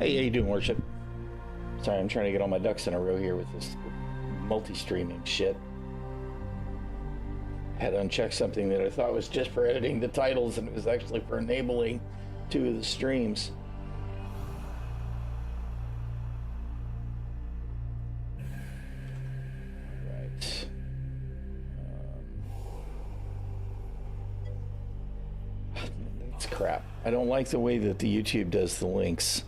Hey, how you doing, Worship? Sorry, I'm trying to get all my ducks in a row here with this multi-streaming shit. Had to uncheck something that I thought was just for editing the titles, and it was actually for enabling 2 of the streams. Right. That's crap. I don't like the way that the YouTube does the links.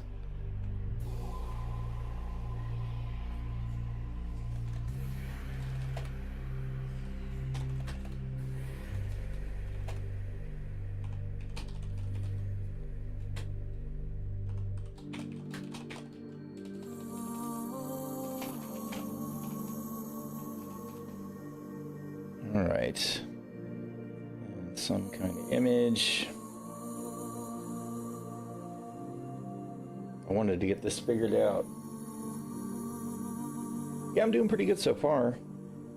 And some kind of image. I wanted to get this figured out. Yeah, I'm doing pretty good so far.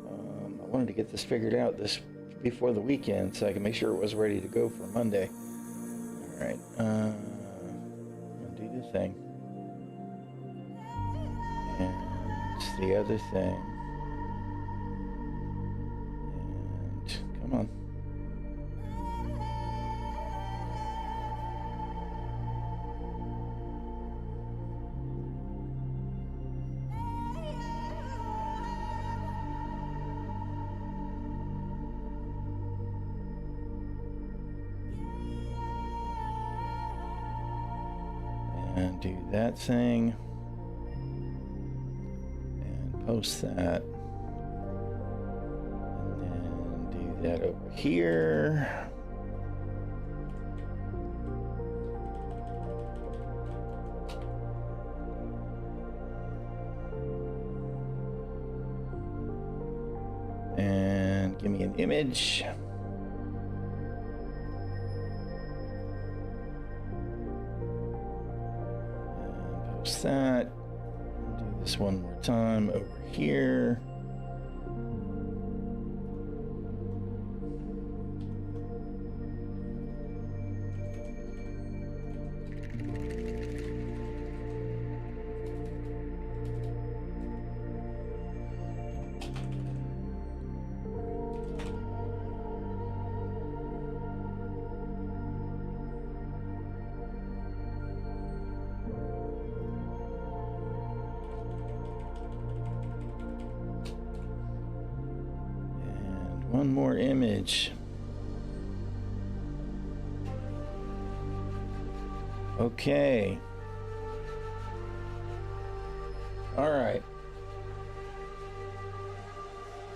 I wanted to get this figured out this before the weekend so I can make sure it was ready to go for Monday. Alright, I'll do the thing. And the other thing. Come on. And do that thing. And post that. That over here. And give me an image. And post that. Do this one more time over here. One more image. Okay. All right.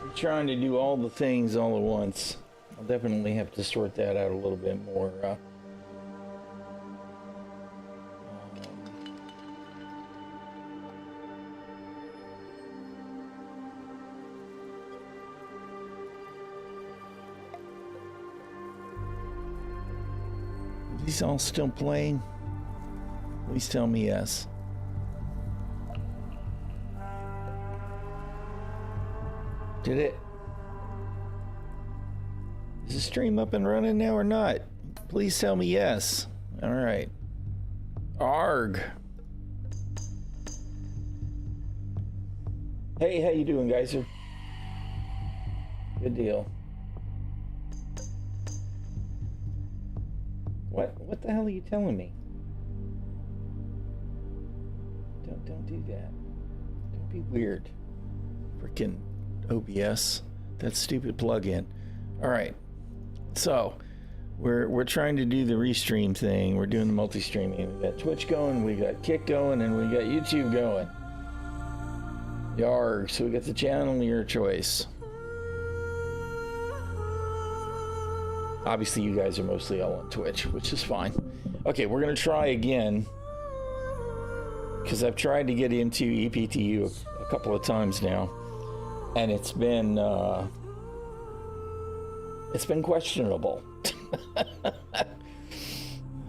I'm trying to do all the things all at once. I'll definitely have to sort that out a little bit more. These all still playing? Please tell me yes. Did it? Is the stream up and running now or not? Please tell me yes. All right. Arg. Hey, how you doing, guys? Good deal. What the hell are you telling me? Don't do that. Don't be weird. Freaking OBS. That stupid plugin. All right. So, we're trying to do the restream thing. We're doing the multi-streaming. We got Twitch going, we got Kick going, and we got YouTube going. Yarg. So we got the channel of your choice. Obviously, you guys are mostly all on Twitch, which is fine. Okay, we're going to try again. Because I've tried to get into EPTU a couple of times now. And it's been questionable.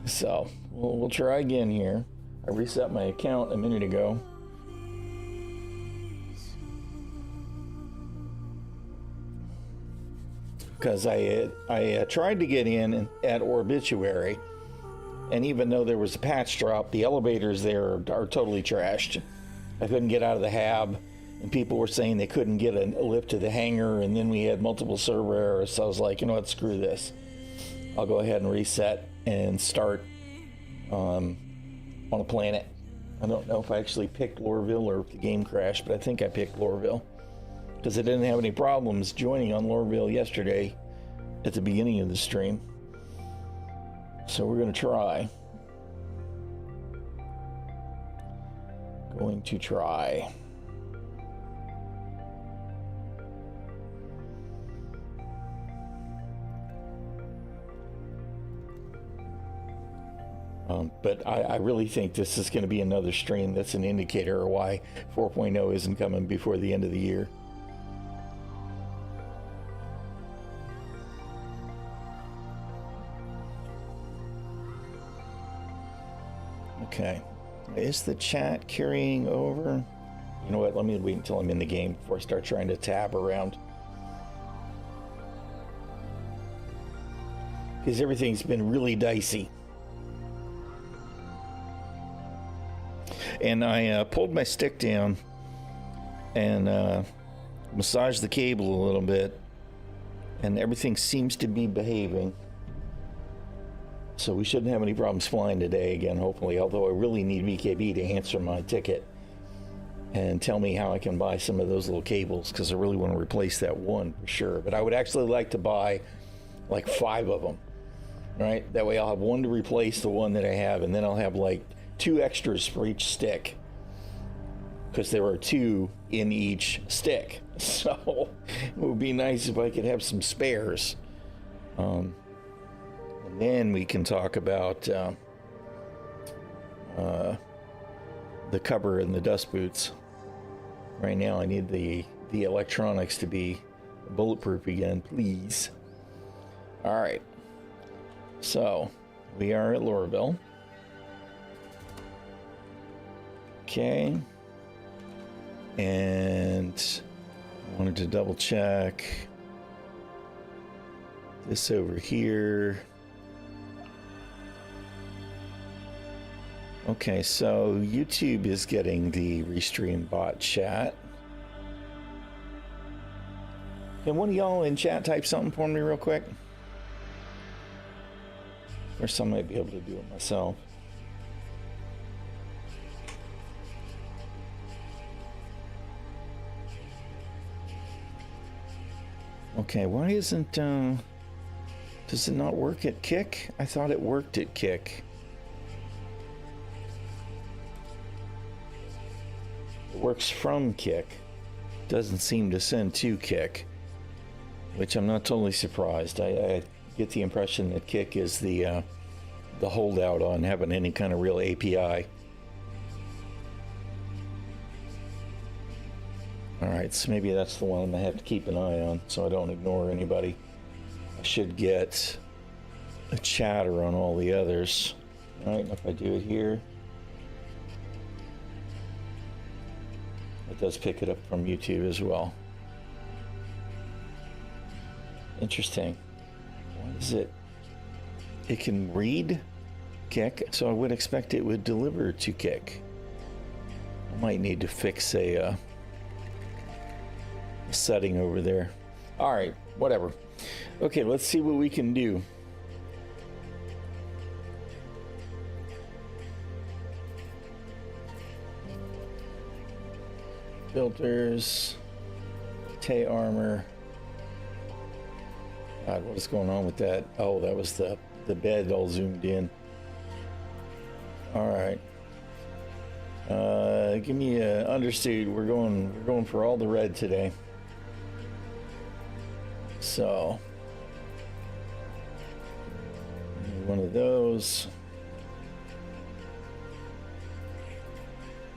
So, we'll try again here. I reset my account a minute ago. Because I tried to get in at Obituary, And even though there was a patch drop, the elevators there are totally trashed. I couldn't get out of the hab, and people were saying they couldn't get a lift to the hangar, and then we had multiple server errors. So I was like, you know what, screw this. I'll go ahead and reset and start on a planet. I don't know if I actually picked ᛒᚢᚋᚏ or if the game crashed, but I think I picked ᛒᚢᚋᚏ because I didn't have any problems joining on ᛒᚢᚋᚏ yesterday at the beginning of the stream. So we're going to try. Going to try. But I really think this is going to be another stream that's an indicator of why 4.0 isn't coming before the end of the year. Okay. Is the chat carrying over? You know what? Let me wait until I'm in the game before I start trying to tab around. Because everything's been really dicey. And I pulled my stick down and massaged the cable a little bit, and everything seems to be behaving. So we shouldn't have any problems flying today again, hopefully, although I really need VKB to answer my ticket and tell me how I can buy some of those little cables, because I really want to replace that one for sure. But I would actually like to buy like 5 of them, right? That way I'll have one to replace the one that I have, and then I'll have like 2 extras for each stick, because there are 2 in each stick. So it would be nice if I could have some spares. And then we can talk about the cover and the dust boots. Right now I need the electronics to be bulletproof again, please. All right, so we are at ᛒᚢᚋᚏ. Okay, and I wanted to double check this over here. Okay, so YouTube is getting the Restream bot chat. Can one of y'all in chat type something for me real quick? Or some might be able to do it myself. Okay, why isn't, does it not work at Kick? I thought it worked at Kick. It works from Kick. Doesn't seem to send to Kick, which I'm not totally surprised. I get the impression that Kick is the holdout on having any kind of real API. Alright, so maybe that's the one I have to keep an eye on so I don't ignore anybody. I should get a chatter on all the others. Alright, if I do it here, it does pick it up from YouTube as well. Interesting. Why is it? It can read Kick, so I would expect it would deliver to Kick. I might need to fix a setting over there. All right, whatever. Okay, let's see what we can do. Filters, Tay armor. God, what is going on with that? Oh, that was the bed all zoomed in. All right. Give me a undersuit. We're going for all the red today. So, one of those,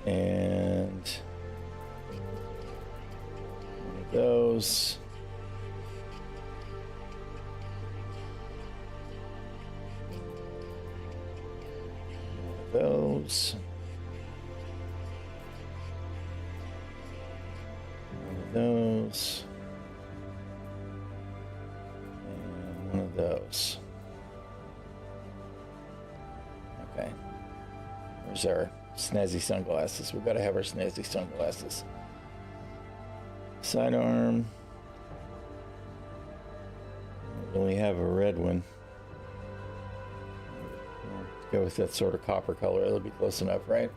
and one of those, one of those, one of those. One of those. Okay. Where's our snazzy sunglasses? We've got to have our snazzy sunglasses. Sidearm. I don't really have a red one. Let's go with that sort of copper color. That'll be close enough, right?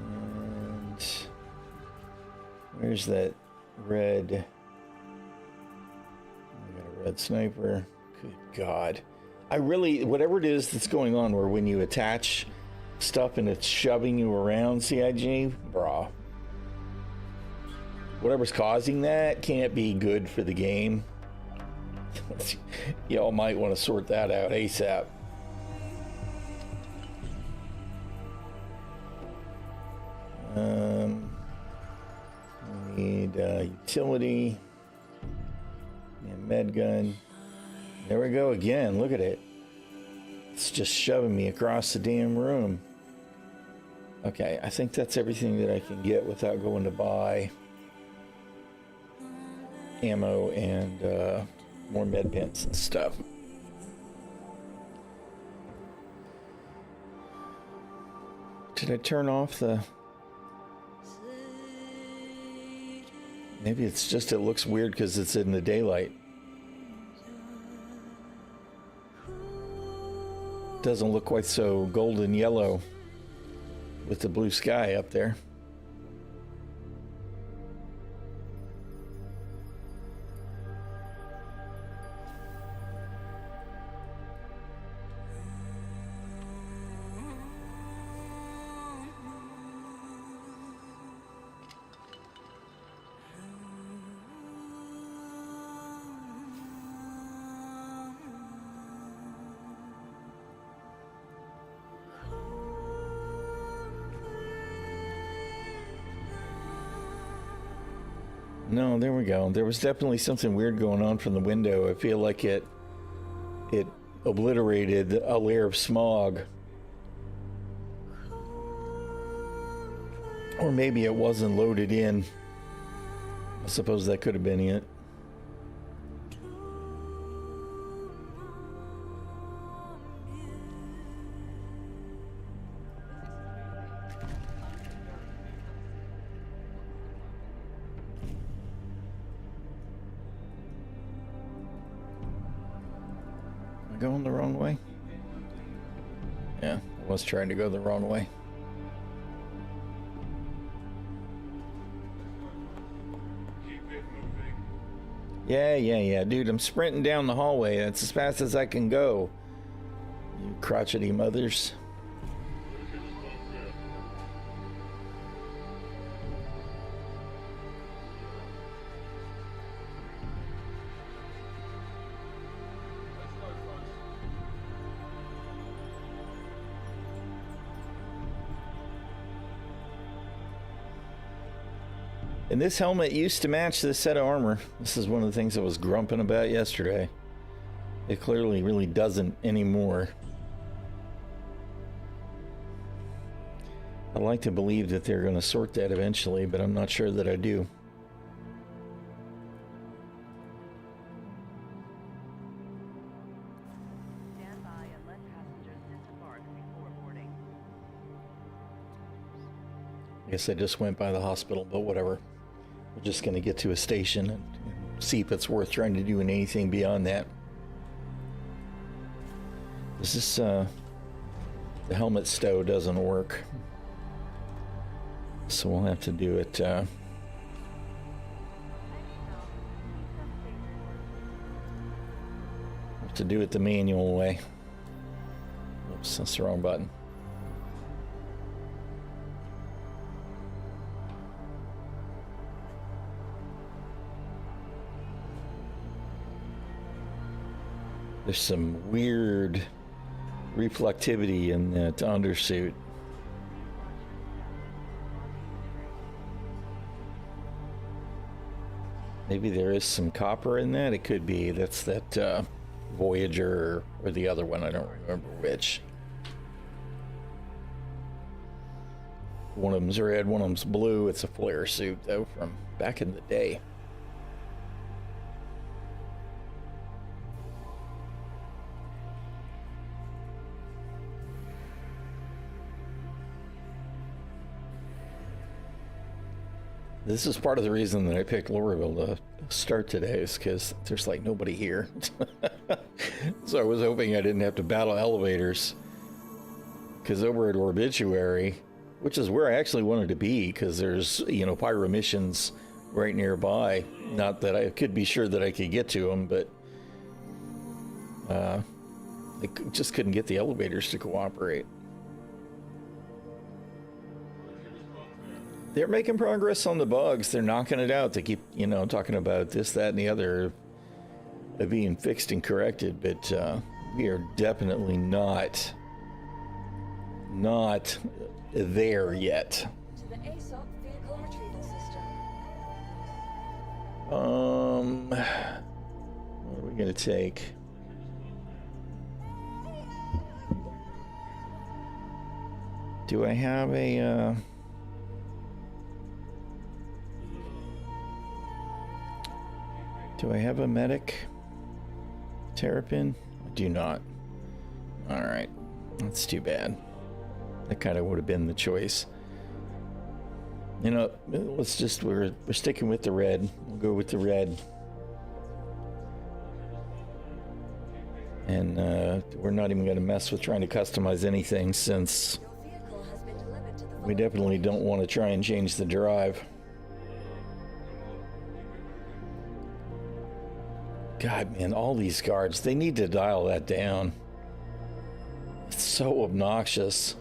And where's that red? I got a red sniper. Good God. I really, whatever it is that's going on where when you attach stuff and it's shoving you around, CIG, brah. Whatever's causing that can't be good for the game. Y'all might want to sort that out ASAP. We need utility and med gun. There we go again. Look at it. It's just shoving me across the damn room. Okay, I think that's everything that I can get without going to buy ammo and more med pens and stuff. Did I turn off the... Maybe it's just it looks weird because it's in the daylight. Doesn't look quite so golden yellow with the blue sky up there. No, there we go. There was definitely something weird going on from the window. I feel like it obliterated a layer of smog. Or maybe it wasn't loaded in. I suppose that could have been it. Going the wrong way? Yeah, I was trying to go the wrong way. Yeah, dude, I'm sprinting down the hallway. That's as fast as I can go. You crotchety mothers. And this helmet used to match this set of armor. This is one of the things I was grumping about yesterday. It clearly really doesn't anymore. I'd like to believe that they're going to sort that eventually, but I'm not sure that I do. Stand by and let passengers disembark before boarding. I guess I just went by the hospital, but whatever. We're just going to get to a station and see if it's worth trying to do anything beyond that. This is, the helmet stow doesn't work. So we'll have to do it, have to do it the manual way. Oops, that's the wrong button. There's some weird reflectivity in that undersuit. Maybe there is some copper in that. It could be. That's that Voyager or the other one. I don't remember which. One of them's red, one of them's blue. It's a flare suit, though, from back in the day. This is part of the reason that I picked Lorville to start today, is because there's like nobody here. So I was hoping I didn't have to battle elevators. Because over at Obituary, which is where I actually wanted to be, because there's, you know, pyro missions right nearby. Not that I could be sure that I could get to them, but I just couldn't get the elevators to cooperate. They're making progress on the bugs. They're knocking it out. They keep, you know, talking about this, that, and the other being fixed and corrected, but we are definitely not there yet. To the ASOP vehicle retrieval system. What are we gonna take? Do I have a medic? Terrapin? I do not. Alright. That's too bad. That kind of would have been the choice. You know, let's just, we're sticking with the red. We'll go with the red. And we're not even going to mess with trying to customize anything, since Your vehicle has been delivered to the we definitely don't want to try and change the drive. God, man, all these guards, they need to dial that down. It's so obnoxious.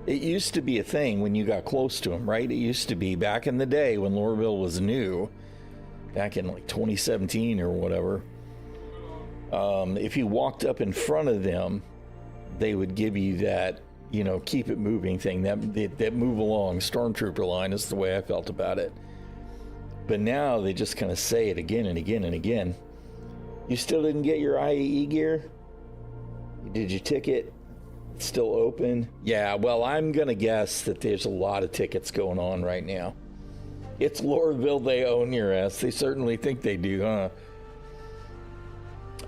It used to be a thing when you got close to them, right? It used to be back in the day when Lorville was new, back in like 2017 or whatever. If you walked up in front of them, they would give you that, you know, keep it moving thing, that move along stormtrooper line is the way I felt about it. But now they just kind of say it again and again and again. You still didn't get your IAE gear? Did your ticket still open? Yeah, well, I'm gonna guess that there's a lot of tickets going on right now. It's Lorville, they own your ass. They certainly think they do, huh?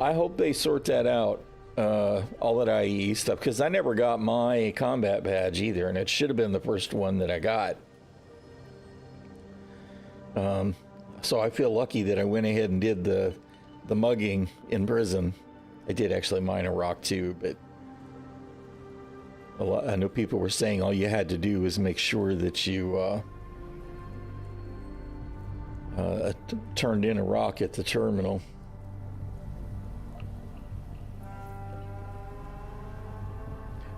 I hope they sort that out, all that IAE stuff, because I never got my combat badge either, and it should have been the first one that I got. So I feel lucky that I went ahead and did the mugging in prison. I did actually mine a rock too, but I know people were saying all you had to do was make sure that you turned in a rock at the terminal.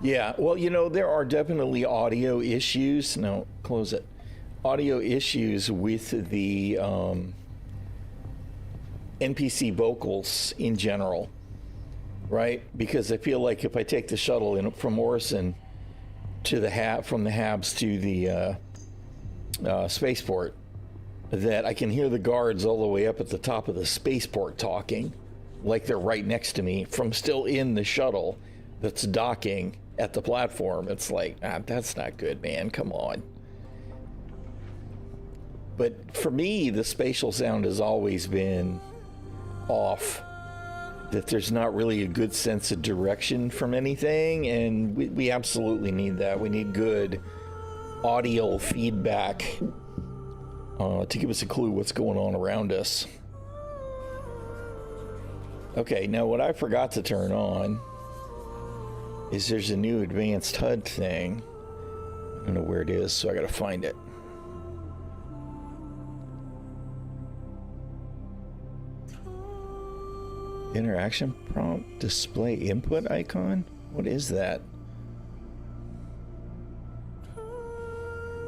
Yeah, well, you know, there are definitely audio issues. No, close it. Audio issues with the NPC vocals in general, right? Because I feel like if I take the shuttle from Orison to from the Habs to the spaceport, that I can hear the guards all the way up at the top of the spaceport talking like they're right next to me from still in the shuttle that's docking at the platform. It's like, that's not good, man. Come on. But for me, the spatial sound has always been off. That there's not really a good sense of direction from anything, and we absolutely need that. We need good audio feedback to give us a clue what's going on around us. Okay, now what I forgot to turn on is there's a new advanced HUD thing. I don't know where it is, so I gotta find it. Interaction prompt display input icon? What is that?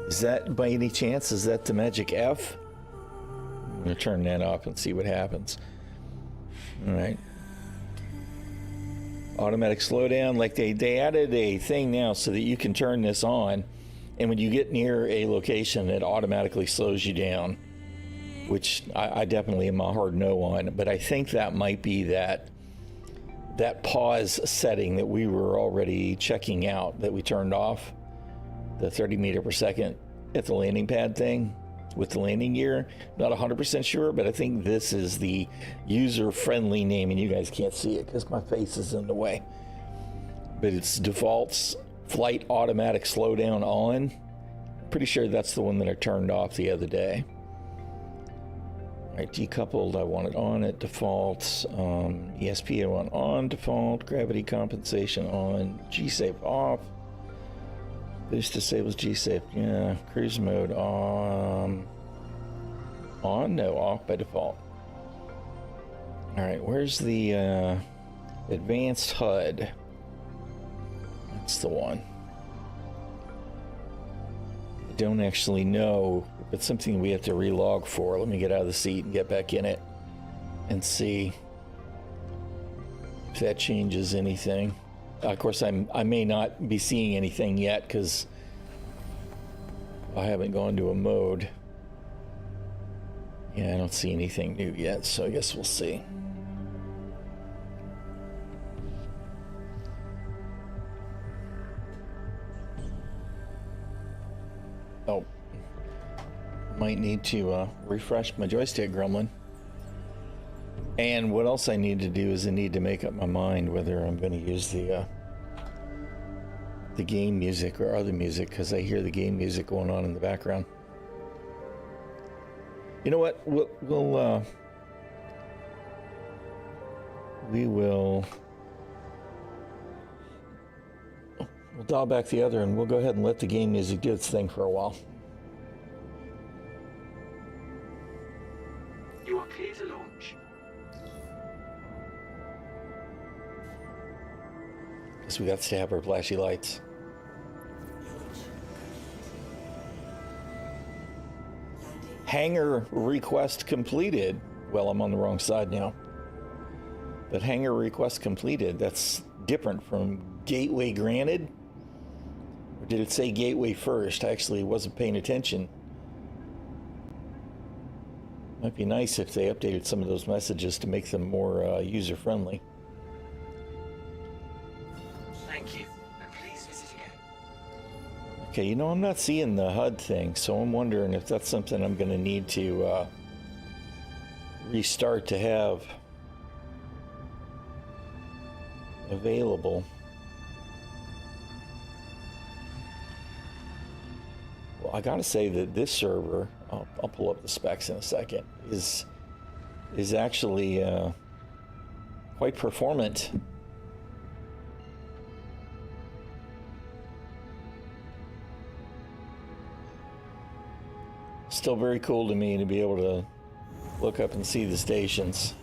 Is that, by any chance, is that the magic F? I'm gonna turn that off and see what happens. All right. Automatic slowdown, like they added a thing now so that you can turn this on, and when you get near a location, it automatically slows you down, which I definitely am a hard no on, but I think that might be that pause setting that we were already checking out, that we turned off, the 30 meter per second at the landing pad thing with the landing gear. Not 100% sure, but I think this is the user-friendly name, and you guys can't see it because my face is in the way. But it's defaults flight automatic slowdown on. pretty sure that's the one that I turned off the other day. All right, decoupled, I want it on at default. ESP, I want on default. Gravity compensation on. G-Safe off. Boost disables G-Safe. Yeah, cruise mode on. On? No, off by default. All right, where's the advanced HUD? That's the one. I don't actually know if it's something we have to relog for. Let me get out of the seat and get back in it and see if that changes anything. Of course, I may not be seeing anything yet because I haven't gone to a mode. Yeah, I don't see anything new yet, so I guess we'll see. Oh, might need to refresh my joystick, Gremlin. And what else I need to do is I need to make up my mind whether I'm going to use the game music or other music, because I hear the game music going on in the background. You know what? We'll dial back the other, and we'll go ahead and let the game music do its thing for a while. You are clear to launch. Guess we got to have our flashy lights. Hangar request completed. Well, I'm on the wrong side now. But hangar request completed. That's different from gateway granted. Or did it say gateway first? I actually wasn't paying attention. Might be nice if they updated some of those messages to make them more user-friendly. Thank you, and please visit again. Okay, you know, I'm not seeing the HUD thing, so I'm wondering if that's something I'm going to need to restart to have available. Well, I gotta say that this server, I'll pull up the specs in a second, is actually quite performant. Still very cool to me to be able to look up and see the stations.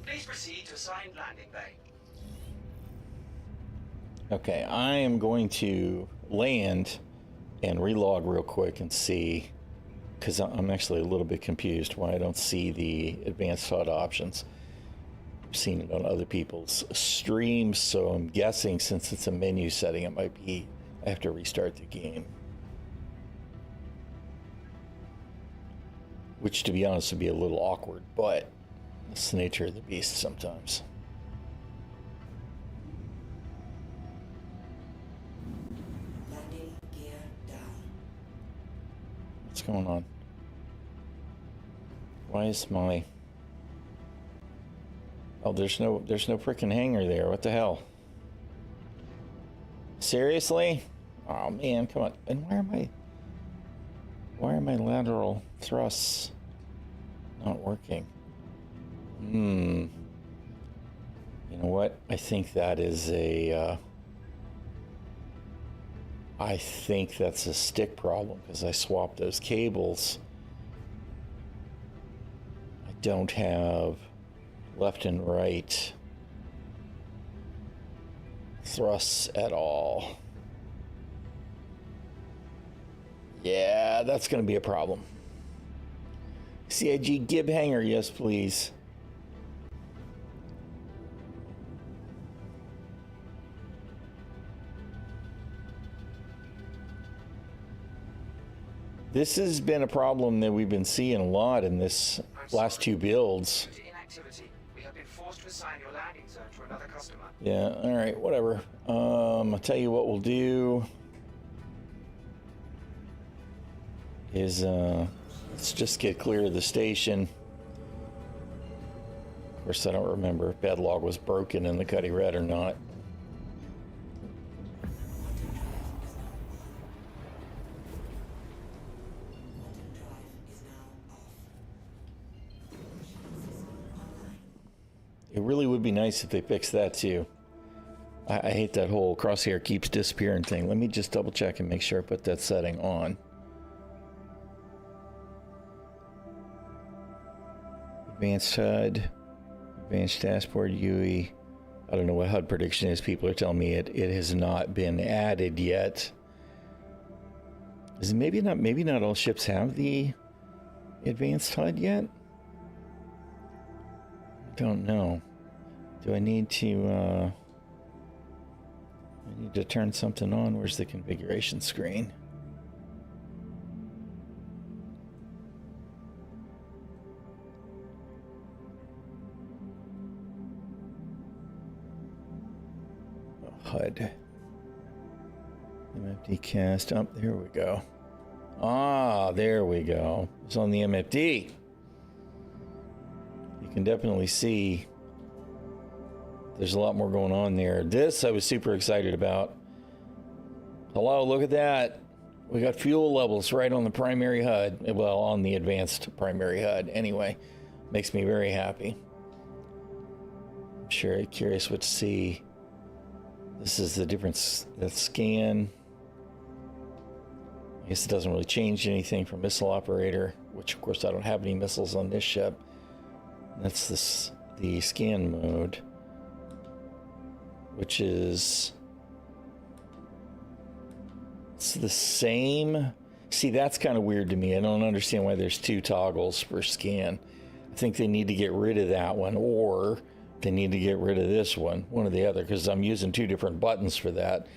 Please proceed to assigned landing bay. Okay, I am going to land and relog real quick and see, because I'm actually a little bit confused why I don't see the advanced HUD options. I've seen it on other people's streams, so I'm guessing since it's a menu setting, it might be I have to restart the game. Which, to be honest, would be a little awkward, but it's the nature of the beast sometimes. Landing gear down. What's going on? Why is my... Oh, there's no freaking hangar there. What the hell? Seriously? Oh man, come on. And why are my lateral thrusts not working? You know what? I think that is I think that's a stick problem because I swapped those cables. I don't have left and right thrusts at all. Yeah, that's going to be a problem. CIG Gib Hanger, yes please. This has been a problem that we've been seeing a lot in this last two builds. Due to inactivity, we have been forced to assign your landing zone to another customer. Yeah, all right, whatever. I'll tell you what we'll do is let's just get clear of the station. Of course, I don't remember if Bedlog was broken in the Cuddy Red or not. It really would be nice if they fixed that too. I hate that whole crosshair keeps disappearing thing. Let me just double check and make sure I put that setting on. Advanced HUD, advanced dashboard UI. I don't know what HUD prediction is. People are telling me it has not been added yet. Is it maybe not all ships have the advanced HUD yet? Don't know. Do I need to turn something on? Where's the configuration screen? HUD. MFD cast. Oh, there we go. Ah, there we go. It's on the MFD. You can definitely see there's a lot more going on there. This I was super excited about. Hello, look at that. We got fuel levels right on the primary HUD. Well, on the advanced primary HUD. Anyway, makes me very happy. I'm sure curious what to see. This is the difference, that scan. I guess it doesn't really change anything for missile operator, which of course I don't have any missiles on this ship. That's the scan mode, which is, it's the same. See, that's kind of weird to me. I don't understand why there's two toggles for scan. I think they need to get rid of that one, or they need to get rid of this one or the other, because I'm using two different buttons for that.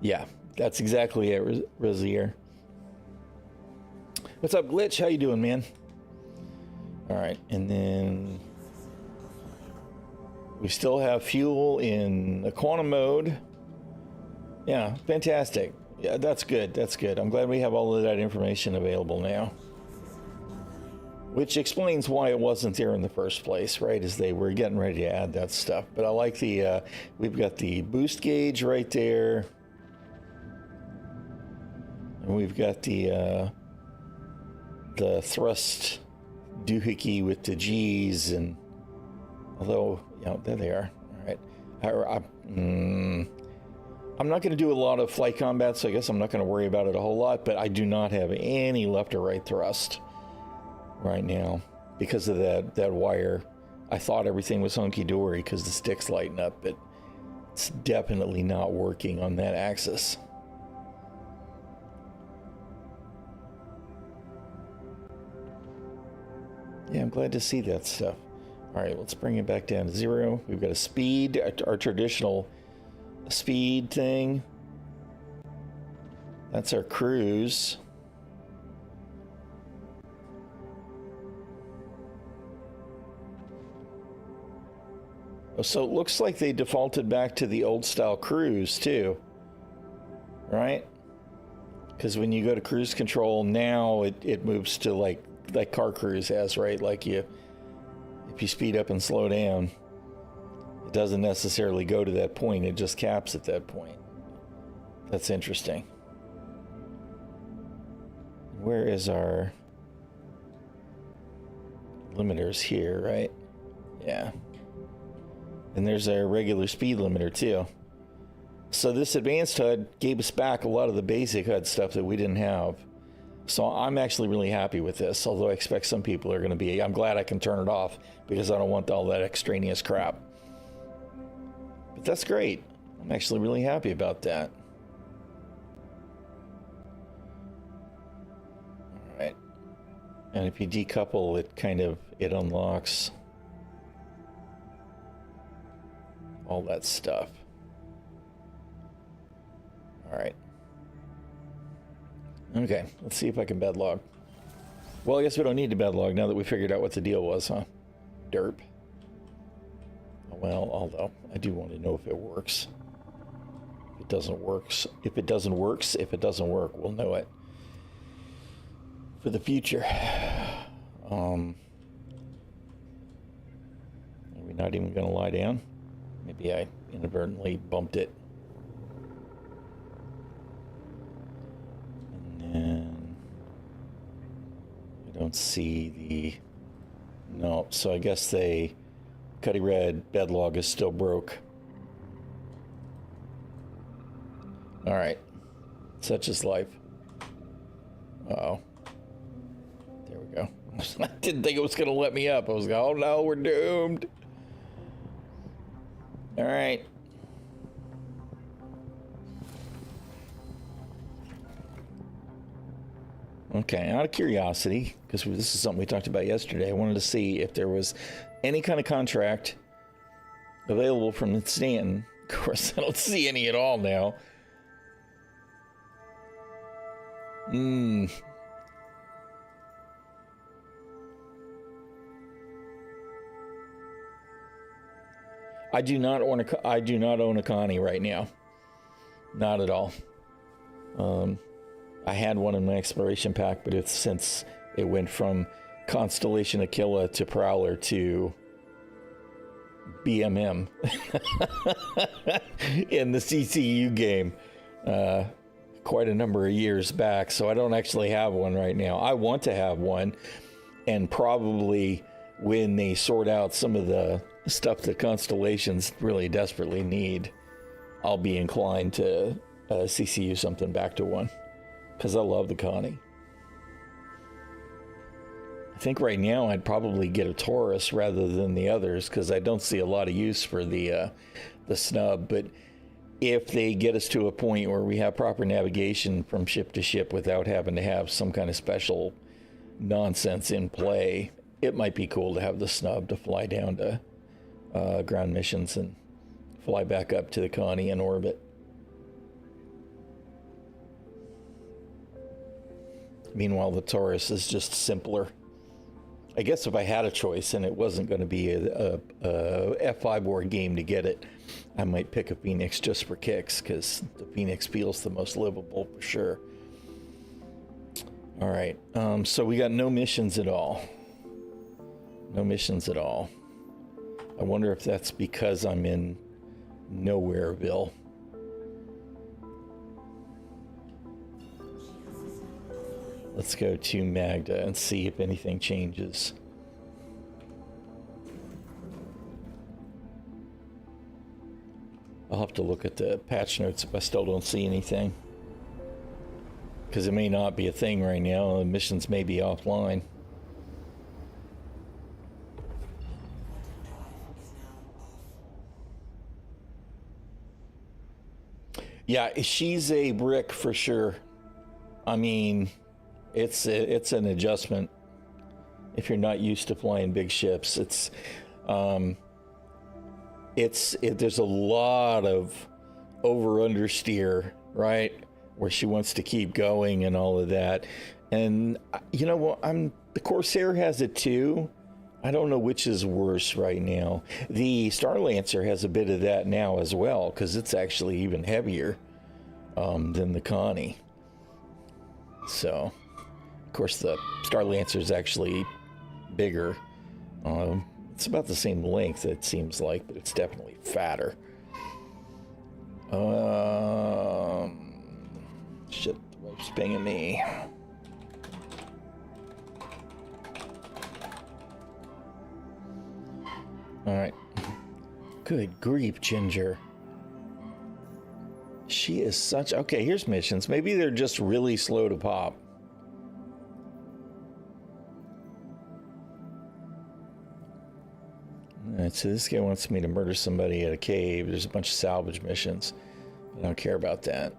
Yeah, that's exactly it, Rosier. What's up, Glitch? How you doing, man? All right, and then we still have fuel in the quantum mode. Yeah, fantastic. Yeah, that's good. That's good. I'm glad we have all of that information available now. Which explains why it wasn't there in the first place, right? As they were getting ready to add that stuff. But I like the, we've got the boost gauge right there. And we've got the thrust doohickey with the G's, and although, you know, there they are. All right. I'm not going to do a lot of flight combat, so I guess I'm not going to worry about it a whole lot, but I do not have any left or right thrust right now because of that wire. I thought everything was hunky-dory because the sticks lighten up, but it's definitely not working on that axis. Yeah, I'm glad to see that stuff. All right, let's bring it back down to 0. We've got a speed, our traditional speed thing. That's our cruise. So it looks like they defaulted back to the old style cruise too, right? Because when you go to cruise control now, it moves to like car cruise has, right? Like if you speed up and slow down, it doesn't necessarily go to that point. It just caps at that point. That's interesting. Where is our limiters here, right? Yeah. And there's our regular speed limiter too. So this advanced HUD gave us back a lot of the basic HUD stuff that we didn't have. So I'm actually really happy with this, although I expect some people are going to be. I'm glad I can turn it off because I don't want all that extraneous crap. But that's great. I'm actually really happy about that. All right. And if you decouple, it unlocks all that stuff. All right. Okay, let's see if I can bedlog. Well, I guess we don't need to bedlog now that we figured out what the deal was, huh? Derp. Well, although I do want to know if it works. If it doesn't work, we'll know it for the future. Are we not even going to lie down? Maybe I inadvertently bumped it. And then I don't see the... No, so I guess Cuddy Red bedlog is still broke. All right. Such is life. Uh-oh. There we go. I didn't think it was going to let me up. I was like, oh no, we're doomed. All right. Okay, out of curiosity, because this is something we talked about yesterday, I wanted to see if there was any kind of contract available from Stanton. Of course, I don't see any at all now. I do not own a Connie right now. Not at all. I had one in my exploration pack, but since it went from Constellation Aquila to Prowler to BMM in the CCU game quite a number of years back, so I don't actually have one right now. I want to have one, and probably when they sort out some of the stuff that Constellations really desperately need, I'll be inclined to CCU something back to one, because I love the Connie. I think right now I'd probably get a Taurus rather than the others, because I don't see a lot of use for the snub. But if they get us to a point where we have proper navigation from ship to ship without having to have some kind of special nonsense in play, it might be cool to have the snub to fly down to ground missions and fly back up to the Connie in orbit. Meanwhile, the Taurus is just simpler. I guess if I had a choice and it wasn't going to be a F5 war game to get it, I might pick a Phoenix just for kicks, because the Phoenix feels the most livable for sure. All right, so we got no missions at all. No missions at all. I wonder if that's because I'm in Nowhereville. Let's go to Magda and see if anything changes. I'll have to look at the patch notes if I still don't see anything, because it may not be a thing right now. The missions may be offline. Yeah, she's a brick for sure. I mean, it's an adjustment if you're not used to flying big ships. There's a lot of over-understeer, right, where she wants to keep going and all of that. And you know what? The Corsair has it too. I don't know which is worse right now. The Starlancer has a bit of that now as well, because it's actually even heavier than the Connie. So, of course, the Starlancer is actually bigger. It's about the same length, it seems like, but it's definitely fatter. Shit, the wife's pinging me. All right. Good grief, Ginger. She is such... Okay, here's missions. Maybe they're just really slow to pop. Alright, so this guy wants me to murder somebody at a cave. There's a bunch of salvage missions. I don't care about that.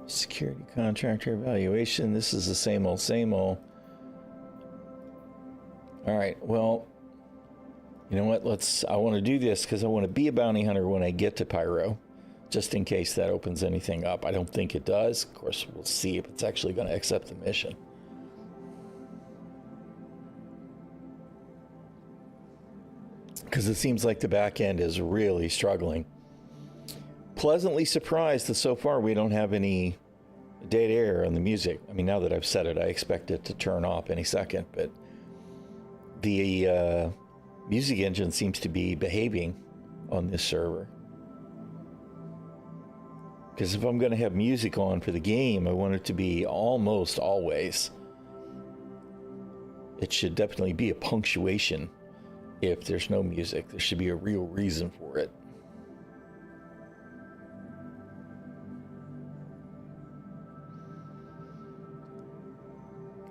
Security contractor evaluation. This is the same old, same old. Alright, well, You know what? I want to do this because I want to be a bounty hunter when I get to Pyro, just in case that opens anything up. I don't think it does. Of course, we'll see if it's actually going to accept the mission. Because it seems like the back end is really struggling. Pleasantly surprised that so far we don't have any dead air on the music. I mean, now that I've said it, I expect it to turn off any second, but the music engine seems to be behaving on this server. Because if I'm going to have music on for the game, I want it to be almost always. It should definitely be a punctuation. If there's no music, there should be a real reason for it.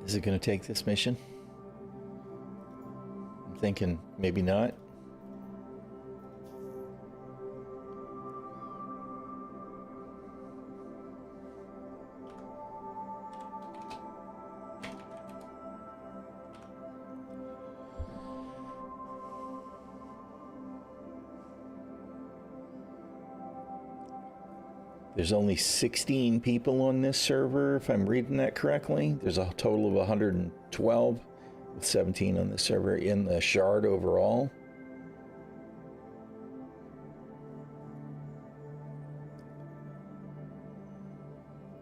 Is it going to take this mission? I'm thinking maybe not. There's only 16 people on this server, if I'm reading that correctly. There's a total of 112, with 17 on the server in the shard overall.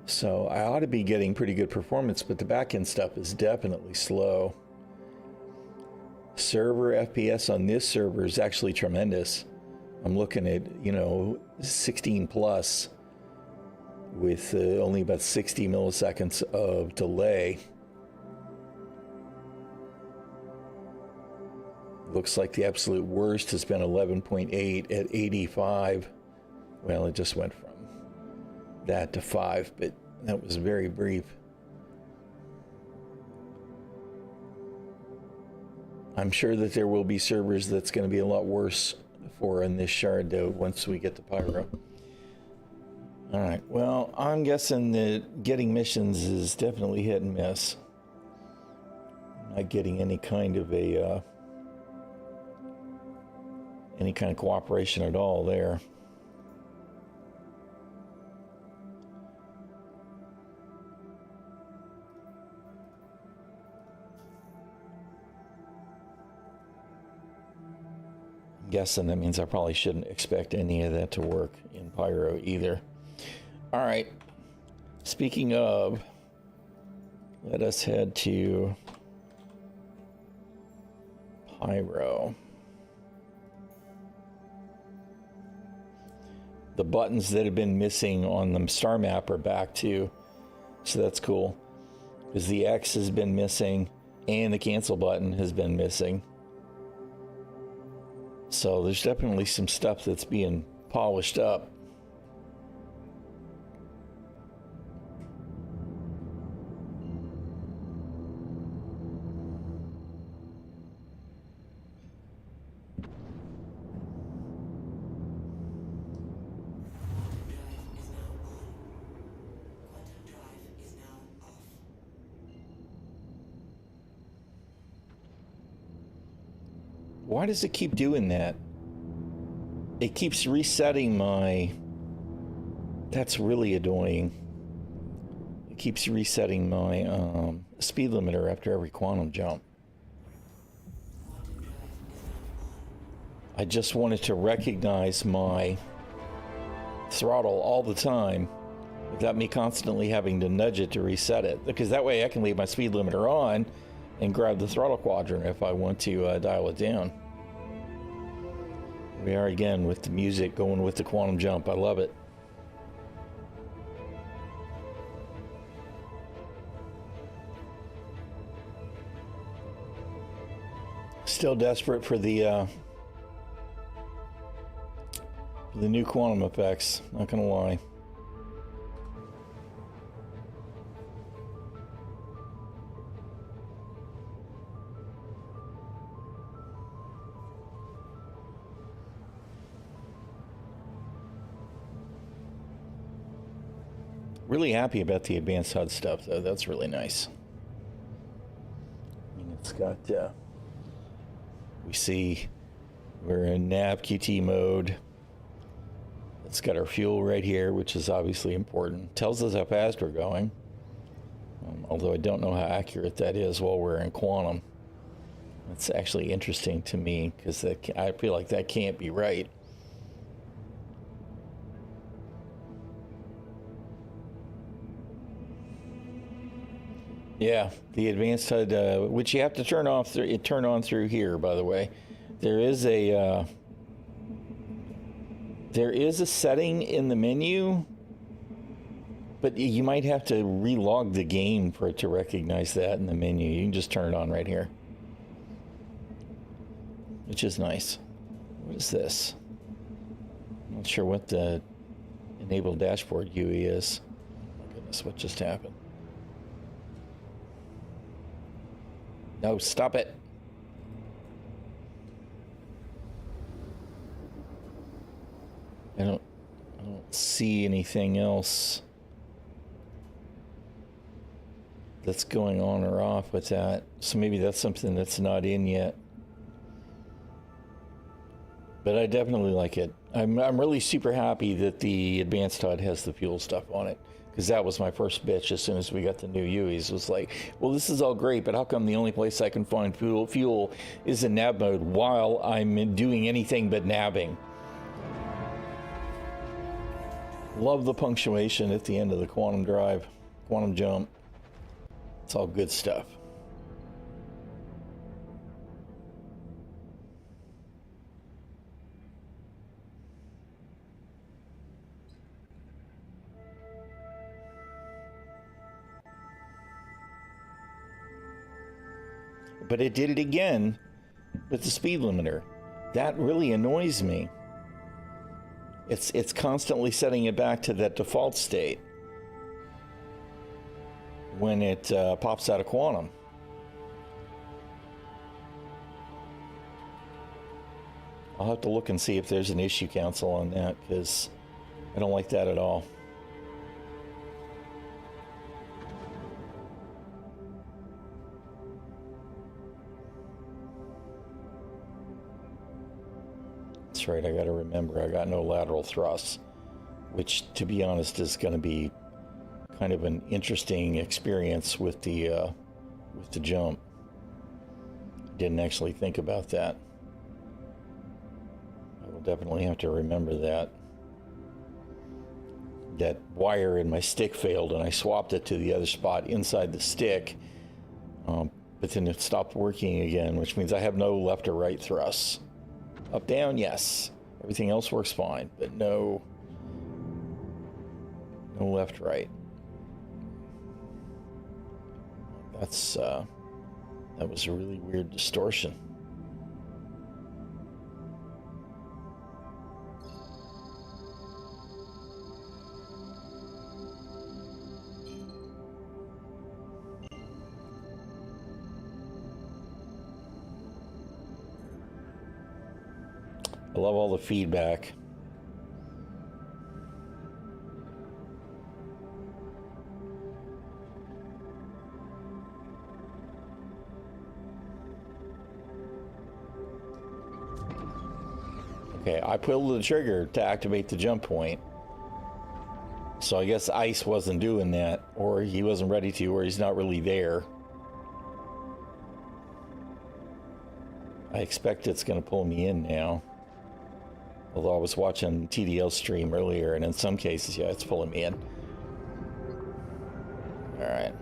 So I ought to be getting pretty good performance, but the back-end stuff is definitely slow. Server FPS on this server is actually tremendous. I'm looking at, 16 plus. With only about 60 milliseconds of delay. Looks like the absolute worst has been 11.8 at 85. Well, it just went from that to 5, but that was very brief. I'm sure that there will be servers that's going to be a lot worse for in this shard, though, once we get to Pyro. All right, well, I'm guessing that getting missions is definitely hit and miss. I'm not getting any kind of cooperation at all there. I'm guessing that means I probably shouldn't expect any of that to work in Pyro either. All right, speaking of, let us head to Pyro. The buttons that have been missing on the star map are back too, so that's cool. Because the X has been missing and the cancel button has been missing. So there's definitely some stuff that's being polished up. Why does it keep doing that? It keeps resetting my... That's really annoying. It keeps resetting my speed limiter after every quantum jump. I just wanted to recognize my throttle all the time without me constantly having to nudge it to reset it. Because that way I can leave my speed limiter on and grab the throttle quadrant if I want to dial it down. We are again with the music going with the quantum jump. I love it. Still desperate for the new quantum effects, not gonna lie. Really happy about the advanced HUD stuff, though. That's really nice. I mean, it's got, we see We're in nav QT mode. It's got our fuel right here, which is obviously important. Tells us how fast we're going. Although I don't know how accurate that is while we're in quantum. That's actually interesting to me because I feel like that can't be right. Yeah, the advanced HUD, which you have to turn on through here, by the way. There is a setting in the menu, but you might have to relog the game for it to recognize that in the menu. You can just turn it on right here, which is nice. What is this? I'm not sure what the enable dashboard UI is. Oh my goodness, what just happened? No, stop it. I don't see anything else that's going on or off with that. So maybe that's something that's not in yet. But I definitely like it. I'm really super happy that the advanced HUD has the fuel stuff on it. Because that was my first bitch as soon as we got the new UIs. It was like, well, this is all great, but how come the only place I can find fuel is in nav mode while I'm doing anything but nabbing? Love the punctuation at the end of the quantum jump. It's all good stuff. But it did it again with the speed limiter. That really annoys me. It's constantly setting it back to that default state when it pops out of quantum. I'll have to look and see if there's an issue council on that, because I don't like that at all. That's right, I gotta remember I got no lateral thrusts, which, to be honest, is gonna be kind of an interesting experience with the jump. Didn't actually think about that. I will definitely have to remember that. That wire in my stick failed and I swapped it to the other spot inside the stick, but then it stopped working again, which means I have no left or right thrusts. Up, down, yes. Everything else works fine, but no left, right. That was a really weird distortion. I love all the feedback. Okay, I pulled the trigger to activate the jump point. So I guess Ice wasn't doing that, or he wasn't ready to, or he's not really there. I expect it's going to pull me in now. Although I was watching TDL stream earlier, and in some cases, yeah, it's pulling me in. All right.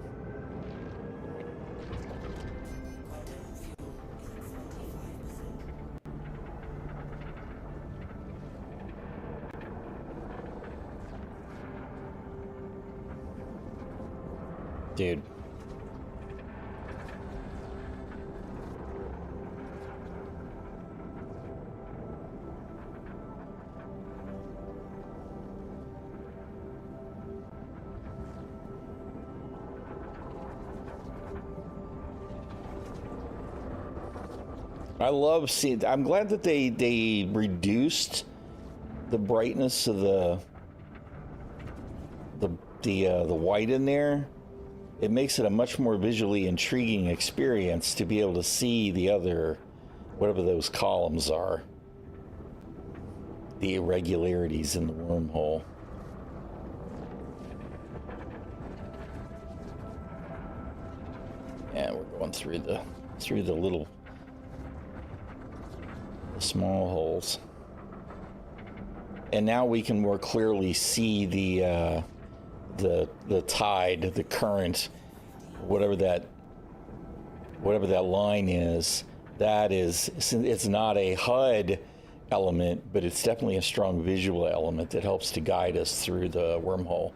Dude. I love seeing. I'm glad that they reduced the brightness of the white in there. It makes it a much more visually intriguing experience to be able to see the other, whatever those columns are. the irregularities in the wormhole. Yeah, we're going through the little the small holes. And now we can more clearly see the tide, the current, whatever that line is. That is, it's not a HUD element, but it's definitely a strong visual element that helps to guide us through the wormhole.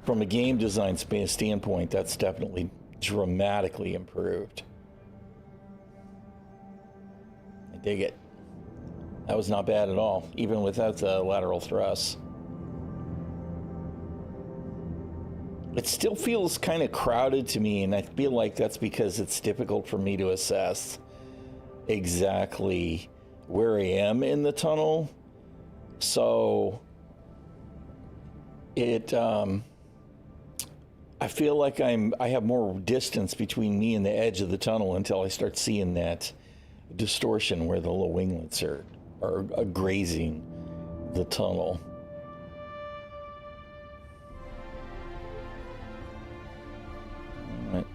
From a game design standpoint, that's definitely dramatically improved. I dig it. That was not bad at all, even without the lateral thrust. It still feels kind of crowded to me, and I feel like that's because it's difficult for me to assess exactly where I am in the tunnel. So I feel like I have more distance between me and the edge of the tunnel until I start seeing that distortion where the little winglets are grazing the tunnel. All right.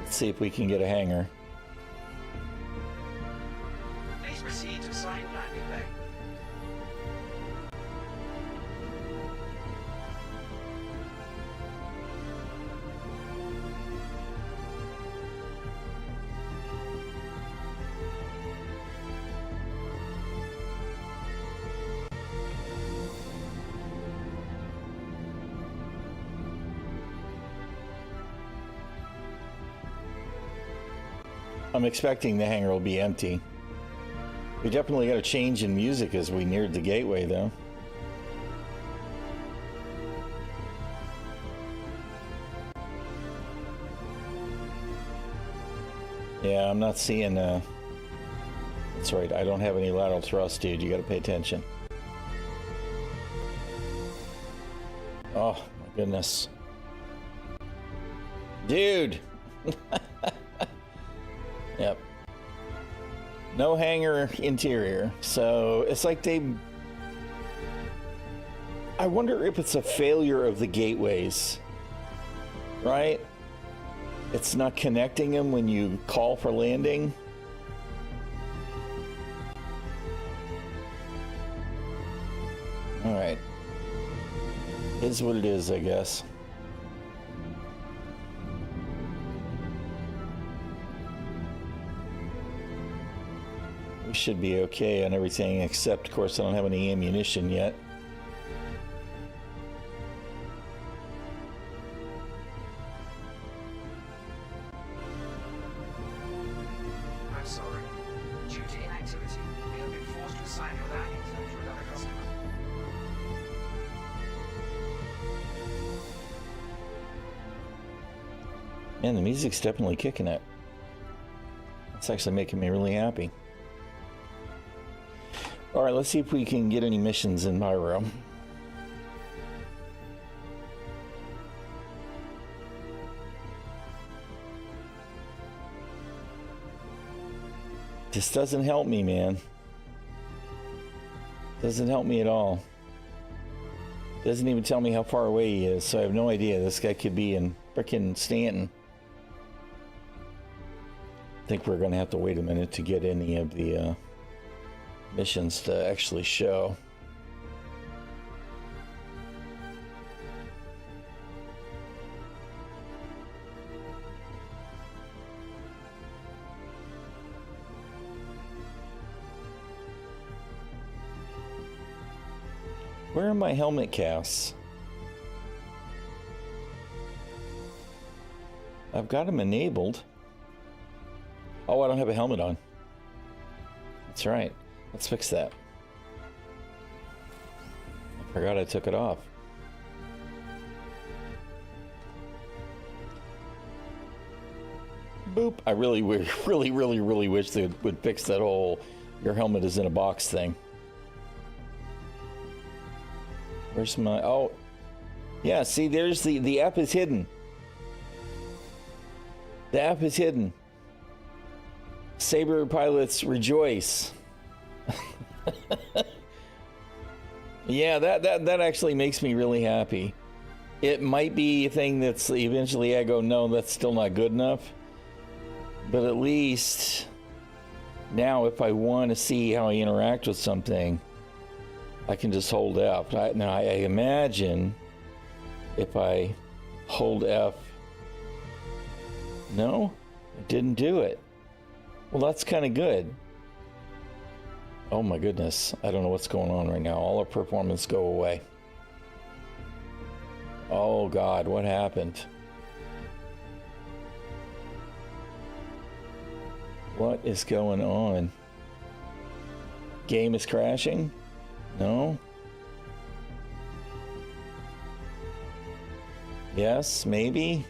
Let's see if we can get a hanger. Please proceed to assigned landing bay. I'm expecting the hangar will be empty. We definitely got a change in music as we neared the gateway, though. Yeah, I'm not seeing... That's right, I don't have any lateral thrust, dude. You gotta pay attention. Oh, my goodness. Dude! Yep. No hangar interior. So it's like I wonder if it's a failure of the gateways, right? It's not connecting them when you call for landing. All right. Is what it is, I guess. We should be okay on everything except, of course, I don't have any ammunition yet. I'm sorry. Due to inactivity, we have been forced to assign your landing zone to another customer. Man, the music's definitely kicking it. It's actually making me really happy. All right, let's see if we can get any missions in Myro. This doesn't help me, man. Doesn't help me at all. Doesn't even tell me how far away he is, so I have no idea. This guy could be in frickin' Stanton. I think we're gonna have to wait a minute to get any of the missions to actually show. Where are my helmet casts? I've got them enabled. Oh, I don't have a helmet on. That's right. Let's fix that. I forgot I took it off. Boop. I really wish they would fix that whole your helmet is in a box thing. Where's my... Oh. Yeah, see, there's the app is hidden. The app is hidden. Saber pilots rejoice. Yeah, that actually makes me really happy. It might be a thing that's eventually I go, no, that's still not good enough. But at least now if I want to see how I interact with something, I can just hold F. Now I imagine if I hold F, no, it didn't do it. Well, that's kind of good. Oh my goodness, I don't know what's going on right now. All our performance go away. Oh God, what happened? What is going on? Game is crashing? No? Yes, maybe?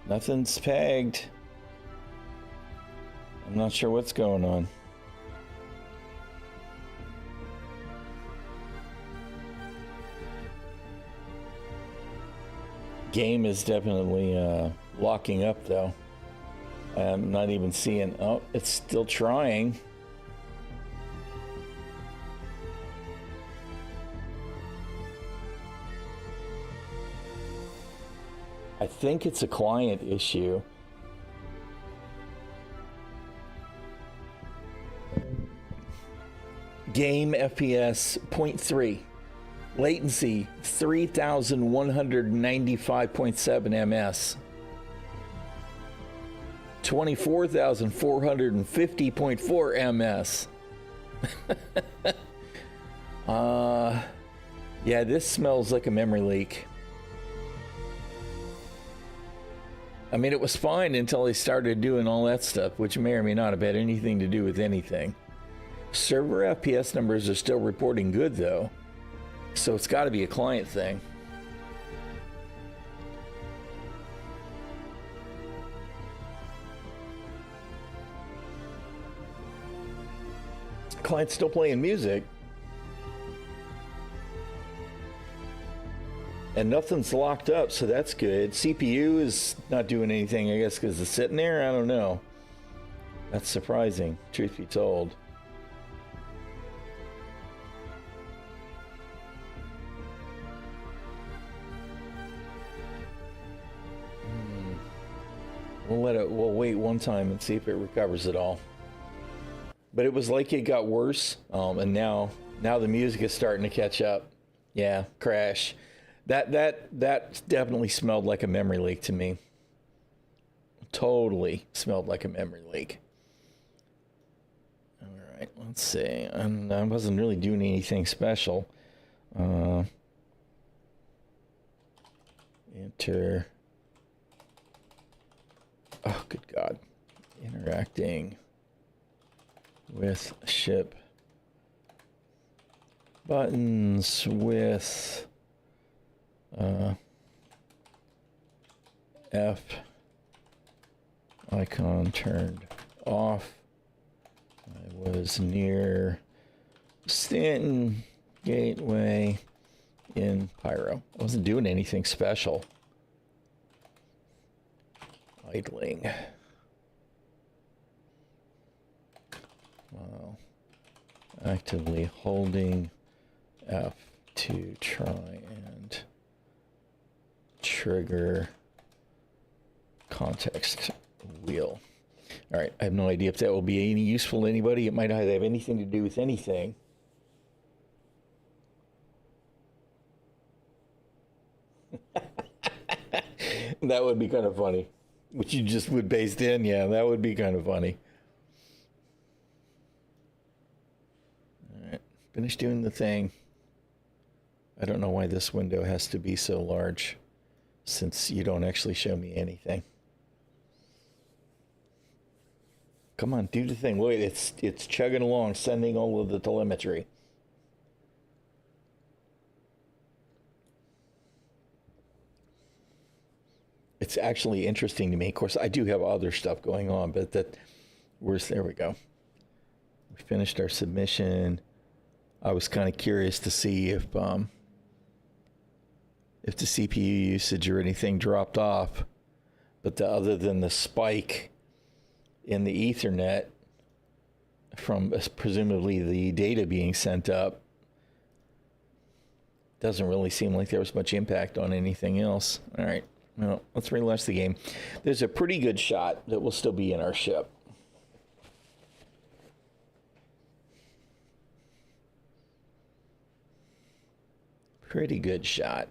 Nothing's pegged. I'm not sure what's going on. Game is definitely locking up though. I'm not even seeing, oh, it's still trying. I think it's a client issue. Game FPS 0.3. Latency 3195.7 ms. 24,450.4 ms. Yeah, this smells like a memory leak. I mean, it was fine until they started doing all that stuff, which may or may not have had anything to do with anything. Server FPS numbers are still reporting good, though. So it's got to be a client thing. Client's still playing music. And nothing's locked up, so that's good. CPU is not doing anything, I guess, because it's sitting there. I don't know. That's surprising, truth be told. We'll wait one time and see if it recovers it all. But it was like it got worse, and now the music is starting to catch up. Yeah, crash. That definitely smelled like a memory leak to me. Totally smelled like a memory leak. All right, let's see. And I wasn't really doing anything special. Enter. Oh, good God. Interacting with ship buttons with F icon turned off. I was near Stanton Gateway in Pyro. I wasn't doing anything special. Idling. Wow. Actively holding F to try and trigger context wheel. All right, I have no idea if that will be any useful to anybody. It might not have anything to do with anything. That would be kind of funny. Which you just would paste in, yeah, that would be kind of funny. All right, finish doing the thing. I don't know why this window has to be so large, since you don't actually show me anything. Come on, do the thing. Wait, it's chugging along, sending all of the telemetry. It's actually interesting to me. Of course, I do have other stuff going on, but there we go. We finished our submission. I was kind of curious to see if if the CPU usage or anything dropped off. But other than the spike in the Ethernet from presumably the data being sent up, doesn't really seem like there was much impact on anything else. All right, well, let's relaunch the game. There's a pretty good shot that we'll still be in our ship. Pretty good shot.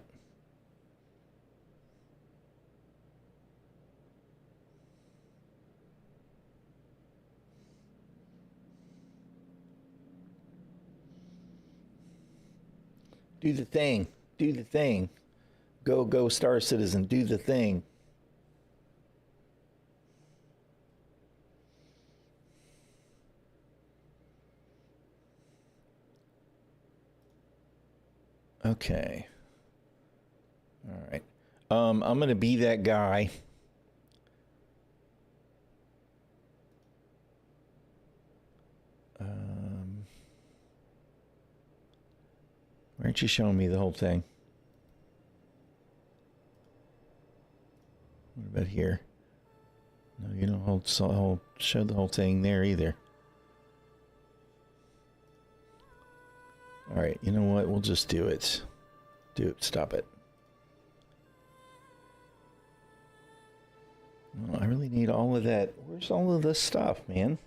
Do the thing. Do the thing. Go, go, Star Citizen. Do the thing. Okay. All right. I'm going to be that guy. Why aren't you showing me the whole thing? What about here? No, you don't show the whole thing there either. All right, you know what? We'll just do it. Do it. Stop it. Well, I really need all of that. Where's all of this stuff, man?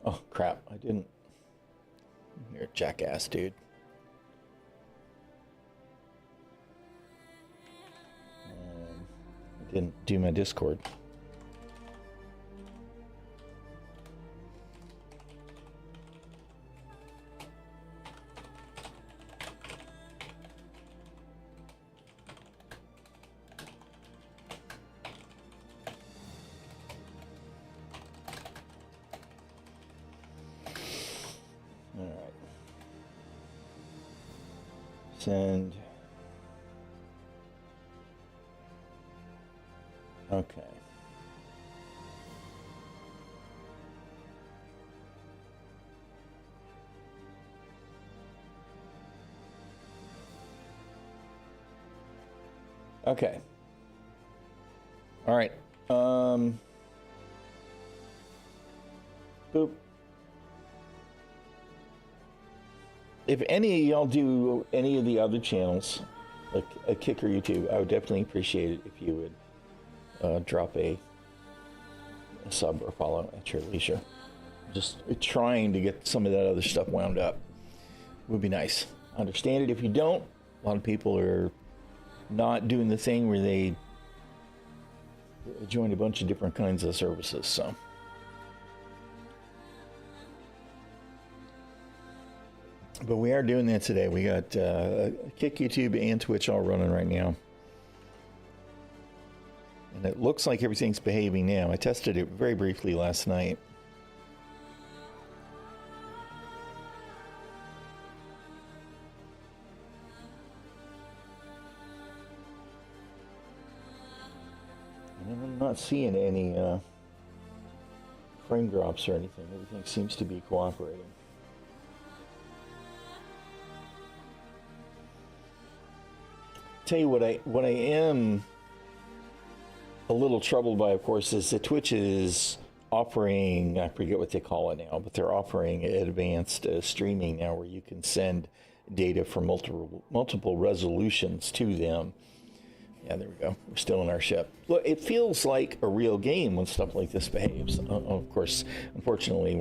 Oh, crap. I didn't. You're a jackass, dude. I didn't do my Discord. Send. Okay. Okay. All right. Boop. If any of y'all do any of the other channels, like a Kick or YouTube, I would definitely appreciate it if you would drop a sub or follow at your leisure. Just trying to get some of that other stuff wound up would be nice. Understand it if you don't. A lot of people are not doing the thing where they join a bunch of different kinds of services, so. But we are doing that today. We got Kick, YouTube, and Twitch all running right now. And it looks like everything's behaving now. I tested it very briefly last night. And I'm not seeing any frame drops or anything. Everything seems to be cooperating. Tell you what I am a little troubled by, of course, is that Twitch is offering, I forget what they call it now, but they're offering advanced streaming now where you can send data from multiple resolutions to them. Yeah, there we go. We're still in our ship. Look, it feels like a real game when stuff like this behaves. Of course, unfortunately,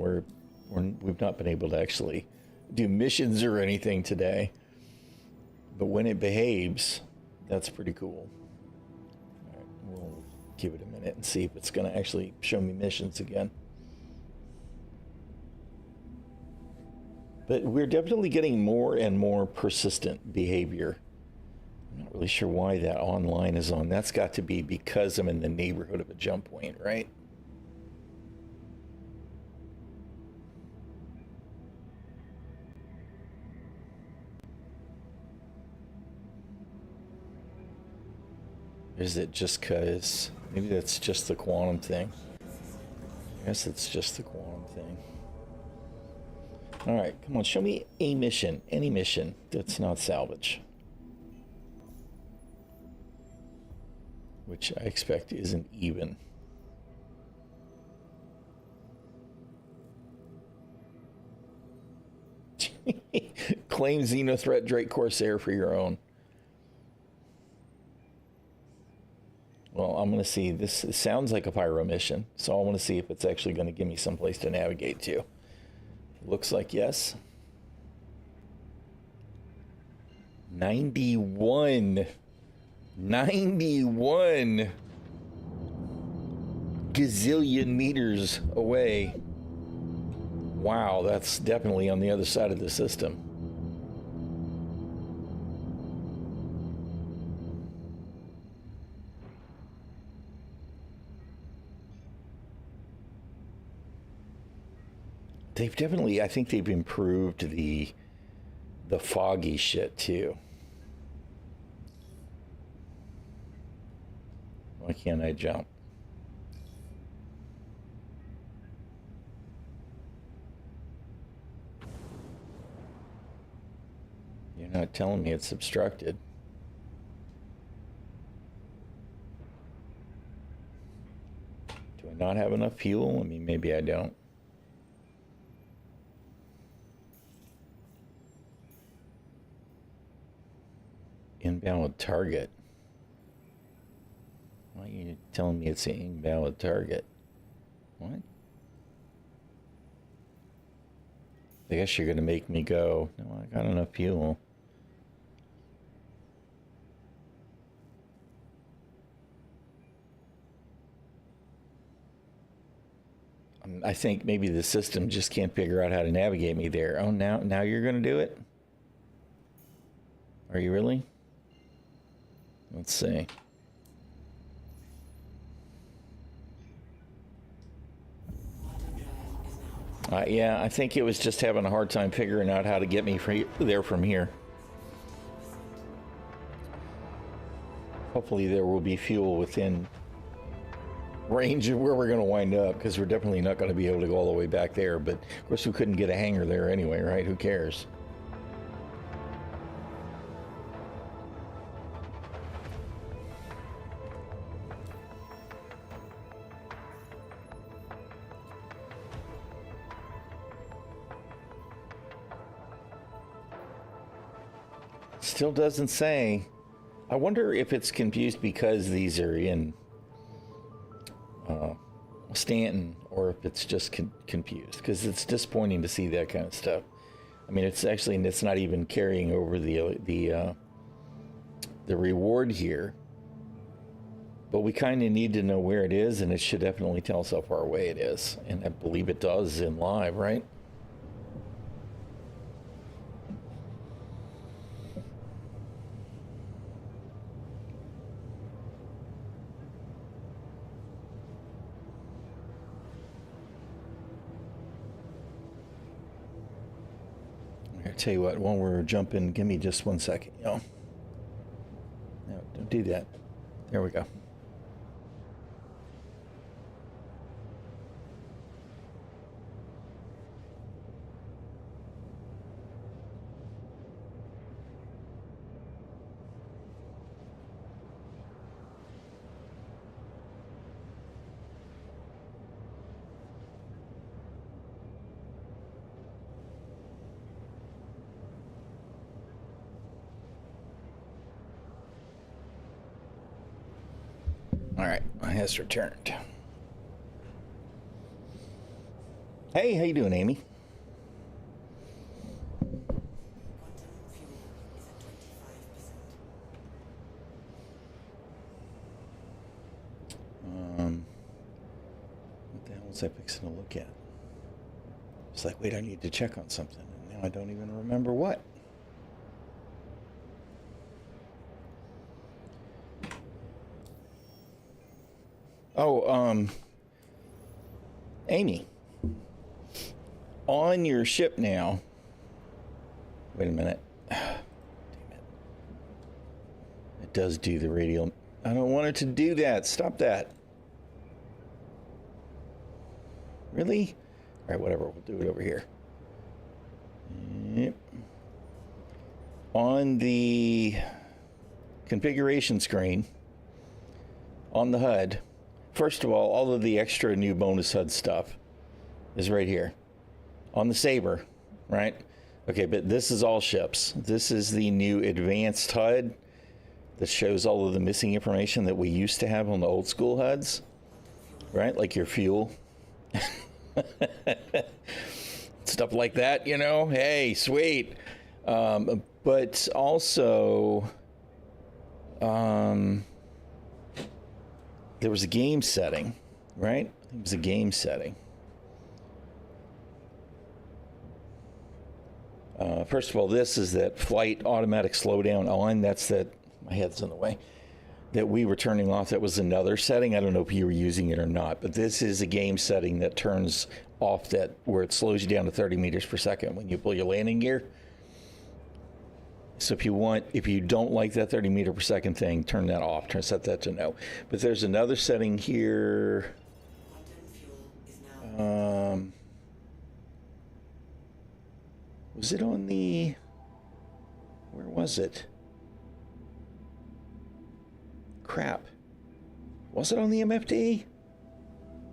we've not been able to actually do missions or anything today. But when it behaves, that's pretty cool. All right, we'll give it a minute and see if it's going to actually show me missions again. But we're definitely getting more and more persistent behavior. I'm not really sure why that online is on. That's got to be because I'm in the neighborhood of a jump point, right? Is it just because, maybe that's just the quantum thing. I guess it's just the quantum. thing. All right, come on, show me a mission, any mission that's not salvage. Which I expect isn't even. Claim Xenothreat Drake Corsair for your own. Well, I'm going to see. This sounds like a pyro mission, so I want to see if it's actually going to give me someplace to navigate to. Looks like yes. 91 gazillion meters away. Wow, that's definitely on the other side of the system. They've definitely, I think they've improved the foggy shit too. Why can't I jump? You're not telling me it's obstructed. Do I not have enough fuel? I mean, maybe I don't. Invalid target. Why are you telling me it's an invalid target? What? I guess you're going to make me go, no, I got enough fuel. I think maybe the system just can't figure out how to navigate me there. Oh, now you're going to do it? Are you really? Let's see. Yeah, I think it was just having a hard time figuring out how to get me there from here. Hopefully there will be fuel within range of where we're going to wind up, because we're definitely not going to be able to go all the way back there. But of course we couldn't get a hangar there anyway, right? Who cares? Still doesn't say. I wonder if it's confused because these are in Stanton, or if it's just confused, because it's disappointing to see that kind of stuff. I mean, it's not even carrying over the reward here, but we kind of need to know where it is, and it should definitely tell us how far away it is, and I believe it does in live, right? Tell you what, while we're jumping, give me just 1 second, No, don't do that. There we go. All right, has returned. Hey, how you doing, Amy? What the hell was I fixing to look at? It's like, wait, I need to check on something, and now I don't even remember what. Oh, Amy, on your ship now. Wait a minute. Damn it. It does do the radial. I don't want it to do that. Stop that. Really? right, whatever. We'll do it over here. Yep. On the configuration screen, on the HUD, first of all of the extra new bonus HUD stuff is right here. On the Saber, right? Okay, but this is all ships. This is the new advanced HUD that shows all of the missing information that we used to have on the old school HUDs, right? Like your fuel. Stuff like that, you know? Hey, sweet. But also, there was a game setting, right? I think it was a game setting. First of all, this is that flight automatic slowdown on. That's that, my head's in the way, that we were turning off. That was another setting. I don't know if you were using it or not, but this is a game setting that turns off that, where it slows you down to 30 meters per second when you pull your landing gear. So if you don't like that 30 meter per second thing, turn that off. Set that to no. But there's another setting here. Was it on the, where was it? Crap. Was it on the MFD?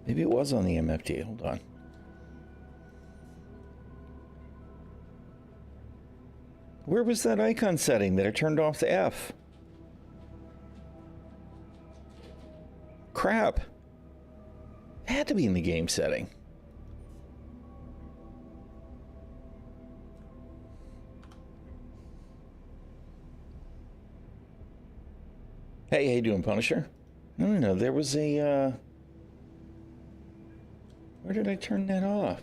Maybe it was on the MFD. Hold on. Where was that icon setting that I turned off the F? Crap. It had to be in the game setting. Hey, how you doing, Punisher? No, there was a, where did I turn that off?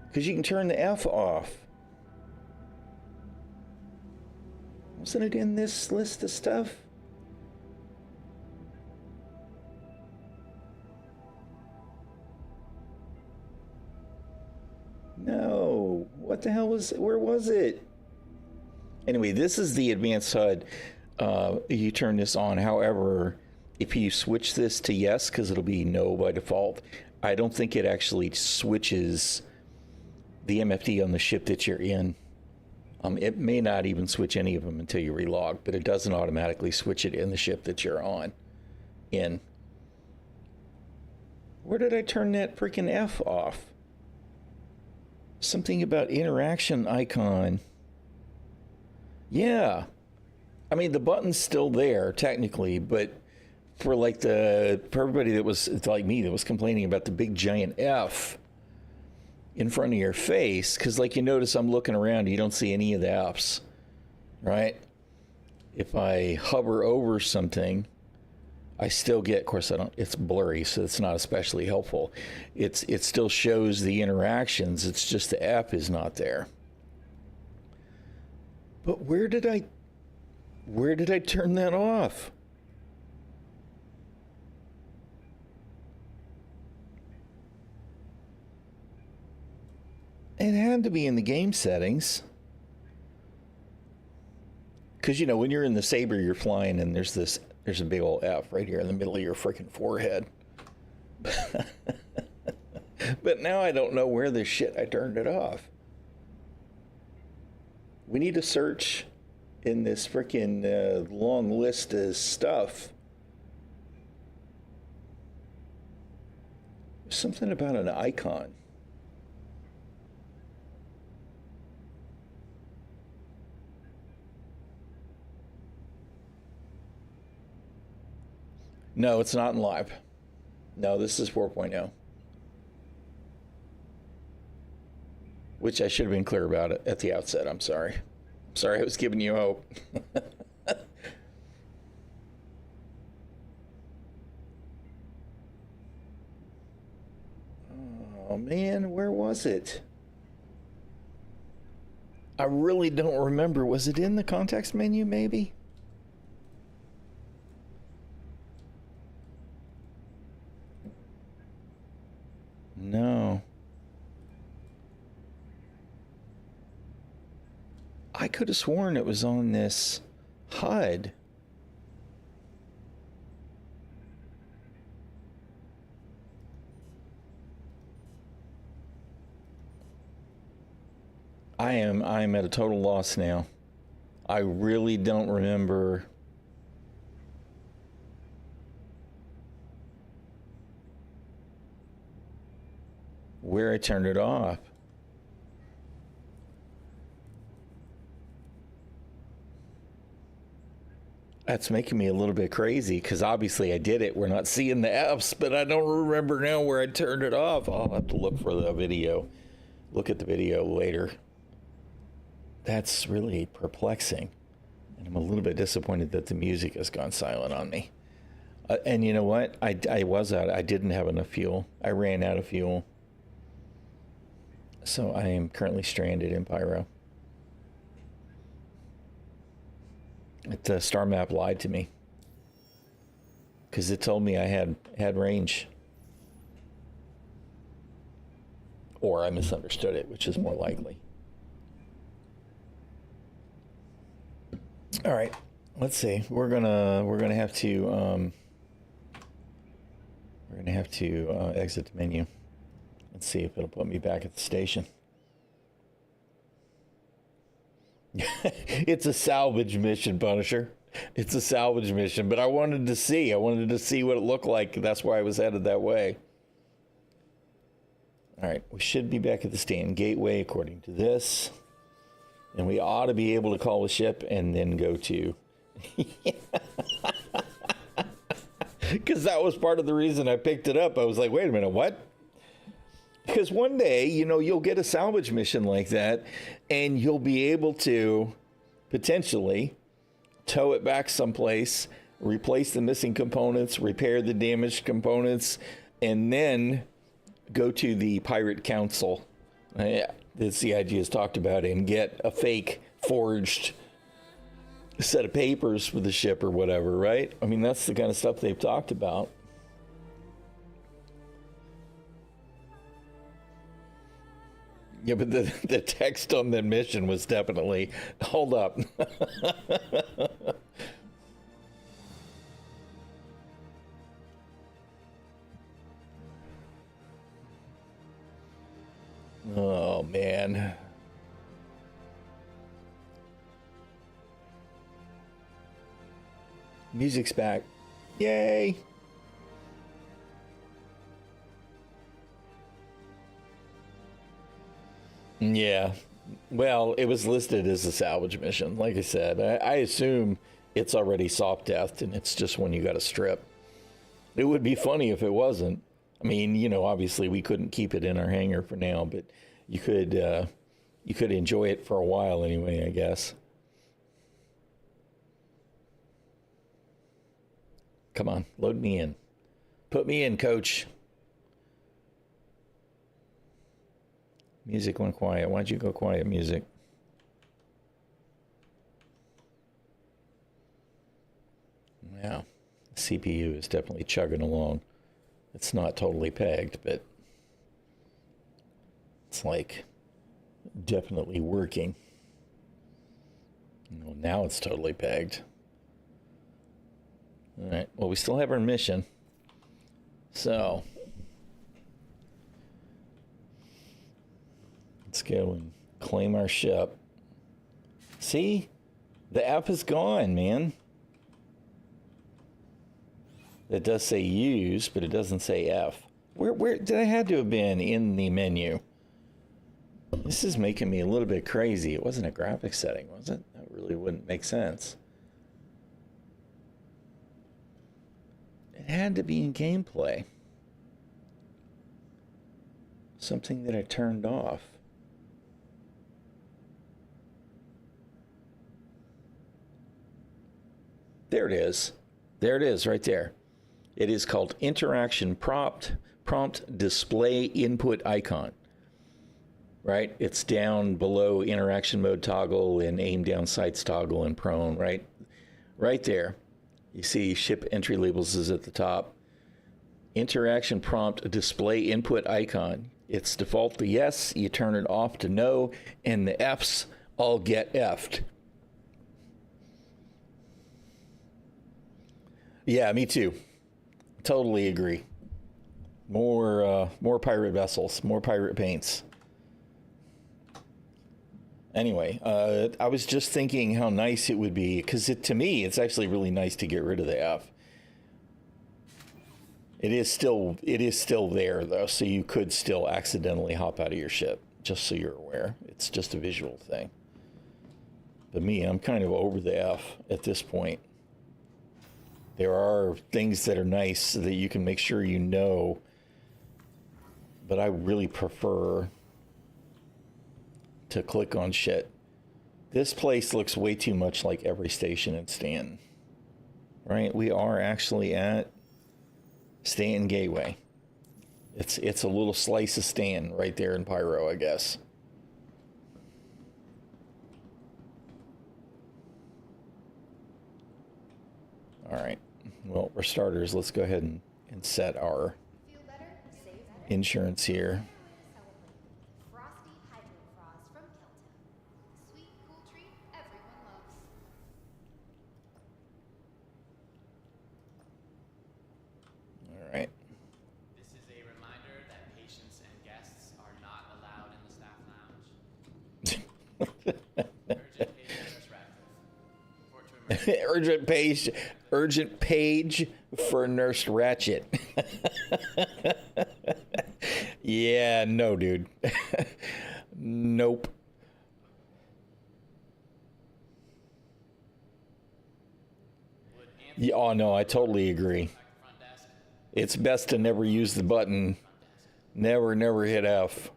Because you can turn the F off. Wasn't it in this list of stuff? No. What the hell was, where was it? Anyway, this is the advanced HUD. You turn this on. However, if you switch this to yes, because it'll be no by default, I don't think it actually switches the MFD on the ship that you're in. It may not even switch any of them until you relog, but it doesn't automatically switch it in the ship that you're on. Where did I turn that freaking F off? Something about interaction icon. Yeah. I mean, the button's still there, technically, but for everybody that was like me that was complaining about the big giant F in front of your face, because like you notice I'm looking around, you don't see any of the F's, right? If I hover over something, I still get, of course, it's blurry, so it's not especially helpful. It still shows the interactions, it's just the F is not there. But where did I turn that off? It had to be in the game settings. Because, you know, when you're in the Saber, you're flying and there's a big old F right here in the middle of your freaking forehead. But now I don't know where the shit I turned it off. We need to search in this freaking long list of stuff. There's something about an icon. No, it's not in live. No, this is 4.0. Which I should have been clear about it at the outset. I'm sorry. Sorry, I was giving you hope. Oh, man, where was it? I really don't remember. Was it in the context menu, maybe? No. I could have sworn it was on this HUD. I'm at a total loss now. I really don't remember where I turned it off. That's making me a little bit crazy because obviously I did it. We're not seeing the F's, but I don't remember now where I turned it off. I'll have to look for the video. Look at the video later. That's really perplexing. And I'm a little bit disappointed that the music has gone silent on me. And you know what? I was out. I didn't have enough fuel. I ran out of fuel. So I am currently stranded in Pyro. The star map lied to me because it told me I had range, or I misunderstood it, which is more likely. All right, let's see. We're gonna have to exit the menu. Let's see if it'll put me back at the station. It's a salvage mission, Punisher. It's a salvage mission, but I wanted to see what it looked like. That's why I was headed that way. All right, we should be back at the stand gateway according to this. And we ought to be able to call the ship and then go to... Because that was part of the reason I picked it up. I was like, wait a minute, what? Because one day, you know, you'll get a salvage mission like that, and you'll be able to potentially tow it back someplace, replace the missing components, repair the damaged components, and then go to the Pirate Council. Yeah, the CIG has talked about it, and get a fake forged set of papers for the ship or whatever, right? I mean, that's the kind of stuff they've talked about. Yeah, but the text on the mission was definitely, hold up. Oh, man. Music's back. Yay. Yeah, well, it was listed as a salvage mission. Like I said, I assume it's already soft deathed and it's just when you got to strip. It would be funny if it wasn't. I mean, you know, obviously we couldn't keep it in our hangar for now, but you could enjoy it for a while anyway, I guess. Come on, load me in. Put me in, coach. Music went quiet. Why'd you go quiet, music? Yeah, the CPU is definitely chugging along. It's not totally pegged, but it's like definitely working. Well, now it's totally pegged. All right, well, we still have our mission. So... let's go and claim our ship. See? The F is gone, man. It does say use, but it doesn't say F. Where did I had to have been in the menu? This is making me a little bit crazy. It wasn't a graphics setting, was it? That really wouldn't make sense. It had to be in gameplay. Something that I turned off. There it is. There it is right there. It is called interaction prompt display input icon. Right? It's down below interaction mode toggle and aim down sights toggle and prone, right? Right there. You see ship entry labels is at the top. Interaction prompt display input icon. It's default to yes, you turn it off to no, and the F's all get F'd. Yeah, me too. Totally agree. More pirate vessels, more pirate paints. Anyway, I was just thinking how nice it would be, because to me, it's actually really nice to get rid of the F. It is still there, though, so you could still accidentally hop out of your ship, just so you're aware. It's just a visual thing. But me, I'm kind of over the F at this point. There are things that are nice so that you can make sure you know, but I really prefer to click on shit. This place looks way too much like every station in Stanton. Right? We are actually at Stanton Gateway. It's a little slice of Stanton right there in Pyro, I guess. All right. Well, for starters, let's go ahead and set our insurance here. Frosty Hydrofrost from Kelta. Sweet, cool treat everyone loves. All right. This is a reminder that patients and guests are not allowed in the staff lounge. Urgent page for Nurse Ratchet. Yeah, no, dude. Nope. Yeah, oh, no, I totally agree. It's best to never use the button. Never hit F.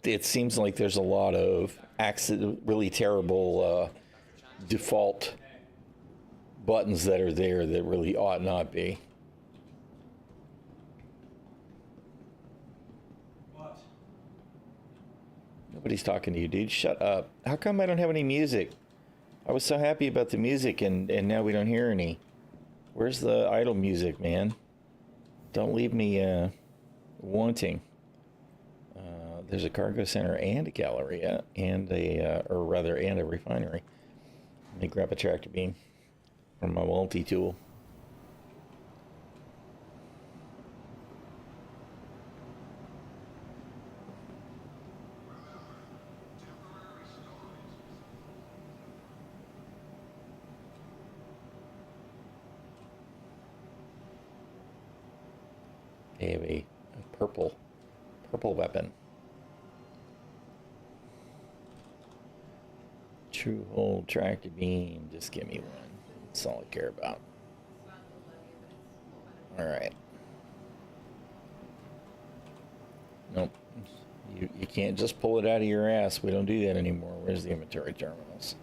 It seems like there's a lot of really terrible default buttons that are there that really ought not be. What? Nobody's talking to you, dude. Shut up. How come I don't have any music? I was so happy about the music, and now we don't hear any. Where's the idle music, man? Don't leave me wanting. There's a cargo center and a galleria and a refinery. Let me grab a tractor beam from my multi-tool. They have a purple weapon. True hold tractor beam. Just give me one. That's all I care about. All right. Nope. You can't just pull it out of your ass. We don't do that anymore. Where's the inventory terminals?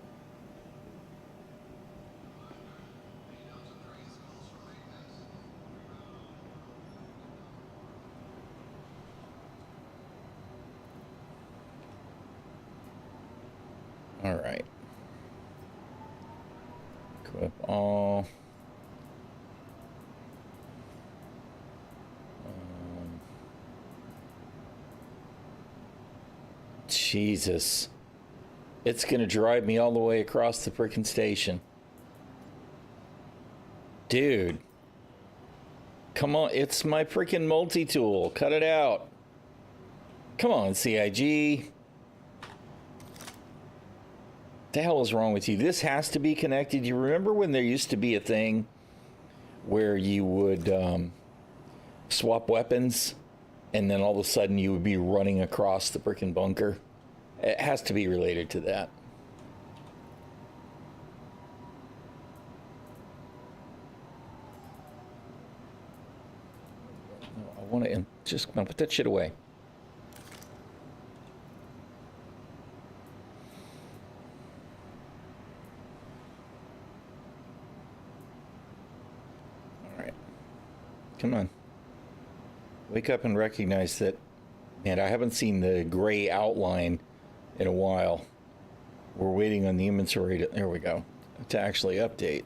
All right. Equip all. Jesus. It's going to drive me all the way across the frickin' station. Dude. Come on. It's my frickin' multi-tool. Cut it out. Come on, CIG. The hell is wrong with you? This has to be connected. You remember when there used to be a thing where you would swap weapons and then all of a sudden you would be running across the frickin' bunker? It has to be related to that. I want to just put that shit away. Come on. Wake up and recognize that, man, I haven't seen the gray outline in a while. We're waiting on the inventory to, there we go, to actually update.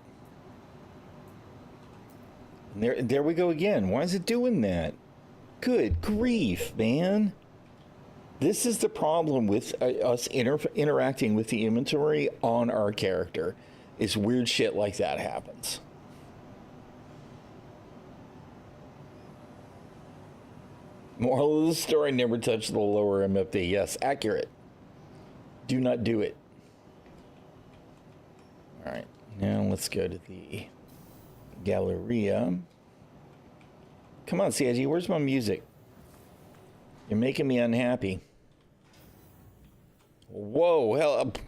And there we go again. Why is it doing that? Good grief, man. This is the problem with us interacting with the inventory on our character, is weird shit like that happens. Moral of the story, never touch the lower MFD. Yes, accurate. Do not do it. All right, now let's go to the Galleria. Come on, CIG, where's my music? You're making me unhappy. Whoa, hell up.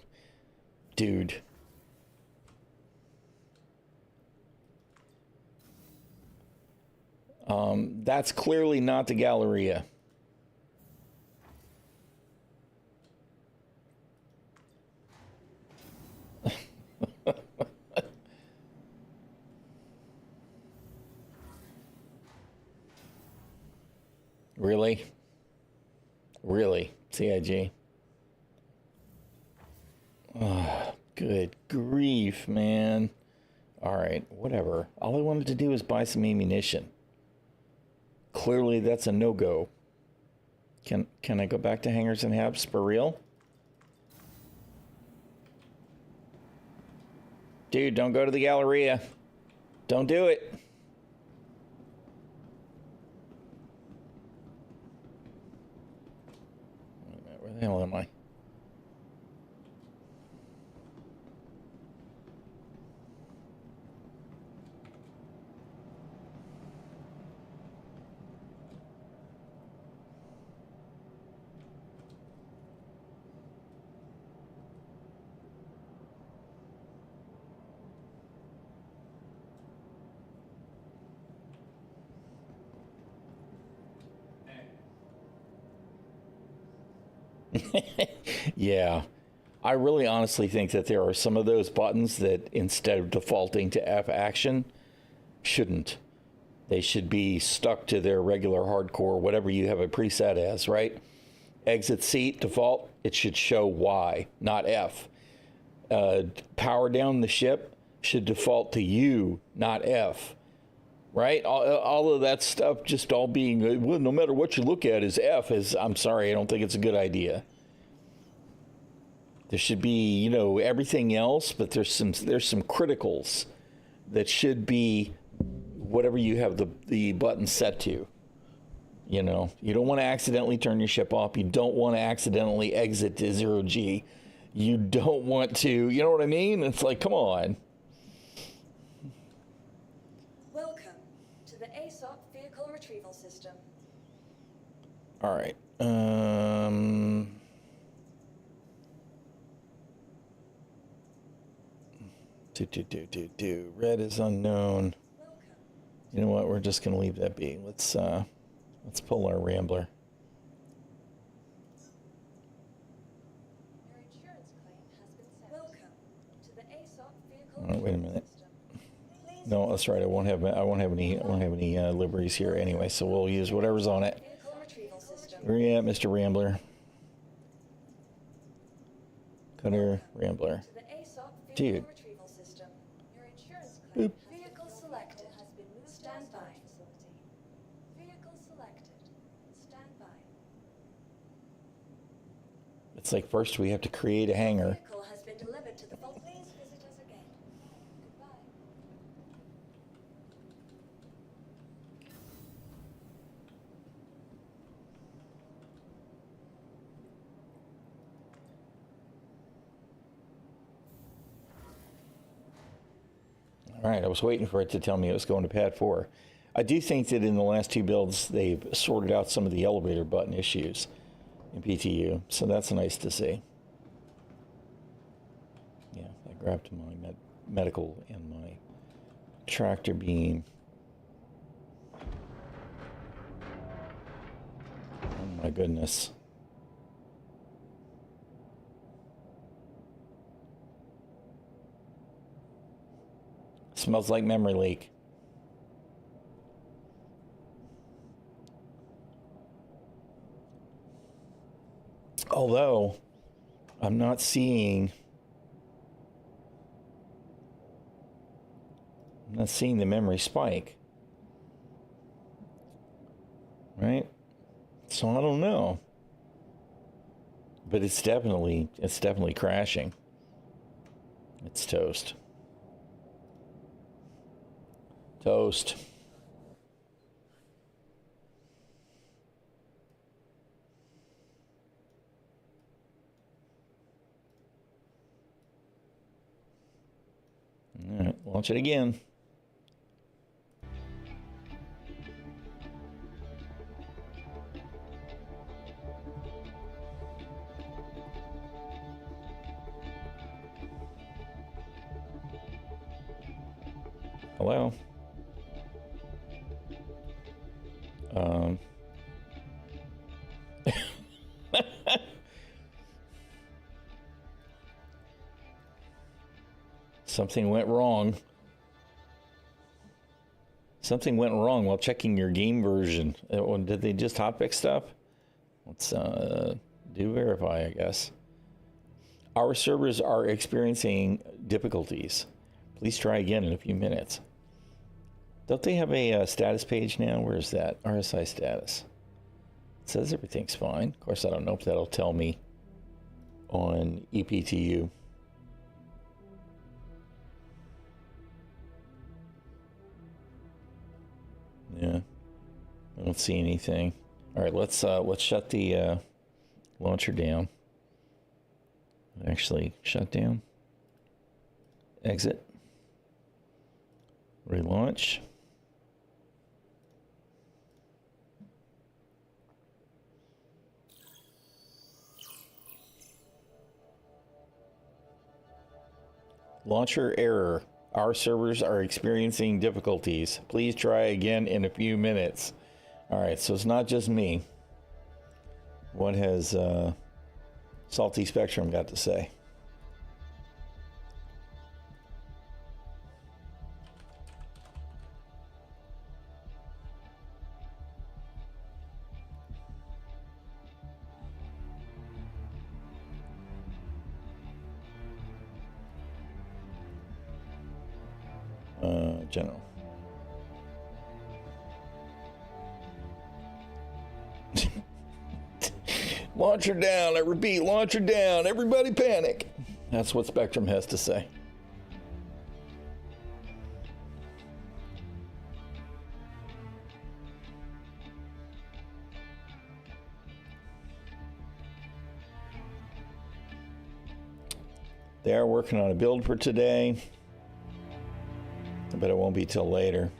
Dude. That's clearly not the Galleria. Really? Really? CIG? Oh, good grief, man. All right, whatever. All I wanted to do was buy some ammunition. Clearly, that's a no-go. Can I go back to hangars and habs for real? Dude, don't go to the Galleria. Don't do it. Wait a minute, where the hell am I? Yeah, I really honestly think that there are some of those buttons that instead of defaulting to F action, shouldn't. They should be stuck to their regular hardcore, whatever you have a preset as, right? Exit seat default, it should show Y, not F. Power down the ship should default to U, not F. Right? All of that stuff just all being, well, no matter what you look at is F, I'm sorry, I don't think it's a good idea. There should be, you know, everything else, but there's some criticals that should be whatever you have the button set to. You know, you don't want to accidentally turn your ship off. You don't want to accidentally exit to 0G. You don't want to, you know what I mean? It's like, come on. Welcome to the ASOP Vehicle Retrieval System. All right. Red is unknown. Welcome. You know what? We're just gonna leave that be. Let's pull our Rambler. Your insurance claim has been sent. Welcome to the ASOP Vehicle Oh, wait a Retrieval minute. System. Please No, that's right. I won't have any liveries here anyway. So we'll use whatever's on it. Vehicle Retrieval System. Where you at, Mr. Rambler? Cutter Rambler. To the ASOP Vehicle Dude. Retrieval System. Your insurance claim Boop. vehicle selected has been moved. Stand by. Vehicle selected. Stand by. It's like first we have to create a hangar. Vehicle has been delivered to the vault. Please visit us again. Goodbye. All right, I was waiting for it to tell me it was going to pad 4. I do think that in the last two builds, they've sorted out some of the elevator button issues in PTU, so that's nice to see. Yeah, I grabbed my medical and my tractor beam. Oh my goodness. Smells like memory leak. Although, I'm not seeing the memory spike. Right? So I don't know. But it's definitely crashing. It's toast. Toast. Launch it again. Hello? Something went wrong. Something went wrong while checking your game version. Did they just hotfix stuff? Let's do verify, I guess. Our servers are experiencing difficulties. Please try again in a few minutes. Don't they have a status page now? Where is that? RSI status. It says everything's fine. Of course, I don't know if that'll tell me on EPTU. Yeah, I don't see anything. All right, let's shut the launcher down. Actually, shut down. Exit. Relaunch. Launcher error. Our servers are experiencing difficulties. Please try again in a few minutes. All right, so it's not just me. What has Salty Spectrum got to say? General. Launch her down. I repeat, launch her down. Everybody panic. That's what Spectrum has to say. They are working on a build for today, but it won't be till later.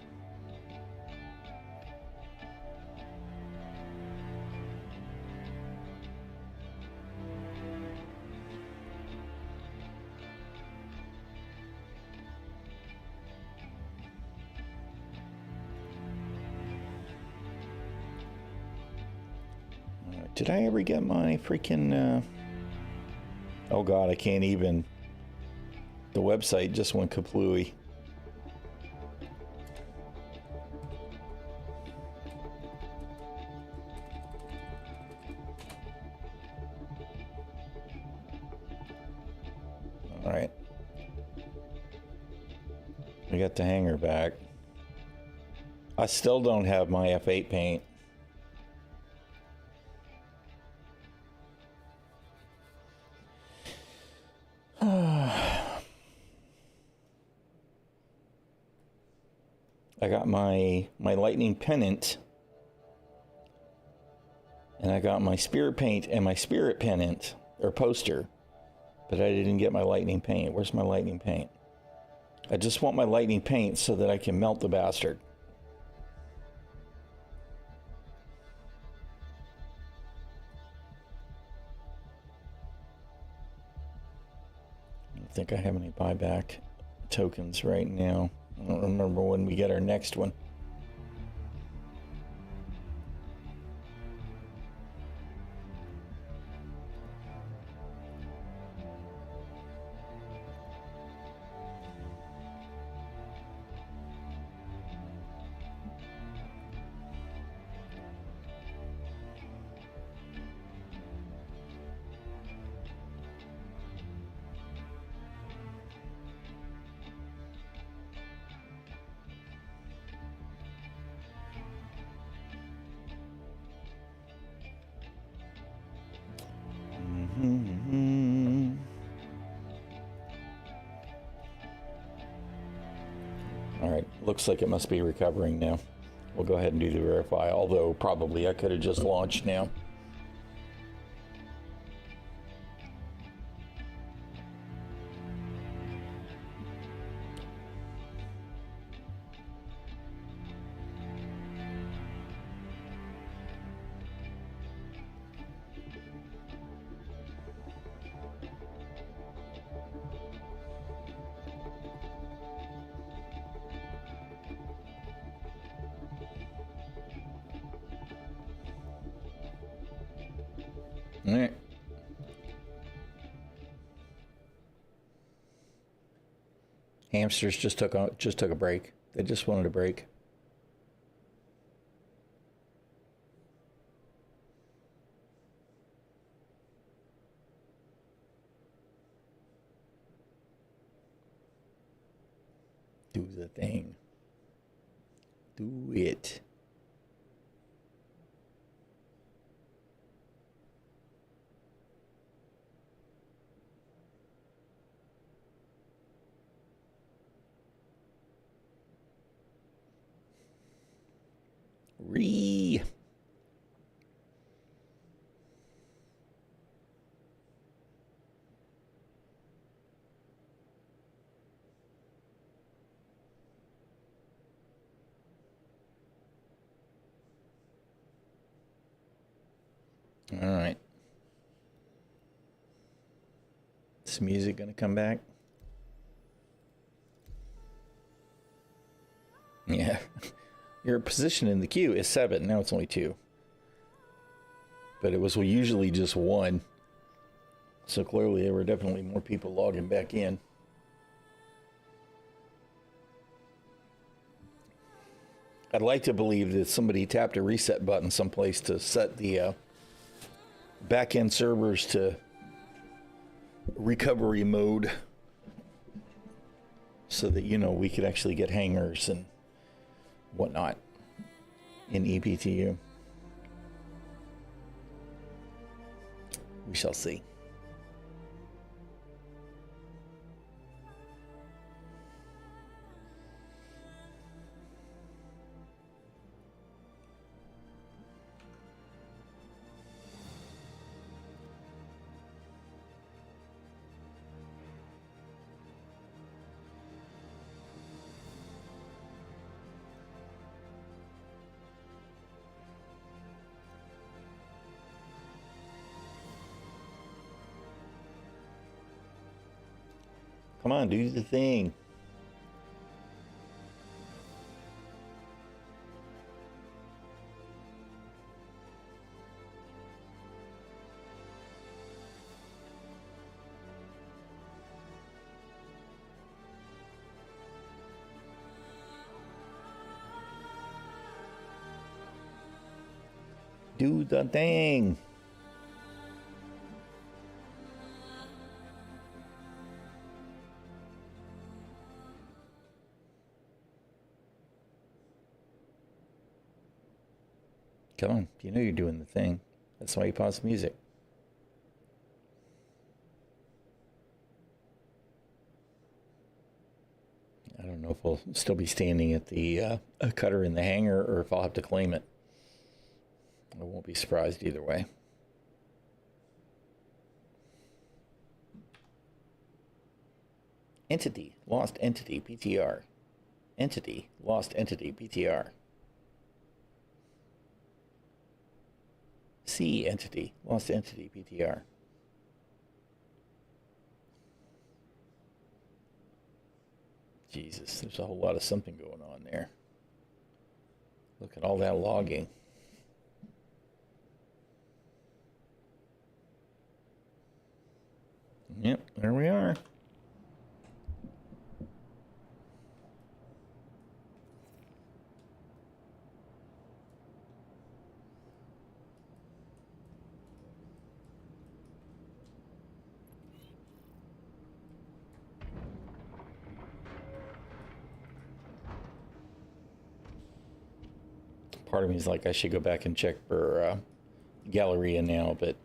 Did I ever get my freaking... Oh God, I can't even... The website just went kaplooey. All right. We got the hanger back. I still don't have my F8 paint. I got my lightning pennant, and I got my spirit paint and my spirit pennant or poster, but I didn't get my lightning paint. Where's my lightning paint? I just want my lightning paint so that I can melt the bastard. I don't think I have any buyback tokens right now. I don't remember when we get our next one. All right, looks like it must be recovering now. We'll go ahead and do the verify, although probably I could have just launched now. All right. Hamsters just took a break. They just wanted a break. Do the thing. Do it. Ree. All right. Is music going to come back? Yeah. Your position in the queue is 7. Now it's only 2. But it was usually just 1. So clearly there were definitely more people logging back in. I'd like to believe that somebody tapped a reset button someplace to set the back-end servers to recovery mode so that, you know, we could actually get hangers and whatnot in EPTU. We shall see. Come on, do the thing. Do the thing. Come on, you know you're doing the thing. That's why you pause the music. I don't know if we'll still be standing at the cutter in the hangar or if I'll have to claim it. I won't be surprised either way. Entity, lost entity, PTR. Entity, lost entity, PTR. C entity, lost entity, PTR. Jesus, there's a whole lot of something going on there. Look at all that logging. Yep, there we are. Part of me is like, I should go back and check for Galleria now, but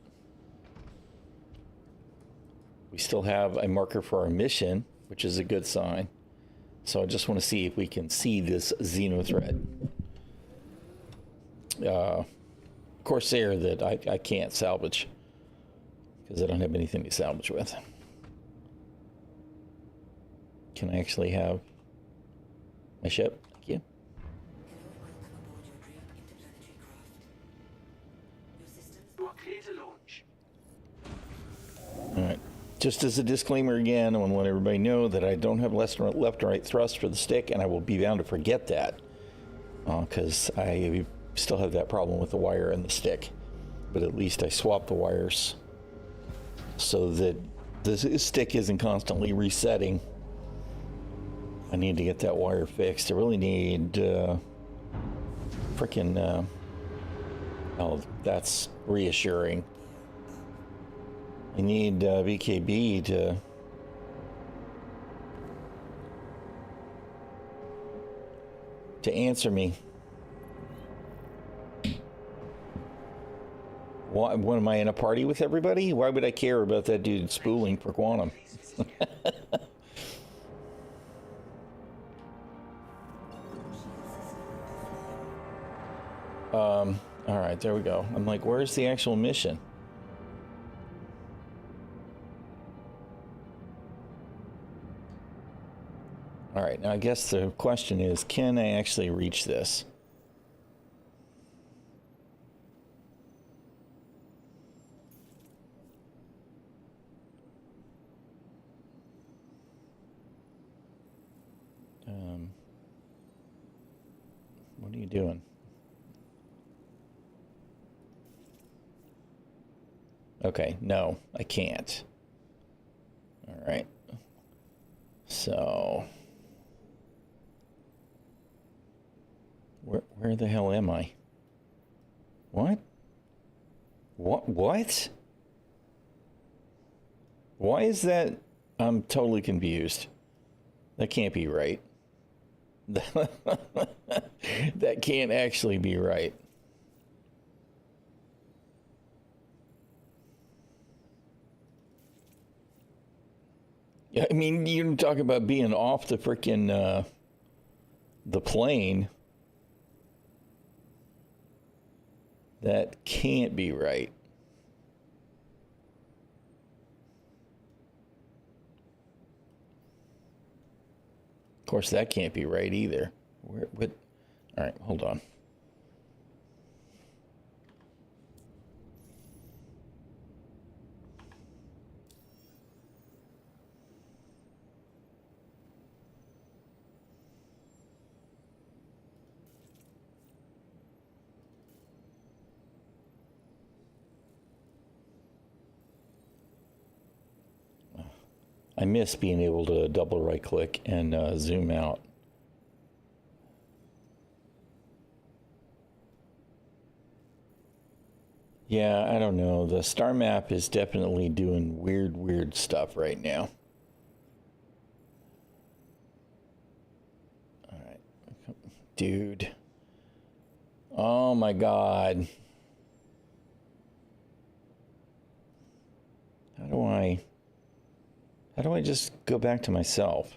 we still have a marker for our mission, which is a good sign. So I just want to see if we can see this xenothread. Corsair that I can't salvage because I don't have anything to salvage with. Can I actually have my ship? Thank you. You are clear to launch. All right. Just as a disclaimer again, I want to let everybody know that I don't have left and right thrust for the stick, and I will be bound to forget that because I still have that problem with the wire and the stick. but at least I swapped the wires so that the stick isn't constantly resetting. I need to get that wire fixed. I really need freaking oh, that's reassuring. I need BKB to answer me. Why, what am I in a party with everybody? Why would I care about that dude spooling for quantum? All right, there we go. I'm like, where's the actual mission? All right, now I guess the question is, can I actually reach this? What are you doing? Okay, no, I can't. All right. So, where the hell am I? What? What? Why is that? I'm totally confused. That can't be right. That can't actually be right. I mean, you talk about being off the frickin' the plane. That can't be right. Of course, that can't be right either. What? All right, hold on. I miss being able to double right click and zoom out. Yeah, I don't know. The star map is definitely doing weird stuff right now. All right. Dude. Oh my God. How do I just go back to myself?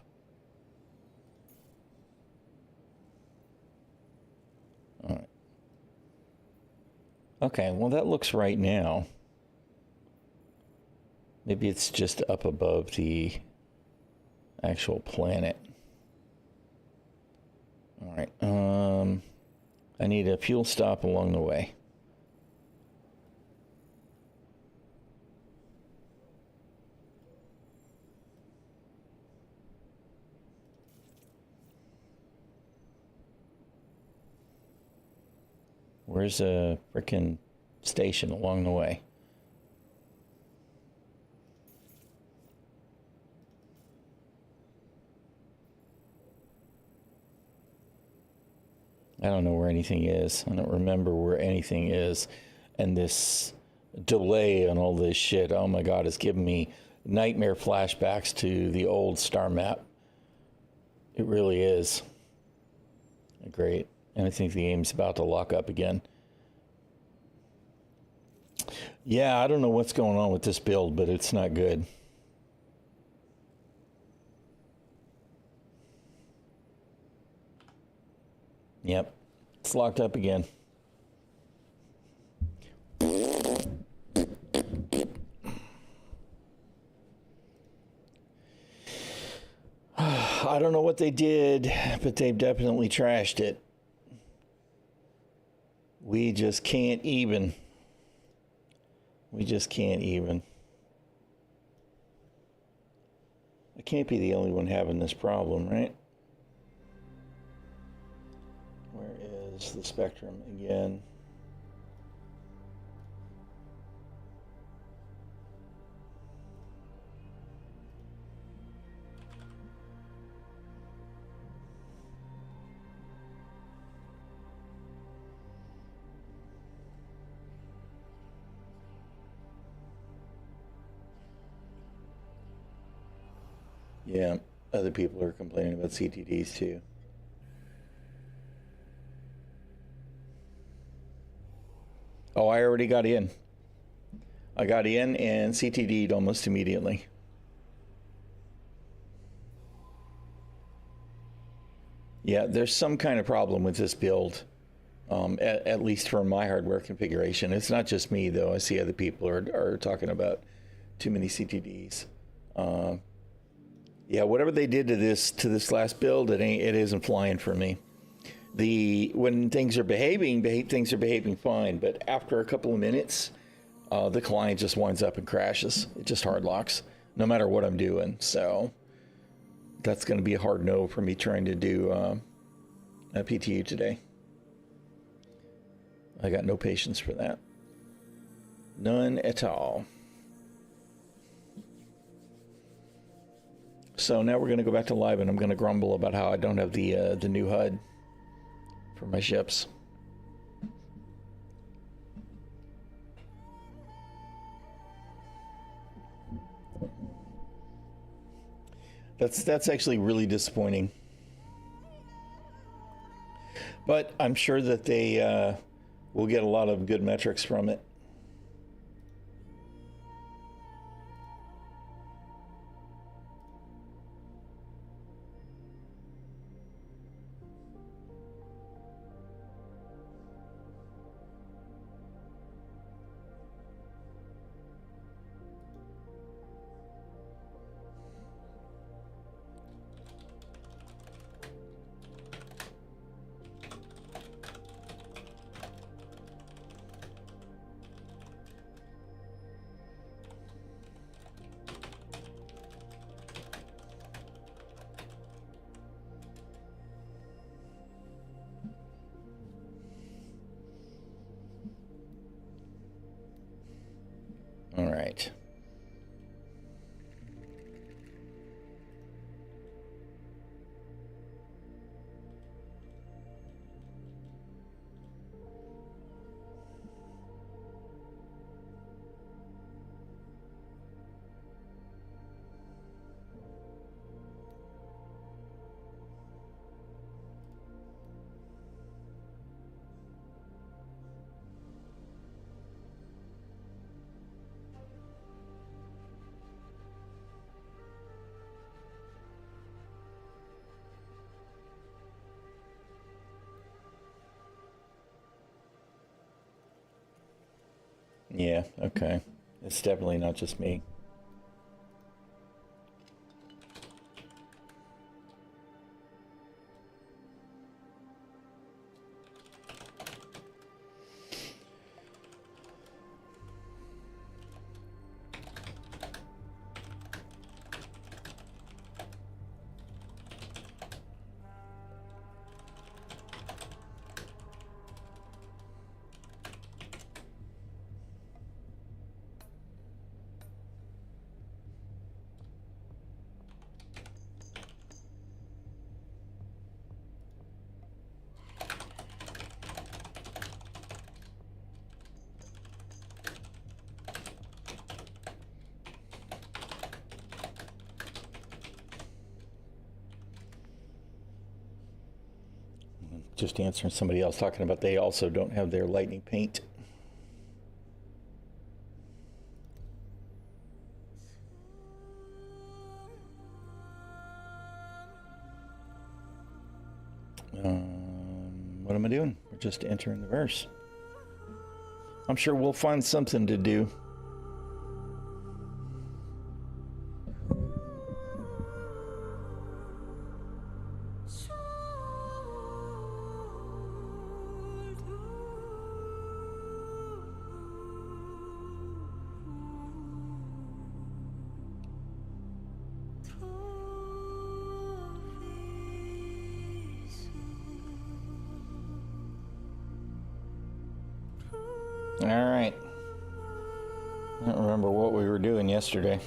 All right. Okay, well that looks right now. Maybe it's just up above the actual planet. All right. I need a fuel stop along the way. Where's a frickin' station along the way? I don't know where anything is. I don't remember where anything is. And this delay and all this shit, oh my God, it's giving me nightmare flashbacks to the old star map. It really is. Great. And I think the game's about to lock up again. Yeah, I don't know what's going on with this build, but it's not good. Yep, it's locked up again. I don't know what they did, but they've definitely trashed it. We just can't even. We just can't even. I can't be the only one having this problem, right? Where is the spectrum again? Yeah, other people are complaining about CTDs too. Oh, I already got in. I got in and CTD'd almost immediately. Yeah, there's some kind of problem with this build, at least for my hardware configuration. It's not just me, though. I see other people are talking about too many CTDs. Yeah, whatever they did to this last build, it isn't flying for me. When things are behaving fine, but after a couple of minutes, the client just winds up and crashes. It just hard locks, no matter what I'm doing. So that's going to be a hard no for me trying to do a PTU today. I got no patience for that. None at all. So now we're going to go back to live, and I'm going to grumble about how I don't have the new HUD for my ships. That's actually really disappointing. But I'm sure that they will get a lot of good metrics from it. All right. Yeah, okay. It's definitely not just me. Just answering somebody else talking about they also don't have their lightning paint. What am I doing? We're just entering the verse. I'm sure we'll find something to do. All right. I don't remember what we were doing yesterday.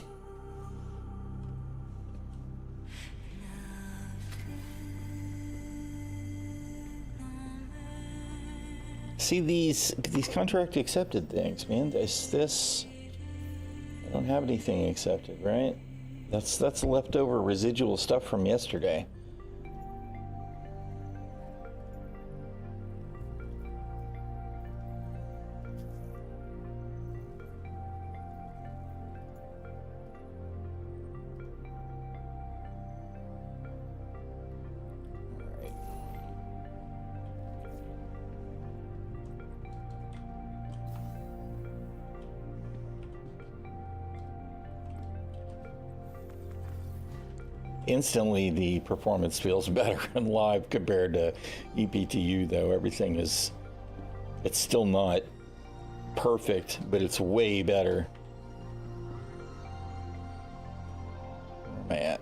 See these contract accepted things, man. This I don't have anything accepted, right? That's leftover residual stuff from yesterday. Instantly, the performance feels better in live compared to EPTU, though. Everything is, it's still not perfect, but it's way better. Where am I at?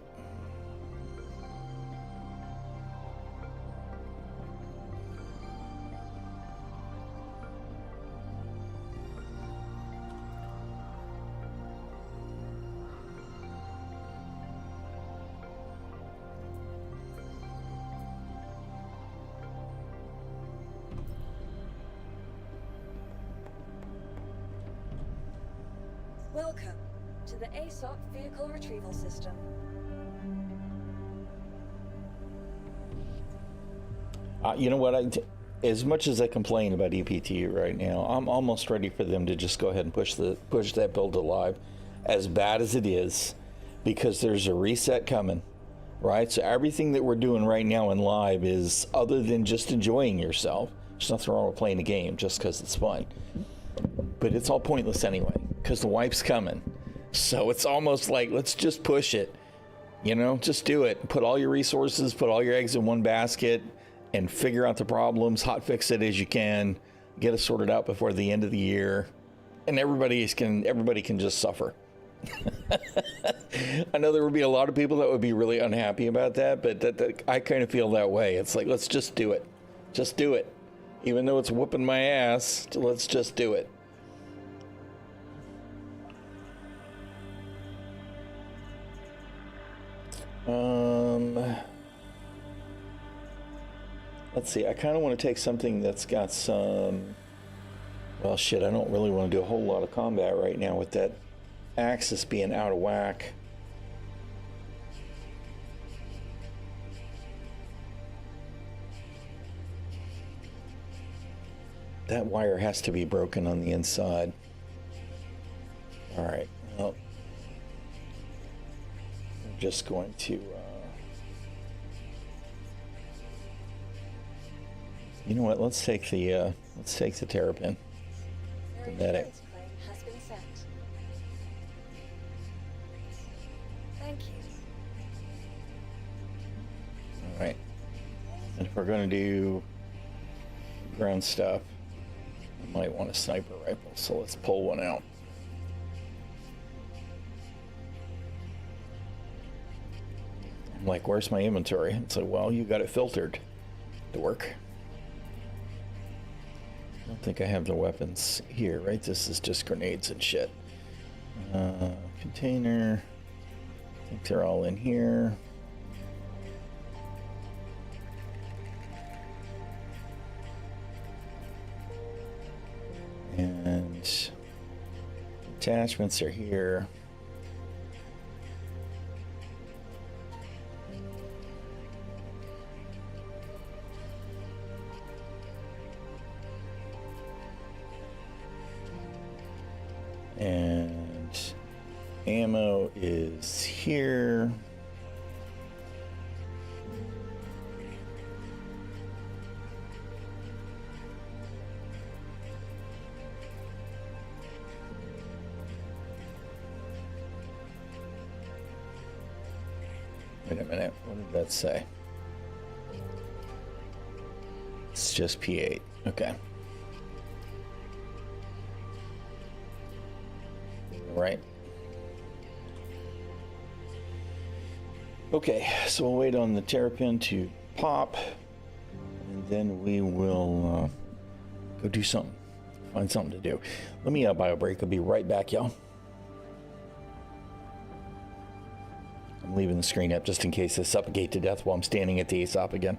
Welcome to the ASOC Vehicle Retrieval System. You know what? As much as I complain about EPTU right now, I'm almost ready for them to just go ahead and push that build to live, as bad as it is, because there's a reset coming, right? So everything that we're doing right now in live is, other than just enjoying yourself, there's nothing wrong with playing a game just because it's fun, but it's all pointless anyway, because the wipe's coming. So it's almost like, let's just push it, you know, just do it. Put all your resources, put all your eggs in one basket, and figure out the problems, hot fix it as you can, get it sorted out before the end of the year, and everybody can just suffer. I know there would be a lot of people that would be really unhappy about that, but I kind of feel that way. It's like, let's just do it. Just do it. Even though it's whooping my ass, let's just do it. Let's see, I kind of want to take something that's got some, well, shit, I don't really want to do a whole lot of combat right now with that axis being out of whack. That wire has to be broken on the inside. All right, well, I'm just going to, you know what? Let's take the terrapin. The medic. Claim has been sent. Thank you. All right. And if we're going to do ground stuff, I might want a sniper rifle. So let's pull one out. I'm like, where's my inventory? It's like, well, you got it filtered to work. I don't think I have the weapons here, right? This is just grenades and shit. Container. I think they're all in here. And attachments are here. And ammo is here. Wait a minute, what did that say? It's just P8, okay. Right. Okay, so we'll wait on the terrapin to pop, and then we will go do something. Find something to do. Let me bio break. I'll be right back, y'all. I'm leaving the screen up just in case I suffocate to death while I'm standing at the ASOP again.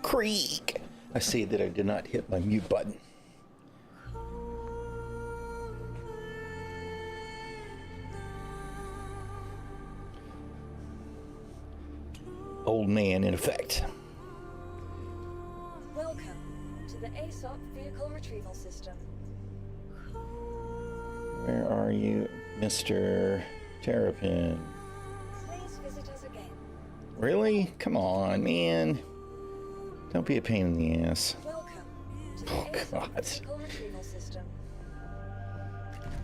Creak! I see that I did not hit my mute button. Old man in effect. Welcome to the ASOP Vehicle Retrieval System. Where are you, Mr. Terrapin? Please visit us again. Really? Come on, man. Don't be a pain in the ass. Welcome to the Oh, ASOP God. Vehicle Retrieval System.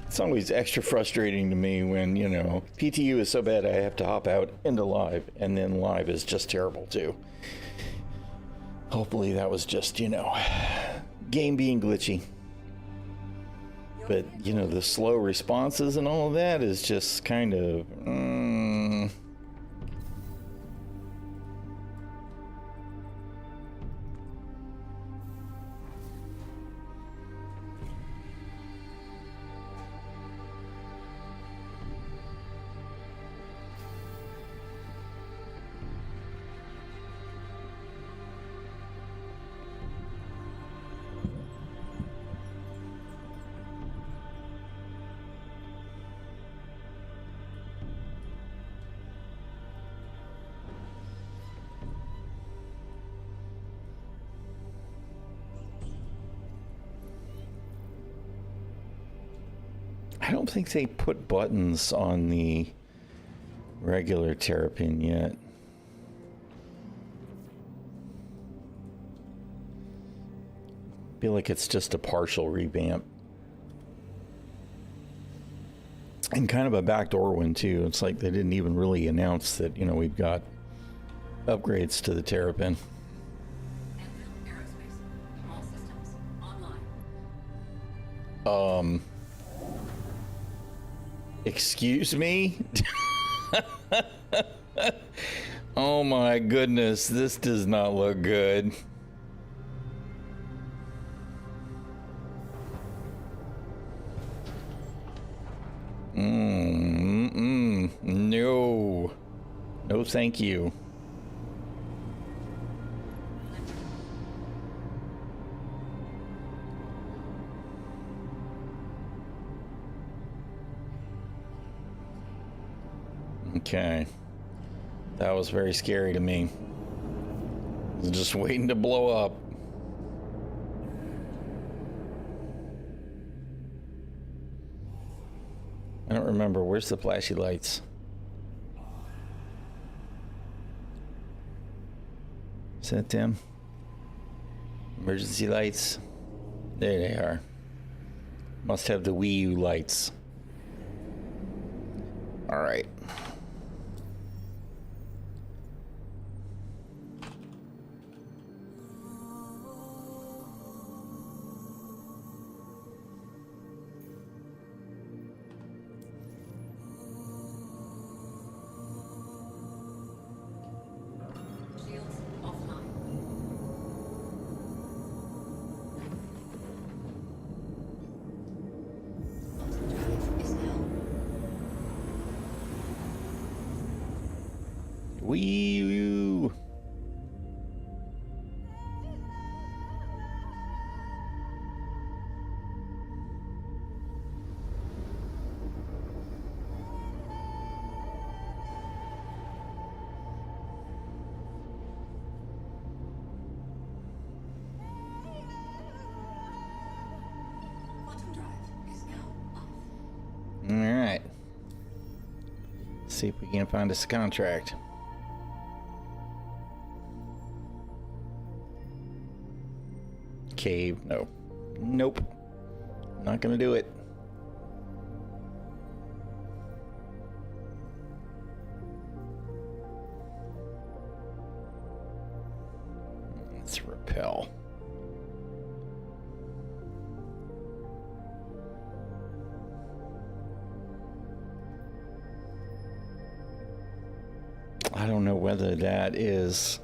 It's always extra frustrating to me when, you know, PTU is so bad I have to hop out into live, and then live is just terrible too. Hopefully that was just, you know, game being glitchy. But, you know, the slow responses and all of that is just kind of... I don't think they put buttons on the regular Terrapin yet. I feel like it's just a partial revamp. And kind of a backdoor one too. It's like they didn't even really announce that, you know, we've got upgrades to the Terrapin. Excuse me? Oh my goodness, this does not look good. No. No, thank you. Okay. That was very scary to me. I was just waiting to blow up. I don't remember. Where's the flashy lights? Is that them? Emergency lights. There they are. Must have the Wii U lights. All right. Wii U. See if we can find us a contract. Cave, no. Nope. Not gonna do it. Let's repel. I don't know whether that is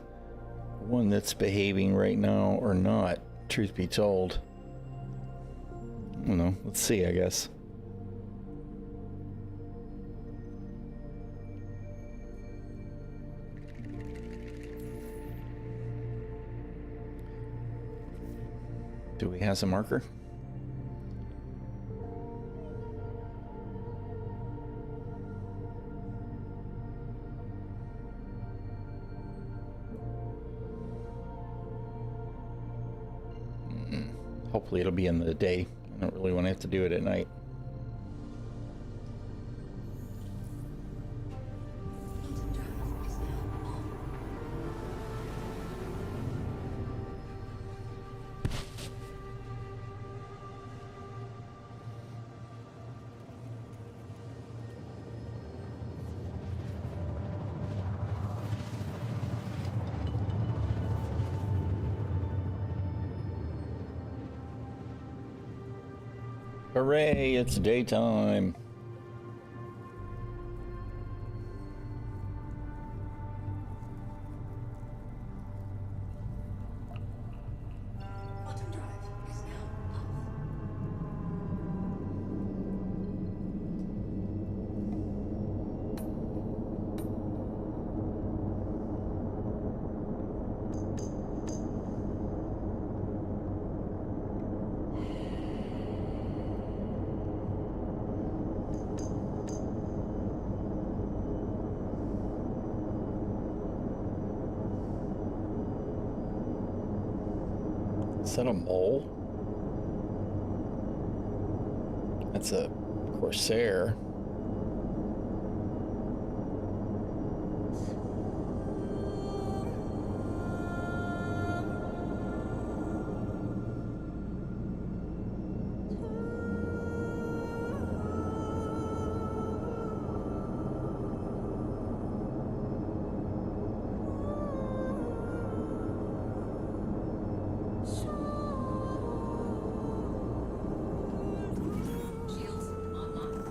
one that's behaving right now or not, truth be told. I don't know. Let's see, I guess. Do we have some marker? Hopefully it'll be in the day. I don't really want to have to do it at night. Hooray, it's daytime. Quantum drive is now off. Is that a mole? That's a Corsair. Shields online.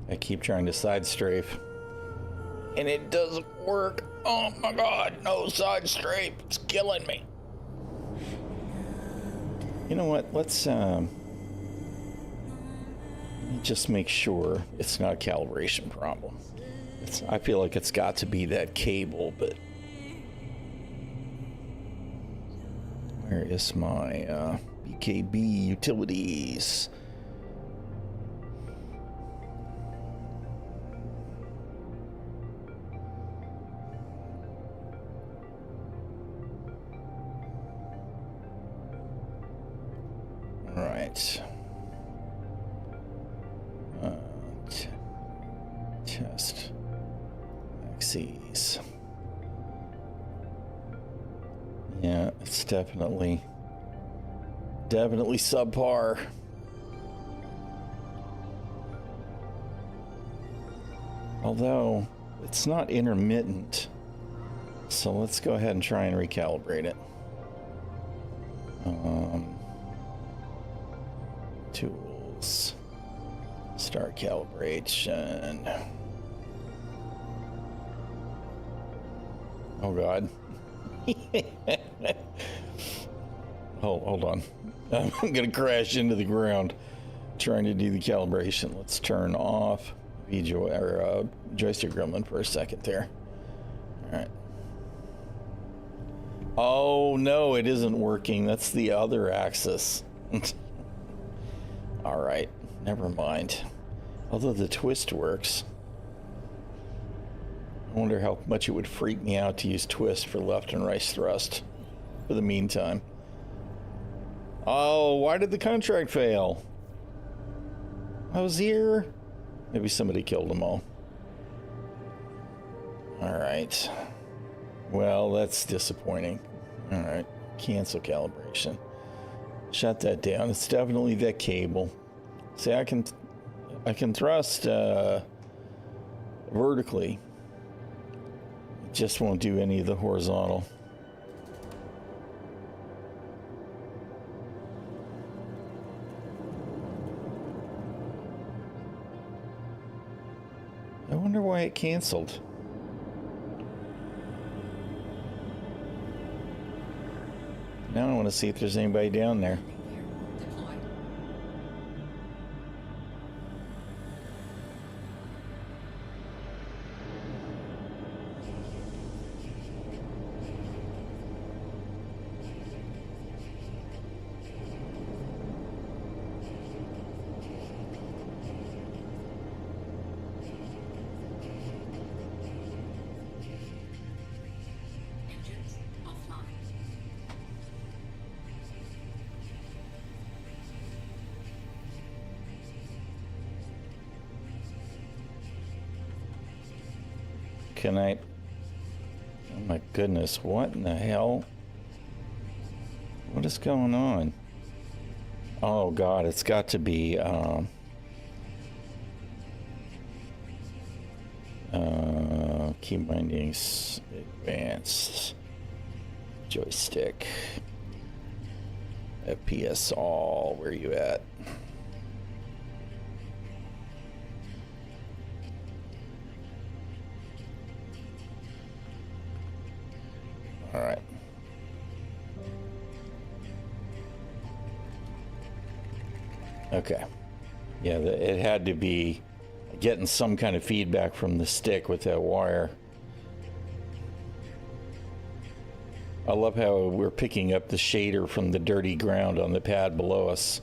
I keep trying to side strafe. And it doesn't work. Oh my god, no side strafe. It's killing me. You know what? Let's let me just make sure it's not a calibration problem. I feel like it's got to be that cable, but where is my BKB utilities? All right. Test axes. Yeah, it's definitely subpar. Although it's not intermittent, so let's go ahead and try and recalibrate it. Tools, start calibration. Oh god. Hold on. I'm gonna crash into the ground trying to do the calibration. Let's turn off joystick gremlin for a second there. All right. Oh no, it isn't working. That's the other axis. All right, never mind. Although the twist works. I wonder how much it would freak me out to use twist for left and right thrust for the meantime. Oh, why did the contract fail? I was here. Maybe somebody killed them all. Alright. Well, that's disappointing. Alright. Cancel calibration. Shut that down. It's definitely that cable. See, I can thrust vertically. It just won't do any of the horizontal. I wonder why it canceled. Now I want to see if there's anybody down there. Deployed. Engines offline. Can I? Oh my goodness, what in the hell? What is going on? Oh god, it's got to be key bindings, advanced joystick, FPS all, where you at? All right. Okay. Yeah, it had to be getting some kind of feedback from the stick with that wire. I love how we're picking up the shader from the dirty ground on the pad below us.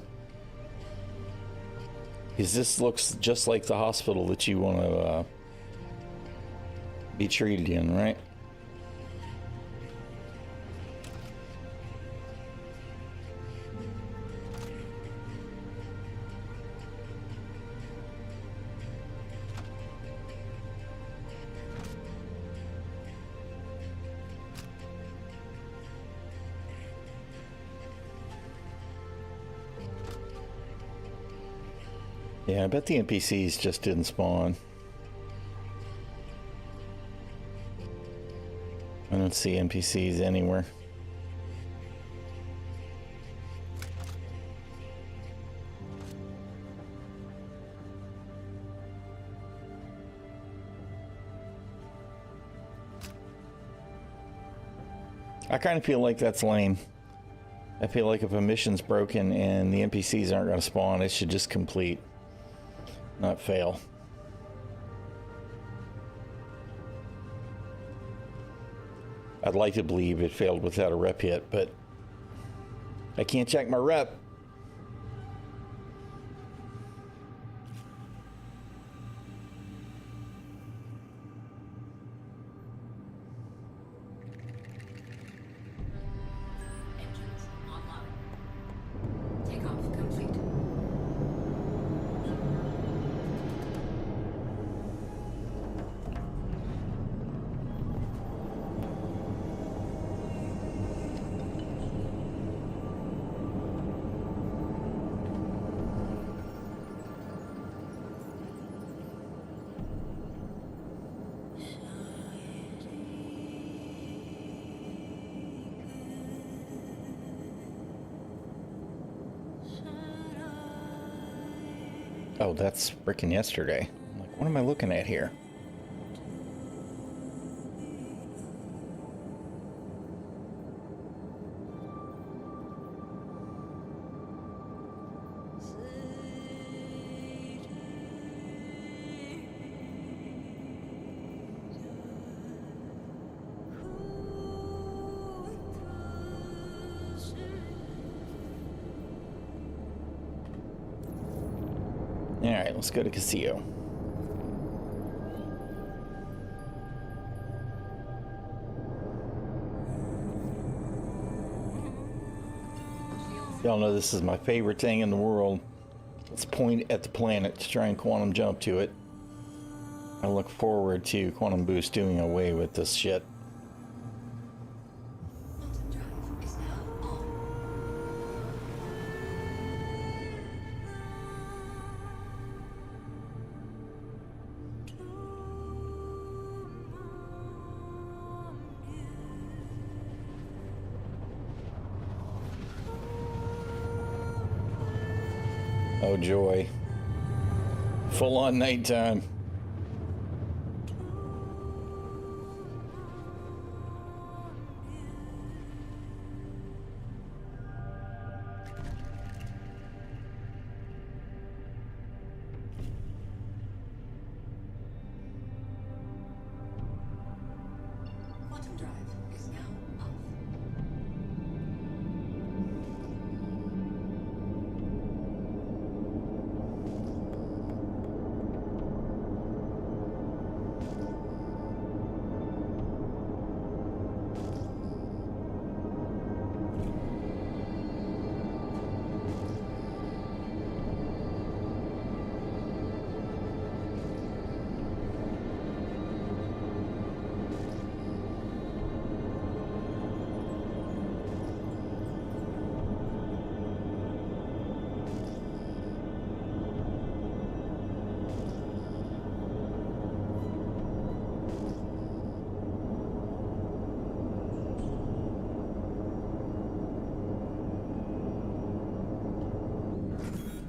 Because this looks just like the hospital that you want to be treated in, right? Yeah, I bet the NPCs just didn't spawn. I don't see NPCs anywhere. I kind of feel like that's lame. I feel like if a mission's broken and the NPCs aren't going to spawn, it should just complete. Not fail. I'd like to believe it failed without a rep hit, but I can't check my rep. Engines online. Takeoff complete. Oh, that's freaking yesterday. I'm like, what am I looking at here? All right, let's go to Castillo. Y'all know this is my favorite thing in the world. Let's point at the planet to try and quantum jump to it. I look forward to Quantum Boost doing away with this shit. Quantum drive is now on. Oh joy. Full on nighttime. Quantum drive is now off.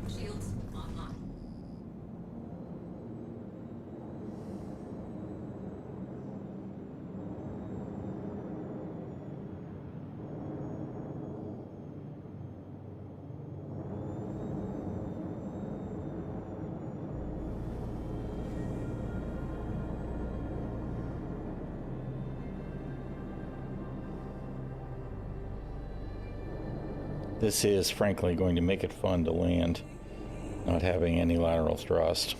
Shields online. This is frankly going to make it fun to land, not having any lateral thrust.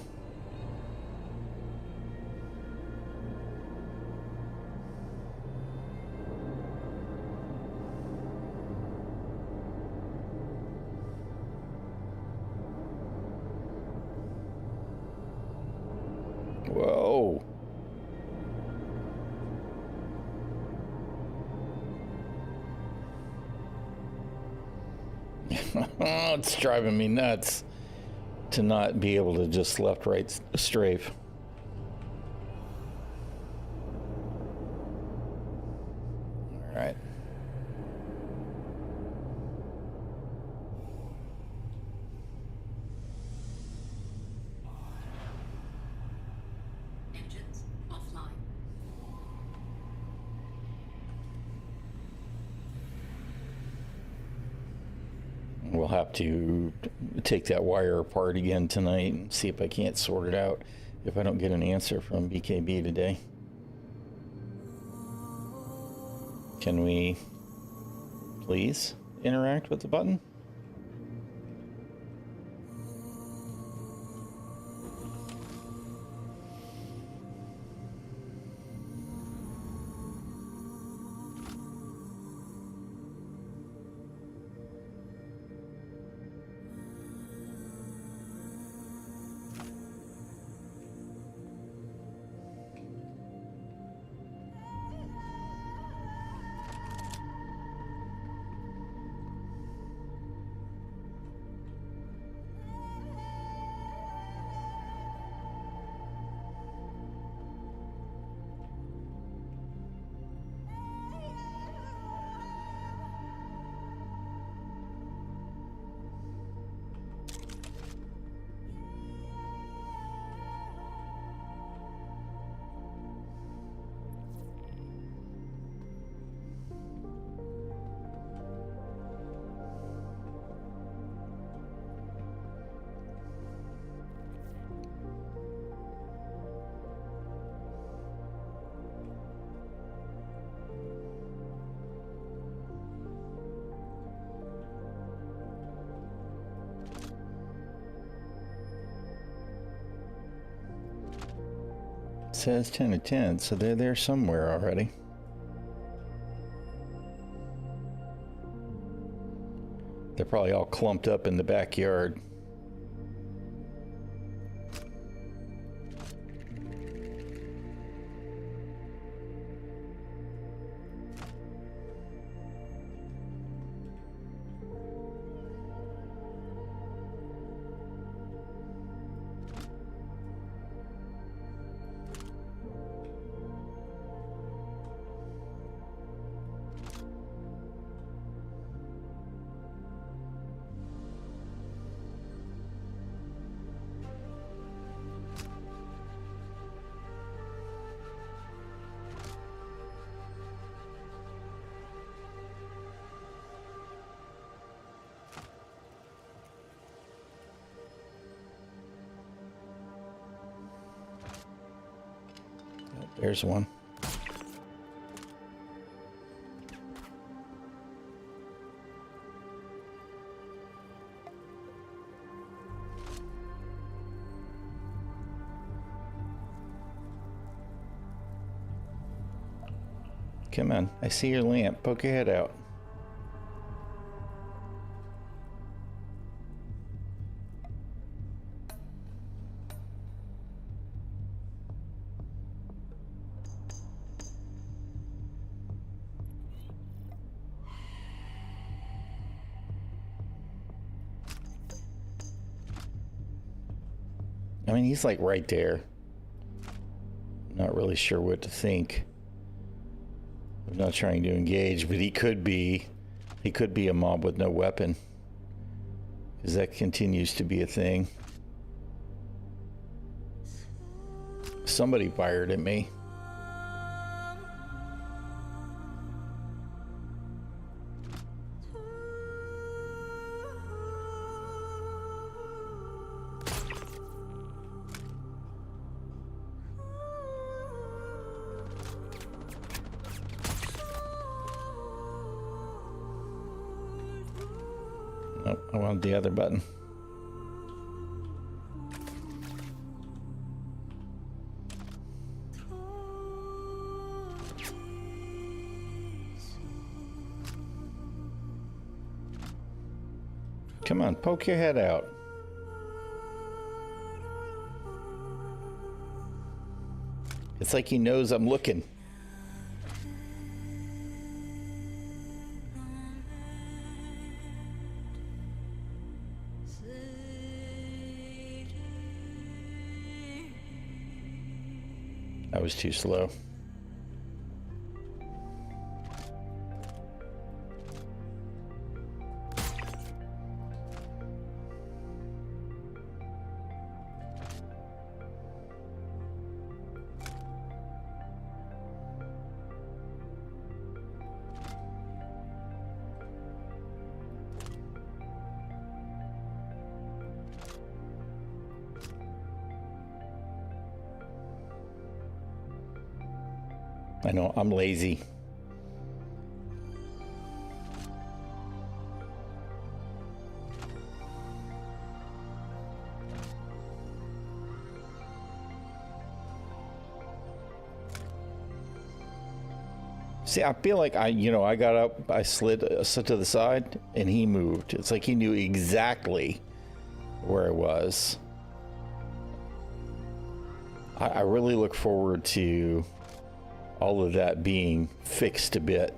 Whoa. It's driving me nuts to not be able to just left, right strafe. All right. Engines offline. We'll have to take that wire apart again tonight and see if I can't sort it out if I don't get an answer from BKB today. Can we please interact with the button? It says 10 to 10, so they're there somewhere already. They're probably all clumped up in the backyard. There's one. Come on, I see your lamp. Poke your head out. I mean, he's like right there. Not really sure what to think. I'm not trying to engage, but he could be a mob with no weapon. Because that continues to be a thing. Somebody fired at me. Oh, I wanted the other button. Come on, poke your head out. It's like he knows I'm looking. I was too slow. I know, I'm lazy. See, I feel like I got up, I slid to the side, and he moved. It's like he knew exactly where I was. I really look forward to all of that being fixed a bit.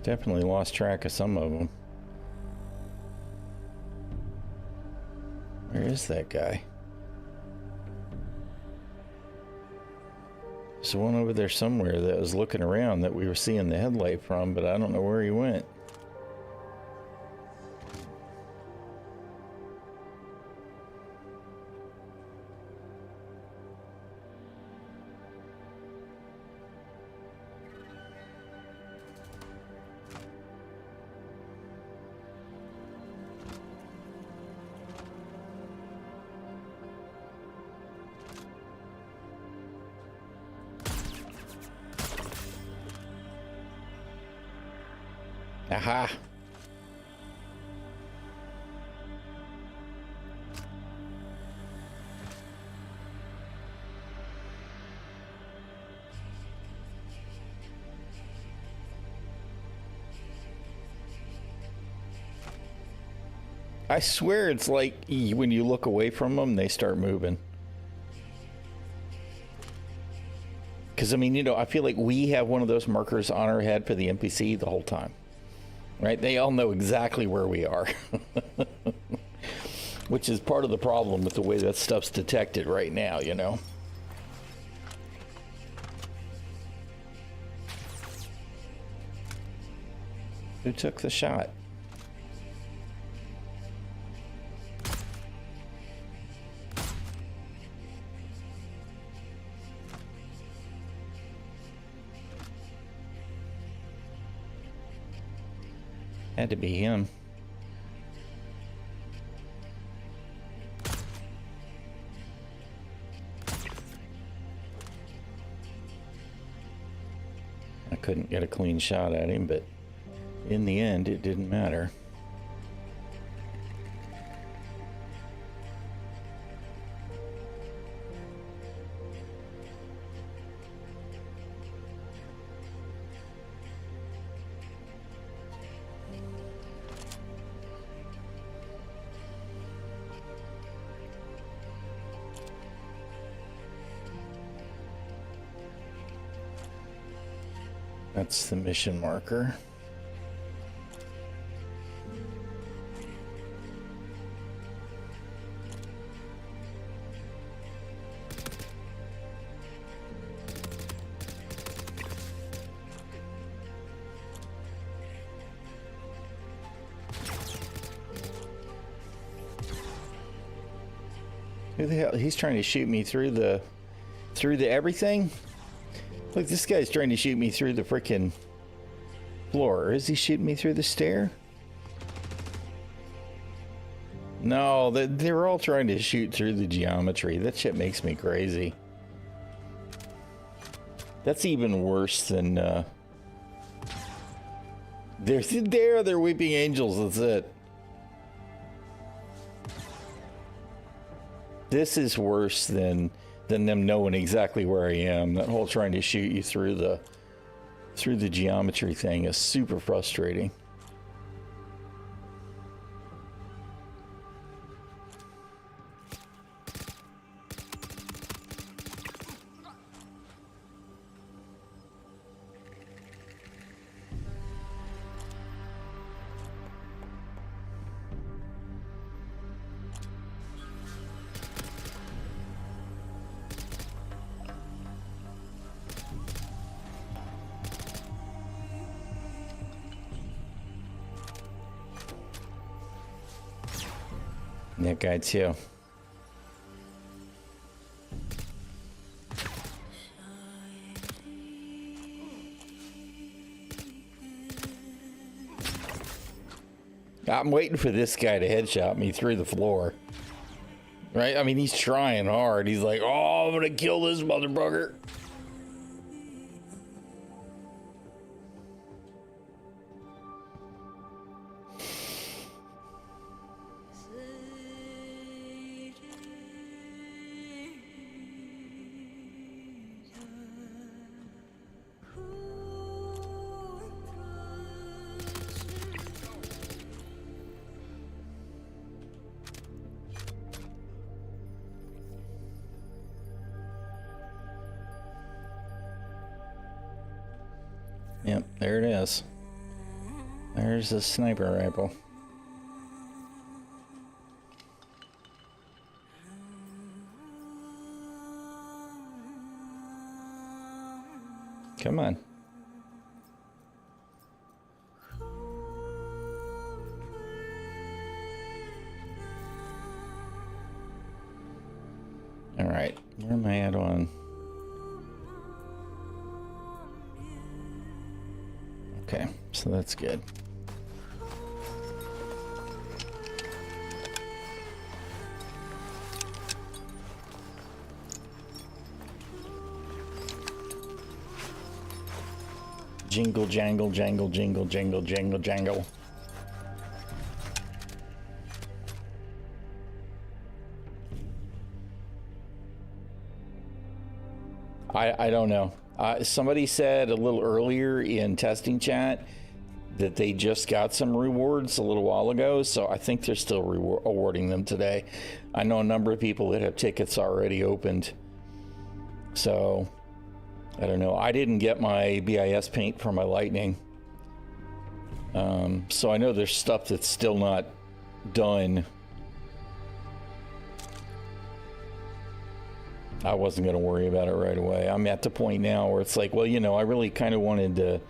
Definitely lost track of some of them. Where is that guy? There's one over there somewhere that was looking around that we were seeing the headlight from, but I don't know where he went. Aha. I swear it's like when you look away from them, they start moving. Because, I mean, you know, I feel like we have one of those markers on our head for the NPC the whole time. Right? They all know exactly where we are. Which is part of the problem with the way that stuff's detected right now, you know? Who took the shot? Had to be him. I couldn't get a clean shot at him, but in the end, it didn't matter. That's the mission marker. Who the hell? He's trying to shoot me through the everything? Look, this guy's trying to shoot me through the frickin' floor. Or is he shooting me through the stair? No, they're all trying to shoot through the geometry. That shit makes me crazy. That's even worse than, they're weeping angels, that's it. This is worse than them knowing exactly where I am. That whole trying to shoot you through the geometry thing is super frustrating. That guy too. I'm waiting for this guy to headshot me through the floor. Right? I mean, he's trying hard. He's like, oh, I'm gonna kill this motherfucker. Yep, there it is. There's a sniper rifle. Come on. All right, where am I at on? Okay, so that's good. Jingle, jangle, jangle, jingle, jangle, jangle, jangle. I don't know. Somebody said a little earlier in testing chat that they just got some rewards a little while ago, so I think they're still awarding them today. I know a number of people that have tickets already opened. So, I don't know. I didn't get my BIS paint for my Lightning. So I know there's stuff that's still not done. I wasn't going to worry about it right away. I'm at the point now where it's like, well, you know, I really kind of wanted to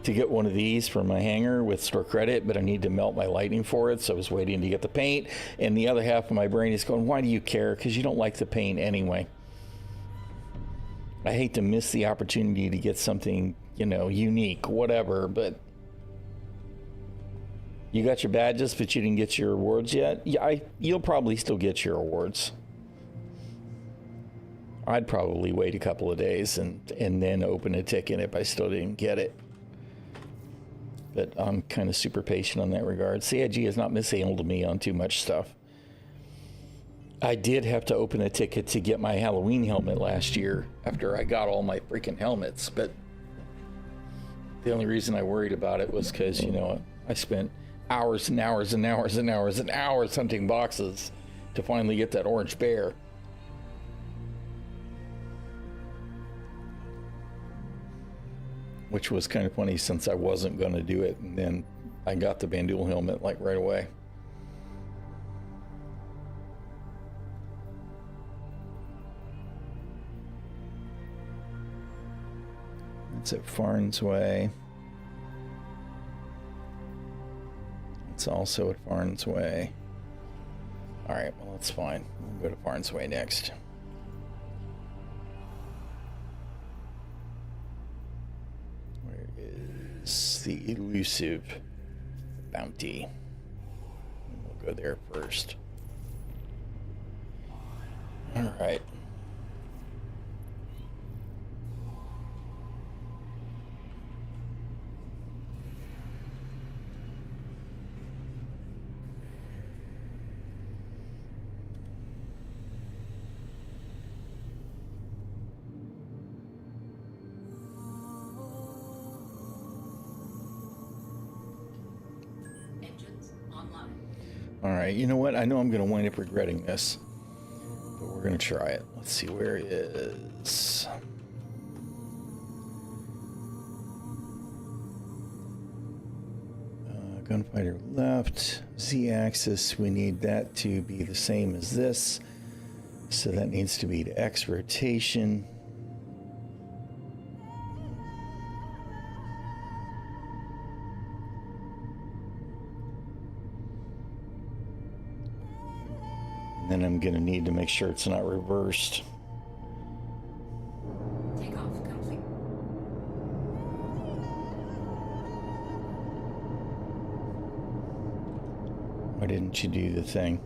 get one of these for my hangar with store credit, but I need to melt my Lightning for it, so I was waiting to get the paint. And the other half of my brain is going, why do you care? Because you don't like the paint anyway. I hate to miss the opportunity to get something, you know, unique, whatever, but you got your badges, but you didn't get your awards yet? Yeah, you'll probably still get your awards. I'd probably wait a couple of days and then open a ticket if I still didn't get it. But I'm kind of super patient on that regard. CIG has not mishandled me on too much stuff. I did have to open a ticket to get my Halloween helmet last year after I got all my freaking helmets. But the only reason I worried about it was because, you know, I spent hours and hours and hours and hours and hours hunting boxes to finally get that orange bear. Which was kind of funny since I wasn't going to do it, and then I got the Bandul helmet like right away. It's at Farns Way. It's also at Farns Way. All right, well, that's fine. We'll go to Farns Way next. Is the elusive bounty. We'll go there first. All right. All right, you know what? I know I'm going to wind up regretting this, but we're going to try it. Let's see, where is... gunfighter left. Z-axis, we need that to be the same as this. So that needs to be to X rotation. And then I'm going to need to make sure it's not reversed. Takeoff complete. Why didn't you do the thing?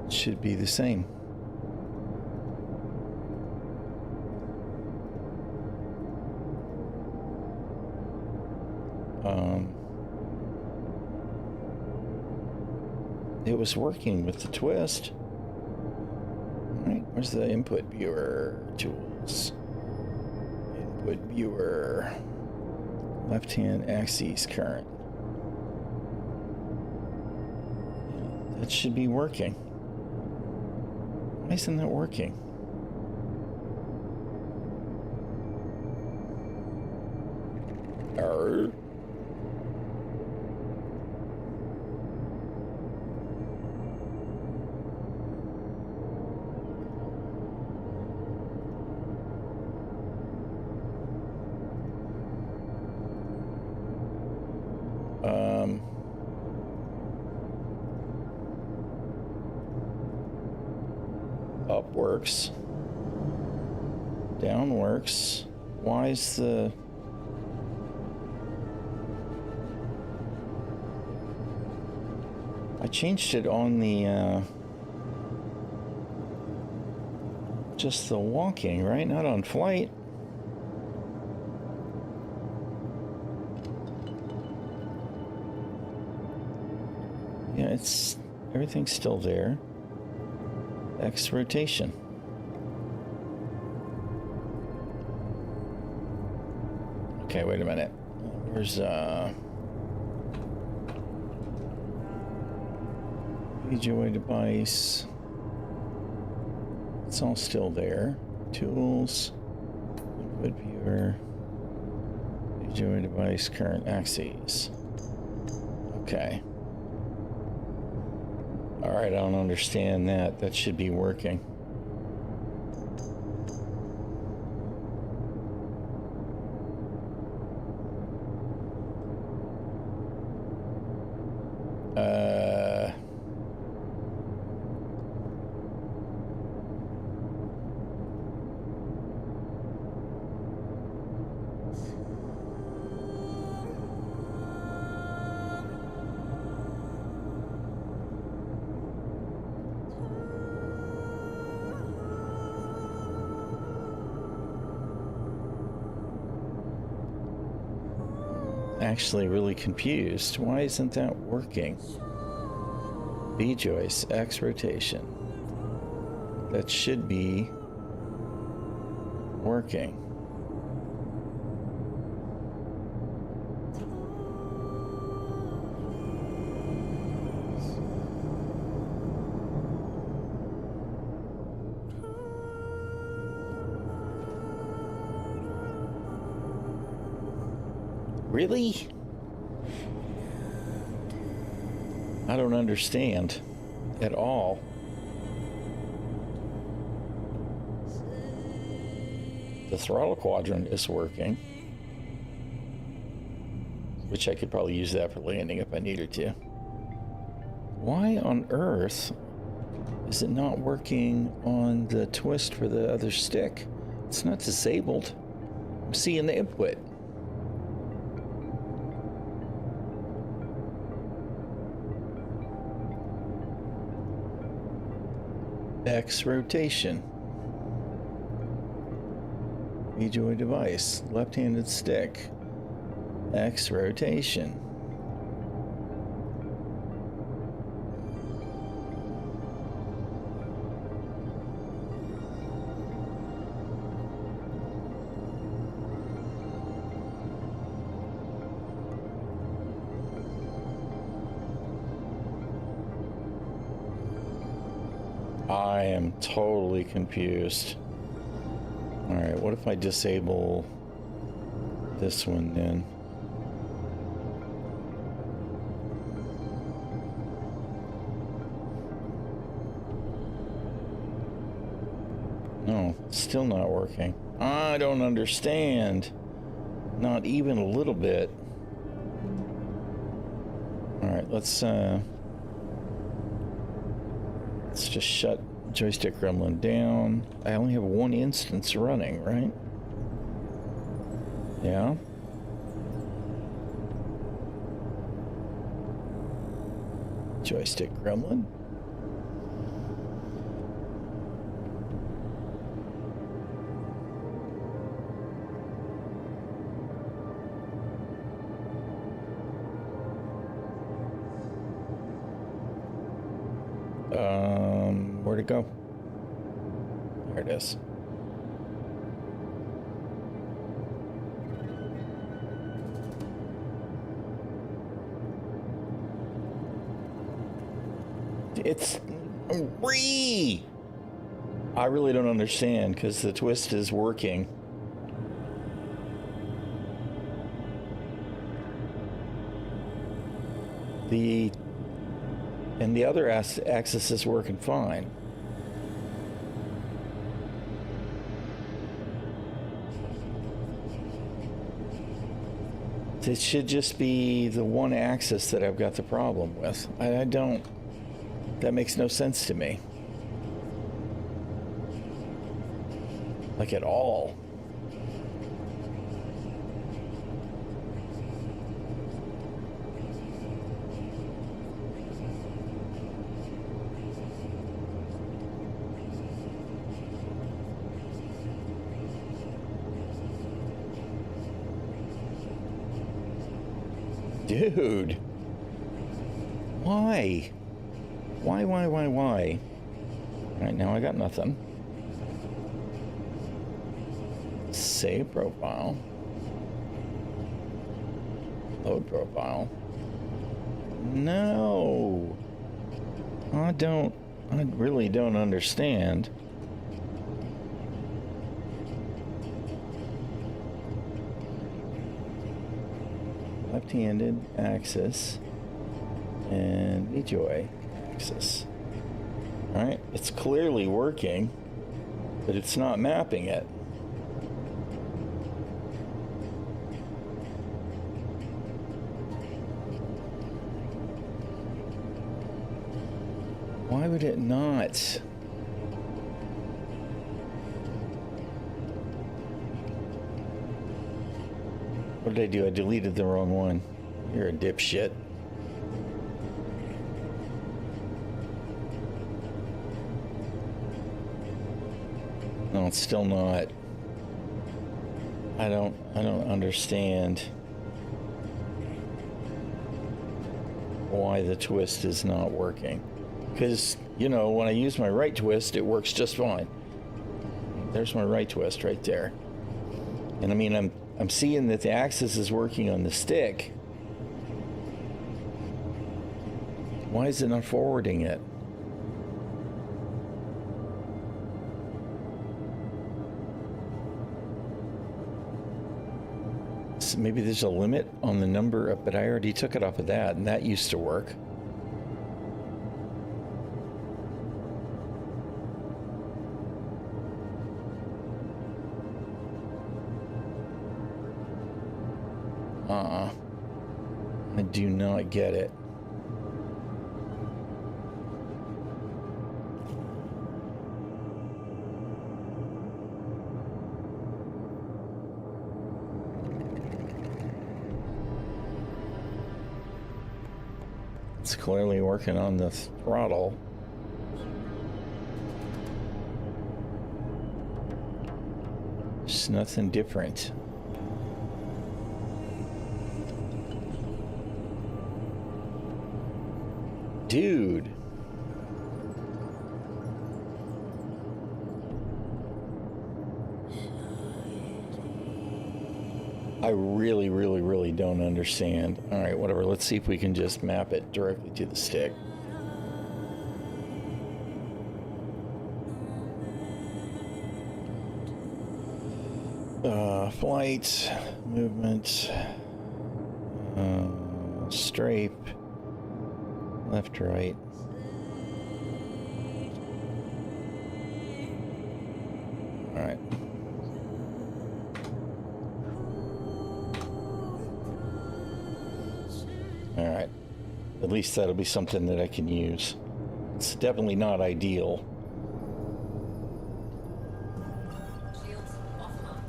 It should be the same. It was working with the twist. All right, where's the input viewer tools? Input viewer, left-hand axis current. Yeah, that should be working. Why isn't that working? Error. Up works. Down works. Why is the... I changed it on the, just the walking, right? Not on flight. Yeah, everything's still there. X rotation. Okay, wait a minute. Where's, PGOA device. It's all still there. Tools. Input viewer. PGOA device, current axes. Okay. Alright, I don't understand that. That should be working. Actually really confused. Why isn't that working? B joist, X rotation. That should be working. Really? I don't understand at all. The throttle quadrant is working, which I could probably use that for landing if I needed to. Why on earth is it not working on the twist for the other stick? It's not disabled. I'm seeing the input. X rotation. PGOA device, left-handed stick. X rotation. I am totally confused. All right, what if I disable this one then? No, still not working. I don't understand. Not even a little bit. All right, let's just shut joystick gremlin down. I only have one instance running, right? Yeah. Joystick gremlin. Where'd it go? There it is. It's free. I really don't understand because the twist is working. And the other axis is working fine. It should just be the one axis that I've got the problem with. I don't... That makes no sense to me. Like at all. Dude. Why? Why? Alright, now I got nothing. Save profile. Load profile. No. I really don't understand. Left-handed axis and VJoy axis. Alright, it's clearly working, but it's not mapping it. Why would it not? What did I do? I deleted the wrong one. You're a dipshit. No, it's still not. I don't understand why the twist is not working. Because, you know, when I use my right twist, it works just fine. There's my right twist right there. And I mean, I'm seeing that the axis is working on the stick. Why is it not forwarding it? So maybe there's a limit on the number of, but I already took it off of that, and that used to work. I do not get it. It's clearly working on the throttle. There's nothing different. Dude. I really don't understand. All right, whatever. Let's see if we can just map it directly to the stick. Flight, movement, strafe, left, right. All right. All right. At least that'll be something that I can use. It's definitely not ideal. Shields offline.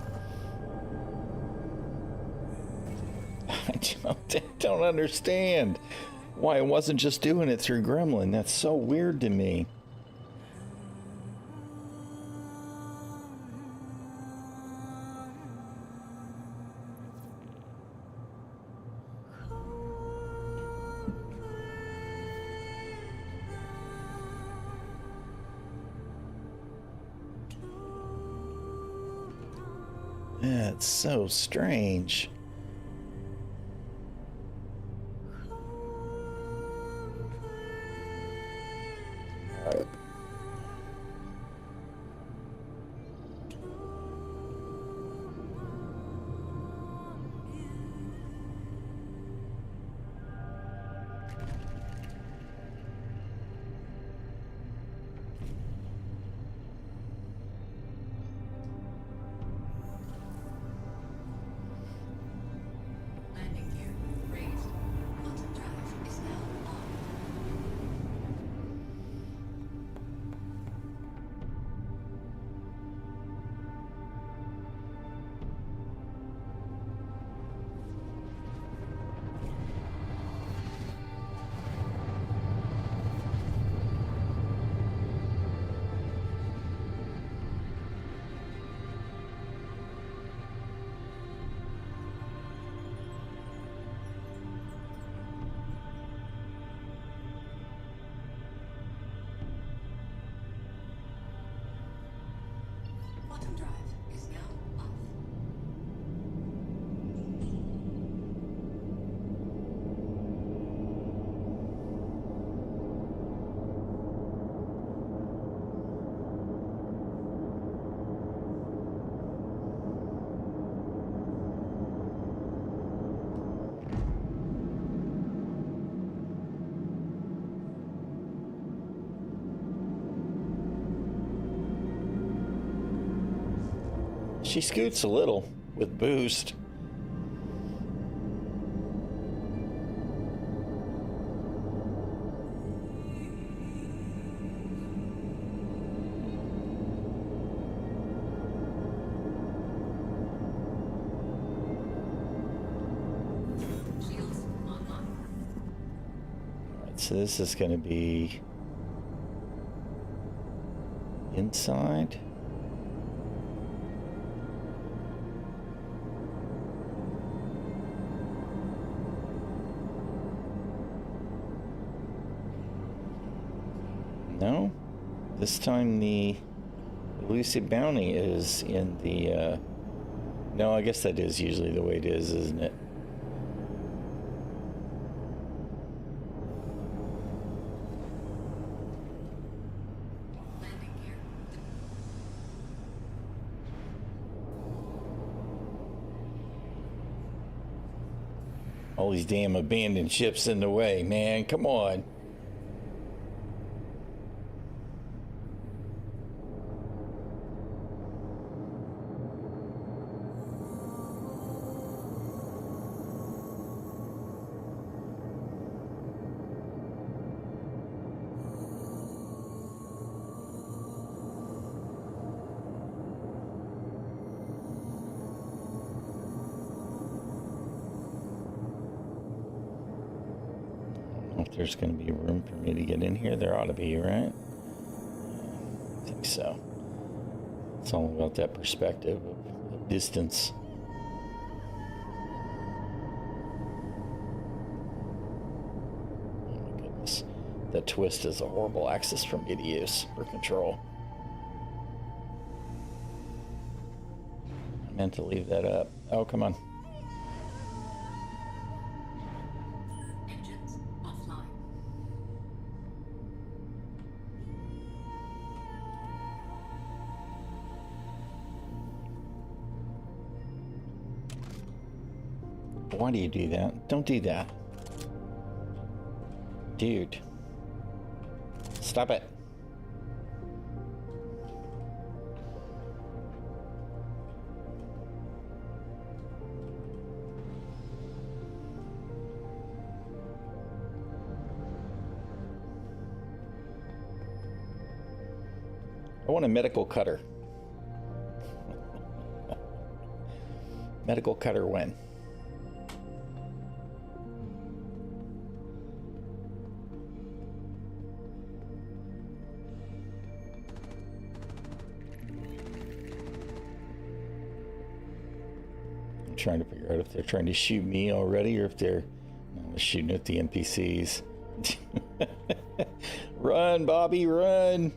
I don't understand why it wasn't just doing it through Gremlin. That's so weird to me. That's so strange. She scoots a little with boost. Shields online. Alright, so this is going to be inside. No, this time the elusive bounty is in the, no, I guess that is usually the way it is, isn't it? Landing gear. All these damn abandoned ships in the way, man, come on. If there's going to be room for me to get in here, there ought to be, right? I think so. It's all about that perspective of distance. Oh my goodness. That twist is a horrible axis for me to use for control. I meant to leave that up. Oh, come on. Engines offline. Why do you do that? Don't do that. Dude. Stop it. I want a medical cutter. Medical cutter when? I'm trying to figure out if they're trying to shoot me already or if they're shooting at the NPCs. Run, Bobby, run!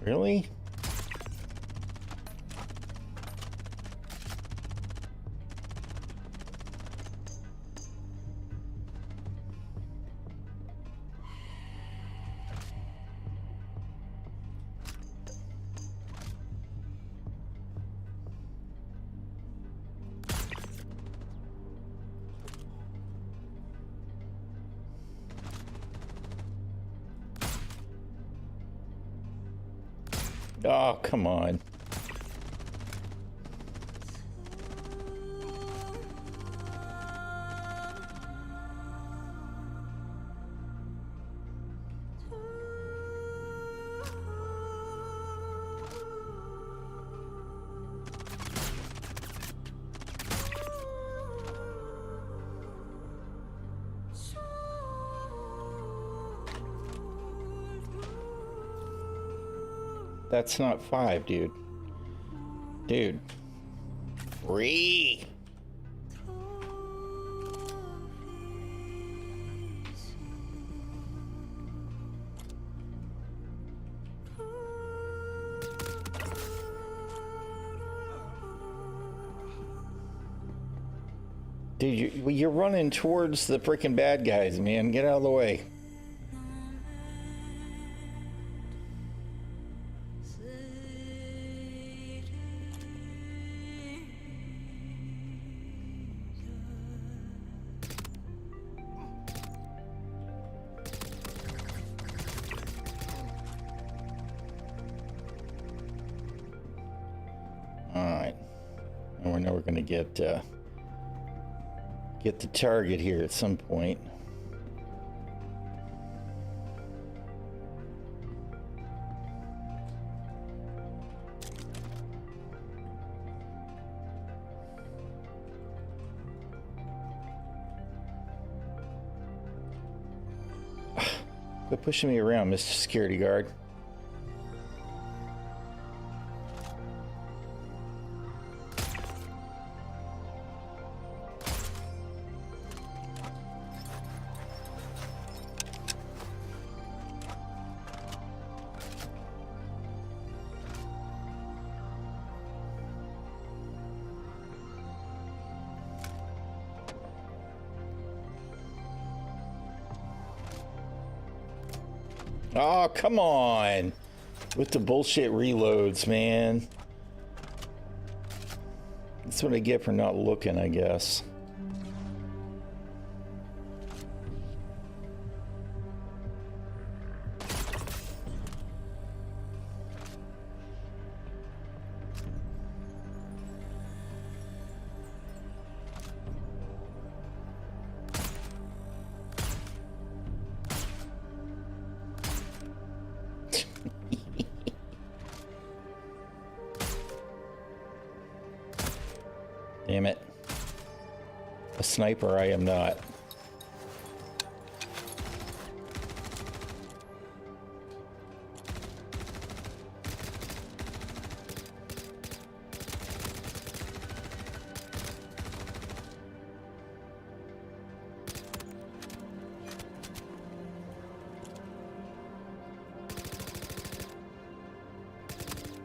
Really? Oh, come on. That's not 5, dude. Dude. 3. Dude, you're running towards the freaking bad guys, man. Get out of the way. All right. And we know we're going to get the target here at some point. Quit pushing me around, Mr. Security Guard. Oh, come on. With the bullshit reloads, man. That's what I get for not looking, I guess. Damn it. A sniper I am not.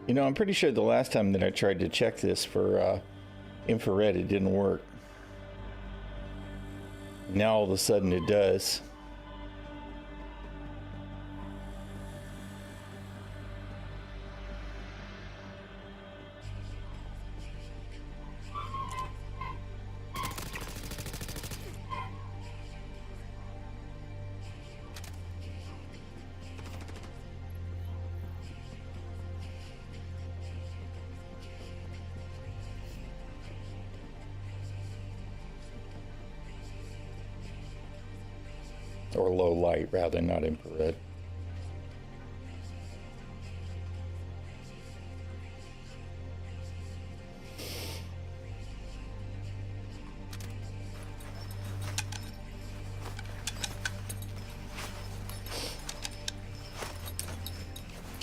You know, I'm pretty sure the last time that I tried to check this for infrared, it didn't work. Now all of a sudden it does. Or low light, rather, not infrared.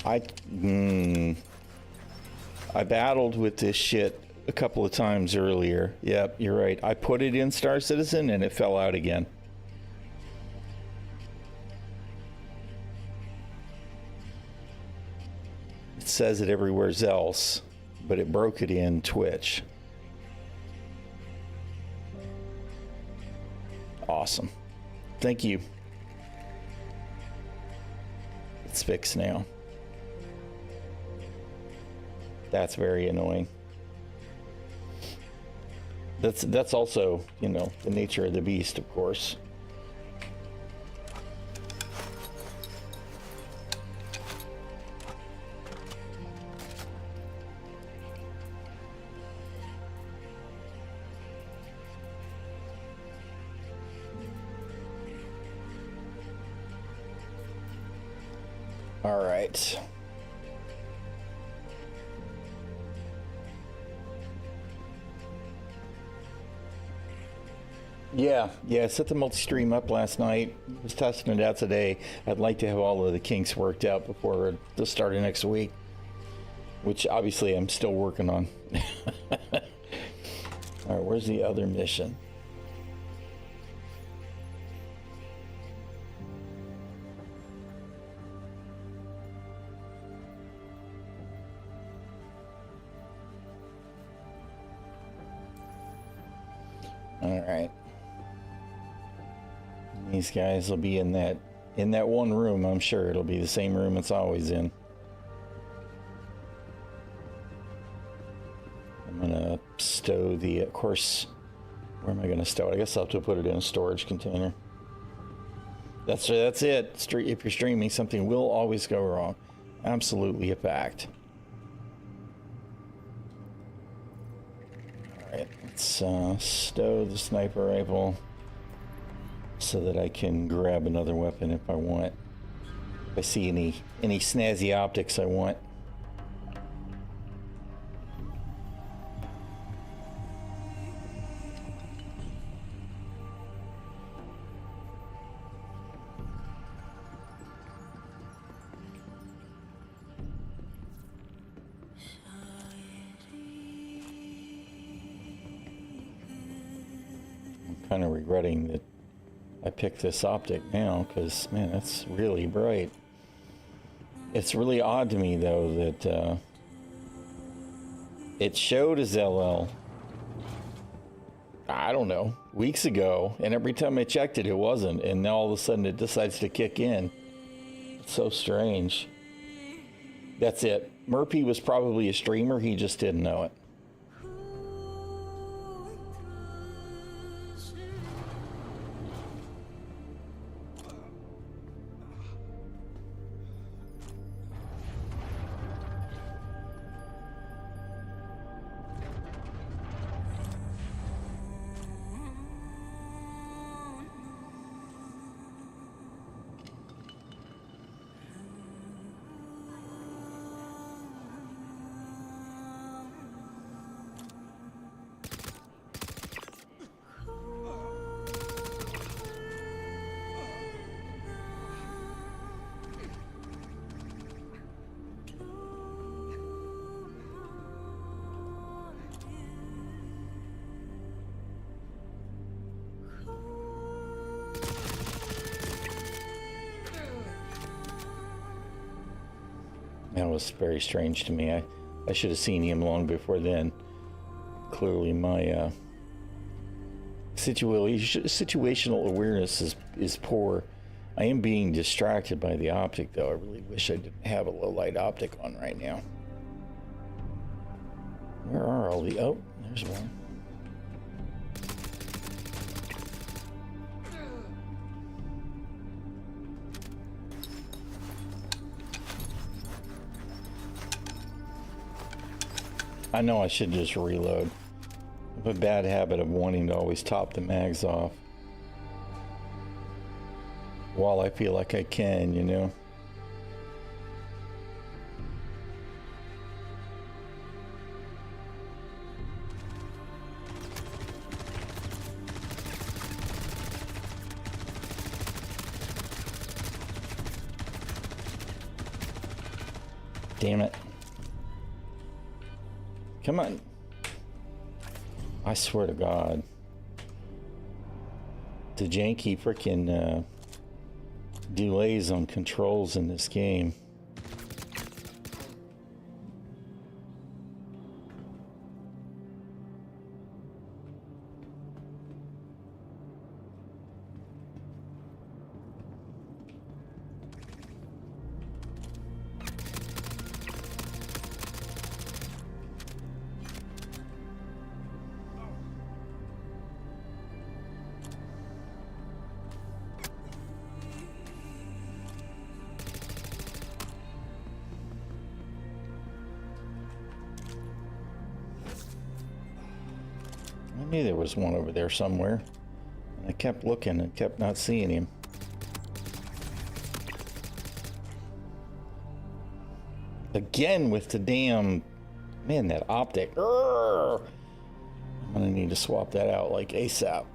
I battled with this shit a couple of times earlier. Yep, you're right. I put it in Star Citizen and it fell out again. Says it everywhere else, but it broke it in Twitch. Awesome. Thank you. It's fixed now. That's very annoying. That's also, you know, the nature of the beast, of course. All right. Yeah, I set the multi-stream up last night. Was testing it out today. I'd like to have all of the kinks worked out before the start of next week. which obviously I'm still working on. All right, where's the other mission? All right. These guys will be in that one room. I'm sure it'll be the same room it's always in. I'm gonna stow the, of course, where am I gonna stow it? I guess I'll have to put it in a storage container. That's it. If you're streaming, something will always go wrong. Absolutely a fact. Alright, let's stow the sniper rifle so that I can grab another weapon if I want. If I see any snazzy optics I want. Kind of regretting that I picked this optic now, because man, that's really bright. It's really odd to me though that it showed as LL, I don't know, weeks ago, and every time I checked it, it wasn't, and now all of a sudden it decides to kick in. It's so strange. That's it. Murphy was probably a streamer, he just didn't know it. That was very strange to me. I should have seen him long before then. Clearly my situational awareness is poor. I am being distracted by the optic though. I really wish I didn't have a low light optic on right now. Where are all the... Oh, there's one. I know I should just reload. I have a bad habit of wanting to always top the mags off while I feel like I can, you know. Damn it. Come on. I swear to God. The janky frickin' delays on controls in this game. I knew there was one over there somewhere. And I kept looking and kept not seeing him. Again with the damn... Man, that optic. Urgh! I'm gonna need to swap that out like ASAP.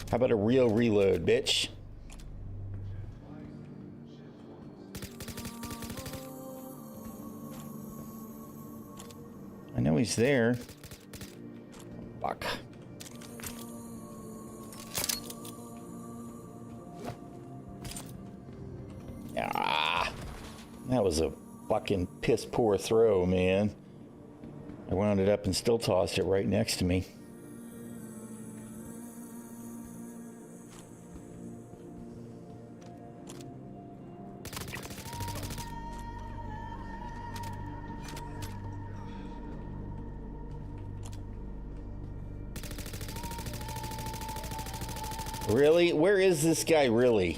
How about a real reload, bitch? I know he's there. Fuck. Ah, that was a fucking piss poor throw, man. I wound it up and still tossed it right next to me. Really? Where is this guy really?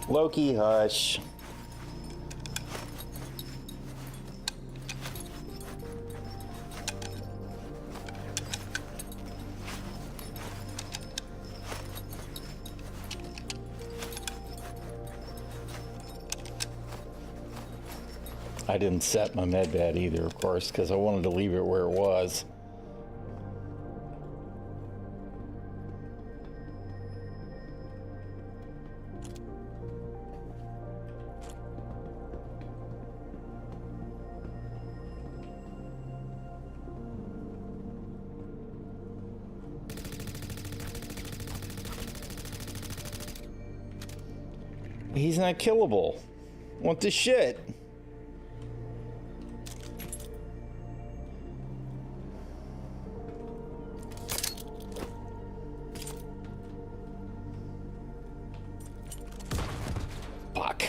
Loki, hush. I didn't set my med bed either, of course, because I wanted to leave it where it was. He's not killable. What the shit? Fuck.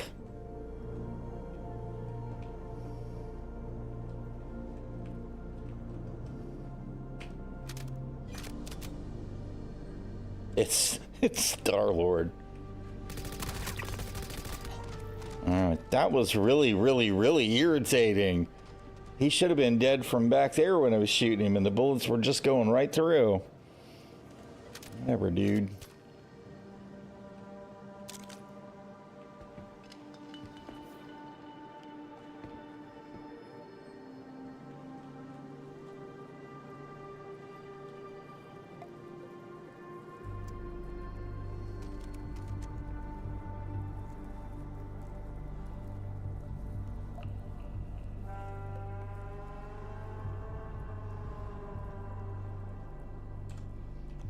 It's Star-Lord. That was really irritating. He should have been dead from back there when I was shooting him, and the bullets were just going right through. Whatever, dude.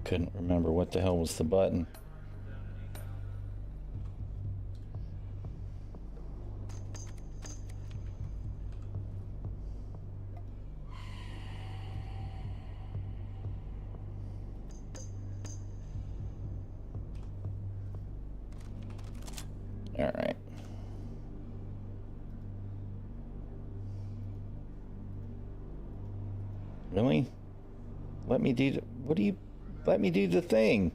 Couldn't remember what the hell was the button. All right. Really? Let me do. What do you? Let me do the thing.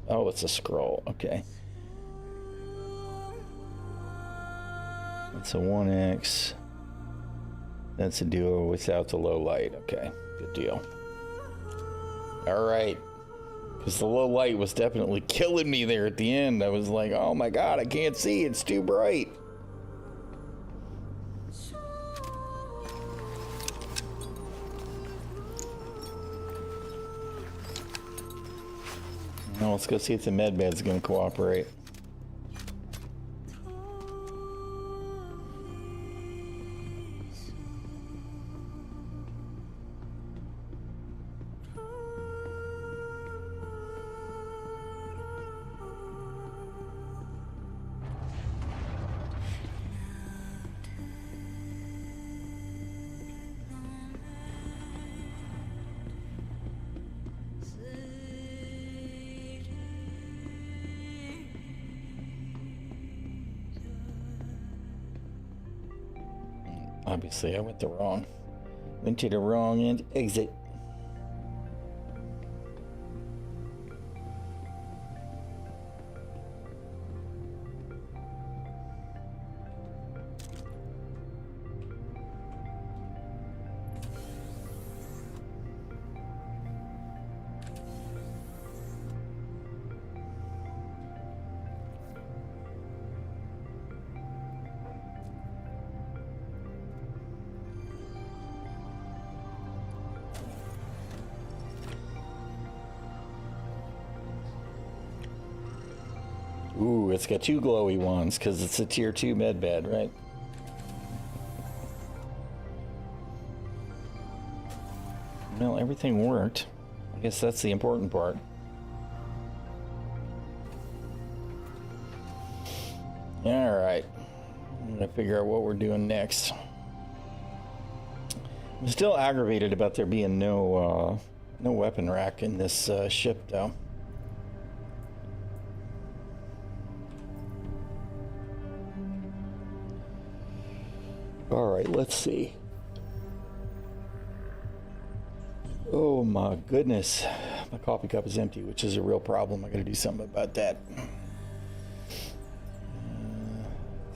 Oh, it's a scroll. Okay. That's a 1X. That's a duo without the low light. Okay, good deal. All right. Because the low light was definitely killing me there at the end. I was like, oh my God, I can't see. It's too bright. Now let's go see if the med bed's going to cooperate. Obviously, I went to the wrong end exit. Ooh, it's got 2 glowy ones because it's a tier 2 med bed, right? Well, everything worked. I guess that's the important part. All right. I'm gonna figure out what we're doing next. I'm still aggravated about there being no weapon rack in this ship, though. All right, let's see. Oh my goodness, my coffee cup is empty, which is a real problem. I gotta do something about that.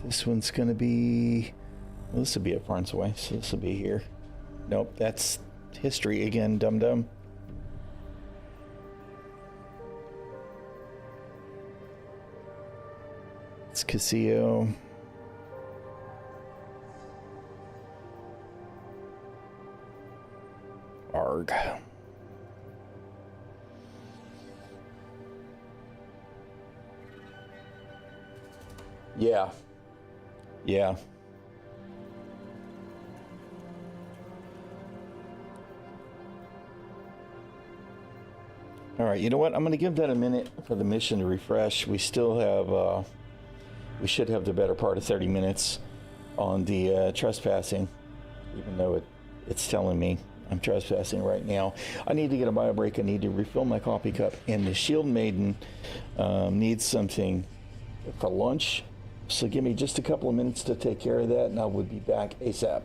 This one's gonna be, well, this will be at Farnsway, so this will be here. Nope, that's history again, dum-dum. It's Casio. Arg. Yeah. Yeah. All right, you know what? I'm going to give that a minute for the mission to refresh. We still have, we should have the better part of 30 minutes on the trespassing, even though it's telling me I'm trespassing right now. I need to get a bio break. I need to refill my coffee cup, and the Shield Maiden needs something for lunch. So give me just a couple of minutes to take care of that, and I will be back ASAP.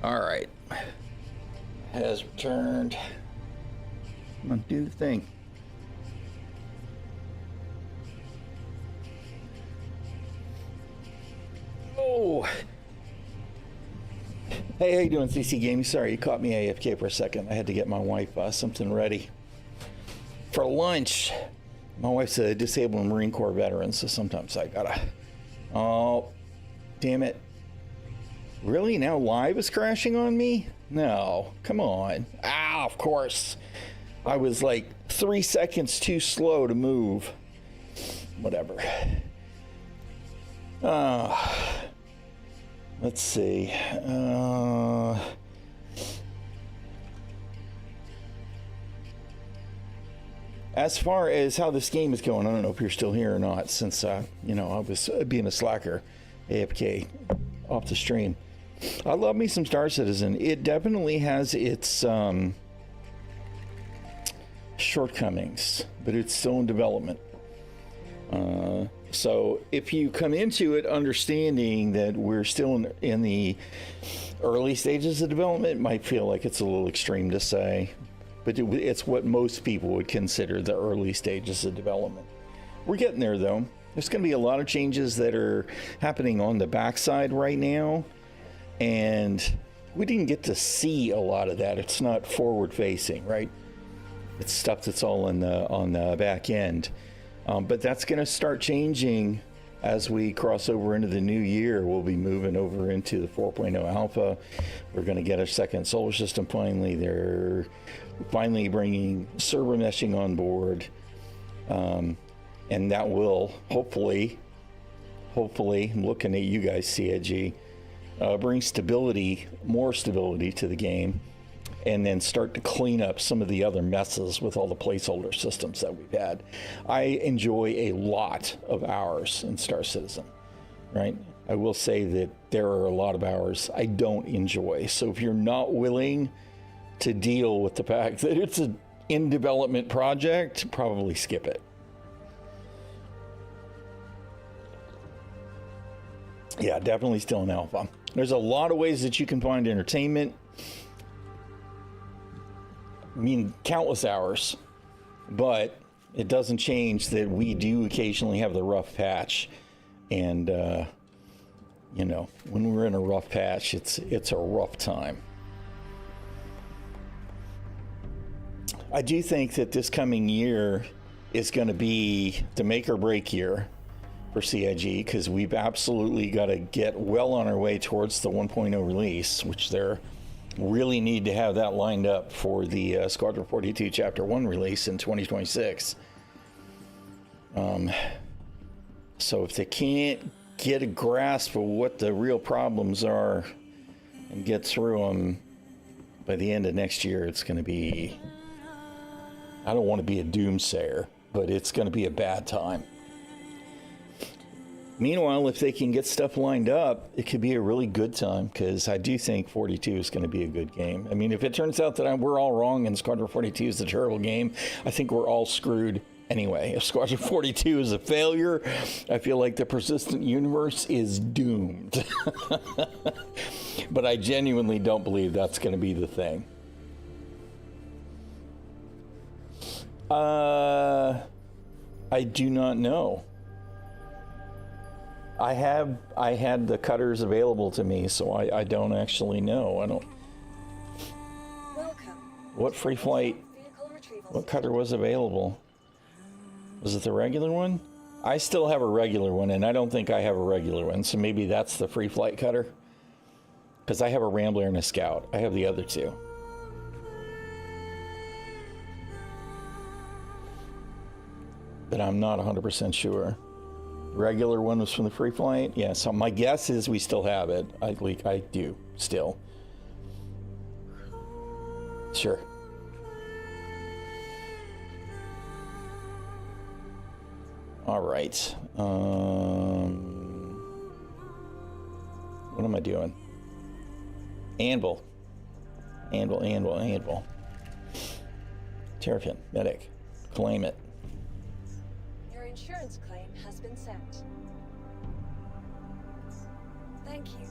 All right. Has returned. Come on, do the thing. Oh. Hey, how you doing, CC Gaming? Sorry, you caught me AFK for a second. I had to get my wife something ready for lunch. My wife's a disabled Marine Corps veteran, so sometimes I gotta... Oh, damn it. Really? Now live is crashing on me? No, come on. Ah, of course. I was like 3 seconds too slow to move. Whatever. Let's see. As far as how this game is going, I don't know if you're still here or not, since, you know, I was being a slacker, AFK, off the stream. I love me some Star Citizen. It definitely has its shortcomings, but it's still in development. So if you come into it understanding that we're still in the early stages of development, it might feel like it's a little extreme to say, but it's what most people would consider the early stages of development. We're getting there, though. There's going to be a lot of changes that are happening on the backside right now, and we didn't get to see a lot of that. It's not forward facing, right? It's stuff that's all on the back end. But that's going to start changing as we cross over into the new year. We'll be moving over into the 4.0 alpha. We're going to get a second solar system finally. They're finally bringing server meshing on board. And that will hopefully, I'm looking at you guys, CIG, bring stability, more stability to the game, and then start to clean up some of the other messes with all the placeholder systems that we've had. I enjoy a lot of hours in Star Citizen, right? I will say that there are a lot of hours I don't enjoy. So if you're not willing to deal with the fact that it's an in development project, probably skip it. Yeah, definitely still in alpha. There's a lot of ways that you can find entertainment. I mean, countless hours, but it doesn't change that we do occasionally have the rough patch. And, you know, when we're in a rough patch, it's a rough time. I do think that this coming year is going to be the make or break year for CIG, because we've absolutely got to get well on our way towards the 1.0 release, which they're really need to have that lined up for the Squadron 42 Chapter 1 release in 2026. So if they can't get a grasp of what the real problems are and get through them by the end of next year, it's going to be, I don't want to be a doomsayer, but it's going to be a bad time. Meanwhile, if they can get stuff lined up, it could be a really good time, because I do think 42 is going to be a good game. I mean, if it turns out that we're all wrong and Squadron 42 is a terrible game, I think we're all screwed anyway. If Squadron 42 is a failure, I feel like the persistent universe is doomed. But I genuinely don't believe that's going to be the thing. I do not know. I had the cutters available to me, so I don't actually know. I don't. Welcome. What free flight? Vehicle retrieval. What cutter was available? Was it the regular one? I still have a regular one, and I don't think I have a regular one, so maybe that's the free flight cutter. Because I have a Rambler and a Scout. I have the other two. But I'm not 100% sure. Regular one was from the free flight. Yeah, so my guess is we still have it. I do still. Sure. All right. What am I doing? Anvil. Terrapin, medic. Claim it. Your insurance claim has been sent. Thank you.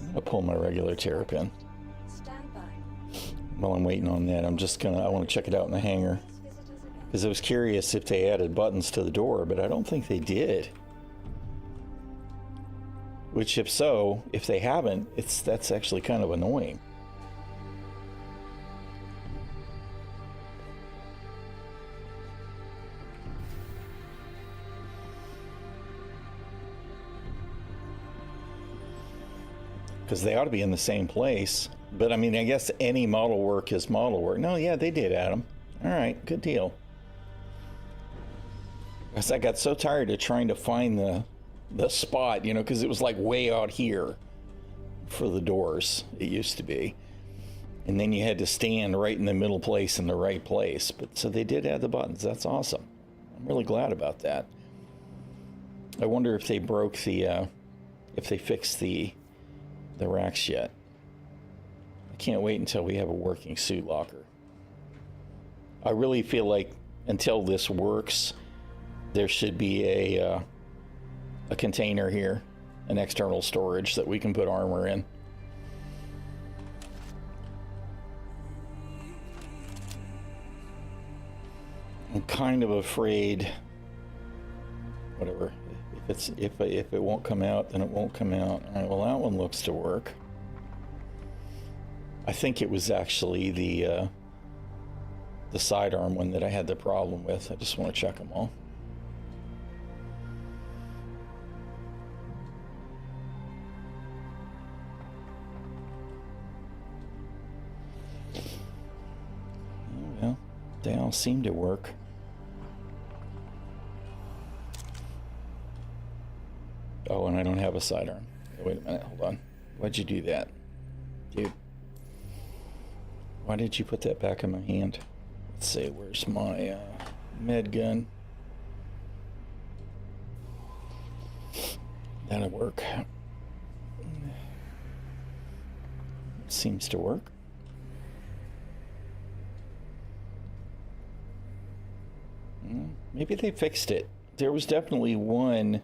I'm gonna pull my regular terrapin. Stand by. While I'm waiting on that, I want to check it out in the hangar. Please visit us again. Because I was curious if they added buttons to the door, but I don't think they did. Which, if so, if they haven't, that's actually kind of annoying. Because they ought to be in the same place. But I mean, I guess any model work is model work. No, yeah, they did add them. All right, good deal. Because I got so tired of trying to find the spot, you know, because it was like way out here for the doors. It used to be. And then you had to stand right in the middle place in the right place. But so they did add the buttons. That's awesome. I'm really glad about that. I wonder if they broke the, if they fixed the racks yet. I can't wait until we have a working suit locker. I really feel like until this works, there should be a container here, an external storage that we can put armor in. I'm kind of afraid, whatever, if it won't come out, then it won't come out. All right, well, that one looks to work. I think it was actually the sidearm one that I had the problem with. I just want to check them all. Oh, well, they all seem to work. Oh, and I don't have a sidearm. Wait a minute, hold on. Why'd you do that? Dude. Why did you put that back in my hand? Let's see, where's my med gun? That'll work. Seems to work. Maybe they fixed it. There was definitely one,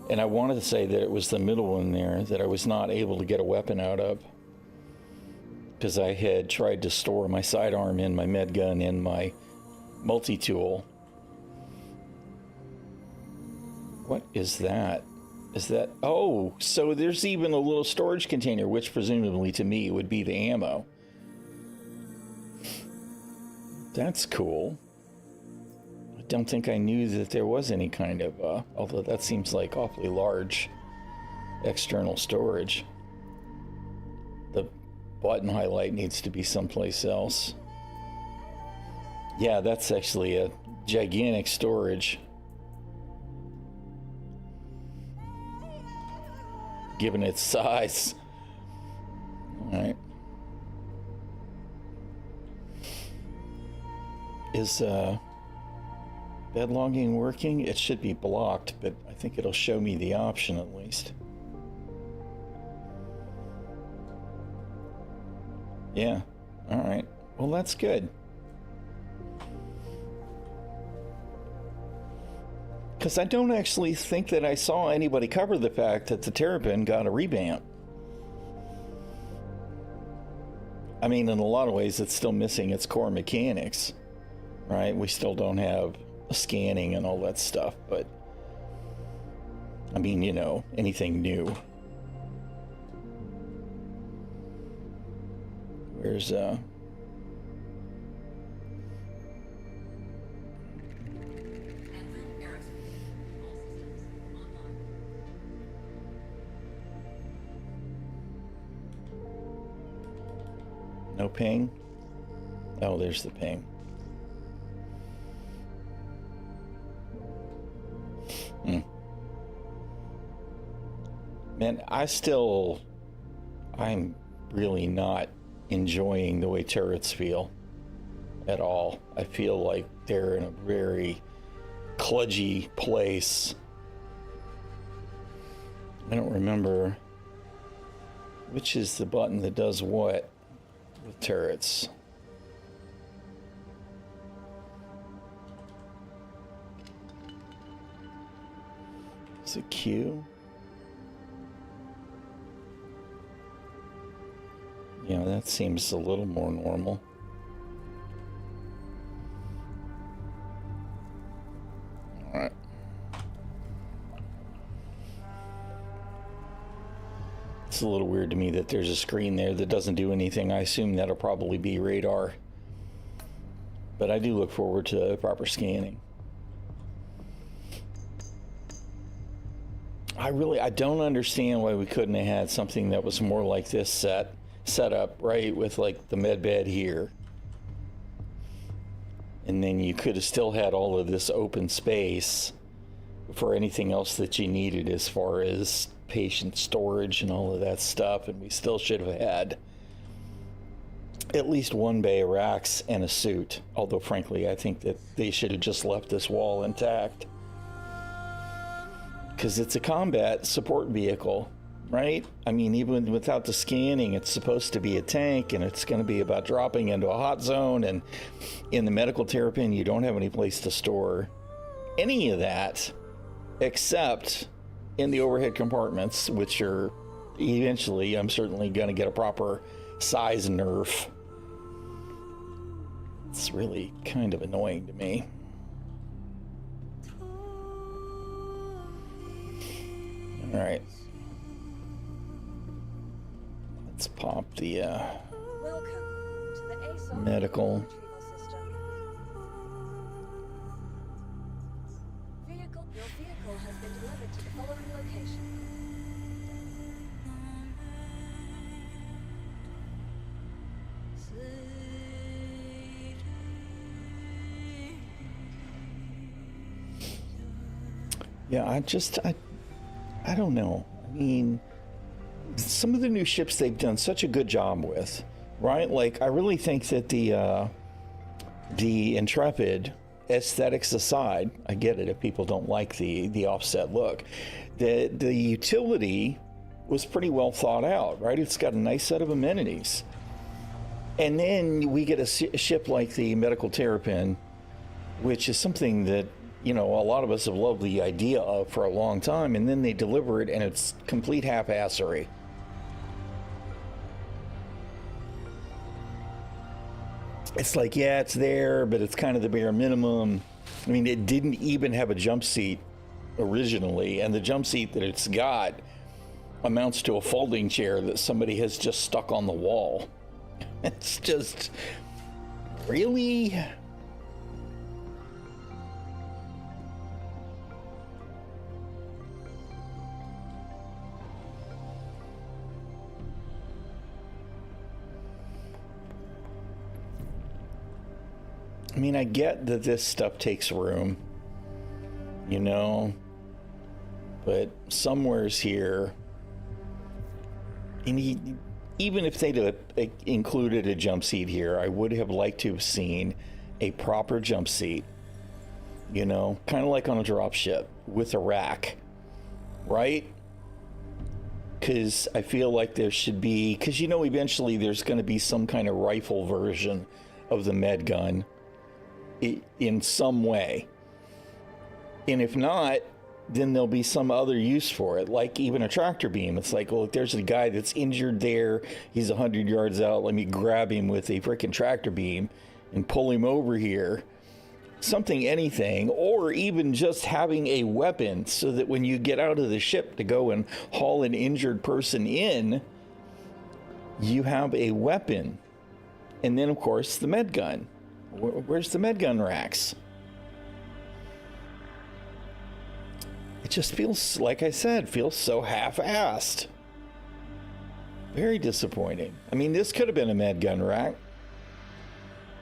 and I wanted to say that it was the middle one there that I was not able to get a weapon out of. Because I had tried to store my sidearm in my med gun and my multi-tool. What is that? Is that... Oh, so there's even a little storage container, which presumably to me would be the ammo. That's cool. I don't think I knew that there was any kind of... although that seems like awfully large external storage. The button highlight needs to be someplace else. Yeah, that's actually a gigantic storage. Given its size. Alright. Is bed logging working? It should be blocked, but I think it'll show me the option at least. Yeah, all right. Well, that's good. Because I don't actually think that I saw anybody cover the fact that the Terrapin got a revamp. I mean, in a lot of ways, it's still missing its core mechanics, right? We still don't have scanning and all that stuff, but I mean, you know, anything new. Where's no ping? Oh, there's the ping. Man, I'm really not enjoying the way turrets feel at all. I feel like they're in a very kludgy place. I don't remember which is the button that does what with turrets. Is it Q? Yeah, that seems a little more normal. All right. It's a little weird to me that there's a screen there that doesn't do anything. I assume that'll probably be radar. But I do look forward to proper scanning. I don't understand why we couldn't have had something that was more like this set up, right? With like the med bed here. And then you could have still had all of this open space for anything else that you needed as far as patient storage and all of that stuff. And we still should have had at least one bay of racks and a suit. Although, frankly, I think that they should have just left this wall intact. Because it's a combat support vehicle, right? I mean, even without the scanning, it's supposed to be a tank, and it's going to be about dropping into a hot zone. And in the medical terrapin, you don't have any place to store any of that, except in the overhead compartments, which are eventually, I'm certainly going to get a proper size nerf. It's really kind of annoying to me. All right. Let's pop the Welcome to the ASOC medical. retrieval system. Your vehicle has been delivered to the following location. Yeah, I don't know. I mean, some of the new ships they've done such a good job with, right? Like, I really think that the Intrepid, aesthetics aside, I get it if people don't like the offset look, the utility was pretty well thought out, right? It's got a nice set of amenities. And then we get a ship like the Medical Terrapin, which is something that, you know, a lot of us have loved the idea of for a long time, and then they deliver it and it's complete half-assery. It's like, yeah, it's there, but it's kind of the bare minimum. I mean, it didn't even have a jump seat originally, and the jump seat that it's got amounts to a folding chair that somebody has just stuck on the wall. It's just, really? I mean, I get that this stuff takes room, you know, but somewhere's here, and even if they'd have included a jump seat here, I would have liked to have seen a proper jump seat, you know, kind of like on a drop ship with a rack, right? Because I feel like there should be, because, you know, eventually there's going to be some kind of rifle version of the med gun in some way. And if not, then there'll be some other use for it, like even a tractor beam. It's like, well, if there's a guy that's injured there, he's 100 yards out, let me grab him with a freaking tractor beam and pull him over here. Something, anything, or even just having a weapon so that when you get out of the ship to go and haul an injured person in, you have a weapon. And then, of course, the med gun. Where's the med gun racks? It just feels, like I said, feels so half-assed. Very disappointing. I mean, this could have been a med gun rack.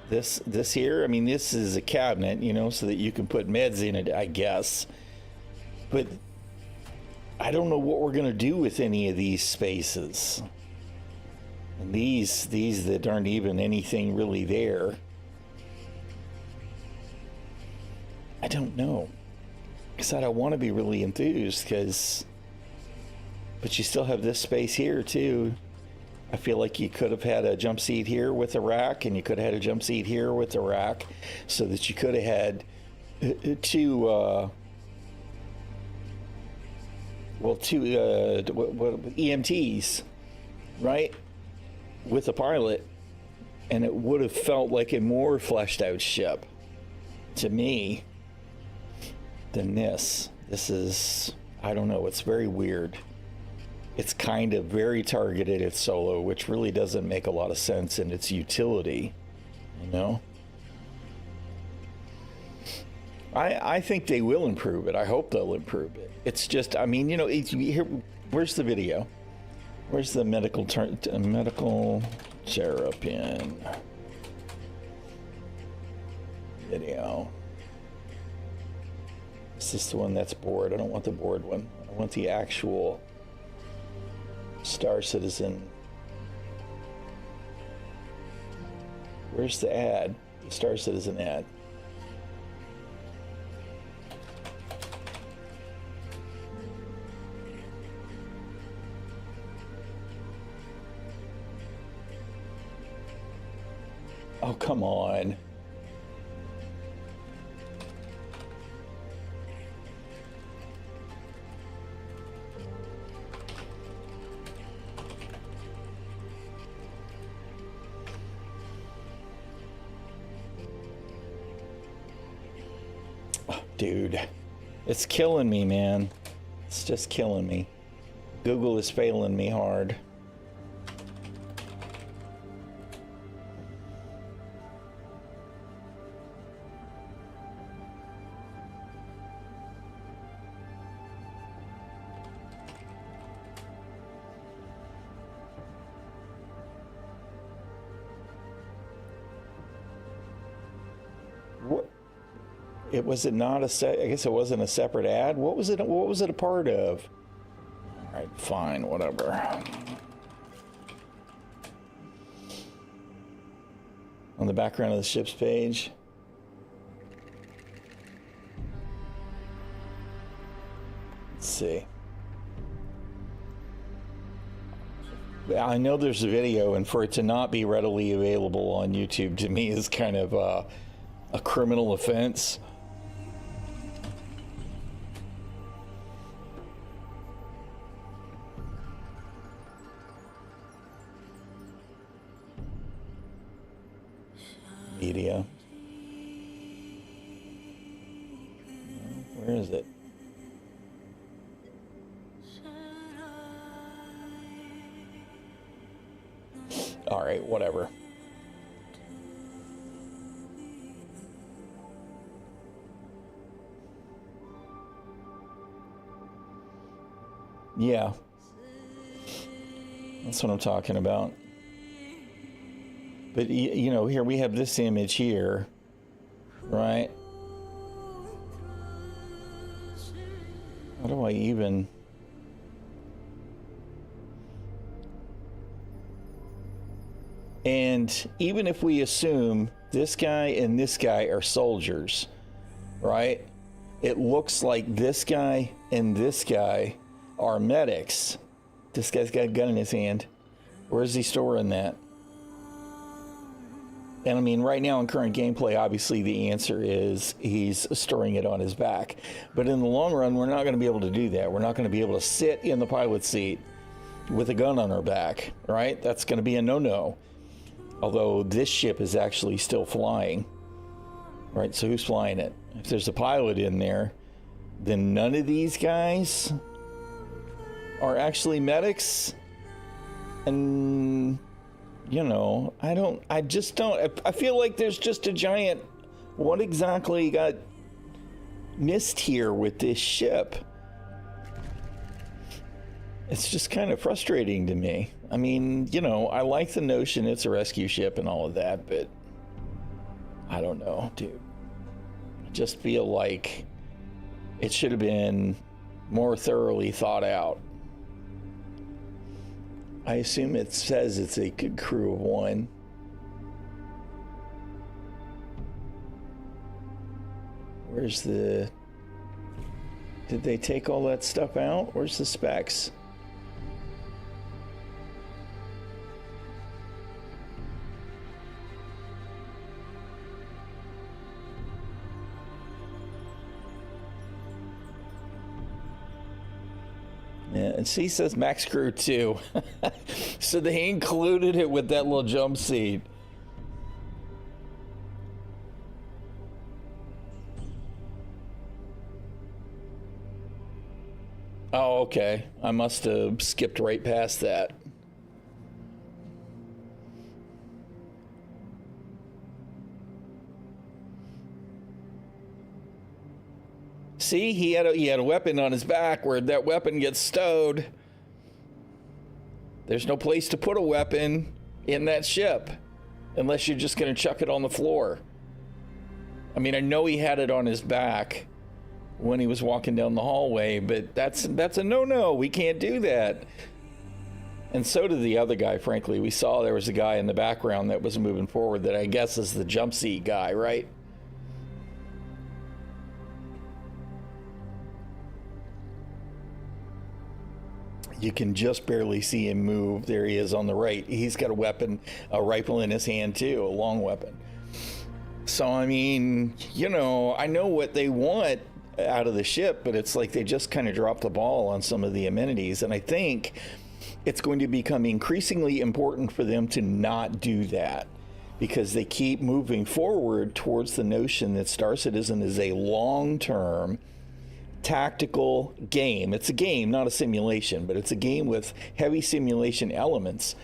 This here, I mean, this is a cabinet, you know, so that you can put meds in it, I guess. But I don't know what we're going to do with any of these spaces. And these that aren't even anything really there. I don't know. Because I don't want to be really enthused, but you still have this space here too. I feel like you could have had a jump seat here with a rack, and you could have had a jump seat here with a rack, so that you could have had two EMTs, right? with a pilot, and it would have felt like a more fleshed out ship to me than this. This is, I don't know, it's very weird. It's kind of very targeted at Solo, which really doesn't make a lot of sense in its utility, you know? I think they will improve it. I hope they'll improve it. It's just, I mean, you know, here, where's the video? Where's the medical Seraphim video? Is this the one that's bored? I don't want the bored one. I want the actual Star Citizen. Where's the ad? The Star Citizen ad. Oh, come on. Oh, dude, it's killing me, man. It's just killing me. Google is failing me hard. Was it not a I guess it wasn't a separate ad. What was it a part of? All right, fine, whatever. On the background of the ship's page. Let's see. I know there's a video, and for it to not be readily available on YouTube to me is kind of a criminal offense. Media. Where is it? All right, whatever. Yeah. That's what I'm talking about. But, you know, here we have this image here, right? How do I even... And even if we assume this guy and this guy are soldiers, right? It looks like this guy and this guy are medics. This guy's got a gun in his hand. Where's he storing that? And I mean, right now in current gameplay, obviously the answer is he's storing it on his back. But in the long run, we're not going to be able to do that. We're not going to be able to sit in the pilot seat with a gun on our back, right? That's going to be a no-no. Although this ship is actually still flying, right? So who's flying it? If there's a pilot in there, then none of these guys are actually medics. And... you know, I just don't, I feel like there's just a giant, what exactly got missed here with this ship? It's just kind of frustrating to me. I mean, you know, I like the notion it's a rescue ship and all of that, but I don't know, dude. I just feel like it should have been more thoroughly thought out. I assume it says it's a good crew of one. Where's the... Did they take all that stuff out? Where's the specs? Yeah, and she says max crew too. So they included it with that little jump seat. Oh, okay. I must have skipped right past that. See, he had a weapon on his back. Where that weapon gets stowed, there's no place to put a weapon in that ship unless you're just going to chuck it on the floor. I mean, I know he had it on his back when he was walking down the hallway, but that's a no-no. We can't do that. And so did the other guy, frankly. We saw there was a guy in the background that was moving forward that I guess is the jump seat guy, right? You can just barely see him move. There he is on the right. He's got a weapon, a rifle in his hand too, a long weapon. So, I mean, you know, I know what they want out of the ship, but it's like they just kind of dropped the ball on some of the amenities. And I think it's going to become increasingly important for them to not do that, because they keep moving forward towards the notion that Star Citizen is a long-term tactical game. It's a game, not a simulation, but it's a game with heavy simulation elements.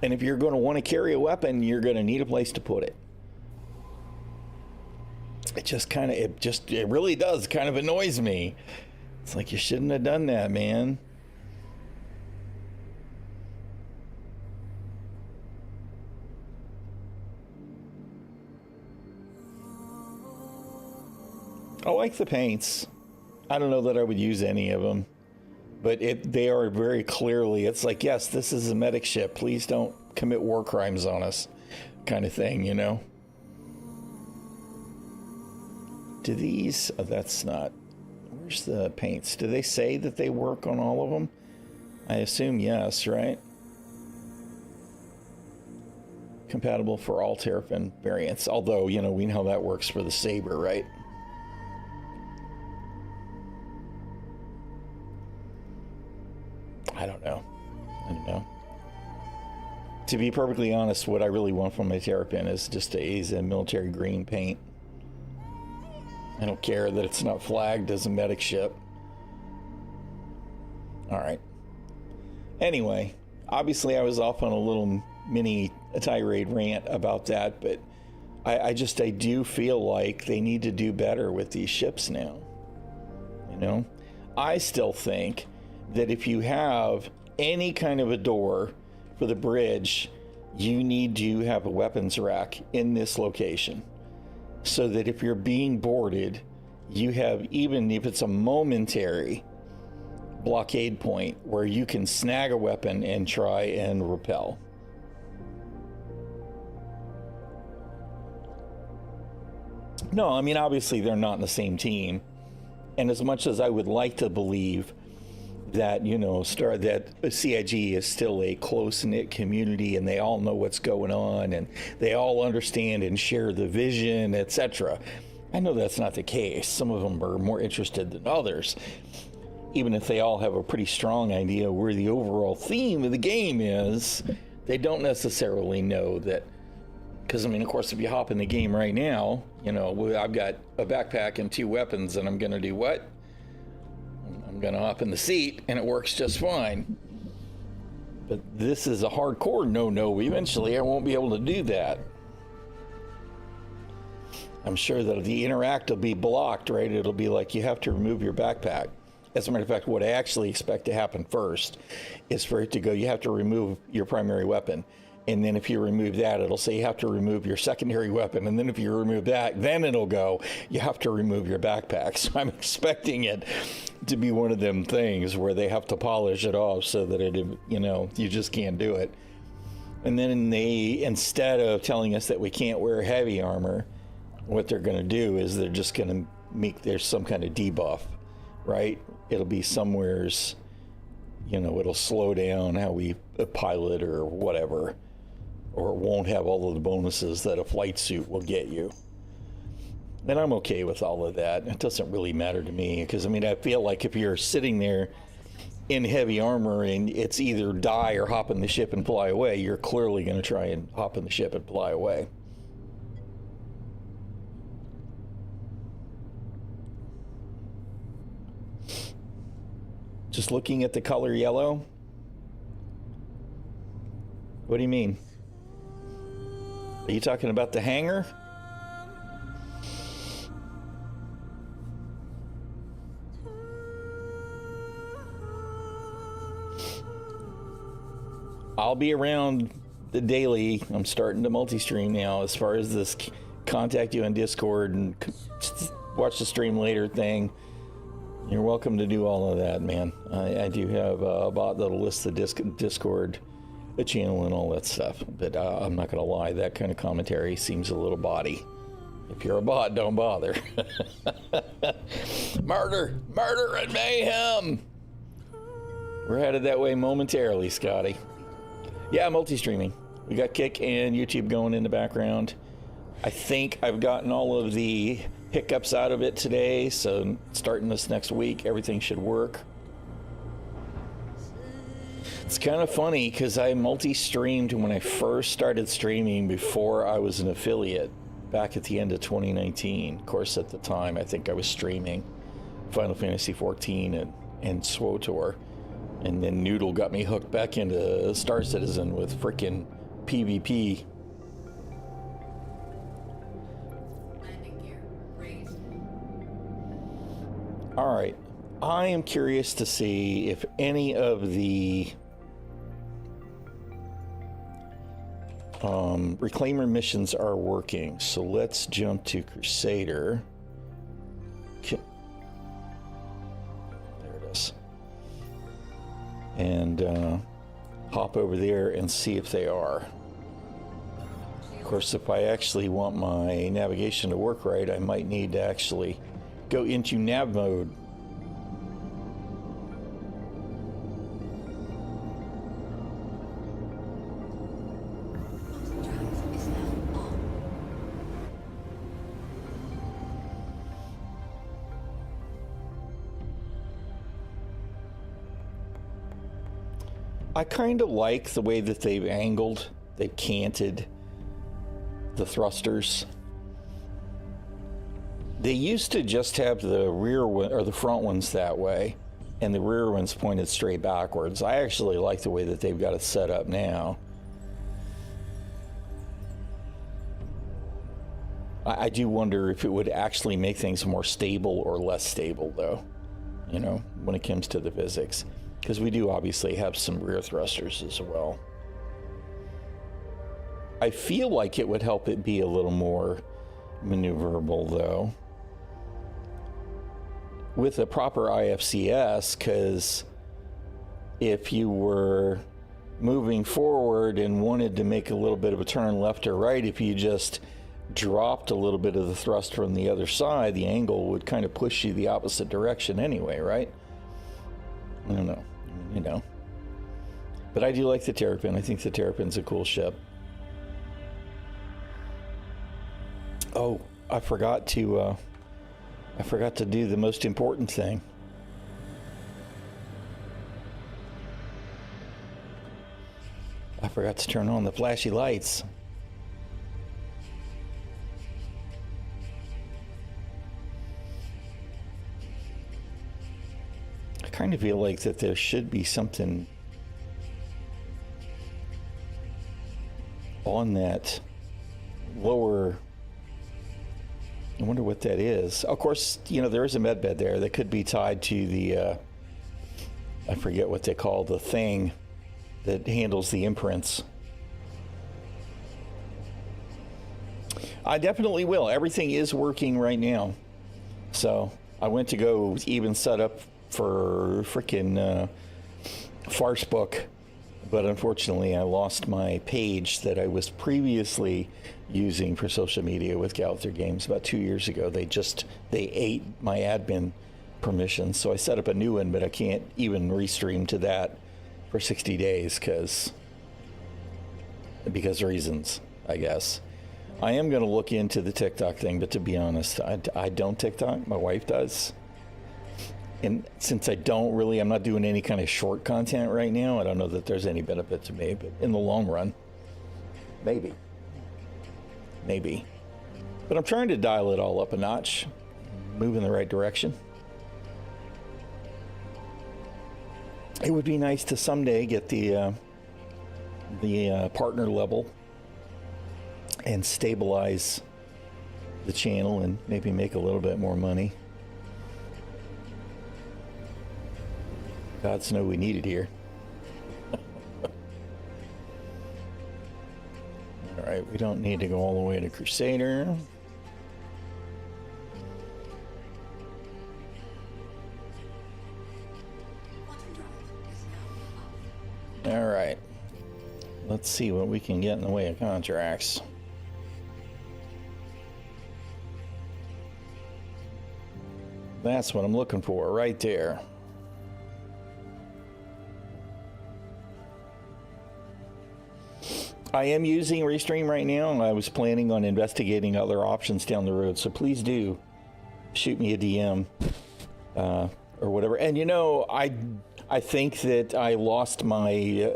And if you're going to want to carry a weapon, you're going to need a place to put it. It really does kind of annoys me. It's like, you shouldn't have done that, man. I like the paints. I don't know that I would use any of them, but they are very clearly, it's like, yes, this is a medic ship. Please don't commit war crimes on us, kind of thing, you know? Do these, oh, that's not, where's the paints? Do they say that they work on all of them? I assume yes, right? Compatible for all Terrapin variants, although, you know, we know how that works for the Saber, right? I don't know. To be perfectly honest, what I really want from my Terrapin is just a military green paint. I don't care that it's not flagged as a medic ship. All right. Anyway, obviously I was off on a little mini tirade rant about that, but I do feel like they need to do better with these ships now. You know, I still think that if you have any kind of a door for the bridge, you need to have a weapons rack in this location, so that if you're being boarded, you have, even if it's a momentary blockade point, where you can snag a weapon and try and repel. No, I mean, obviously they're not in the same team, and as much as I would like to believe that, you know, that CIG is still a close-knit community and they all know what's going on and they all understand and share the vision, etc. I know that's not the case. Some of them are more interested than others, even if they all have a pretty strong idea where the overall theme of the game is. They don't necessarily know that, because I mean, of course, if you hop in the game right now, you know, I've got a backpack and 2 weapons, and I'm gonna do what? I'm gonna hop in the seat and it works just fine. But this is a hardcore no. Eventually I won't be able to do that. I'm sure that the interact will be blocked, right? It'll be like, you have to remove your backpack. As a matter of fact, what I actually expect to happen first is for it to go, you have to remove your primary weapon. And then if you remove that, it'll say you have to remove your secondary weapon. And then if you remove that, then it'll go, you have to remove your backpack. So I'm expecting it to be one of them things where they have to polish it off so that it, you know, you just can't do it. And then they, instead of telling us that we can't wear heavy armor, what they're going to do is they're just going to make, there's some kind of debuff, right? It'll be somewheres, you know, it'll slow down how we pilot or whatever. Or it won't have all of the bonuses that a flight suit will get you. And I'm okay with all of that. It doesn't really matter to me, because I mean, I feel like if you're sitting there in heavy armor and it's either die or hop in the ship and fly away, you're clearly going to try and hop in the ship and fly away. Just looking at the color yellow? What do you mean? Are you talking about the hangar? I'll be around the daily. I'm starting to multi-stream now as far as this contact you on Discord and watch the stream later thing. You're welcome to do all of that, man. I do have a bot that'll list the Discord channel and all that stuff. But I'm not going to lie, that kind of commentary seems a little bawdy. If you're a bot, don't bother. Murder! Murder and mayhem! We're headed that way momentarily, Scotty. Yeah, multi-streaming. We got Kick and YouTube going in the background. I think I've gotten all of the hiccups out of it today, so starting this next week, everything should work. It's kind of funny because I multi-streamed when I first started streaming before I was an affiliate back at the end of 2019. Of course, at the time, I think I was streaming Final Fantasy XIV and ᛒᚣᚱᚩ. And then Noodle got me hooked back into Star Citizen with frickin' PvP. Landing gear raised. All right, I am curious to see if any of the Reclaimer missions are working. So let's jump to Crusader. There it is. And hop over there and see if they are. Of course, if I actually want my navigation to work right, I might need to actually go into nav mode. Drive is now on. I kind of like the way that they've canted the thrusters. They used to just have the rear one or the front ones that way, and the rear ones pointed straight backwards. I actually like the way that they've got it set up now. I do wonder if it would actually make things more stable or less stable, though, you know, when it comes to the physics. Because we do obviously have some rear thrusters as well. I feel like it would help it be a little more maneuverable, though, with a proper IFCS, because if you were moving forward and wanted to make a little bit of a turn left or right, if you just dropped a little bit of the thrust from the other side, the angle would kind of push you the opposite direction anyway, right? I don't know, you know. But I do like the Terrapin. I think the Terrapin's a cool ship. Oh, I forgot to do the most important thing. I forgot to turn on the flashy lights. I kind of feel like that there should be something on that lower. I wonder what that is. Of course, you know, there is a med bed there that could be tied to the, I forget what they call the thing that handles the imprints. I definitely will. Everything is working right now. So I went to go even set up for frickin' Farce Book, but unfortunately I lost my page that I was previously using for social media with Gallagher Games about 2 years ago. They ate my admin permissions, so I set up a new one, but I can't even restream to that for 60 days because reasons, I guess. I am going to look into the TikTok thing, but to be honest, I don't TikTok. My wife does. And since I'm not doing any kind of short content right now, I don't know that there's any benefit to me, but in the long run, maybe. But I'm trying to dial it all up a notch, move in the right direction. It would be nice to someday get the partner level and stabilize the channel and maybe make a little bit more money. Gods know we need it here. All right, we don't need to go all the way to Crusader. All right, let's see what we can get in the way of contracts. That's what I'm looking for right there. I am using Restream right now. I was planning on investigating other options down the road, so please do shoot me a DM or whatever. And you know, I think that I lost my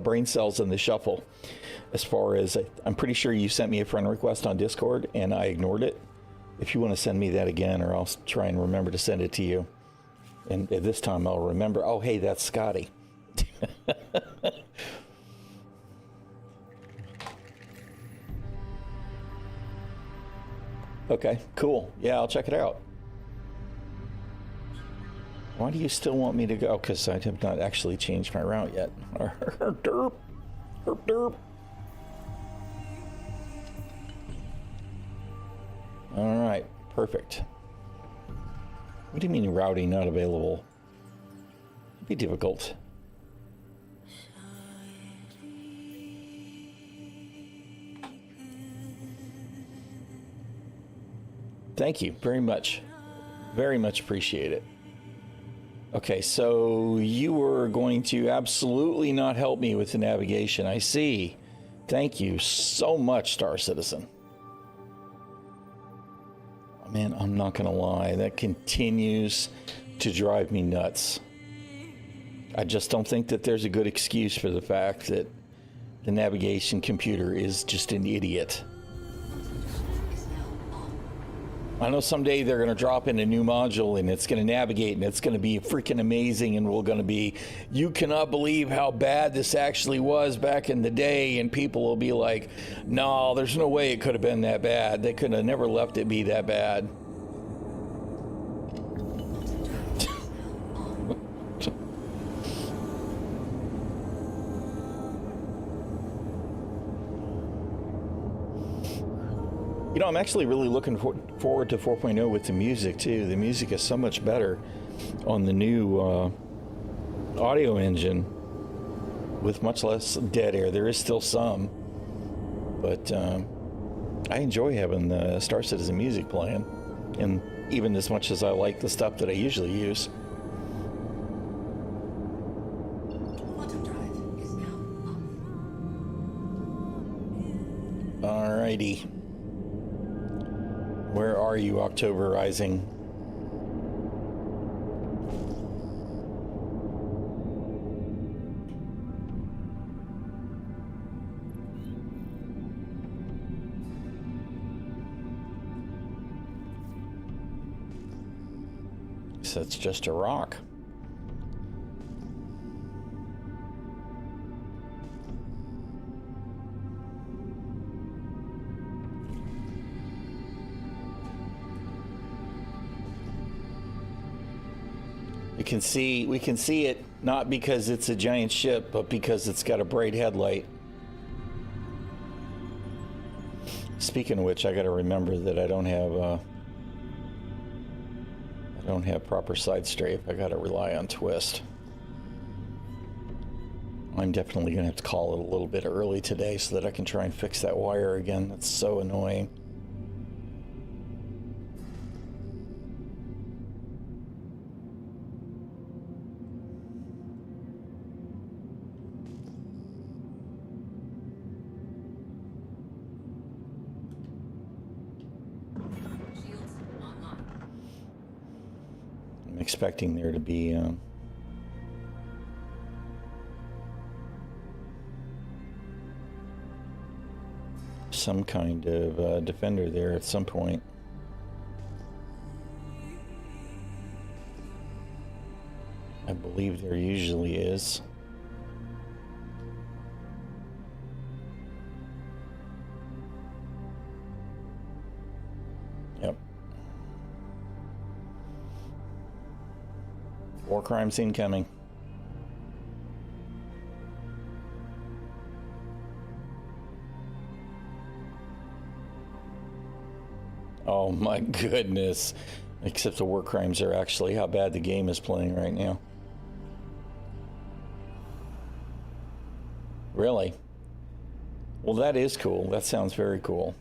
brain cells in the shuffle. As far as I'm pretty sure you sent me a friend request on Discord and I ignored it. If you want to send me that again, or I'll try and remember to send it to you. And this time I'll remember. Oh, hey, that's Scotty. Okay, cool. Yeah, I'll check it out. Why do you still want me to go? Because I have not actually changed my route yet. Derp. Derp. All right, perfect. What do you mean routing not available? It'd be difficult. Thank you very much. Very much appreciate it. Okay, so you were going to absolutely not help me with the navigation. I see. Thank you so much, Star Citizen. Man, I'm not gonna lie, that continues to drive me nuts. I just don't think that there's a good excuse for the fact that the navigation computer is just an idiot. I know someday they're going to drop in a new module and it's going to navigate and it's going to be freaking amazing, and we're going to be, you cannot believe how bad this actually was back in the day, and people will be like, no, there's no way it could have been that bad. They could have never left it be that bad. You know, I'm actually really looking forward to 4.0 with the music, too. The music is so much better on the new audio engine with much less dead air. There is still some, but I enjoy having the Star Citizen music playing, and even as much as I like the stuff that I usually use. Alrighty. Where are you, October Rising? So it's just a rock. We can see it not because it's a giant ship, but because it's got a bright headlight. Speaking of which, I got to remember that I don't have proper side strafe. I got to rely on twist. I'm definitely gonna have to call it a little bit early today so that I can try and fix that wire again. That's so annoying. expecting there to be some kind of defender there at some point. I believe there usually is. Yep. War crimes incoming. Oh my goodness. Except the war crimes are actually how bad the game is playing right now. Really? Well, that is cool. That sounds very cool.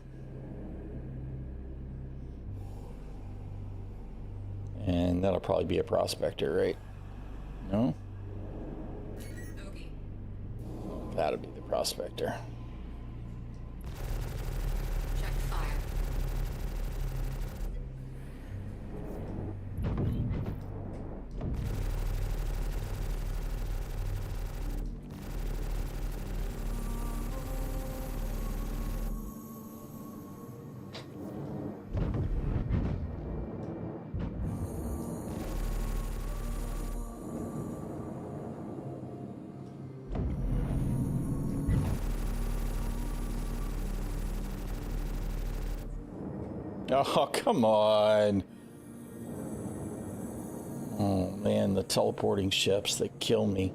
And that'll probably be a prospector, right? No? Bogey. That'll be the prospector. Check fire. Oh, come on. Oh, man, the teleporting ships that kill me.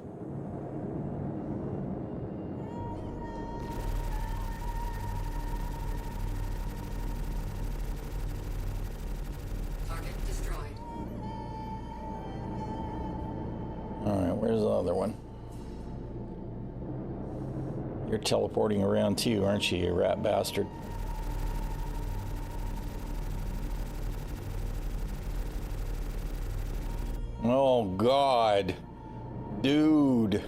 Target destroyed. All right, where's the other one? You're teleporting around too, aren't you, you rat bastard? Oh, God. Dude.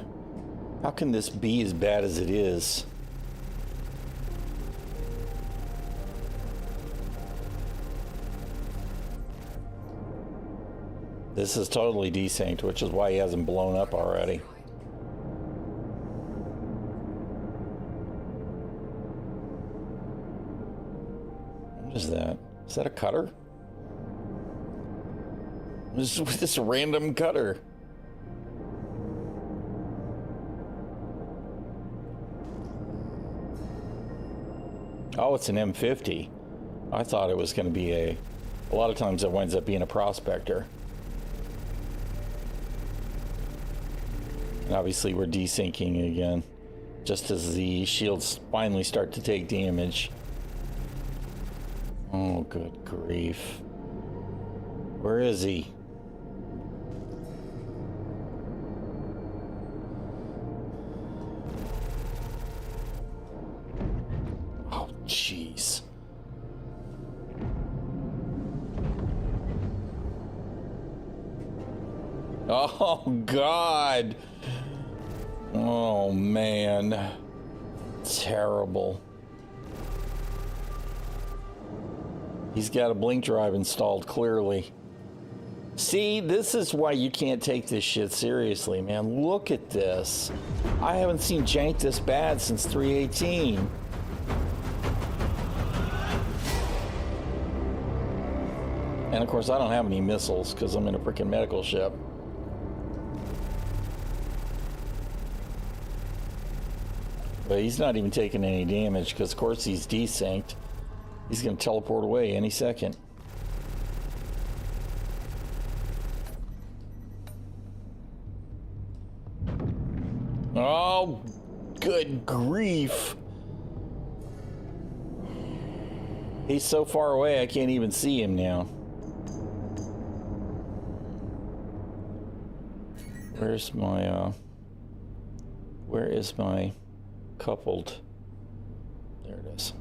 How can this be as bad as it is? This is totally desynced, which is why he hasn't blown up already. What is that? Is that a cutter? This is this random cutter. Oh, it's an M50. I thought it was going to be a lot of times it winds up being a prospector. And obviously we're desyncing again, just as the shields finally start to take damage. Oh, good grief. Where is he? Oh, jeez. Oh, God. Oh, man. Terrible. He's got a blink drive installed, clearly. See, this is why you can't take this shit seriously, man. Look at this. I haven't seen jank this bad since 318. And of course, I don't have any missiles because I'm in a freaking medical ship. But he's not even taking any damage because, of course, he's desynced. He's going to teleport away any second. Oh, good grief. He's so far away, I can't even see him now. Where's my, where is my coupled? There it is.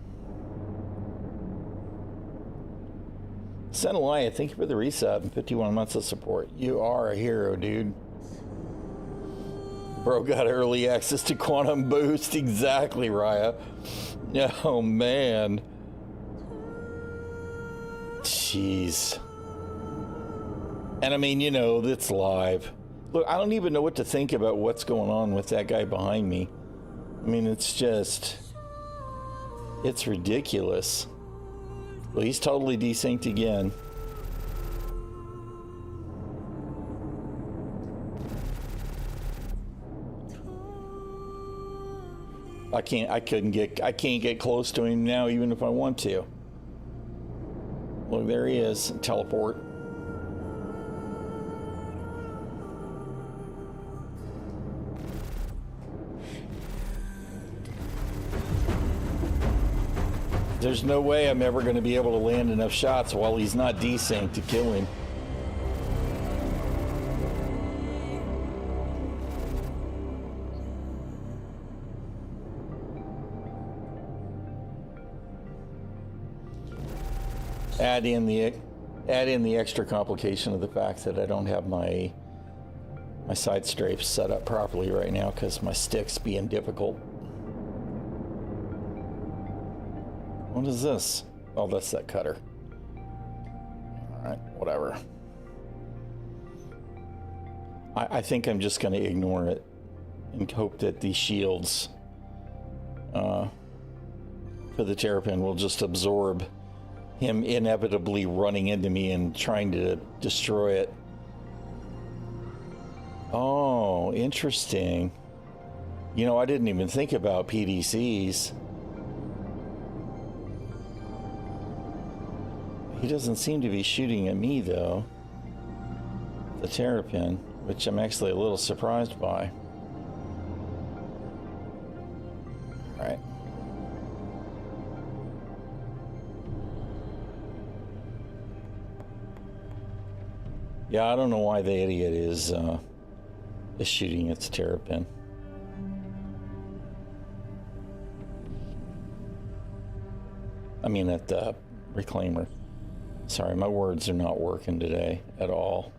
Senelaya, thank you for the resub and 51 months of support. You are a hero, dude. Bro got early access to Quantum Boost. Exactly, Raya. Oh, man. Jeez. And I mean, you know, it's live. Look, I don't even know what to think about what's going on with that guy behind me. I mean, it's just... It's ridiculous. Well, he's totally desynced again. I can't get close to him now, even if I want to. Look, there he is. Teleport. There's no way I'm ever going to be able to land enough shots while he's not desynced to kill him. Add in the extra complication of the fact that I don't have my side strafes set up properly right now because my stick's being difficult. What is this? Oh, that's that cutter. Alright, whatever. I think I'm just going to ignore it and hope that these shields for the Terrapin will just absorb him inevitably running into me and trying to destroy it. Oh, interesting. You know, I didn't even think about PDCs. He doesn't seem to be shooting at me, though. The Terrapin, which I'm actually a little surprised by. All right. Yeah, I don't know why the idiot is shooting at the Terrapin. I mean, at the Reclaimer. Sorry, my words are not working today at all.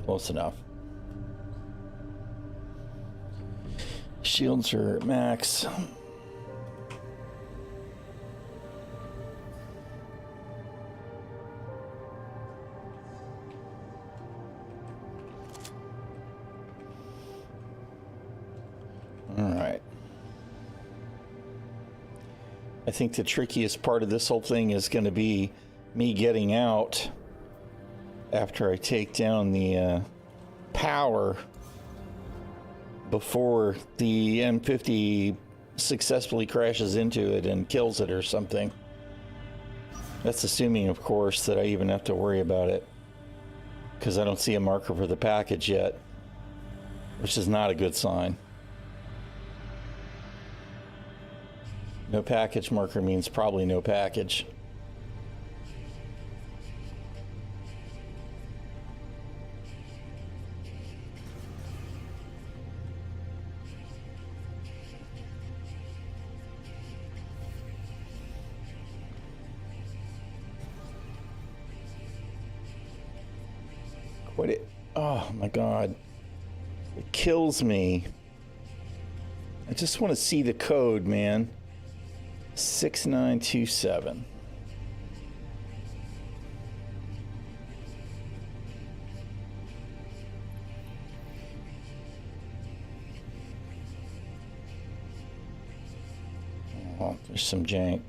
Close enough. Shields are at max. All right. I think the trickiest part of this whole thing is going to be me getting out after I take down the power before the M50 successfully crashes into it and kills it or something. That's assuming, of course, that I even have to worry about it, because I don't see a marker for the package yet, which is not a good sign. No package marker means probably no package. Quit it. Oh my God. It kills me. I just want to see the code, man. 6927. Oh, there's some jank.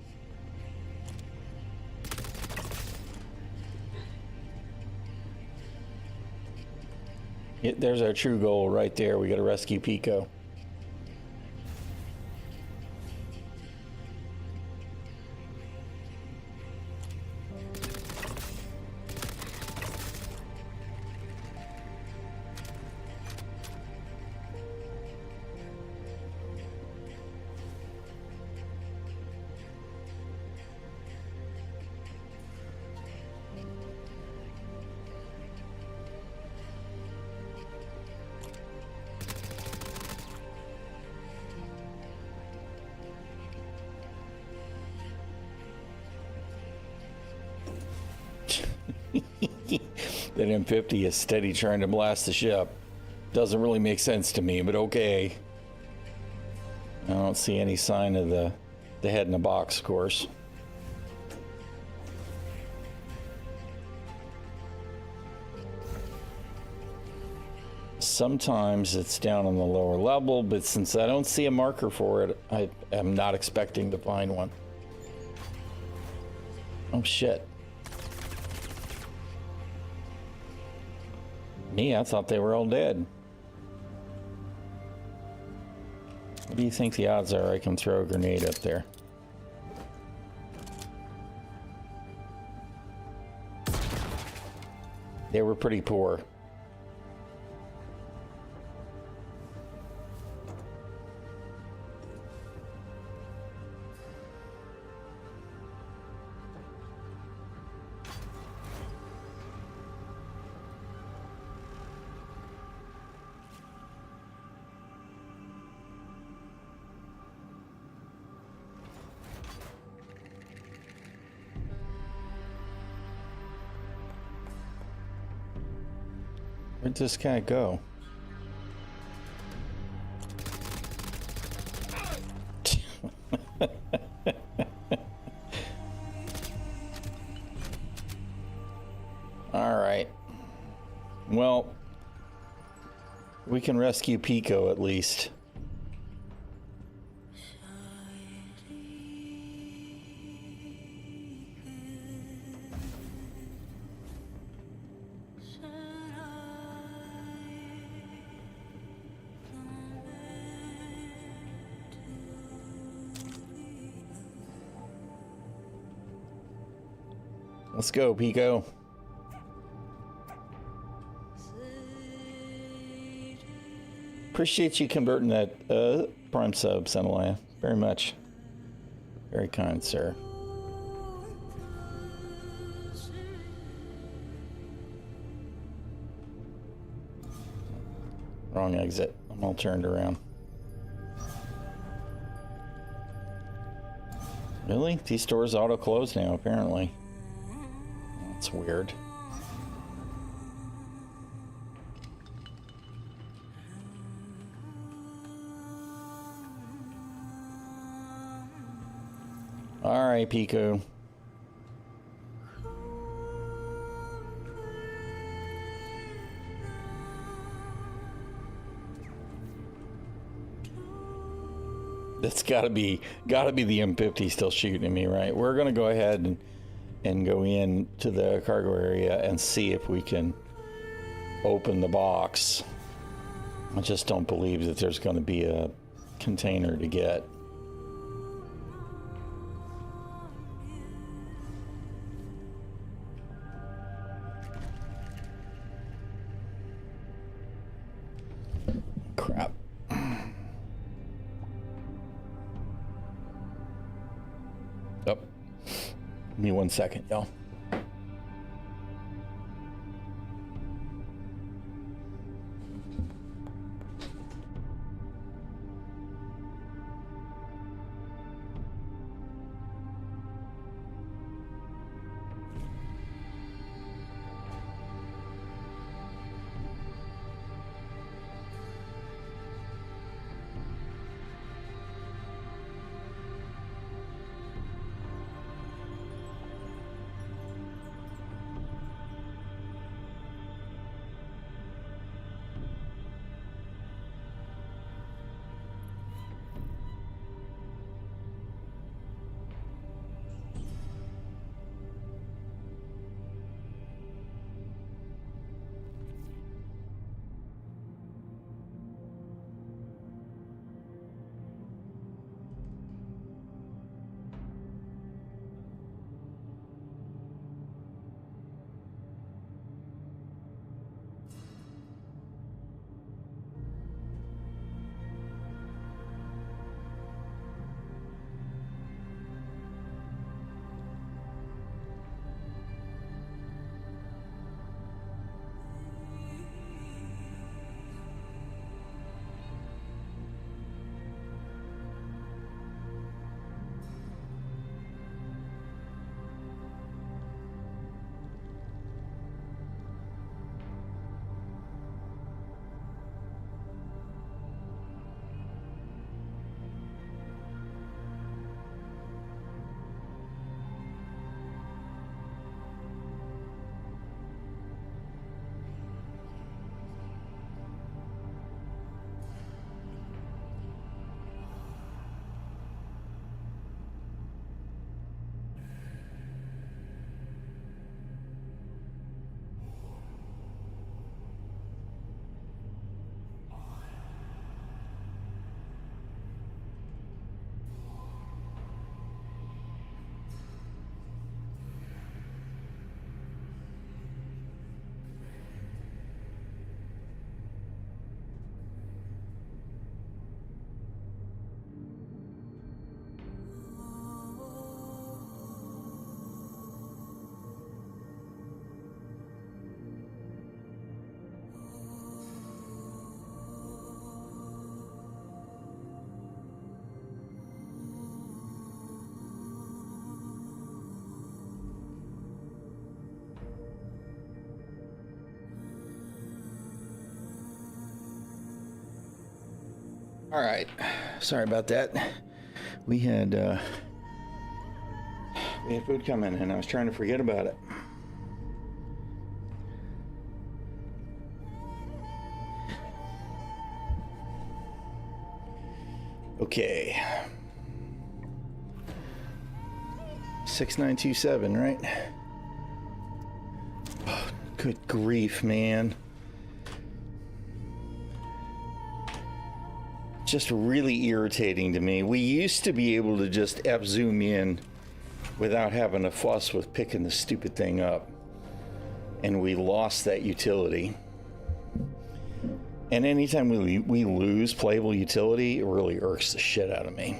There's our true goal right there. We got to rescue Pico. That M50 is steady trying to blast the ship. Doesn't really make sense to me, but okay. I don't see any sign of the head in the box, of course. Sometimes it's down on the lower level, but since I don't see a marker for it, I am not expecting to find one. Oh shit. Me, I thought they were all dead. What do you think the odds are I can throw a grenade up there? They were pretty poor. Where'd this guy go? All right. Well, we can rescue Pico at least. Let's go, Pico. Appreciate you converting that Prime sub, Senalaya. Very much. Very kind, sir. Wrong exit. I'm all turned around. Really? These stores auto-close now, apparently. That's weird. All right, Pico. That's gotta be the M50 still shooting at me, right? We're gonna go ahead and go in to the cargo area and see if we can open the box. I just don't believe that there's going to be a container to get. Crap. Oh. Give me 1 second, y'all. All right. Sorry about that. We had food coming and I was trying to forget about it. Okay. 6927, right? Oh, good grief, man. Just really irritating to me. We used to be able to just zoom in without having to fuss with picking the stupid thing up. And we lost that utility. And anytime we lose playable utility, it really irks the shit out of me.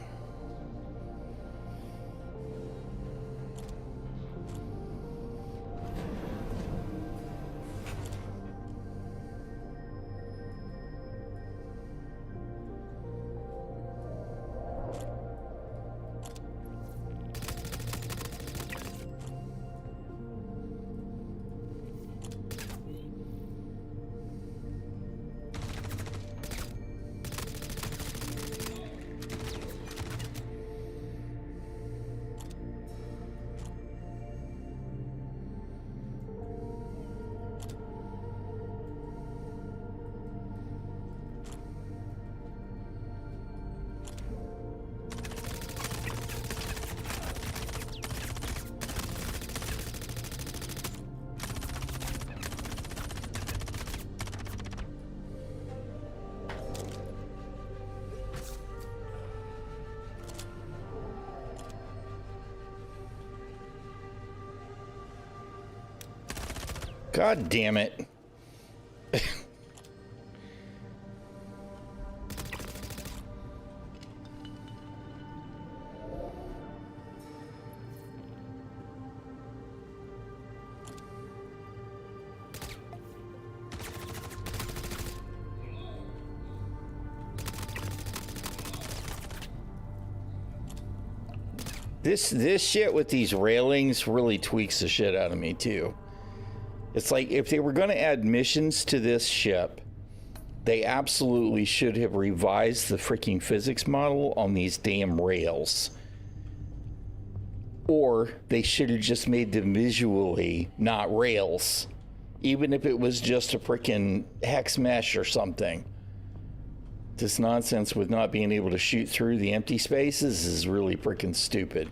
God damn it. This shit with these railings really tweaks the shit out of me too. It's like if they were going to add missions to this ship, they absolutely should have revised the freaking physics model on these damn rails. Or they should have just made them visually not rails. Even if it was just a freaking hex mesh or something. This nonsense with not being able to shoot through the empty spaces is really freaking stupid.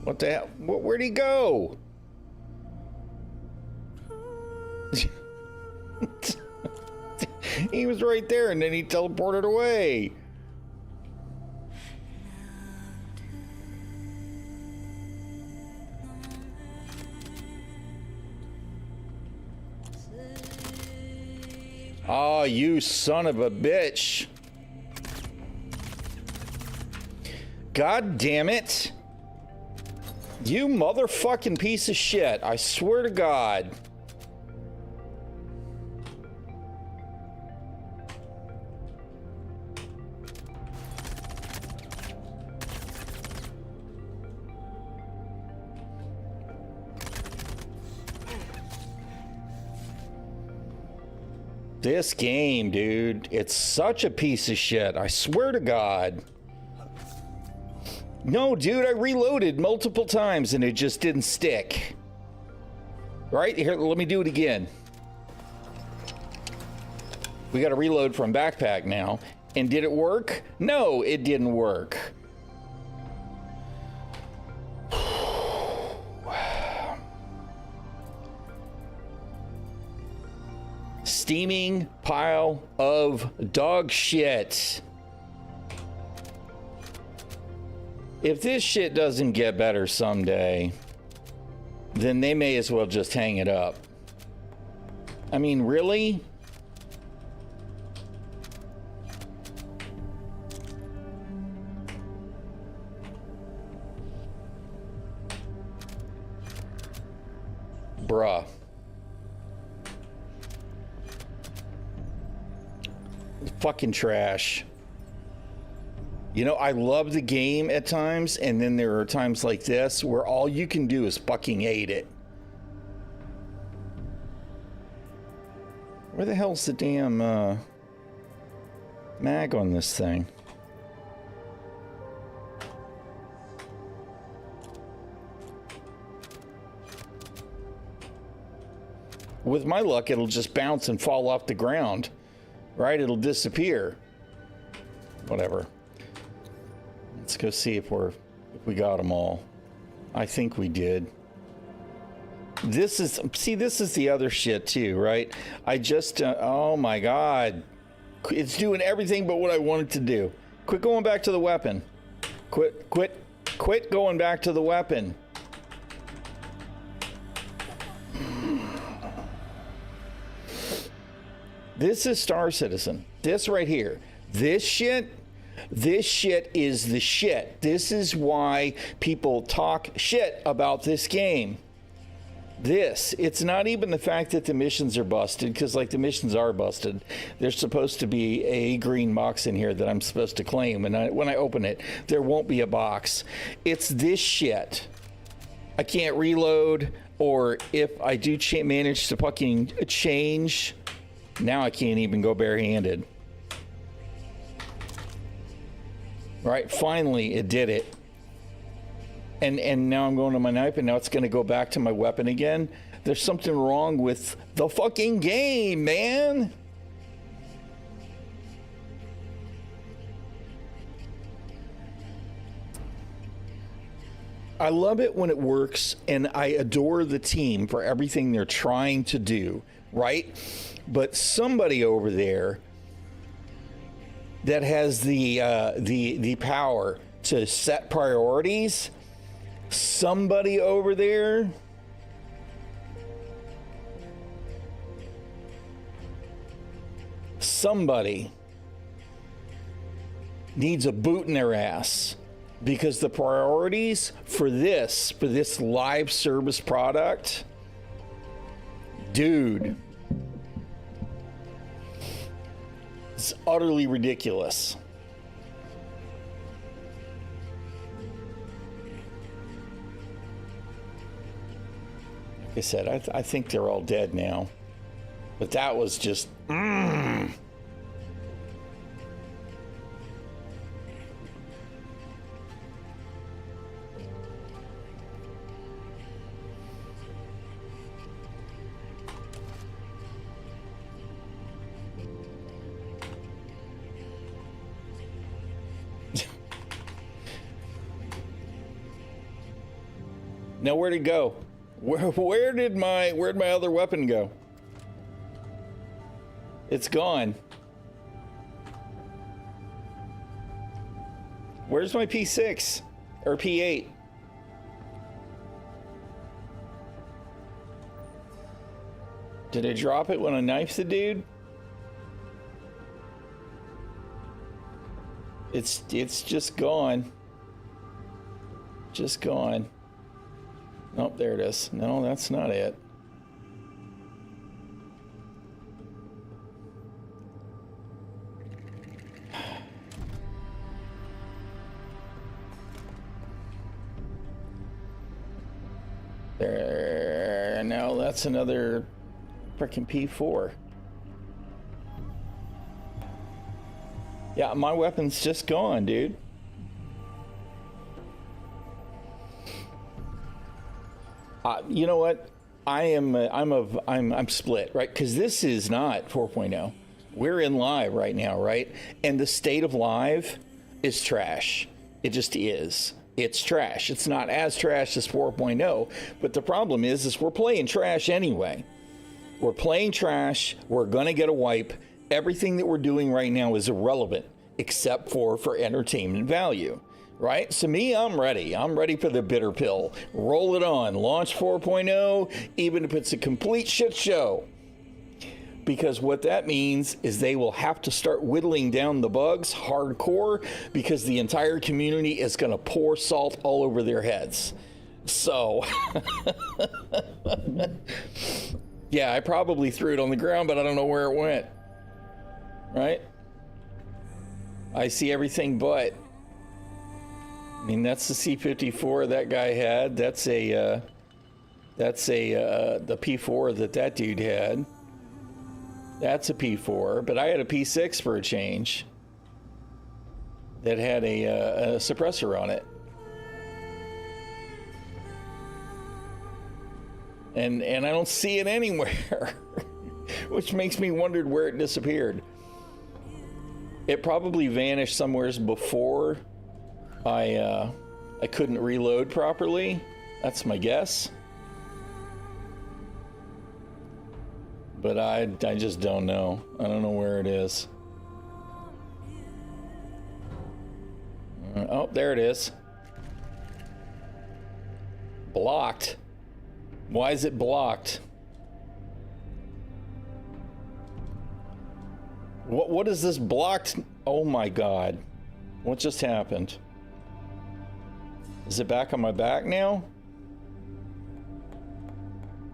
What the hell? Where'd he go? He was right there and then he teleported away. Oh, you son of a bitch. God damn it. You motherfucking piece of shit. I swear to God. This game, dude, it's such a piece of shit. I swear to God. No, dude, I reloaded multiple times and it just didn't stick. Right? Here, let me do it again. We got to reload from backpack now. And did it work? No, it didn't work. Steaming pile of dog shit. If this shit doesn't get better someday, then they may as well just hang it up. I mean, really? Bruh. Fucking trash. You know, I love the game at times, and then there are times like this where all you can do is fucking hate it. Where the hell's the damn mag on this thing? With my luck, it'll just bounce and fall off the ground. Right? It'll disappear. Whatever. Let's go see if we got them all. I think we did. This is the other shit too, right? I just, oh my God. It's doing everything but what I want it to do. Quit going back to the weapon. Quit going back to the weapon. This is Star Citizen. This right here. This shit is the shit. This is why people talk shit about this game. It's not even the fact that the missions are busted, because like the missions are busted. There's supposed to be a green box in here that I'm supposed to claim, and when I open it, there won't be a box. It's this shit. I can't reload, or if I do manage to fucking change, now I can't even go barehanded. Right, finally it did it. And now I'm going to my knife, and now it's going to go back to my weapon again. There's something wrong with the fucking game, man. I love it when it works, and I adore the team for everything they're trying to do, right? But somebody over there that has the power to set priorities, somebody over there needs a boot in their ass, because the priorities for this live service product, dude, it's utterly ridiculous. Like I said, I think they're all dead now, but that was just Now where'd it go? Where'd my other weapon go? It's gone. Where's my P6 or P8? Did I drop it when I knifed the dude? It's just gone. Just gone. Oh, there it is. No, that's not it. There. No, that's another freaking P4. Yeah, my weapon's just gone, dude. You know what? I'm split, right? Because this is not 4.0. We're in live right now, right? And the state of live is trash. It just is. It's trash. It's not as trash as 4.0, but the problem is we're playing trash anyway. We're playing trash. We're going to get a wipe. Everything that we're doing right now is irrelevant except for entertainment value, right? So me, I'm ready. I'm ready for the bitter pill. Roll it on. Launch 4.0, even if it's a complete shit show. Because what that means is they will have to start whittling down the bugs hardcore because the entire community is going to pour salt all over their heads. So, yeah, I probably threw it on the ground, but I don't know where it went. Right? I see everything but. I mean, that's the C-54 that guy had. That's the P4 that dude had. That's a P4, but I had a P6 for a change that had a suppressor on it. And I don't see it anywhere, which makes me wonder where it disappeared. It probably vanished somewhere before I couldn't reload properly. That's my guess. But I just don't know. I don't know where it is. Oh, there it is. Blocked. Why is it blocked? What is this blocked? Oh my God. What just happened? Is it back on my back now?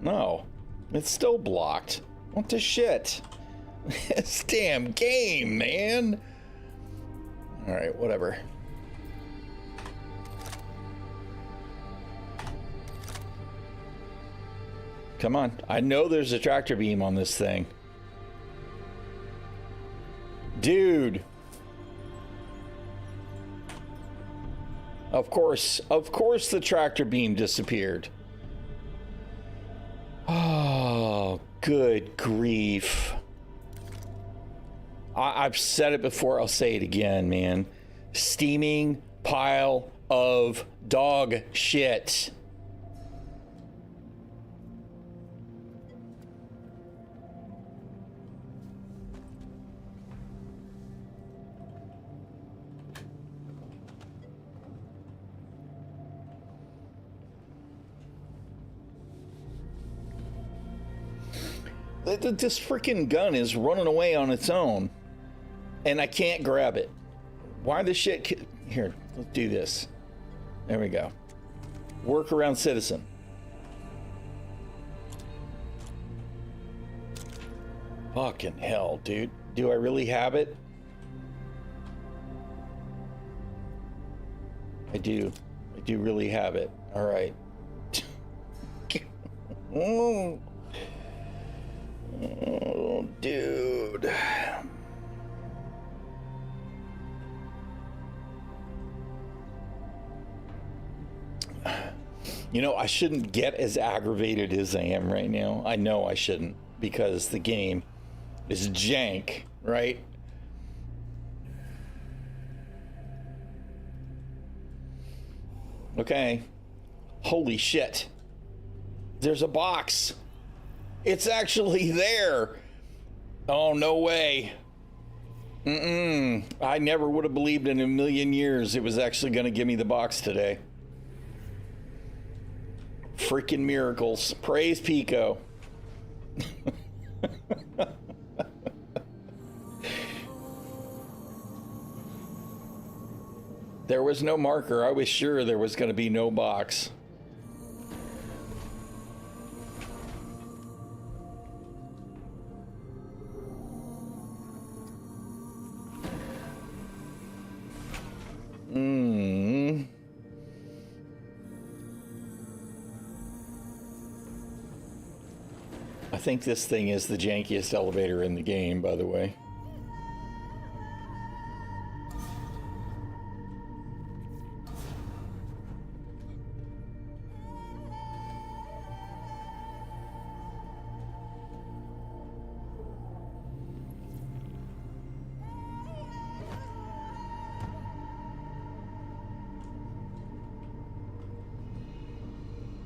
No. It's still blocked. What the shit? This damn game, man. Alright, whatever. Come on. I know there's a tractor beam on this thing. Dude. Of course the tractor beam disappeared. Oh, good grief. I've said it before, I'll say it again, man. Steaming pile of dog shit. This freaking gun is running away on its own, and I can't grab it. Why the shit? Here, let's do this. There we go. Workaround citizen. Fucking hell, dude. Do I really have it? I do. I do really have it. All right. Oh, dude. You know, I shouldn't get as aggravated as I am right now. I know I shouldn't, because the game is jank, right? Okay. Holy shit. There's a box. It's actually there. Oh, no way. I never would have believed in a million years it was actually going to give me the box today. Freaking miracles. Praise Pico. There was no marker. I was sure there was going to be no box. I think this thing is the jankiest elevator in the game, by the way.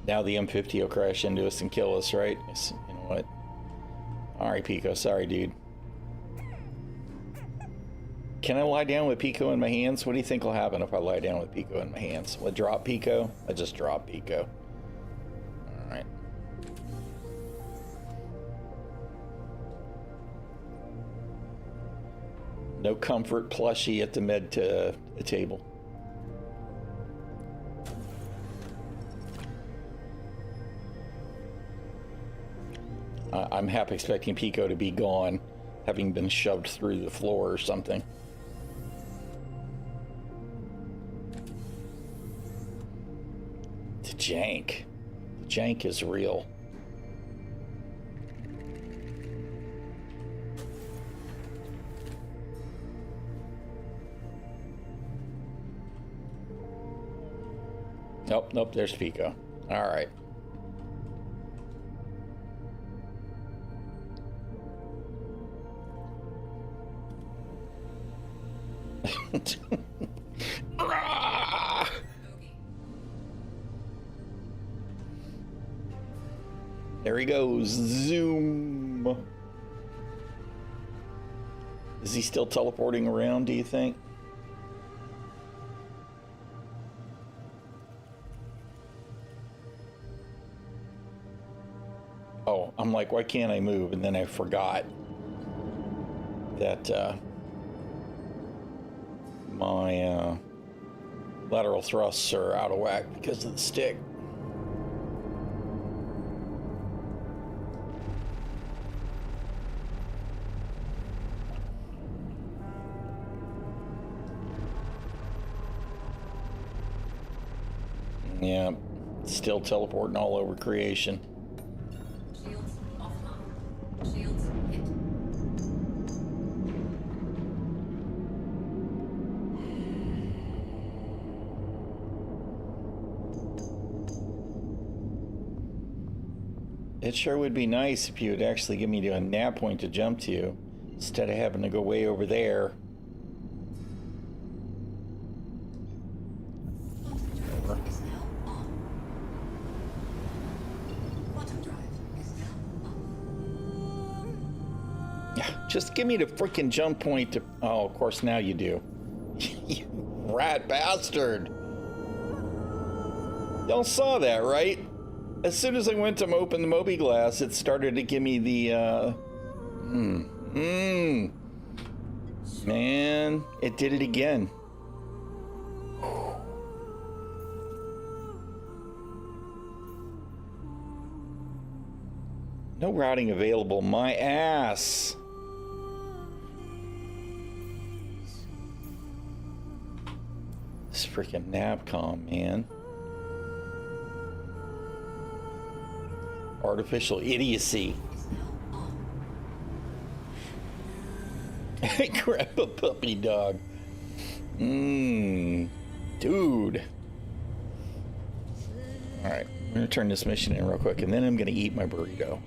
Now the M50 will crash into us and kill us, right? You know what? Alright, Pico. Sorry, dude. Can I lie down with Pico in my hands? What do you think will happen if I lie down with Pico in my hands? Will I drop Pico? I just drop Pico. Alright. No comfort plushie at the med table. I'm half expecting Pico to be gone, having been shoved through the floor or something. The jank. The jank is real. Nope, nope, there's Pico. All right. There he goes. Zoom. Is he still teleporting around, do you think? Oh, I'm like, why can't I move? And then I forgot that my lateral thrusts are out of whack because of the stick. Yeah, still teleporting all over creation. Shields offline. Shields hit. It sure would be nice if you would actually give me a nav point to jump to, instead of having to go way over there. Is now on. Quantum drive is now on. Yeah, just give me the freaking jump point to... Oh, of course, now you do. You rat bastard. Y'all saw that, right? As soon as I went to open the Moby glass, it started to give me the, Man, it did it again. No routing available. My ass. This freaking Navcom, man. Artificial idiocy. Grab a puppy dog. Dude. Alright, I'm gonna turn this mission in real quick, and then I'm gonna eat my burrito.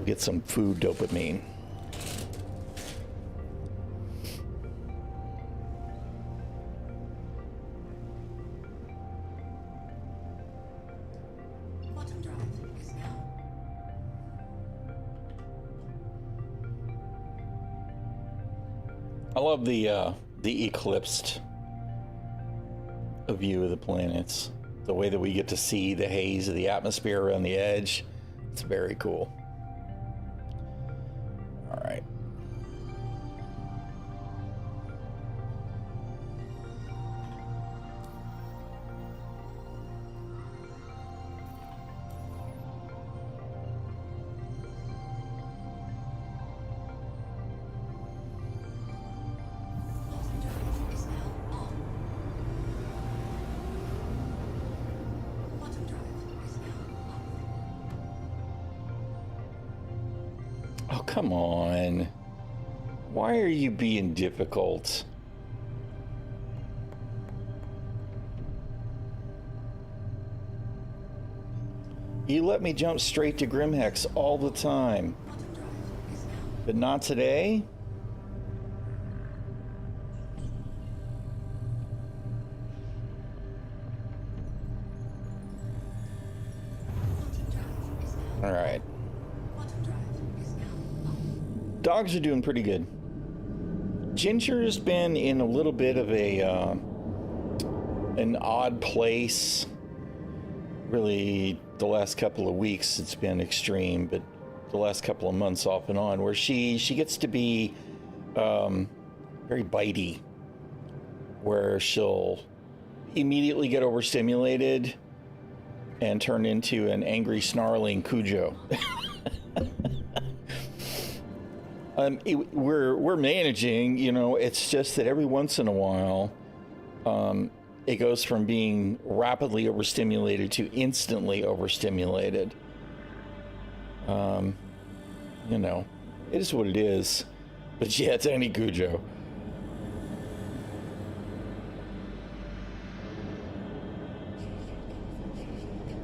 Get some food dopamine. Quantum drive is now. I love the eclipsed view of the planets. The way that we get to see the haze of the atmosphere around the edge. It's very cool. All right. Quantum drive is now on. Quantum drive is now on. Oh, come on. Why are you being difficult? You let me jump straight to Grimhex all the time, Quantum drive is now. but not today? Quantum drive is now. All right. Quantum drive is now on. Dogs are doing pretty good. Ginger's been in a little bit of an odd place. Really, the last couple of weeks it's been extreme, but the last couple of months off and on, where she gets to be very bitey, where she'll immediately get overstimulated and turn into an angry, snarling Cujo. We're managing, you know. It's just that every once in a while, it goes from being rapidly overstimulated to instantly overstimulated. You know, it is what it is. But yeah, it's any Cujo.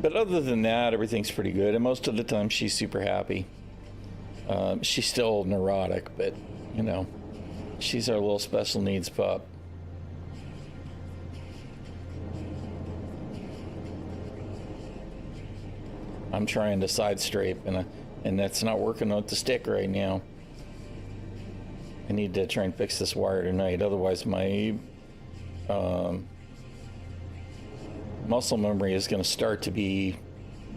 But other than that, everything's pretty good, and most of the time she's super happy. She's still neurotic, but, you know, she's our little special needs pup. I'm trying to side strafe, and that's not working with the stick right now. I need to try and fix this wire tonight, otherwise my muscle memory is going to start to be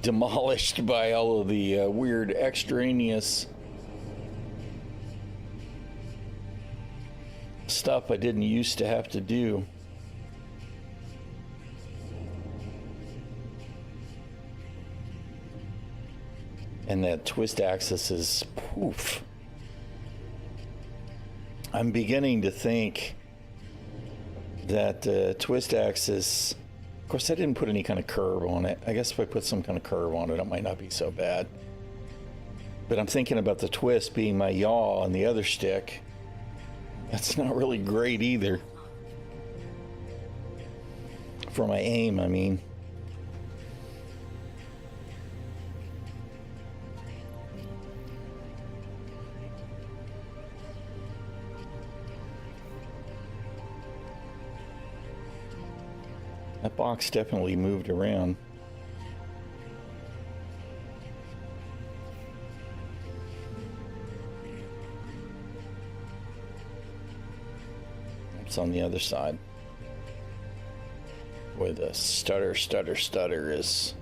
demolished by all of the weird extraneous stuff I didn't used to have to do. And that twist axis is poof. I'm beginning to think that the twist axis, of course I didn't put any kind of curve on it. I guess if I put some kind of curve on it, it might not be so bad. But I'm thinking about the twist being my yaw on the other stick. That's not really great either. For my aim, I mean. That box definitely moved around. It's on the other side. Where the stutter is.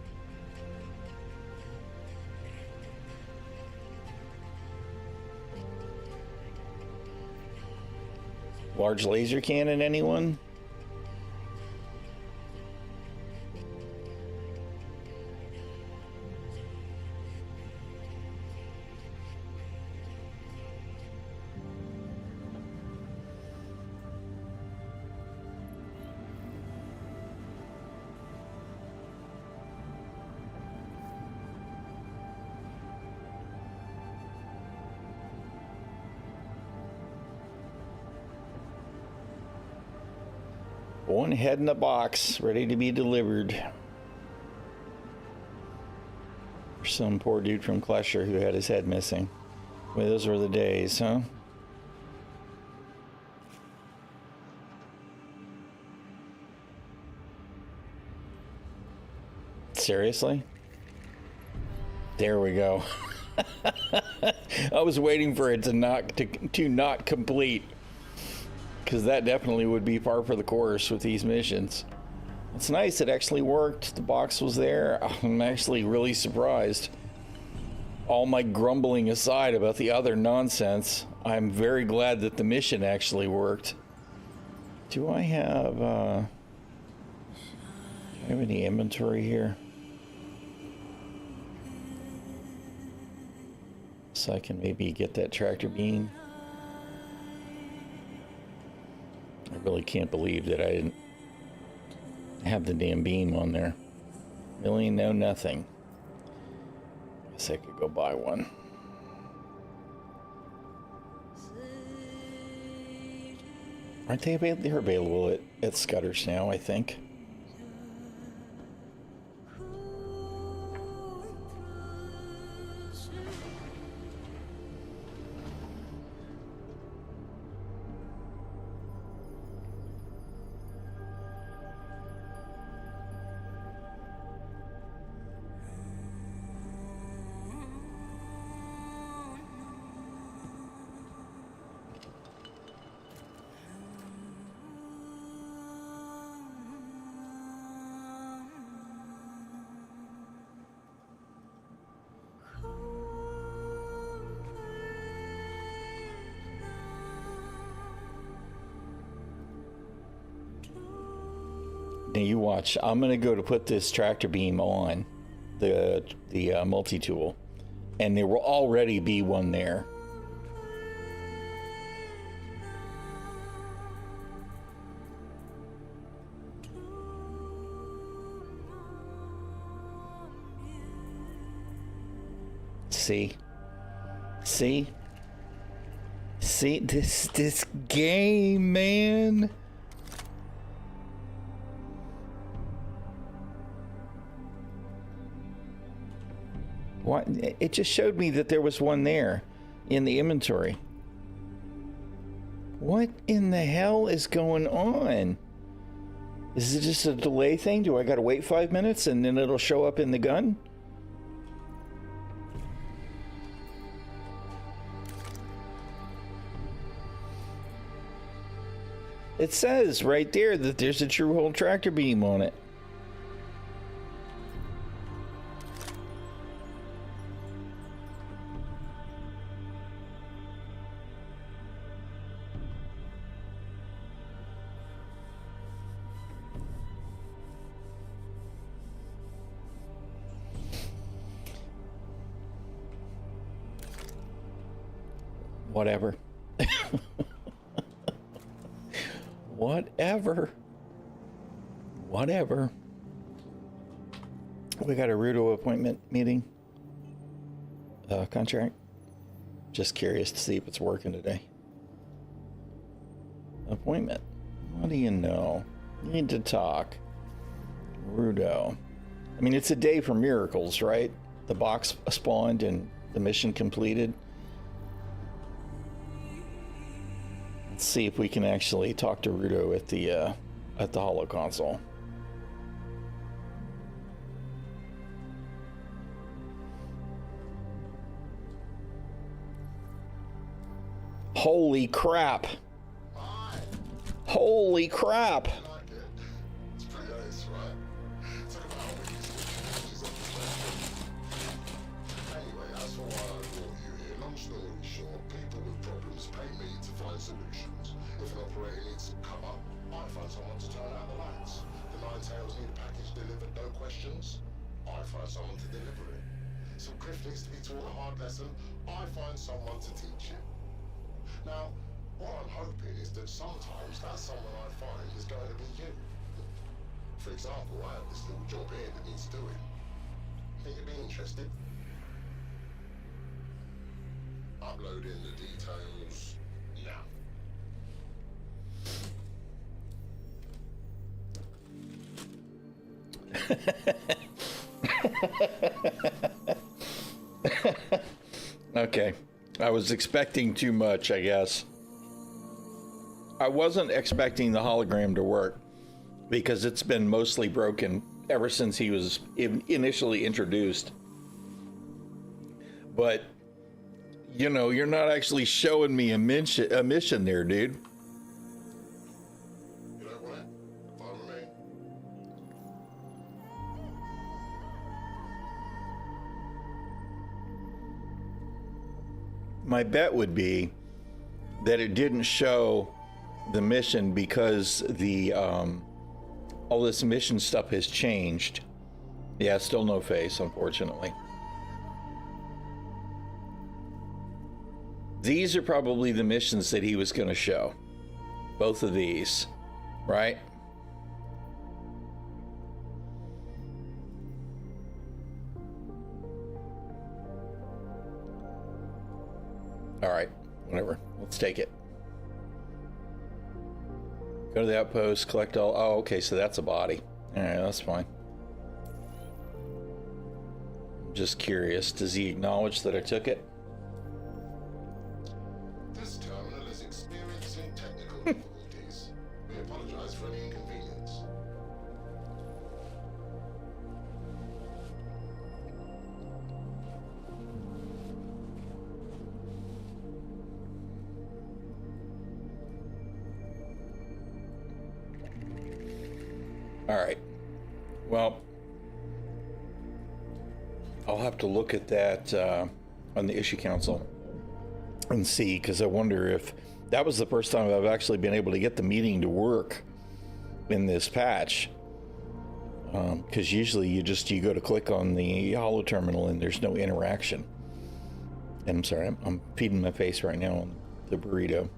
Large laser cannon, anyone? One head in the box, ready to be delivered. For some poor dude from Klesher who had his head missing. Well, those were the days, huh? Seriously? There we go. I was waiting for it to not complete. Because that definitely would be par for the course with these missions. It's nice, it actually worked. The box was there. I'm actually really surprised. All my grumbling aside about the other nonsense, I'm very glad that the mission actually worked. Do I have any inventory here? So I can maybe get that tractor beam. I really can't believe that I didn't have the damn beam on there. Really, no, nothing. Guess I could go buy one. Aren't they available? They're available at Scudder's now, I think. Now you watch. I'm gonna go to put this tractor beam on the multi-tool, and there will already be one there. See this game, man. What? It just showed me that there was one there in the inventory. What in the hell is going on? Is it just a delay thing? Do I gotta wait 5 minutes and then it'll show up in the gun? It says right there that there's a true hole tractor beam on it. Whatever. Whatever. We got a Rudo appointment meeting. Contract. Just curious to see if it's working today. Appointment. What do you know? Need to talk. Rudo. I mean, it's a day for miracles, right? The box spawned and the mission completed. Let's see if we can actually talk to Rudo at the holo console. Holy crap! Holy crap! Now, what I'm hoping is that sometimes that someone I find is going to be you. For example, I have this little job here that needs doing. Think you'd be interested? Upload in the details now. Okay. I was expecting too much, I guess. I wasn't expecting the hologram to work because it's been mostly broken ever since he was initially introduced. But, you know, you're not actually showing me a mission there, dude. You know what? Fine with me. My bet would be that it didn't show the mission because the all this mission stuff has changed. Yeah, still no face, unfortunately. These are probably the missions that he was going to show. Both of these, right? All right, whatever. Let's take it. Go to the outpost, collect all. Oh, okay, so that's a body. All right, that's fine. I'm just curious. Does he acknowledge that I took it? This terminal is experiencing technical difficulties. We apologize for any inconvenience. All right. Well, I'll have to look at that on the issue council and see, because I wonder if that was the first time I've actually been able to get the meeting to work in this patch. because usually you go to click on the holo terminal and there's no interaction. And I'm sorry, I'm feeding my face right now on the burrito.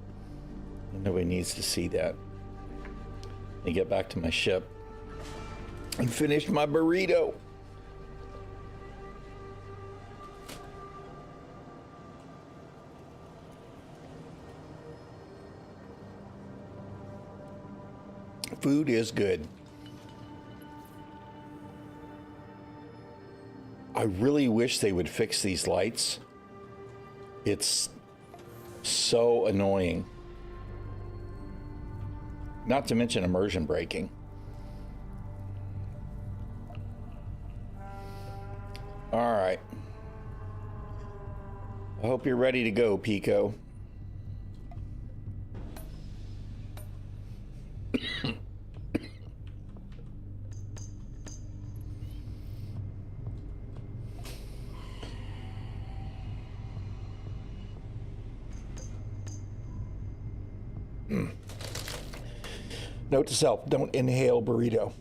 Nobody needs to see that. Let me get back to my ship and finish my burrito. Food is good. I really wish they would fix these lights. It's so annoying. Not to mention immersion breaking. All right. I hope you're ready to go, Pico. Note to self, don't inhale burrito.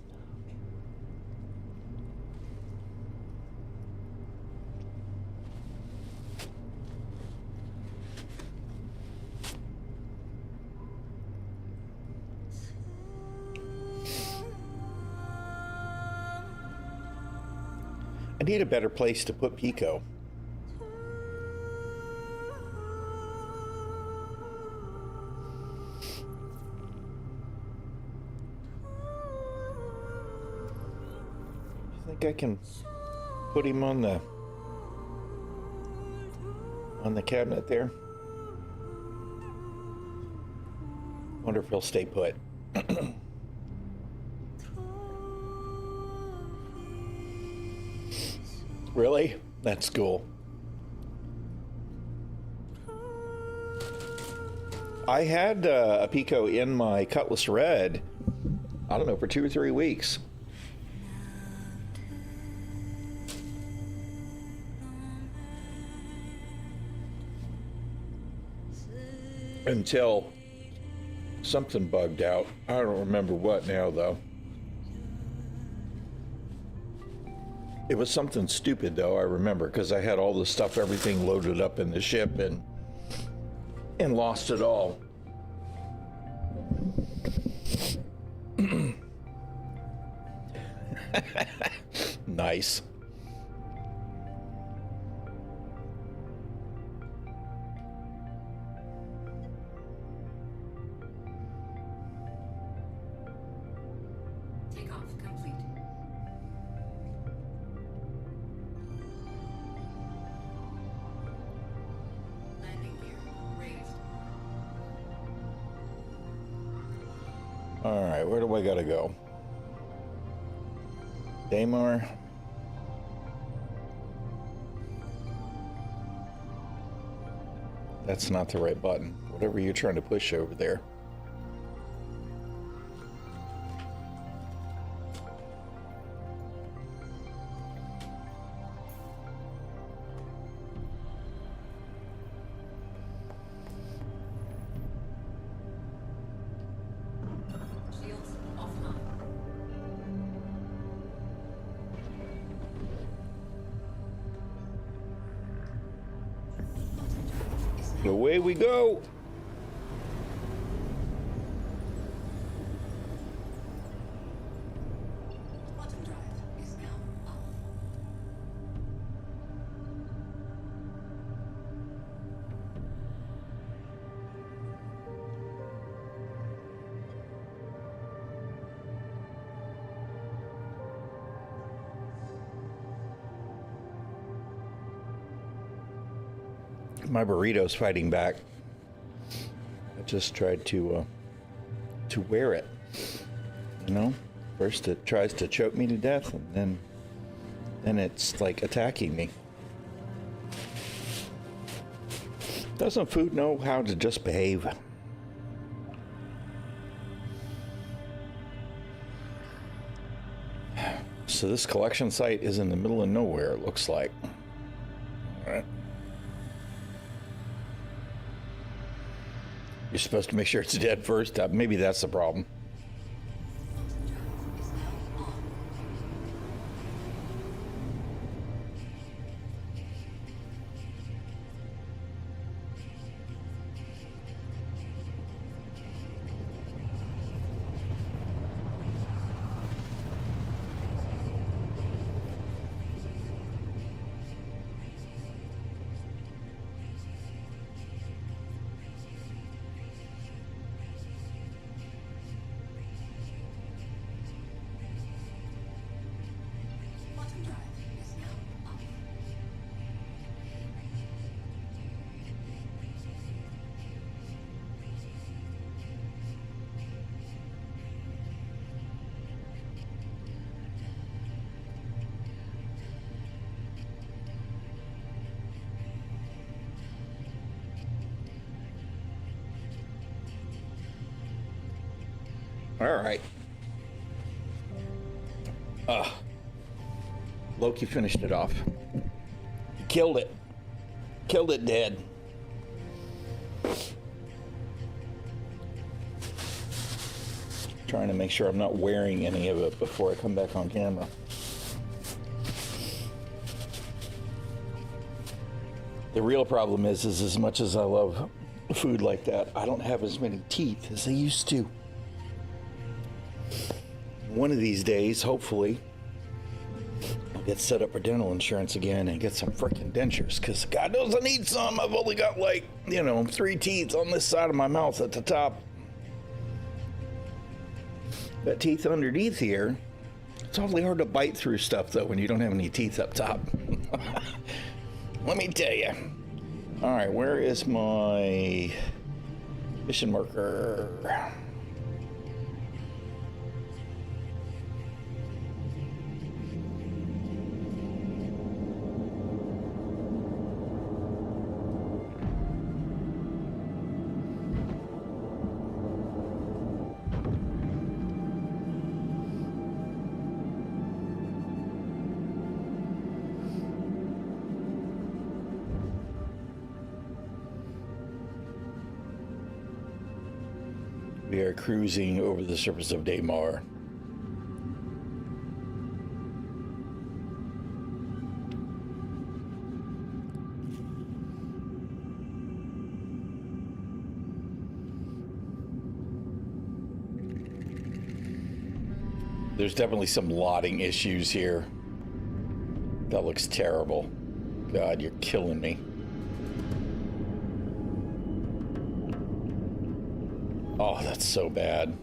I need a better place to put Pico. I can put him on the cabinet there. Wonder if he'll stay put. Really? That's cool. I had a Pico in my Cutlass Red, I don't know, for 2 or 3 weeks. Until something bugged out. I don't remember what now, though. It was something stupid, though, I remember, because I had all the stuff, everything loaded up in the ship and lost it all. Nice. All right, where do I gotta go? Daymar. That's not the right button. Whatever you're trying to push over there. Away we go. Quantum drive is now off. My burrito's fighting back. I just tried to wear it. You know, first it tries to choke me to death, and then it's like attacking me. Doesn't food know how to just behave? So this collection site is in the middle of nowhere, it looks like. All right. You're supposed to make sure it's dead first. Maybe that's the problem. All right. Loki finished it off. He killed it. Killed it dead. Trying to make sure I'm not wearing any of it before I come back on camera. The real problem is as much as I love food like that, I don't have as many teeth as I used to. One of these days, hopefully, I'll get set up for dental insurance again and get some freaking dentures, because God knows I need some. I've only got, like, 3 teeth on this side of my mouth at the top. That teeth underneath here, it's awfully hard to bite through stuff, though, when you don't have any teeth up top. Let me tell you. All right, where is my mission marker? We are cruising over the surface of Daymar. There's definitely some lotting issues here. That looks terrible. God, you're killing me. Oh, that's so bad.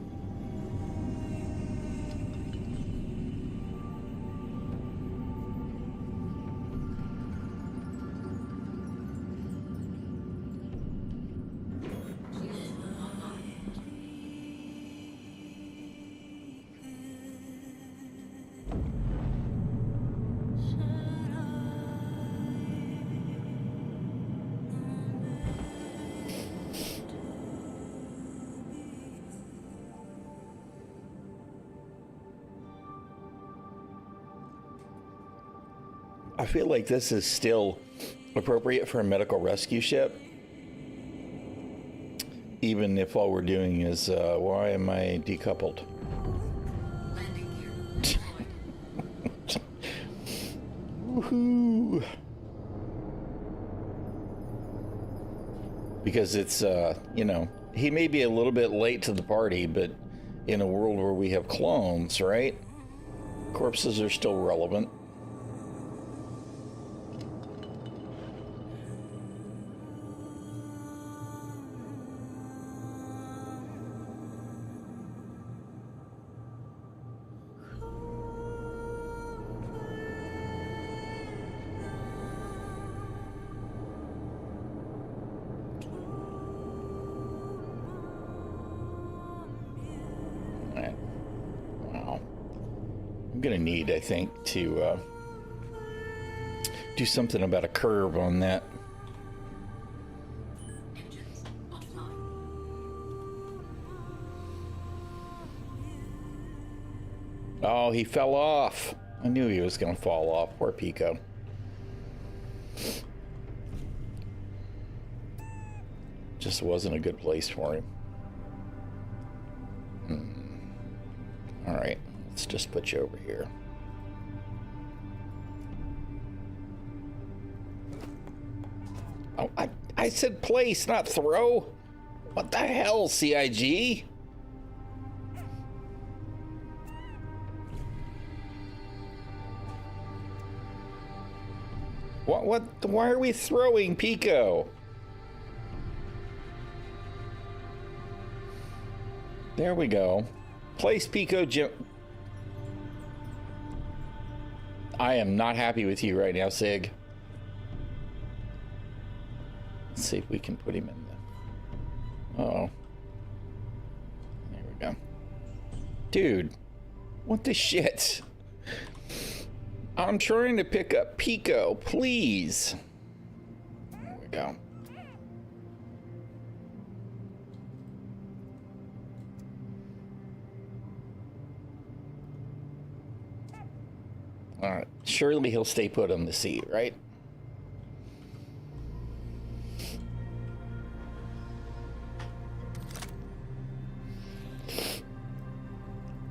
I feel like this is still appropriate for a medical rescue ship. Even if all we're doing is, why am I decoupled? Landing gear deployed. Woohoo! Because it's, he may be a little bit late to the party, but in a world where we have clones, right? Corpses are still relevant. I'm gonna need, I think, to do something about a curve on that. Engines offline. Oh, he fell off. I knew he was gonna fall off. Poor Pico. Just wasn't a good place for him. All right. Let's just put you over here. Oh, I said place, not throw. What the hell, CIG? Why are we throwing Pico? There we go. Place Pico, Jim. I am not happy with you right now, Sig. Let's see if we can put him in the... Uh-oh. There we go. Dude, what the shit? I'm trying to pick up Pico, please. There we go. All right. Surely he'll stay put on the seat, right?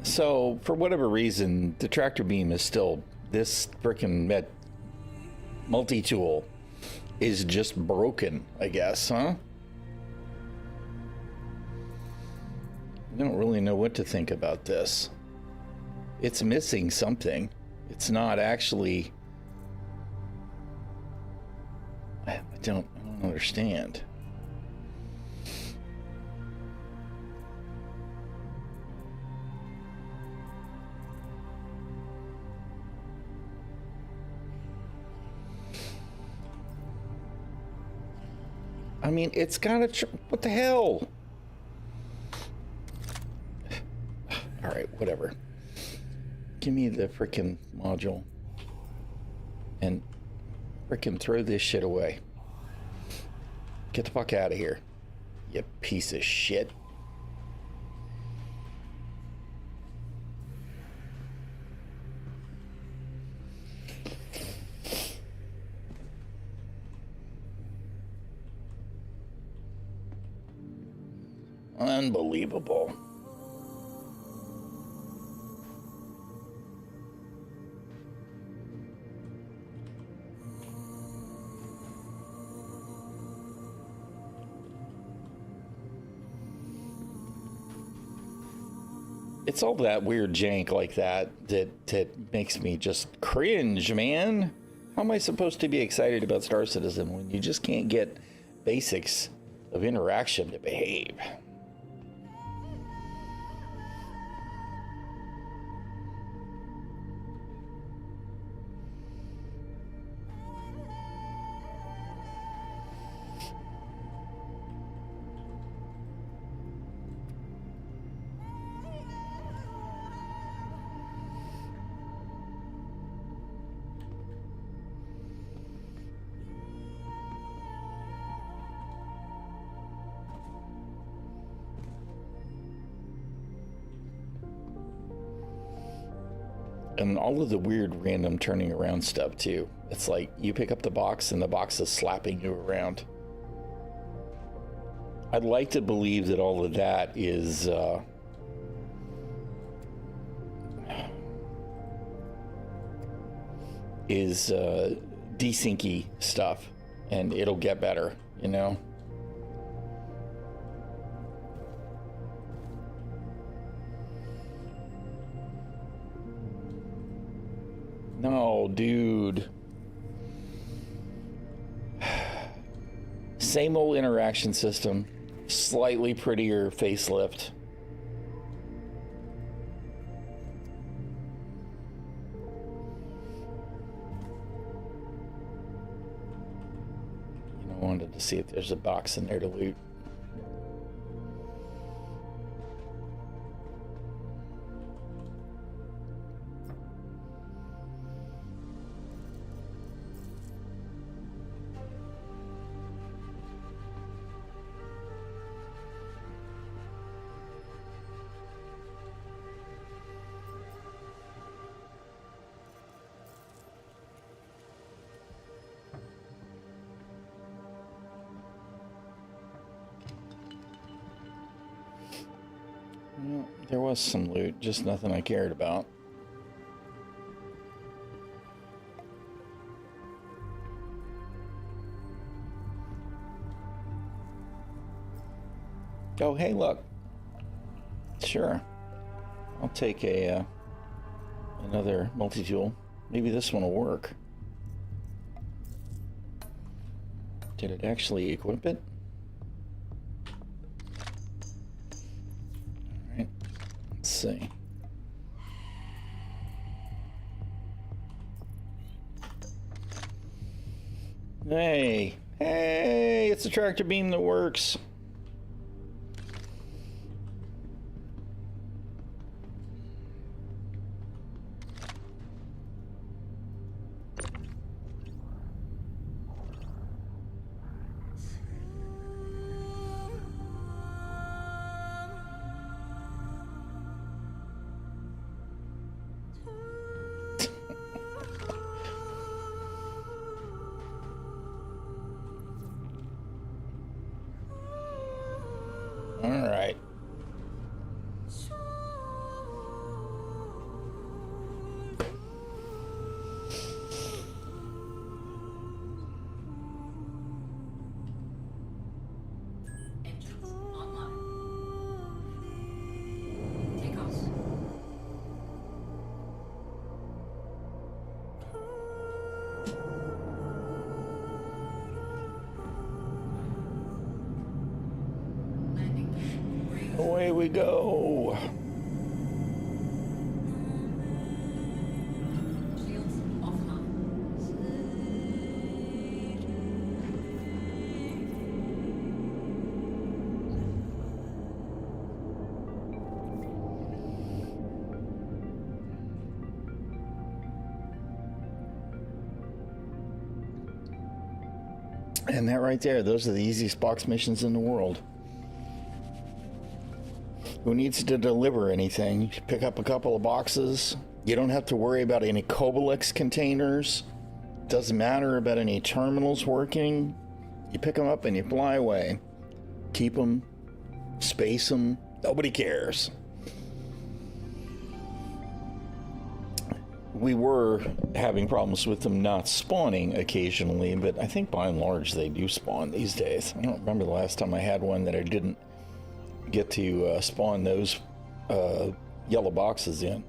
So, for whatever reason, the tractor beam is still... This frickin' multi-tool is just broken, I guess, huh? I don't really know what to think about this. It's missing something. It's not actually... I don't understand. I mean, it's got a... What the hell? All right, whatever. Give me the frickin' module. And frickin' throw this shit away. Get the fuck out of here, you piece of shit. Unbelievable. It's all that weird jank like that makes me just cringe, man. How am I supposed to be excited about Star Citizen when you just can't get basics of interaction to behave? And all of the weird random turning around stuff too. It's like you pick up the box and the box is slapping you around. I'd like to believe that all of that is desyncy stuff, and it'll get better, you know? No, dude. Same old interaction system, slightly prettier facelift. You know, I wanted to see if there's a box in there to loot. Well, there was some loot, just nothing I cared about. Oh, hey, look. Sure. I'll take a another multi-tool. Maybe this one will work. Did it actually equip it? Let's see. Hey, it's a tractor beam that works. All right. Engines online. Take off. Landing gear raised. Away we go. Shields offline. And that right there, those are the easiest box missions in the world. Who needs to deliver anything? You pick up a couple of boxes. You don't have to worry about any Cobalix containers. Doesn't matter about any terminals working. You pick them up and you fly away. Keep them, space them. Nobody cares. We were having problems with them not spawning occasionally, but I think by and large they do spawn these days. I don't remember the last time I had one that I didn't get to spawn those yellow boxes in.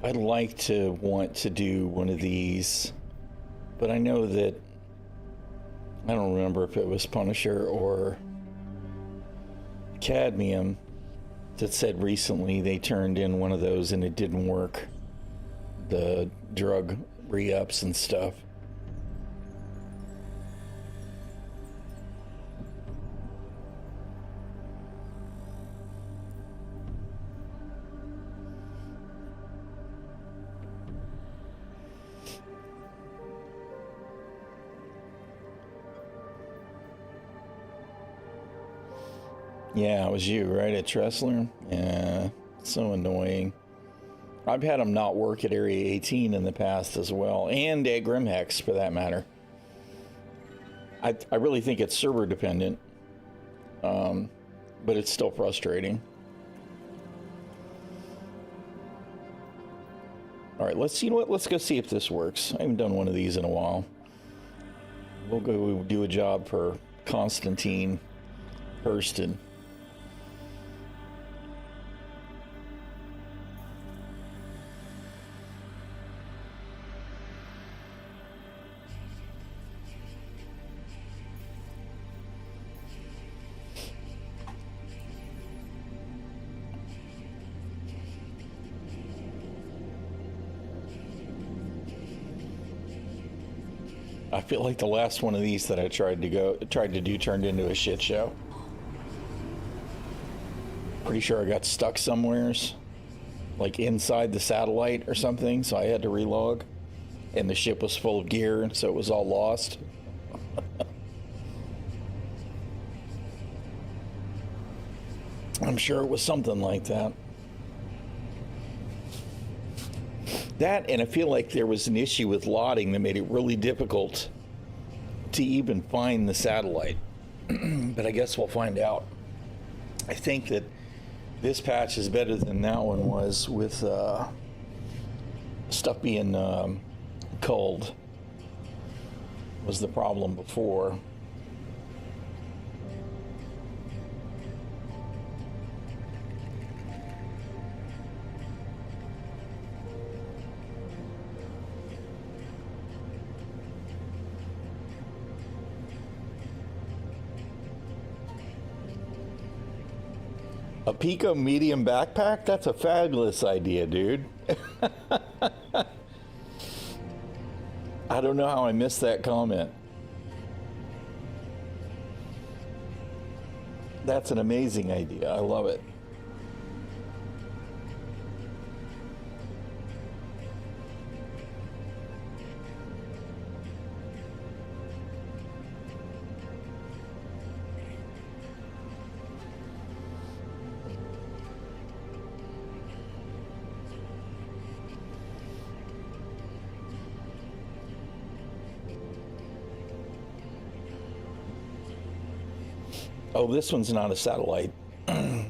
I'd like to want to do one of these, but I know that I don't remember if it was Punisher or Cadmium that said recently they turned in one of those and it didn't work. The drug re-ups and stuff. Yeah, it was you, right, at Tressler? Yeah, so annoying. I've had them not work at Area 18 in the past as well, and at Grimhex, for that matter. I really think it's server dependent, but it's still frustrating. All right, you know what? Let's go see if this works. I haven't done one of these in a while. We'll go do a job for Constantine Hurston. I feel like the last one of these that I tried to do turned into a shit show. Pretty sure I got stuck somewheres, like inside the satellite or something, so I had to relog, and the ship was full of gear, and so it was all lost. I'm sure it was something like that. That, and I feel like there was an issue with lotting that made it really difficult to even find the satellite. But I guess we'll find out. I think that this patch is better than that one was, with stuff being cold was the problem before. A Pico medium backpack? That's a fabulous idea, dude. I don't know how I missed that comment. That's an amazing idea. I love it. Oh, this one's not a satellite.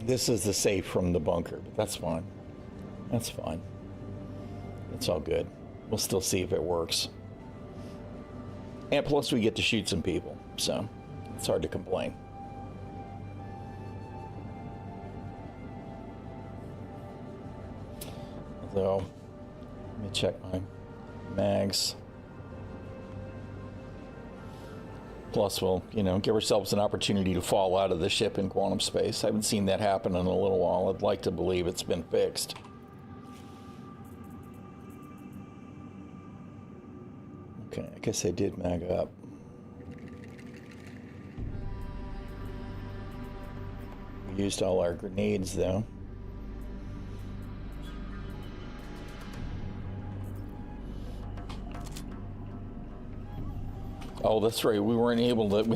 This is the safe from the bunker, but that's fine. That's fine. It's all good. We'll still see if it works. And plus we get to shoot some people, so it's hard to complain. Although, let me check my mags. Plus, we'll, give ourselves an opportunity to fall out of the ship in quantum space. I haven't seen that happen in a little while. I'd like to believe it's been fixed. Okay, I guess I did mag up. We used all our grenades, though. Oh, that's right. We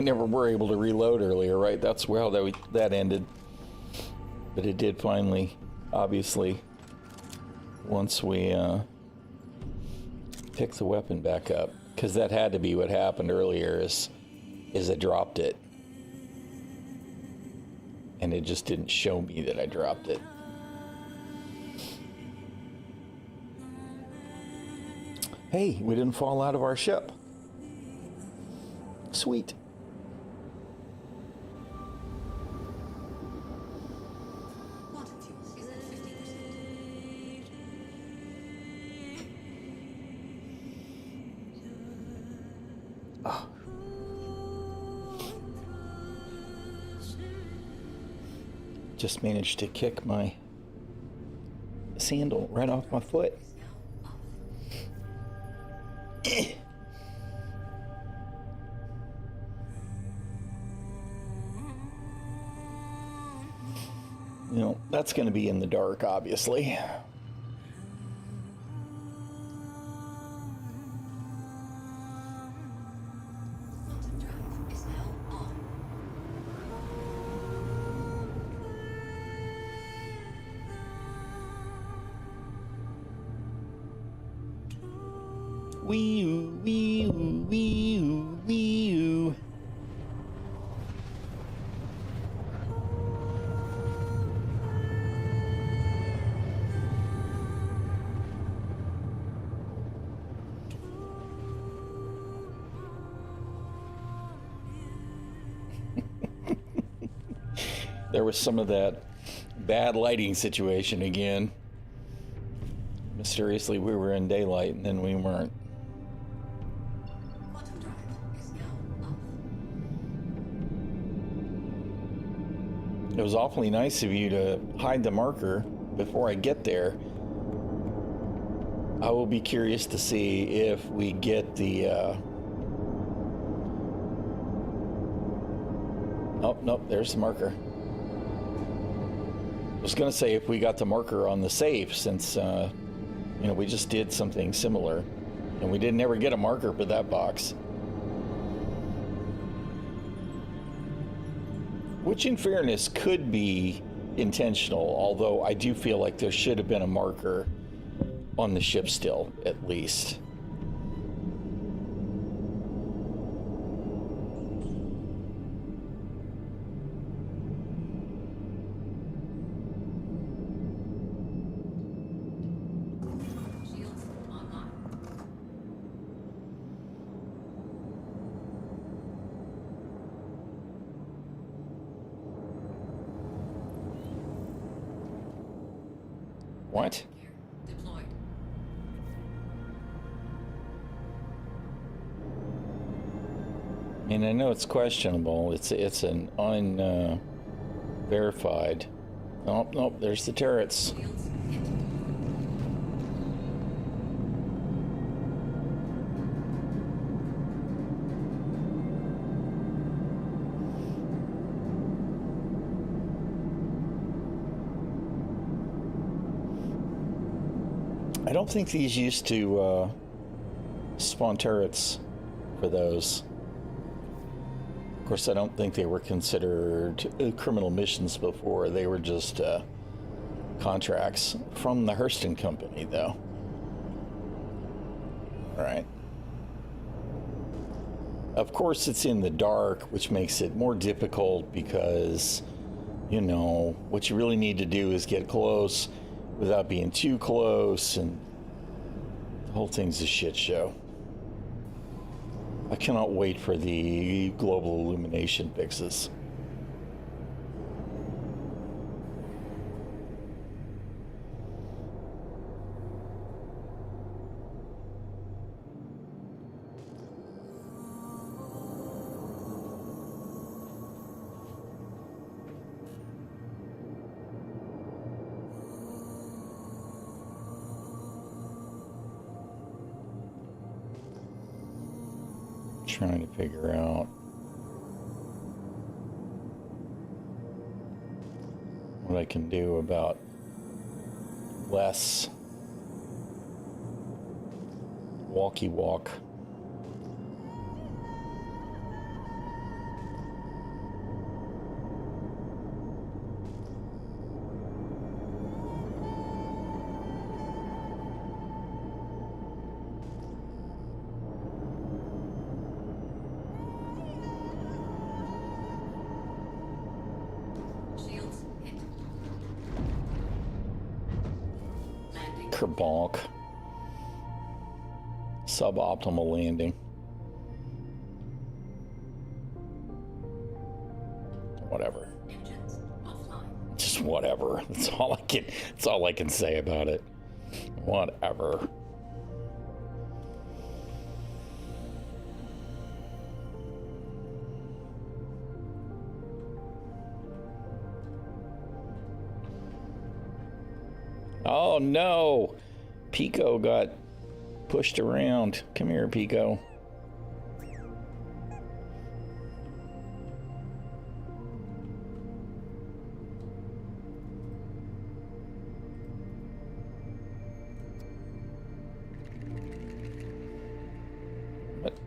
never were able to reload earlier, right? That's how that ended. But it did finally, obviously, once we picked the weapon back up. Because that had to be what happened earlier is I dropped it. And it just didn't show me that I dropped it. Hey, we didn't fall out of our ship. Sweet. Quantum fuel is at 50%. Oh. Just managed to kick my sandal right off my foot. That's going to be in the dark, obviously. Quantum drive is now on. Wee-oo, wee-oo, wee-oo, wee-oo. There was some of that bad lighting situation again. Mysteriously, we were in daylight, and then we weren't. Quantum drive is now off. It was awfully nice of you to hide the marker before I get there. I will be curious to see if we get the... Oh, nope, there's the marker. I was going to say if we got the marker on the safe, since, we just did something similar. And we didn't ever get a marker for that box. Which, in fairness, could be intentional, although I do feel like there should have been a marker on the ship still, at least. Shields online. What? Gear deployed. I mean, I know it's questionable. It's an unverified. Nope, nope. There's the turrets. Shields hit. I don't think these used to spawn turrets for those. Of course, I don't think they were considered criminal missions before. They were just contracts from the Hurston Company, though. All right. Of course, it's in the dark, which makes it more difficult because, you know, what you really need to do is get close without being too close, and the whole thing's a shit show. I cannot wait for the global illumination fixes. Trying to figure out what I can do about less walkie walk. Shields hit. Landing. Kerbonk. Suboptimal landing. Whatever. Engines offline. Just whatever. That's all I can say about it. Whatever. Oh no! Pico got pushed around. Come here, Pico.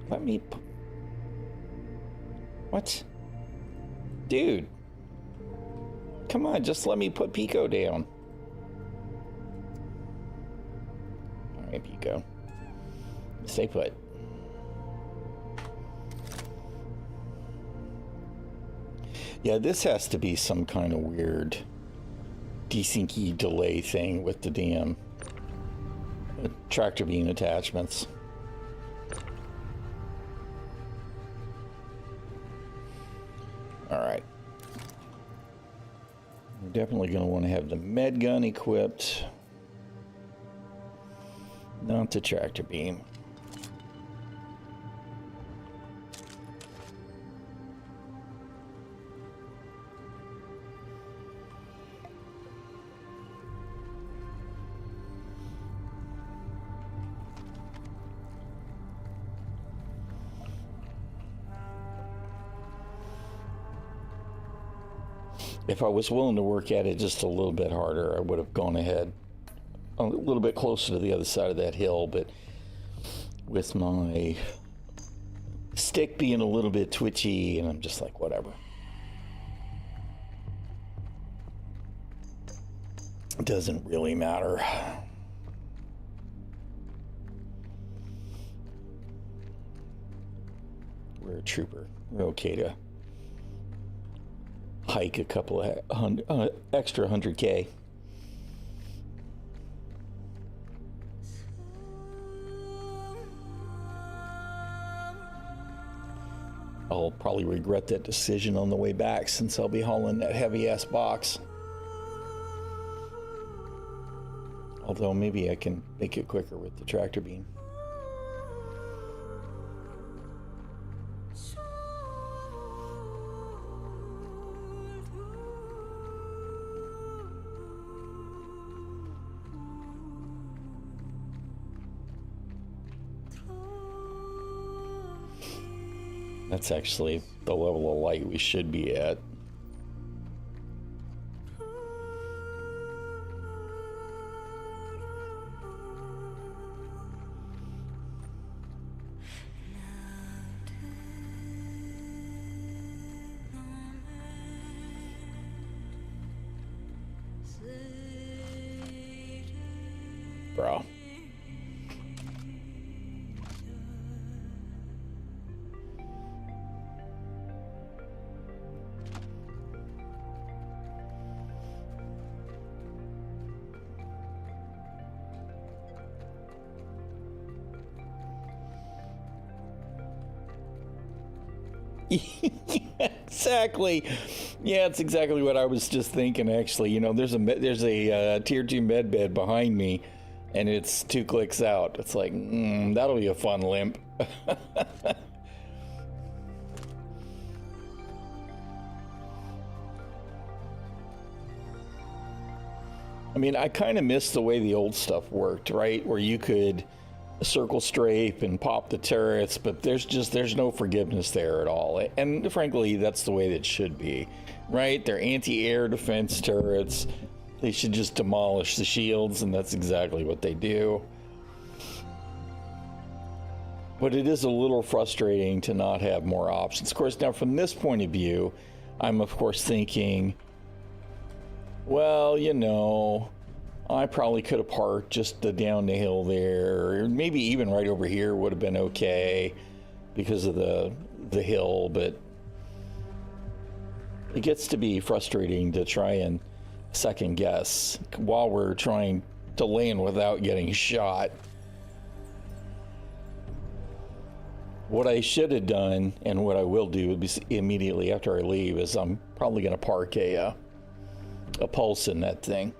Let me... What? Dude. Come on, just let me put Pico down. Alright, Pico. Stay put. Yeah, this has to be some kind of weird desyncy delay thing with the damn tractor beam attachments. Alright. We're definitely going to want to have the med gun equipped. Not the tractor beam. If I was willing to work at it just a little bit harder, I would have gone ahead a little bit closer to the other side of that hill, but with my stick being a little bit twitchy, and I'm just like, whatever. It doesn't really matter. We're a trooper. We're okay to hike a couple of extra 100K. I'll probably regret that decision on the way back, since I'll be hauling that heavy-ass box. Although maybe I can make it quicker with the tractor beam. That's actually the level of light we should be at. Bro. Exactly. Yeah, it's exactly what I was just thinking. Actually, you know, there's a tier 2 med bed behind me, and it's 2 clicks out. It's like, that'll be a fun limp. I mean, I kind of miss the way the old stuff worked, right? Where you could circle strafe and pop the turrets, but there's no forgiveness there at all. And frankly, that's the way that it should be, right? They're anti-air defense turrets. They should just demolish the shields, and that's exactly what they do. But it is a little frustrating to not have more options. Of course, now from this point of view, I'm of course thinking, well, you know, I probably could have parked just down the hill there, or maybe even right over here would have been okay because of the hill, but it gets to be frustrating to try and second guess while we're trying to land without getting shot. What I should have done, and what I will do immediately after I leave, is I'm probably going to park a pulse in that thing,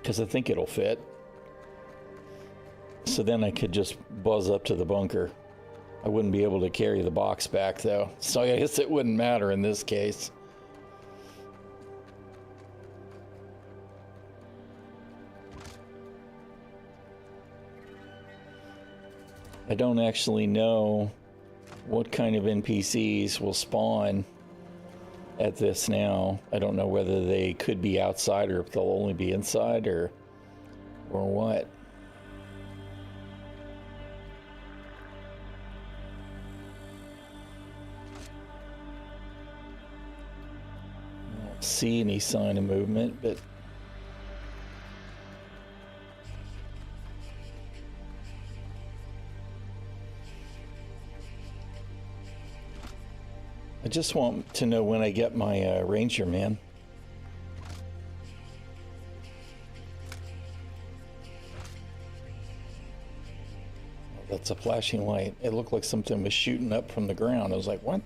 because I think it'll fit. So then I could just buzz up to the bunker. I wouldn't be able to carry the box back though, so I guess it wouldn't matter in this case. I don't actually know what kind of NPCs will spawn at this now. I don't know whether they could be outside or if they'll only be inside or what. I don't see any sign of movement, but I just want to know when I get my ranger, man. Oh, that's a flashing light. It looked like something was shooting up from the ground. I was like, what?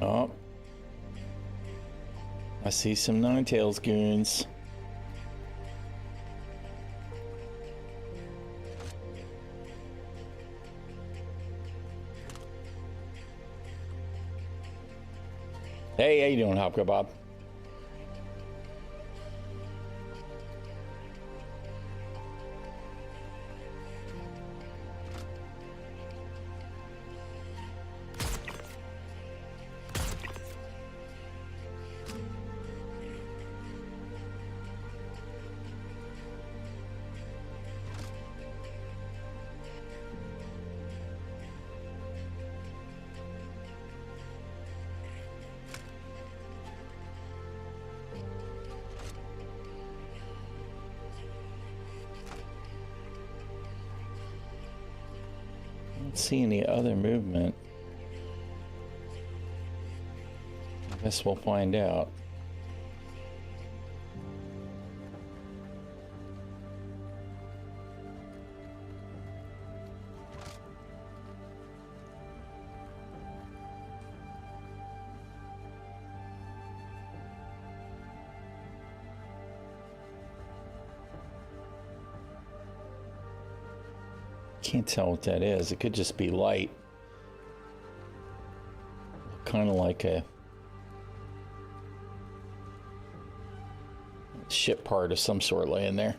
Oh, I see some Ninetales goons. Hey, how you doing, Hopka Bob? See any other movement. I guess we'll find out. Can't tell what that is. It could just be light. Kind of like a ship part of some sort laying there.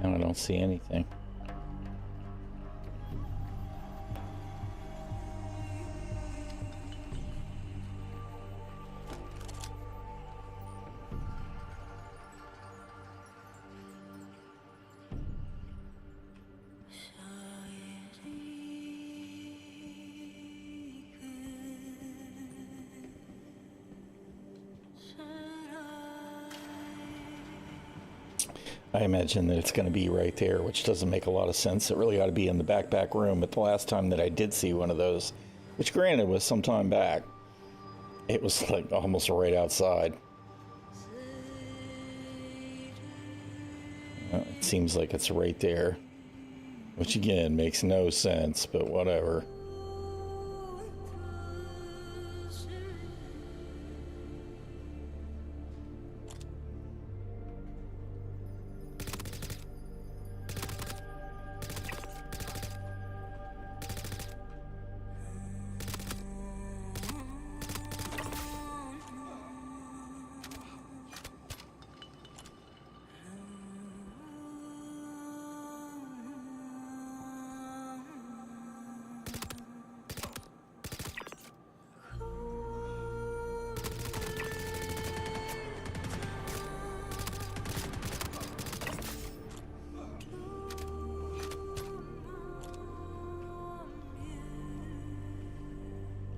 Now I don't see anything. I imagine that it's going to be right there, which doesn't make a lot of sense. It really ought to be in the back room. But the last time that I did see one of those, which granted was some time back, it was like almost right outside. It seems like it's right there, which again makes no sense, but whatever.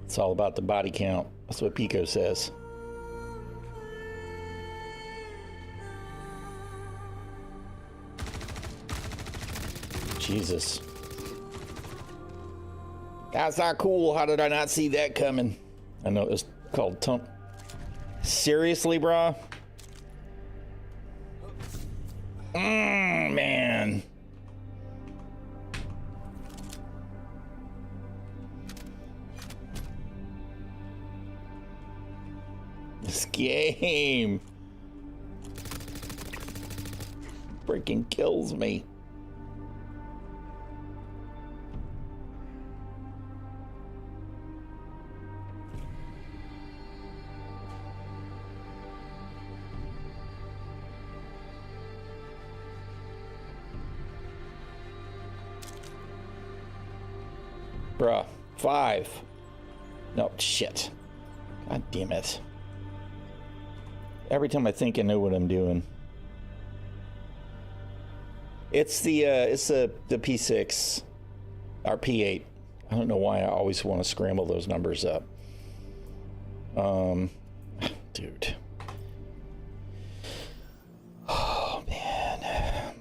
It's all about the body count. That's what Pico says. Jesus. That's not cool. How did I not see that coming? I know it was called Tump. Seriously, brah? Man. This game freaking kills me. Bruh, 5. No, shit. God damn it. Every time I think I know what I'm doing. It's the P6 or P8. I don't know why I always want to scramble those numbers up. Dude. Oh man.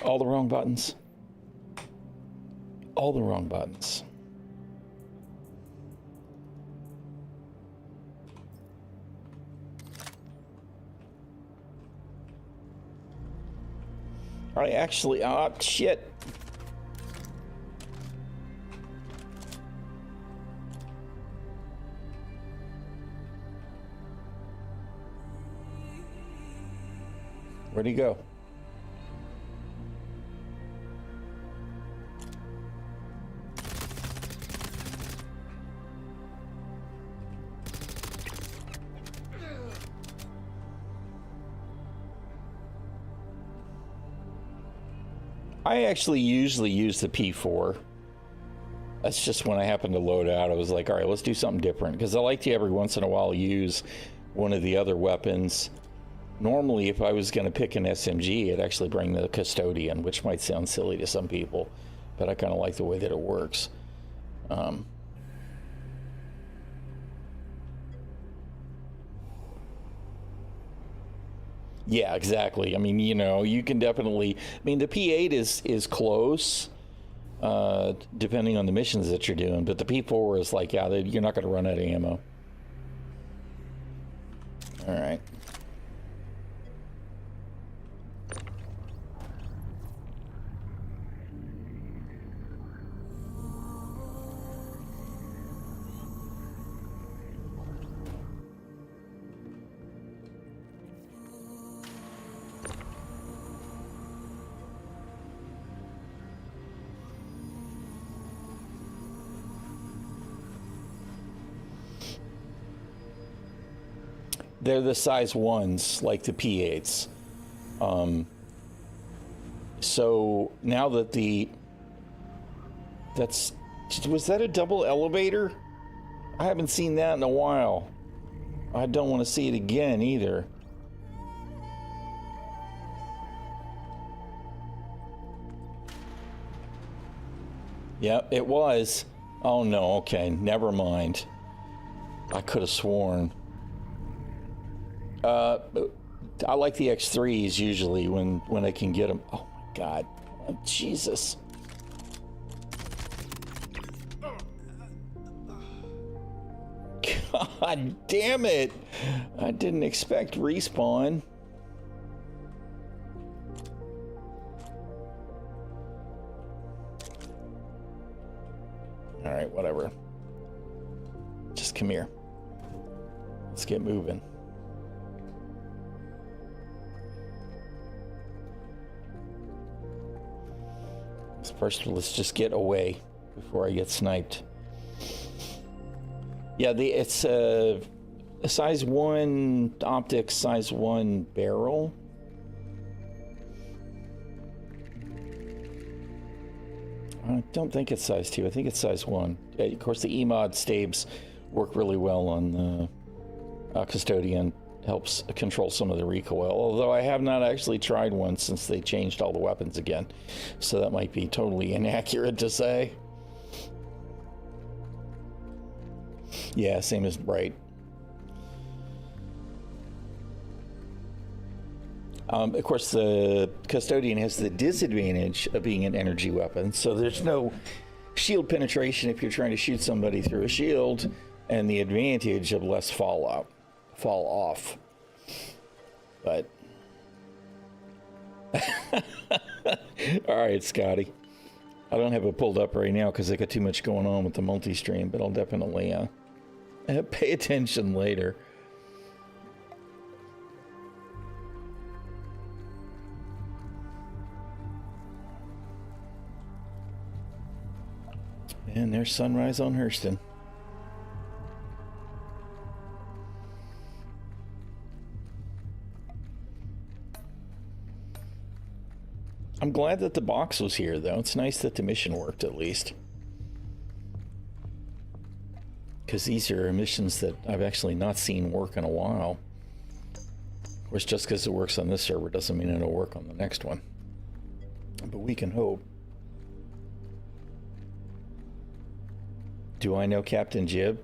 All the wrong buttons. All the wrong buttons. I actually, shit. Where'd he go? I actually usually use the P4. That's just when I happen to load out. I was like, all right, let's do something different. Because I like to every once in a while use one of the other weapons. Normally, if I was going to pick an SMG, I'd actually bring the Custodian, which might sound silly to some people. But I kind of like the way that it works. Yeah, exactly. I mean, you know, you can definitely... I mean, the P8 is close, depending on the missions that you're doing. But the P4 is like, yeah, you're not going to run out of ammo. All right. They're the size 1s, like the P8s. So now that was that a double elevator? I haven't seen that in a while. I don't want to see it again either. Yep, it was. Oh no, okay, never mind. I could have sworn. I like the X3s usually when I can get them. Oh my God, oh, Jesus. God damn it. I didn't expect respawn. All right, whatever. Just come here. Let's get moving. First, let's just get away before I get sniped. Yeah, it's a size 1 optic, size 1 barrel. I don't think it's size 2. I think it's size 1. Of course, the EMOD stabs work really well on the Custodian. Helps control some of the recoil, although I have not actually tried one since they changed all the weapons again. So that might be totally inaccurate to say. Yeah, same as Bright. Of course, the Custodian has the disadvantage of being an energy weapon, so there's no shield penetration if you're trying to shoot somebody through a shield, and the advantage of less fall off. But all right, Scotty. I don't have it pulled up right now because I got too much going on with the multi-stream, but I'll definitely pay attention later. And there's sunrise on Hurston. I'm glad that the box was here, though. It's nice that the mission worked, at least. Because these are missions that I've actually not seen work in a while. Of course, just because it works on this server doesn't mean it'll work on the next one. But we can hope. Do I know Captain Jib?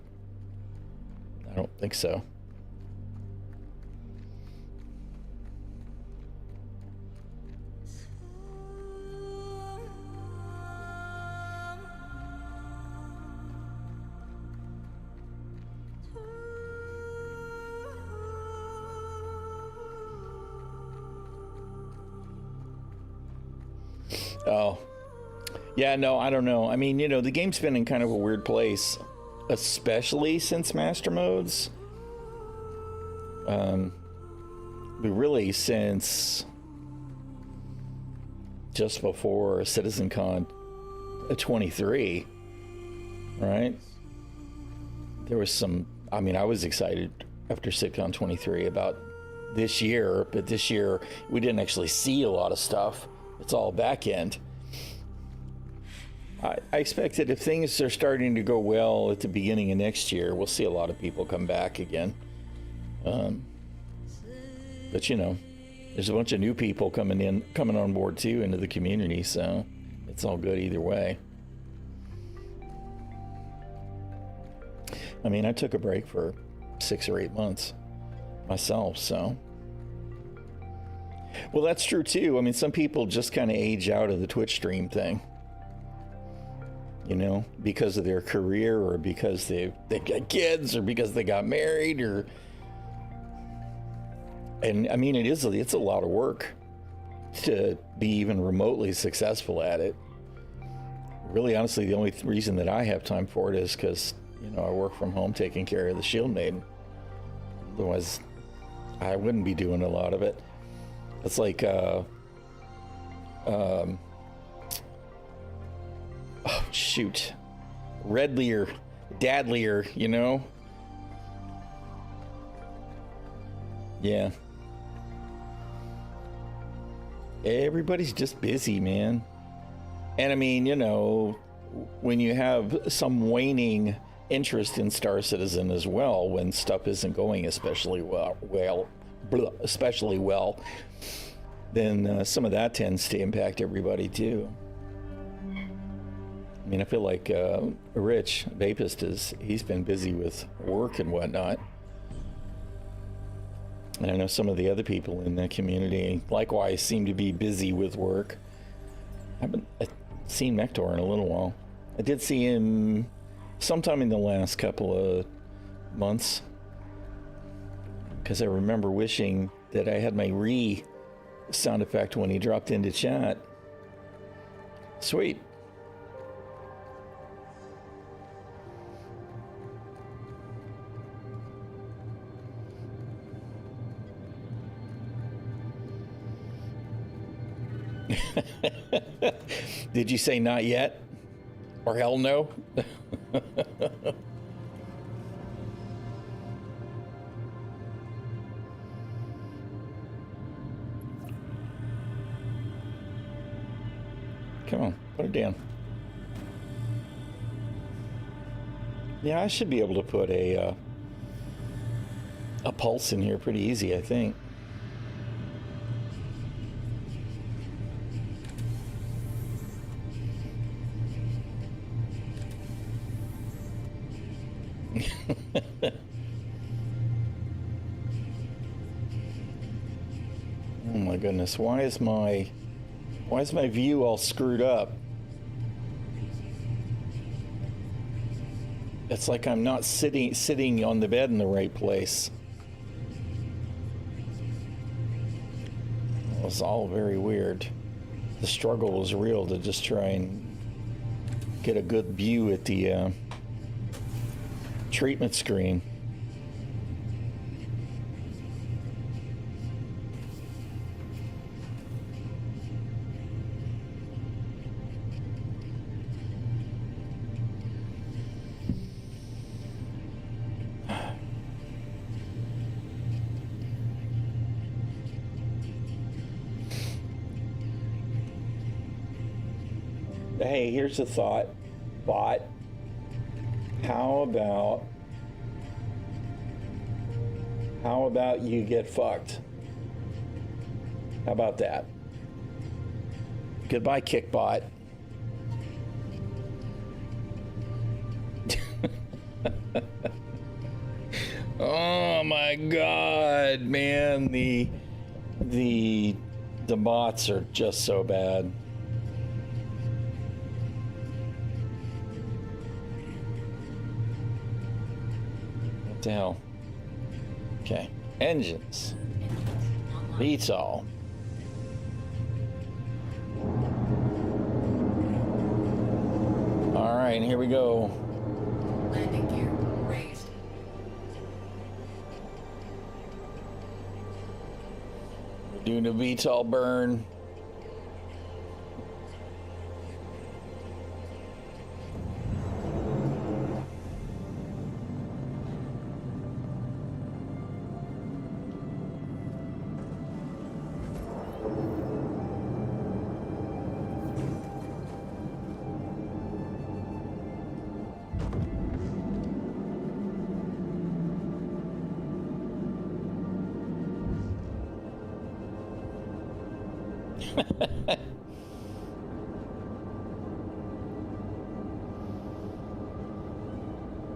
I don't think so. Oh. Yeah, no, I don't know. I mean, you know, the game's been in kind of a weird place, especially since Master Modes. But really since just before CitizenCon 23, right? There was some, I mean, I was excited after CitCon 23 about this year, but this year we didn't actually see a lot of stuff. It's all back end. I expect that if things are starting to go well at the beginning of next year, we'll see a lot of people come back again. But you know, there's a bunch of new people coming on board too into the community, so it's all good either way. I mean, I took a break for 6 or 8 months myself, so. Well, that's true too. I mean, some people just kind of age out of the Twitch stream thing. You know, because of their career, or because they got kids, or because they got married, or. And I mean, it's a lot of work to be even remotely successful at it. Really, honestly, the only reason that I have time for it is because, you know, I work from home taking care of the Shield Maiden. Otherwise, I wouldn't be doing a lot of it. It's like, oh, shoot. Redlear, Dadlier, you know? Yeah. Everybody's just busy, man. And I mean, you know, when you have some waning interest in Star Citizen as well, when stuff isn't going especially well, then some of that tends to impact everybody too. I mean, I feel like Rich Vapist he's been busy with work and whatnot. And I know some of the other people in the community likewise seem to be busy with work. I haven't seen Mector in a little while. I did see him sometime in the last couple of months, because I remember wishing that I had my re sound effect when he dropped into chat. Sweet. Did you say not yet? Or hell no? Come on, put it down. Yeah, I should be able to put a pulse in here pretty easy, I think. Oh my goodness, why is my view all screwed up? It's like I'm not sitting on the bed in the right place. It was all very weird. The struggle was real to just try and get a good view at the treatment screen. Hey, here's a thought, bot. How about you get fucked? How about that? Goodbye, Kickbot. Oh my God, man, the bots are just so bad. What the hell? Okay, engines. VTOL. All right, here we go. Landing gear raised. We're doing a VTOL burn.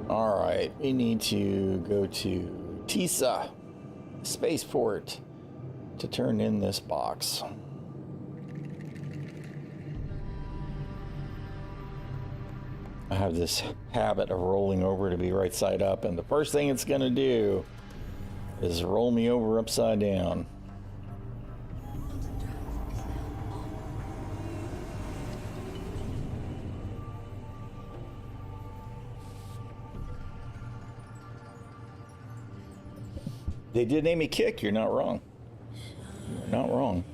All right, we need to go to Tisa spaceport to turn in this box. I have this habit of rolling over to be right side up, and the first thing it's going to do is roll me over upside down. They did name me Kick. You're not wrong. You're not wrong.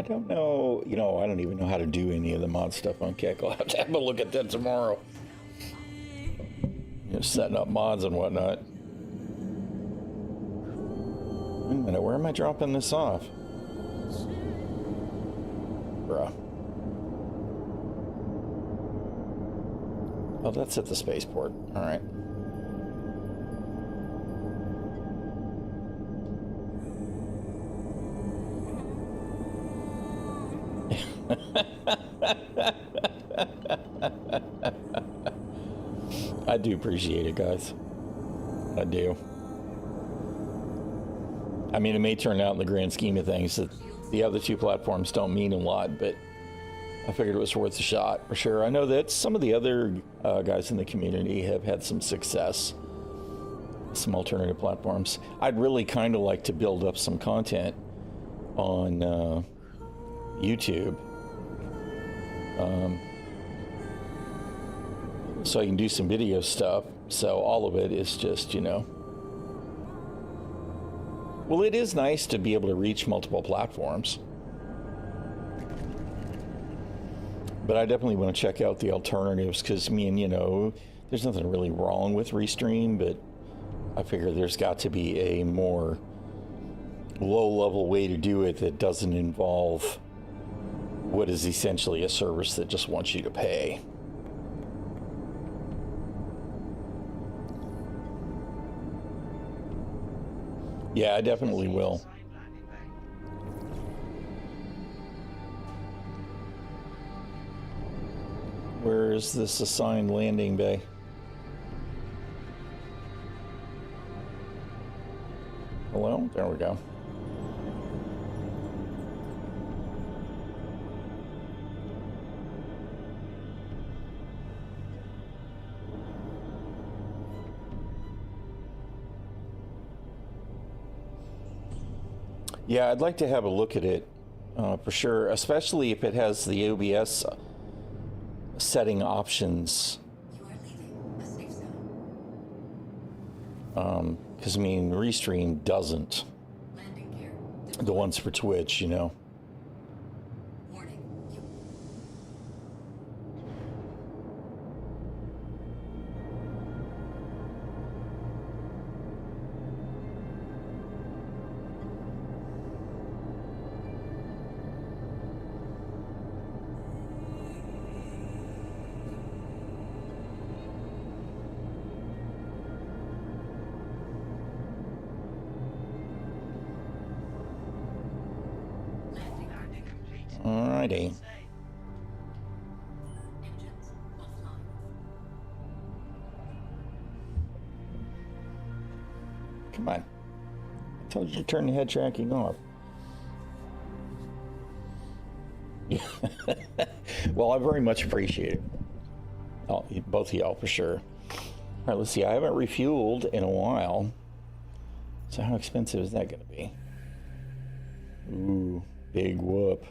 don't know. You know, I don't even know how to do any of the mod stuff on Kick. I'll have to have a look at that tomorrow. You know, setting up mods and whatnot. Wait a minute, where am I dropping this off? Bruh. Oh, that's at the spaceport. All right. I do appreciate it, guys. I do. I mean, it may turn out in the grand scheme of things that the other two platforms don't mean a lot, but I figured it was worth a shot for sure. I know that some of the other guys in the community have had some success, some alternative platforms. I'd really kind of like to build up some content on YouTube. So I can do some video stuff. So all of it is just, you know. Well, it is nice to be able to reach multiple platforms. But I definitely want to check out the alternatives because, I mean, you know, there's nothing really wrong with Restream, but I figure there's got to be a more low-level way to do it that doesn't involve what is essentially a service that just wants you to pay. Yeah, I definitely will. Where is this assigned landing bay? Hello? There we go. Yeah, I'd like to have a look at it for sure, especially if it has the OBS setting options. You are leaving a safe zone. Because, I mean, Restream doesn't. Landing gear. The ones for Twitch, you know. Warning. You Alrighty. engines offline. Come on. I told you to turn the head tracking off. Yeah. Well, I very much appreciate it. Oh, both of y'all for sure. All right, let's see. I haven't refueled in a while. So how expensive is that going to be? Ooh, big whoop.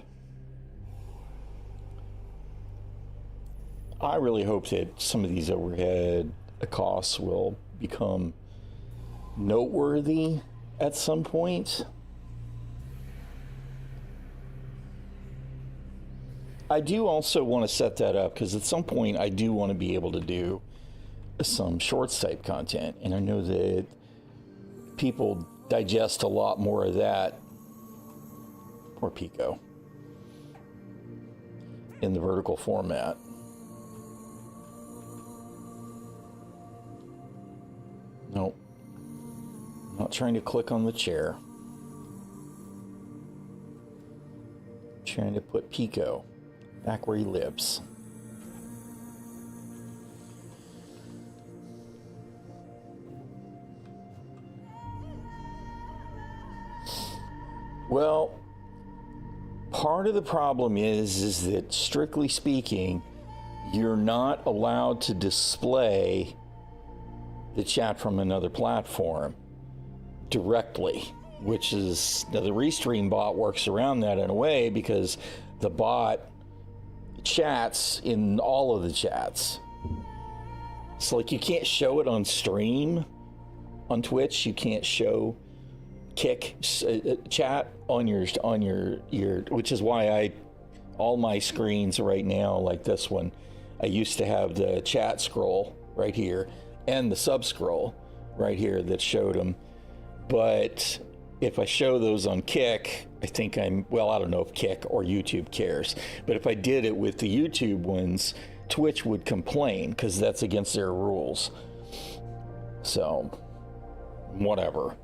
I really hope that some of these overhead costs will become noteworthy at some point. I do also want to set that up because at some point I do want to be able to do some shorts type content, and I know that people digest a lot more of that, or Pico, in the vertical format. Nope. Not trying to click on the chair. Trying to put Pico back where he lives. Well, part of the problem is that strictly speaking, you're not allowed to display the chat from another platform directly, which is, now the Restream bot works around that in a way because the bot chats in all of the chats. So like you can't show it on stream on Twitch, you can't show Kick chat on your which is why all my screens right now, like this one, I used to have the chat scroll right here and the sub scroll right here that showed them. But if I show those on Kick, I think I don't know if Kick or YouTube cares, but if I did it with the YouTube ones, Twitch would complain because that's against their rules. So, whatever.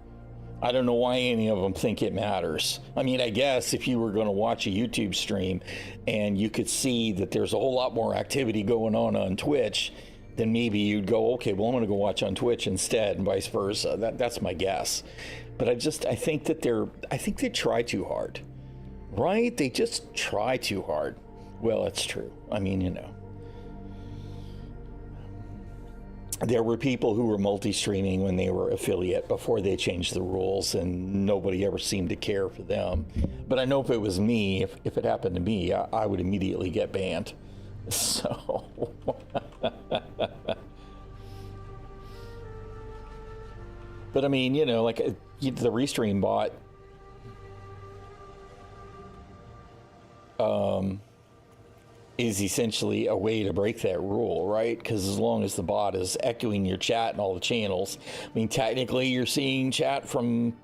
I don't know why any of them think it matters. I mean, I guess if you were going to watch a YouTube stream and you could see that there's a whole lot more activity going on Twitch, then maybe you'd go, okay, well, I'm going to go watch on Twitch instead, and vice versa. That's my guess. But I think they try too hard, right? They just try too hard. Well, it's true. I mean, you know. There were people who were multi-streaming when they were affiliate before they changed the rules, and nobody ever seemed to care for them. But I know if it was me, if it happened to me, I would immediately get banned. So, but I mean, you know, like the Restream bot, is essentially a way to break that rule, right? Because as long as the bot is echoing your chat in all the channels, I mean, technically you're seeing chat from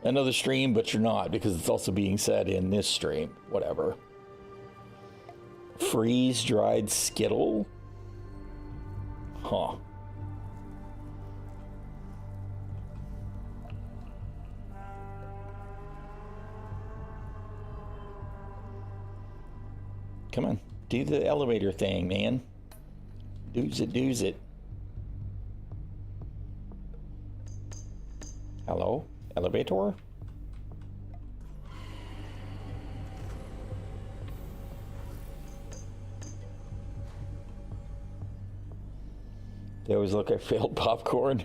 another stream, but you're not, because it's also being said in this stream, whatever. Freeze-dried Skittle? Huh. Come on. Do the elevator thing, man. Do's it. Hello? Elevator? They always look like failed popcorn.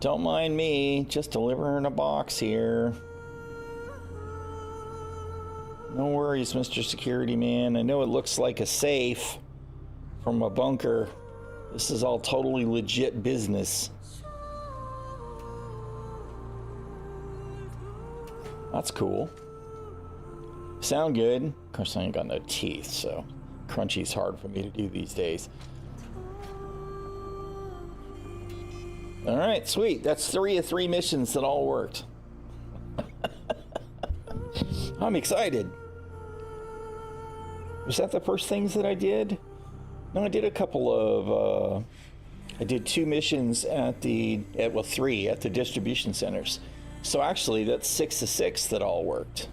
Don't mind me, just delivering a box here. No worries, Mr. Security Man. I know it looks like a safe from a bunker. This is all totally legit business. That's cool. Sound good. Of course, I ain't got no teeth, so crunchy's hard for me to do these days. All right, sweet. That's 3 of 3 missions that all worked. I'm excited. Was that the first things that I did? No, I did a couple of, I did 2 missions at 3 at the distribution centers. So actually, that's 6 of 6 that all worked.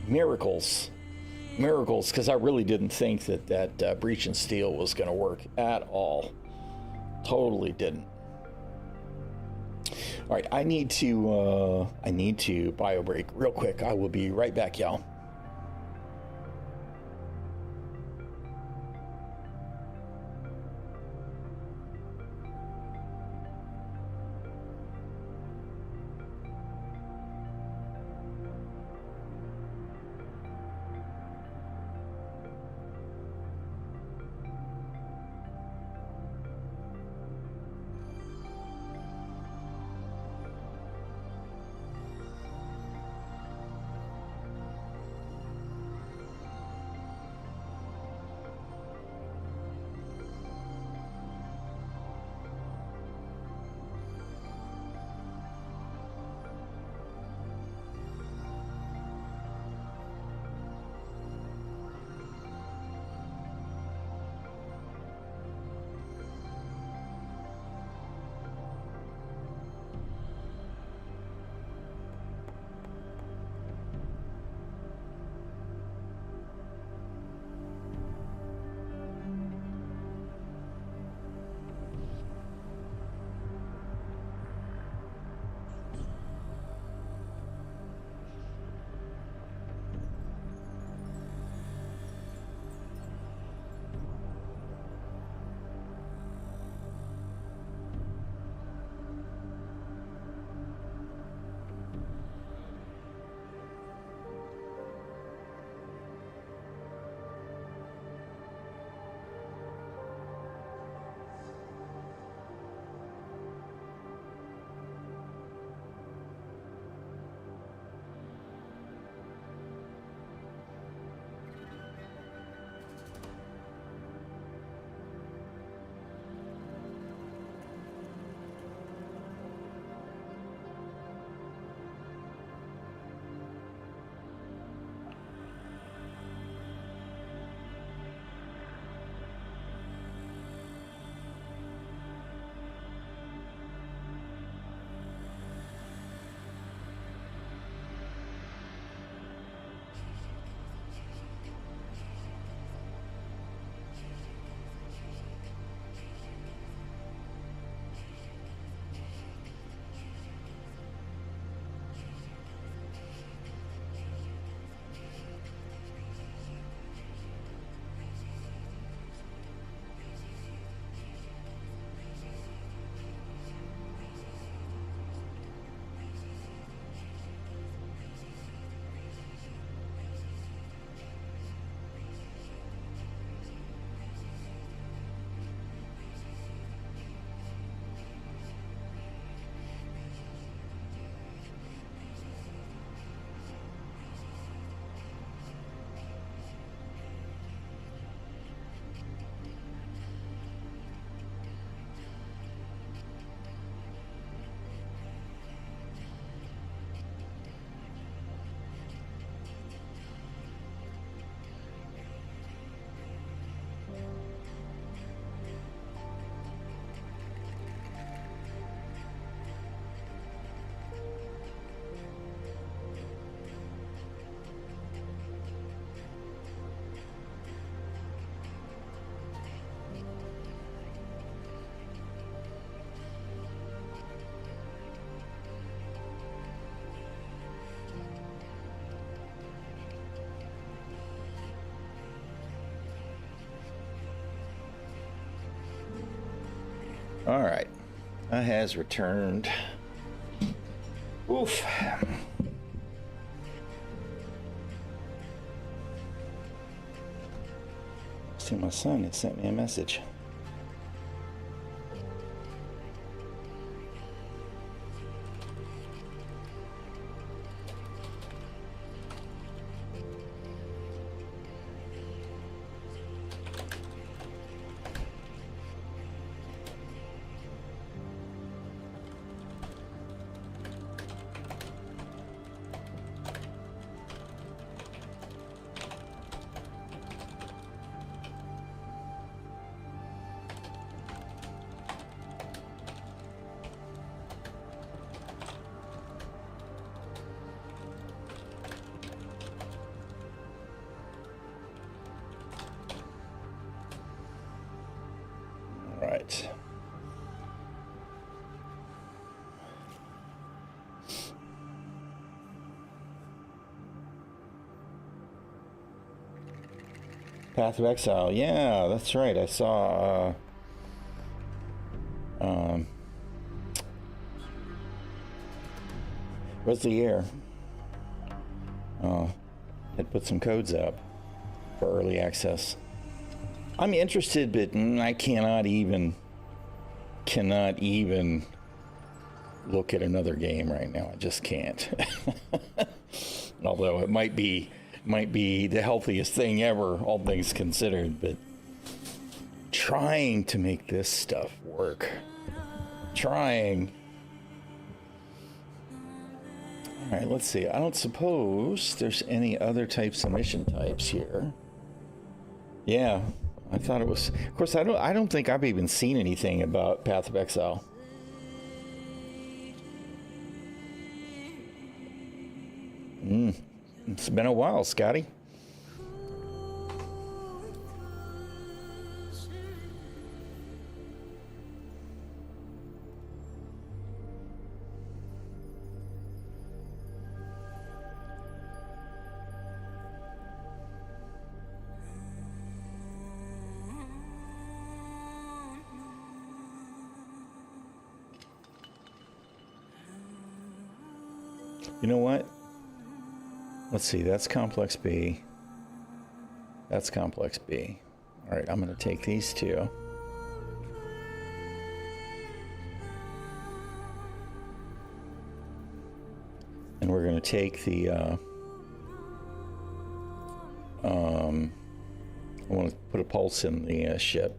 Miracles, because I really didn't think that Breach and Steel was going to work at all. Totally didn't. All right, I need to bio break real quick. I will be right back, y'all. All right. Has returned. Oof. See, my son had sent me a message. Right. Path of Exile. Yeah, that's right. I saw Roslier had put some codes up for early access. I'm interested, but I cannot even look at another game right now. I just can't. Although it might be the healthiest thing ever, all things considered, but trying to make this stuff work. Trying. All right, let's see. I don't suppose there's any other types of mission types here. Yeah. I thought it was. Of course, I don't think I've even seen anything about Path of Exile. It's been a while, Scotty. You know what? Let's see, that's complex B. That's complex B. All right, I'm going to take these two. And we're going to take the, I want to put a pulse in the ship.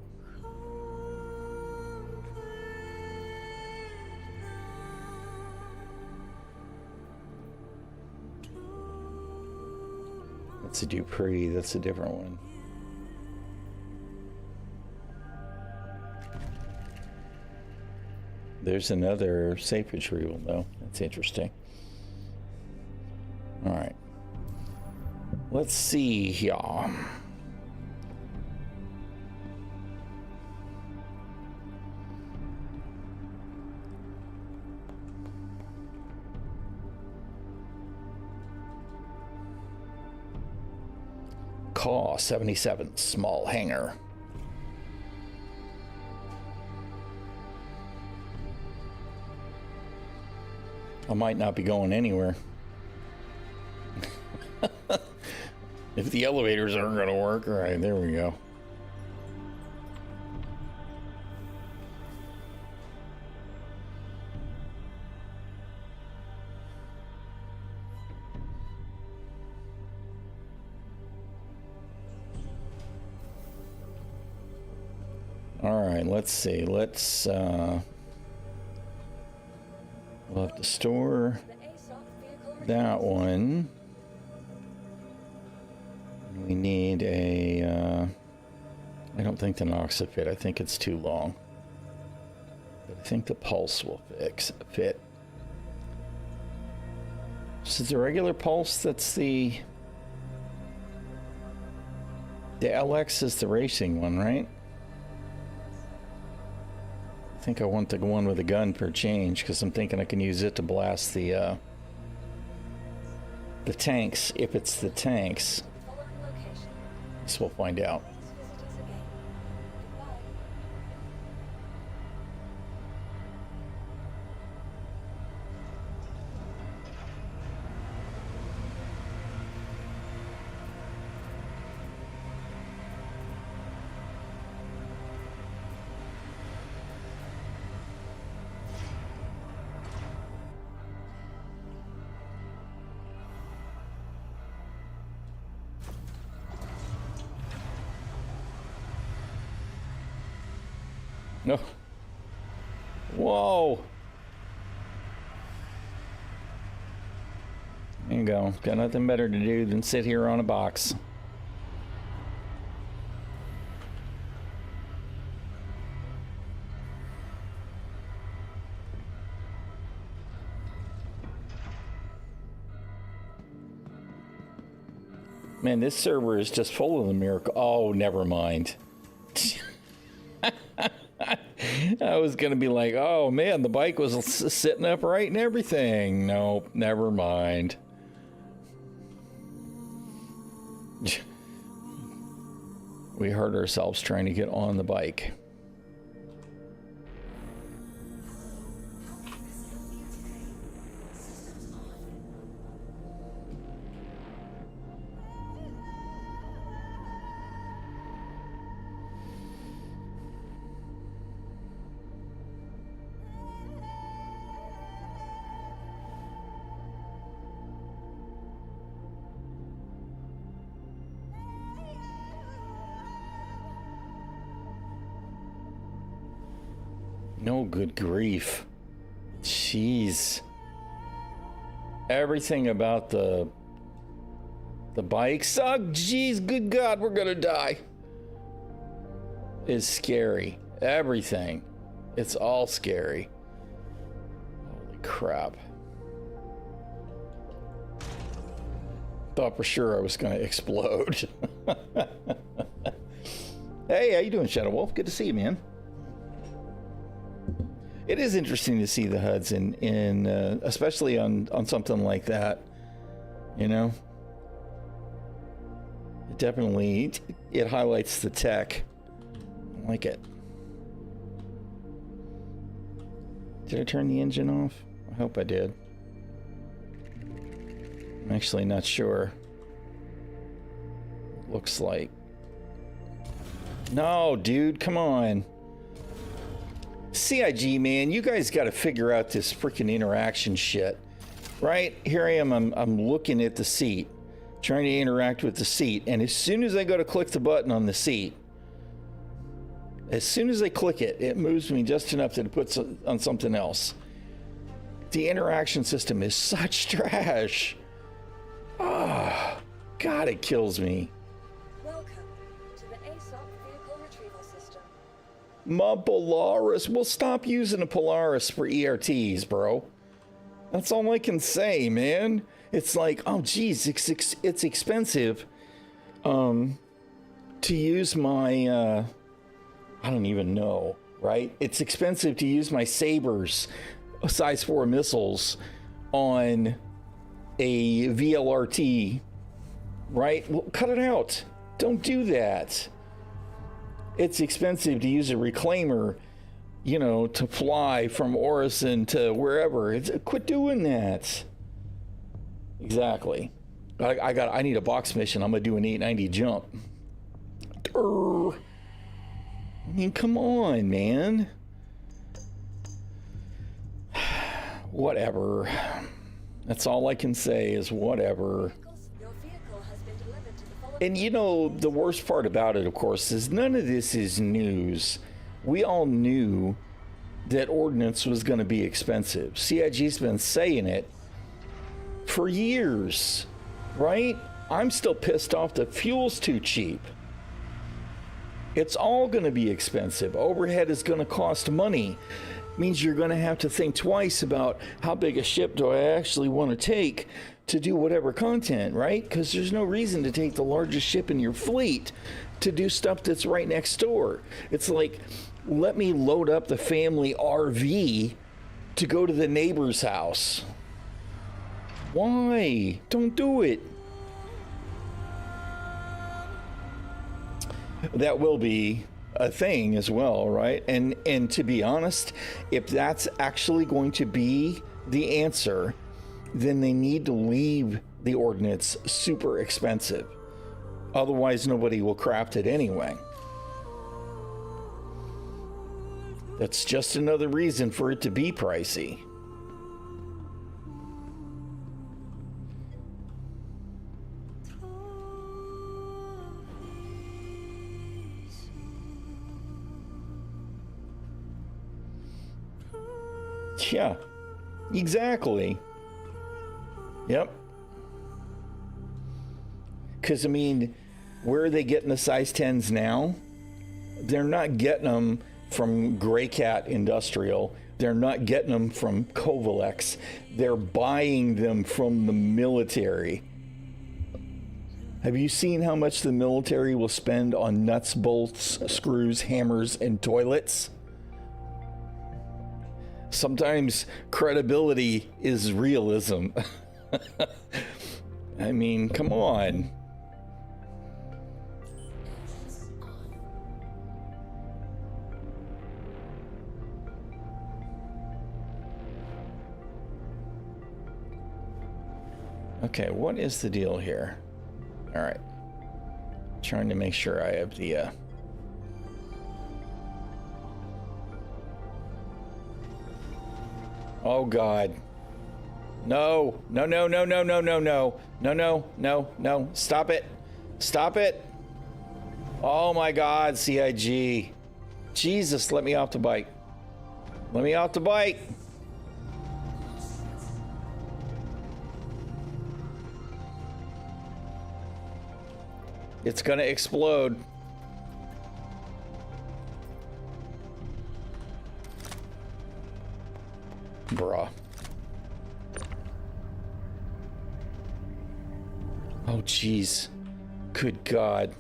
That's a Dupree, that's a different one. There's another safe retrieval, though. That's interesting. All right. Let's see here. Caw 77, small hangar. I might not be going anywhere. If the elevators aren't going to work, all right, there we go. All right, let's see. Let's, we'll have to store that one. We need a, I don't think the Nox will fit. I think it's too long. But I think the Pulse will fit. So it's the regular Pulse that's the LX is the racing one, right? I think I want the one with a gun per change because I'm thinking I can use it to blast the tanks if it's the tanks. So we'll find out. No. Whoa. There you go. Got nothing better to do than sit here on a box. Man, this server is just full of the miracle. Oh, never mind. I was going to be like, oh man, the bike was sitting upright and everything. Nope, never mind. We hurt ourselves trying to get on the bike. No, good grief. Jeez. Everything about the bikes, oh jeez, good God, we're gonna die, is scary. Everything. It's all scary. Holy crap. Thought for sure I was gonna explode. Hey, how you doing, Shadow Wolf? Good to see you, man. It is interesting to see the HUDs in especially on something like that, you know. It definitely highlights the tech. I like it. Did I turn the engine off? I hope I did. I'm actually not sure. Looks like. No, dude, come on. CIG, man, you guys got to figure out this freaking interaction shit, right? Here I am, I'm looking at the seat, trying to interact with the seat, and as soon as I go to click the button on the seat, as soon as I click it, it moves me just enough that it puts on something else. The interaction system is such trash. Ah, oh, God, it kills me. My Polaris. Well, stop using a Polaris for ERTs, bro. That's all I can say, man. It's like, oh, geez, it's expensive to use my, I don't even know, right? It's expensive to use my Sabres size 4 missiles on a VLRT, right? Well, cut it out. Don't do that. It's expensive to use a reclaimer, you know, to fly from Orison to wherever. Quit doing that. Exactly. I need a box mission. I'm gonna do an 890 jump. I mean, come on, man. Whatever. That's all I can say is whatever. And you know, the worst part about it, of course, is none of this is news. We all knew that ordnance was going to be expensive. CIG's been saying it for years, right? I'm still pissed off that fuel's too cheap. It's all going to be expensive. Overhead is going to cost money. Means you're going to have to think twice about how big a ship do I actually want to take to do whatever content, right? Because there's no reason to take the largest ship in your fleet to do stuff that's right next door. It's like, let me load up the family RV to go to the neighbor's house. Why? Don't do it. That will be a thing as well, right? And to be honest, if that's actually going to be the answer, then they need to leave the ordnance super expensive. Otherwise, nobody will craft it anyway. That's just another reason for it to be pricey. Yeah, exactly. Yep. Because, I mean, where are they getting the size 10s now? They're not getting them from Gray Cat Industrial. They're not getting them from Kovalex. They're buying them from the military. Have you seen how much the military will spend on nuts, bolts, screws, hammers, and toilets? Sometimes credibility is realism. I mean, come on. Okay, what is the deal here? All right. Trying to make sure I have the Oh God. No. No, no, no, no, no, no, no. No, no, no, no. Stop it. Stop it. Oh my God, CIG. Jesus, let me off the bike. Let me off the bike. It's gonna explode. Bruh. Oh, jeez. Good God.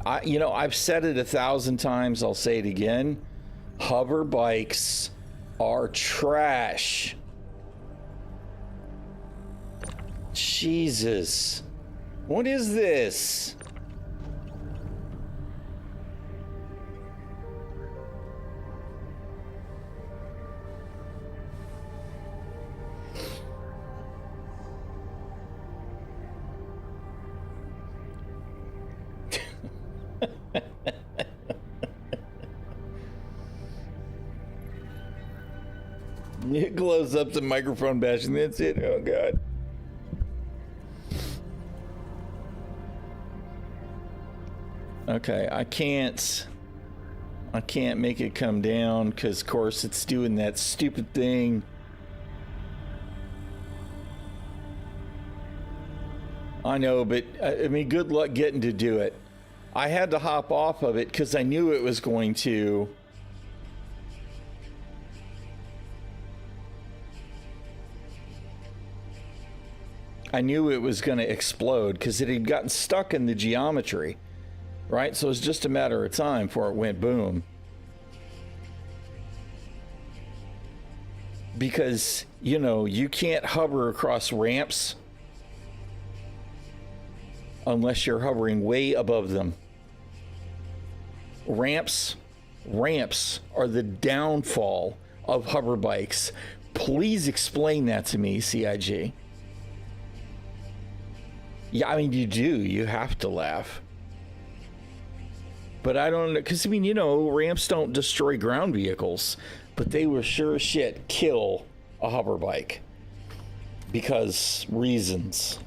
I've said it 1,000 times. I'll say it again. Hover bikes are trash. Jesus. What is this? It glows up the microphone bashing. That's it. Oh God. Okay, I can't make it come down because, of course, it's doing that stupid thing. I know, but I mean, good luck getting to do it. I had to hop off of it because I knew it was going to. I knew it was going to explode because it had gotten stuck in the geometry, right? So it's just a matter of time before it went boom. Because, you can't hover across ramps unless you're hovering way above them. Ramps are the downfall of hover bikes. Please explain that to me, CIG. Yeah, I mean, you have to laugh. But I don't know, because, ramps don't destroy ground vehicles, but they will sure as shit kill a hover bike. Because reasons.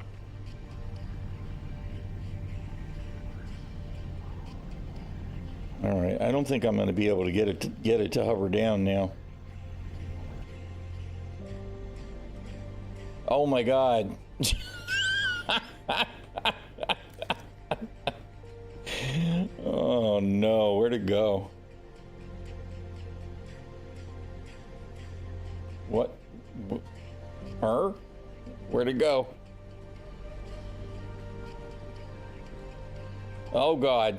All right, I don't think I'm going to be able to get it to hover down now. Oh my God. Oh no, where'd it go? What? Her? Where'd it go? Oh God.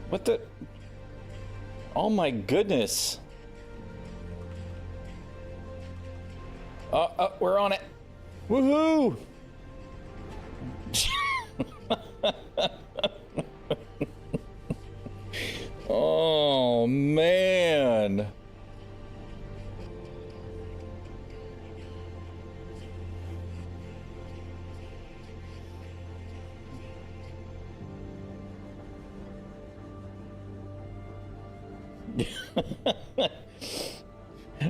What the? Oh my goodness. We're on it. Woohoo! Oh man.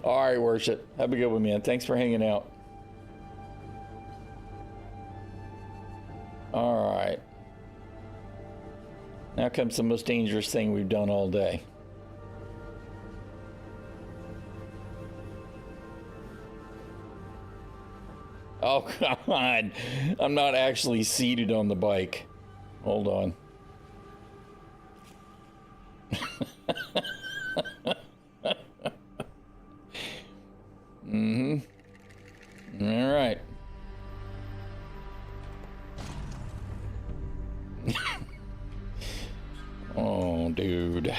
All right, worship. Have a good one, man. Thanks for hanging out. All right. Now comes the most dangerous thing we've done all day. Oh, come on. I'm not actually seated on the bike. Hold on. Mm-hmm. All right. Oh, dude.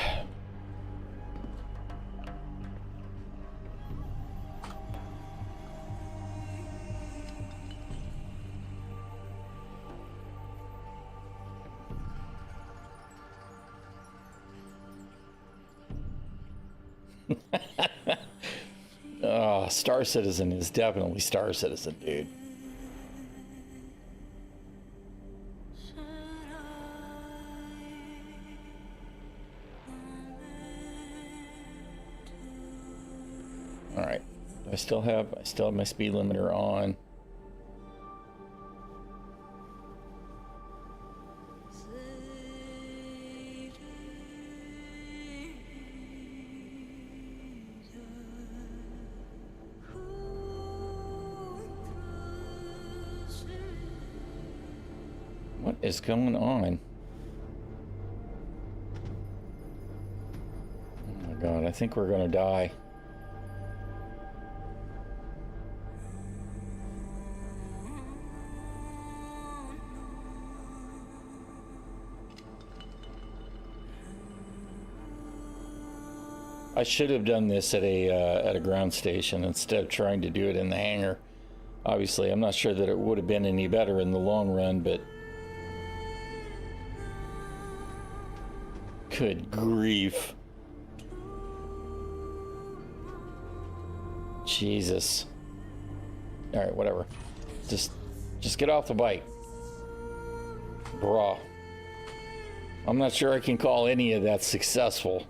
Oh, Star Citizen is definitely Star Citizen, dude. All right. I still have my speed limiter on. What is going on? Oh my God, I think we're gonna die. I should have done this at a ground station instead of trying to do it in the hangar. Obviously, I'm not sure that it would have been any better in the long run, but good grief. Jesus. All right, whatever. Just get off the bike. Bruh. I'm not sure I can call any of that successful.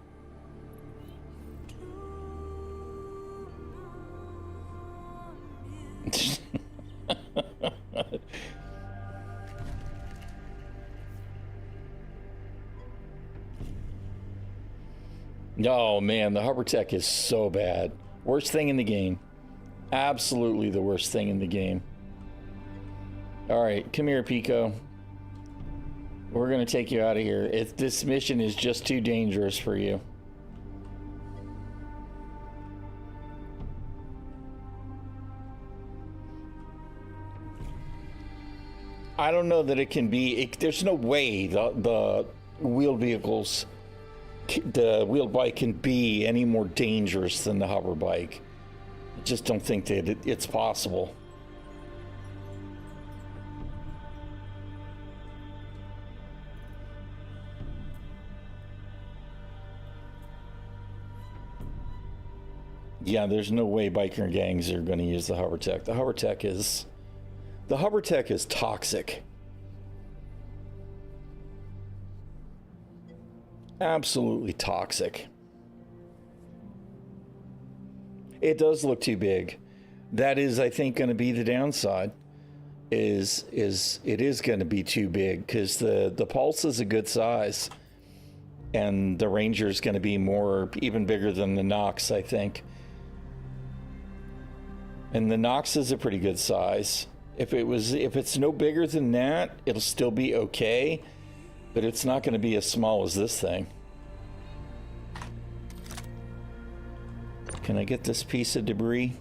Oh man, the hover tech is so bad. Worst thing in the game. Absolutely the worst thing in the game. All right, come here, Pico. We're gonna take you out of here. This mission is just too dangerous for you. I don't know that it can be. There's no way the wheeled vehicles, the wheeled bike can be any more dangerous than the hover bike. I just don't think that it's possible. Yeah, there's no way biker gangs are going to use the hover tech. The hover tech is toxic. Absolutely toxic. It does look too big. That is, I think, going to be the downside. Is it is going to be too big because the Pulse is a good size, and the Ranger is going to be even bigger than the Nox, I think. And the Nox is a pretty good size. If it's no bigger than that, it'll still be okay, but it's not going to be as small as this thing. Can I get this piece of debris?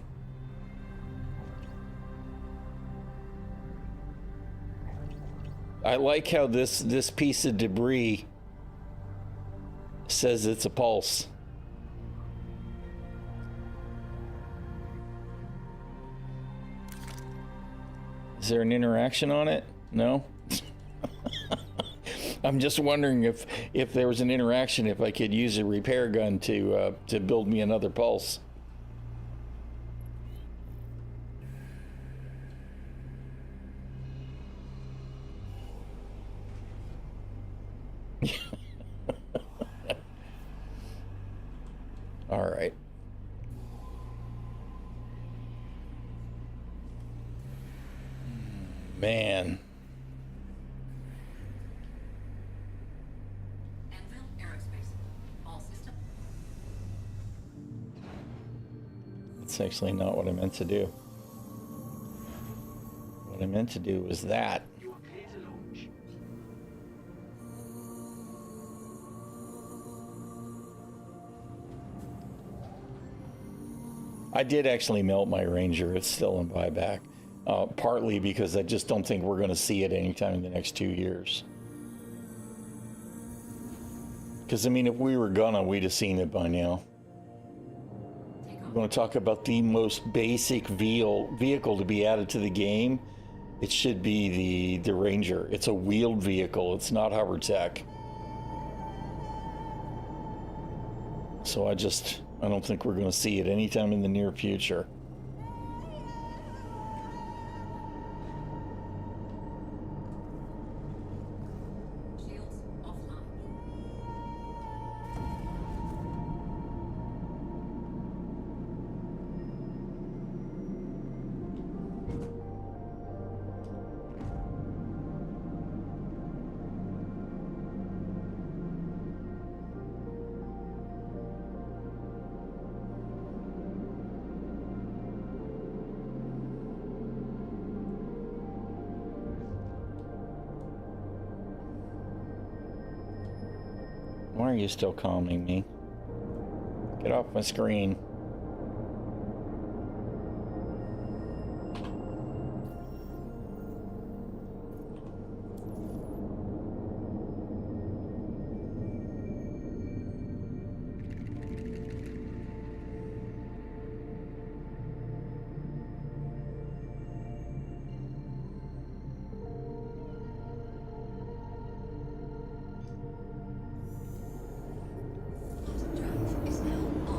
I like how this piece of debris says it's a Pulse. Is there an interaction on it? No? I'm just wondering if there was an interaction, if I could use a repair gun to build me another Pulse. That's actually not what I meant to do. What I meant to do was that. You are clear to launch. I did actually melt my Ranger. It's still in buyback. Partly because I just don't think we're going to see it anytime in the next 2 years. Because, I mean, if we were gonna, we'd have seen it by now. We're going to talk about the most basic vehicle to be added to the game. It should be the Ranger. It's a wheeled vehicle. It's not hover tech. So I don't think we're going to see it anytime in the near future. Shields offline. Why are you still calming me? Get off my screen.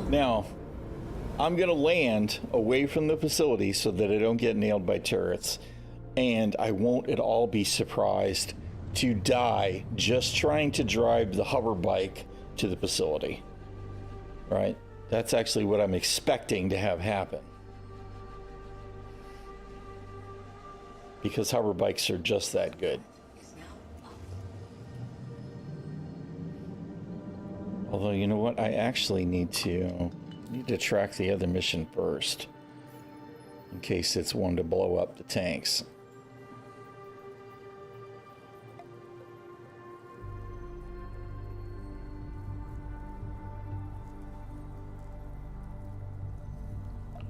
Now, I'm going to land away from the facility so that I don't get nailed by turrets. And I won't at all be surprised to die just trying to drive the hover bike to the facility. Right? That's actually what I'm expecting to have happen. Because hover bikes are just that good. Although, you know what? I actually need to track the other mission first. In case it's one to blow up the tanks.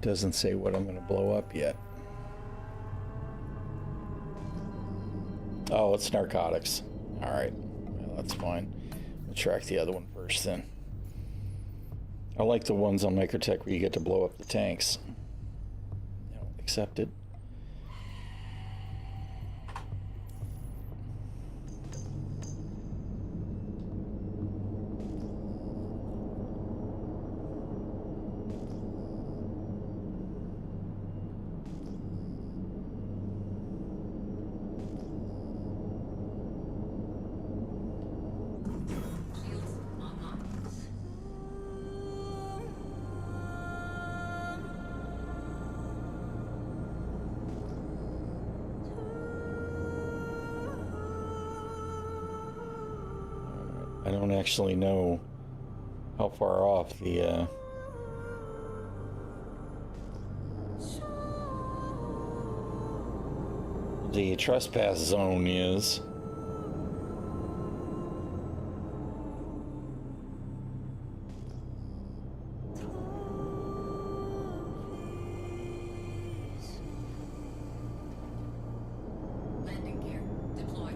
Doesn't say what I'm going to blow up yet. Oh, it's narcotics. All right. Well, that's fine. We'll track the other one first then. I like the ones on Microtech where you get to blow up the tanks. No, accepted. I don't actually know how far off the trespass zone is. Landing gear deployed.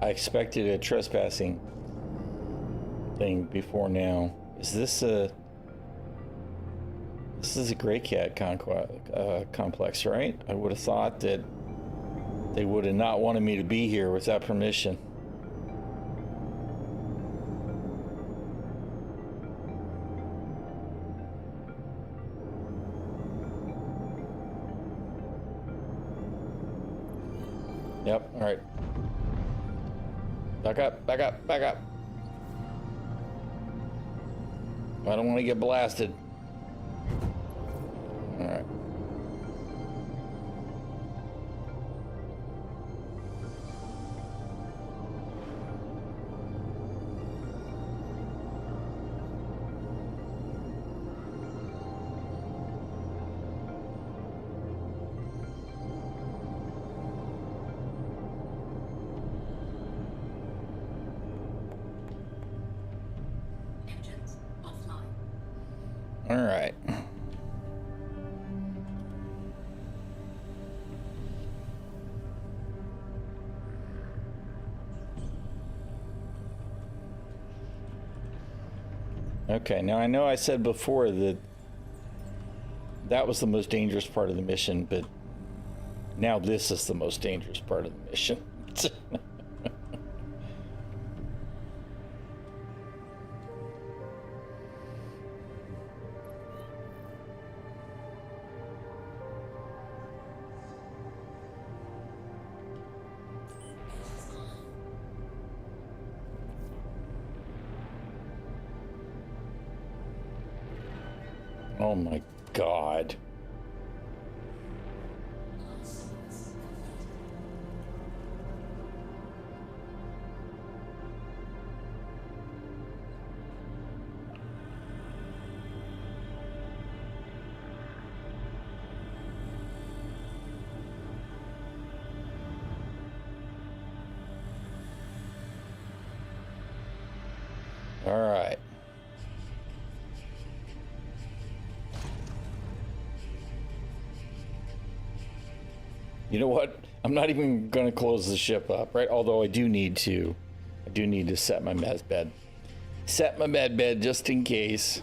I expected a trespassing thing before now. Is this a... This is a Grey Cat complex, right? I would have thought that they would have not wanted me to be here without permission. Yep, alright. Back up, back up, back up. I don't want to get blasted. Alright. Engines offline. All right. Okay, now I know I said before that that was the most dangerous part of the mission, but now this is the most dangerous part of the mission. Oh my God. All right. You know what? I'm not even going to close the ship up, right? Although I do need to set my med bed. Set my med bed just in case.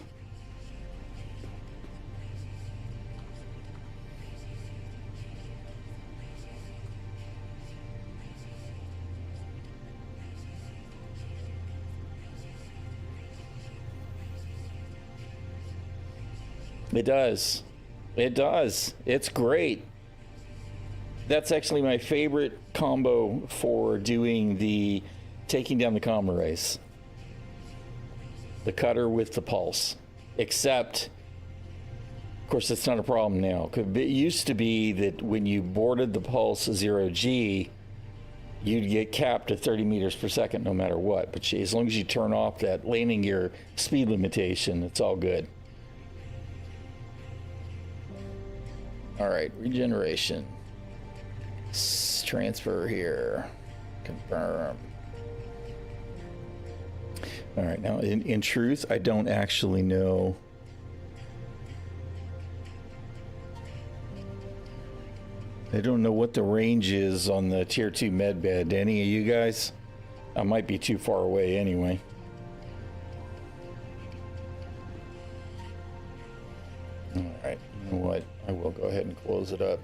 It does. It does. It's great. That's actually my favorite combo for doing the taking down the comm race. The cutter with the pulse. Except, of course, it's not a problem now. It used to be that when you boarded the pulse 0G, you'd get capped at 30 meters per second no matter what. But as long as you turn off that landing gear speed limitation, it's all good. All right, regeneration. Transfer here. Confirm. All right, now in truth, I don't actually know. I don't know what the range is on the tier 2 med bed. Any of you guys? I might be too far away anyway. All right, you know what? I will go ahead and close it up.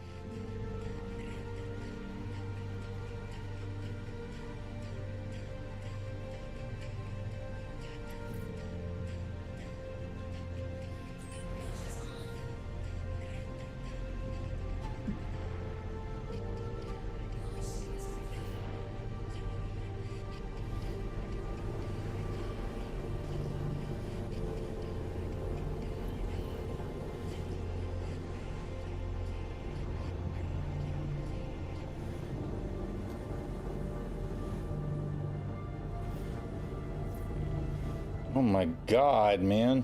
Oh my God, man.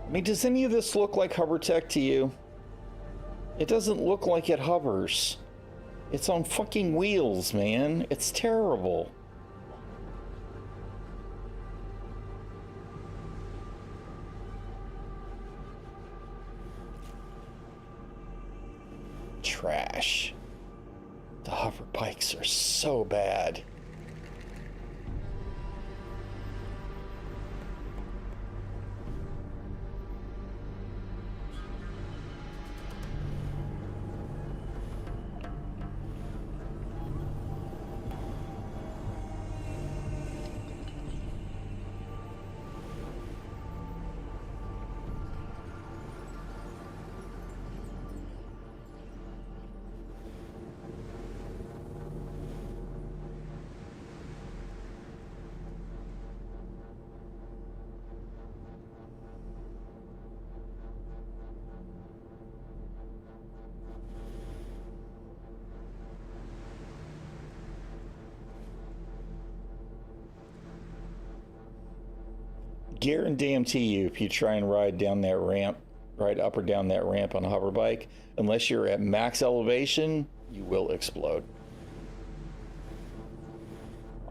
I mean, does any of this look like hover tech to you? It doesn't look like it hovers. It's on fucking wheels, man. It's terrible. Trash. The hover bikes are so bad. guarantee you, if you try and ride down that ramp, ride up or down that ramp on a hover bike, unless you're at max elevation, you will explode.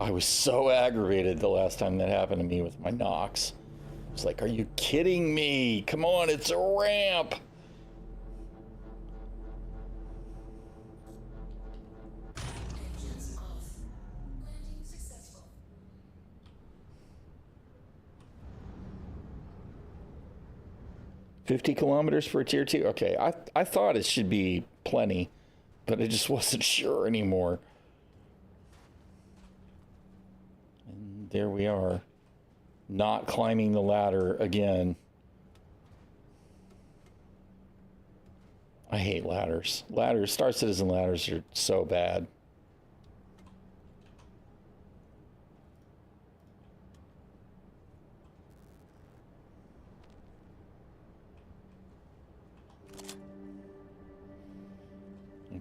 I was so aggravated the last time that happened to me with my Nox. It's like, are you kidding me? Come on, it's a ramp. Engines off. Landing successful. 50 kilometers for a tier 2? Okay, I thought it should be plenty, but I just wasn't sure anymore. And there we are, not climbing the ladder again. I hate ladders. Star Citizen ladders are so bad.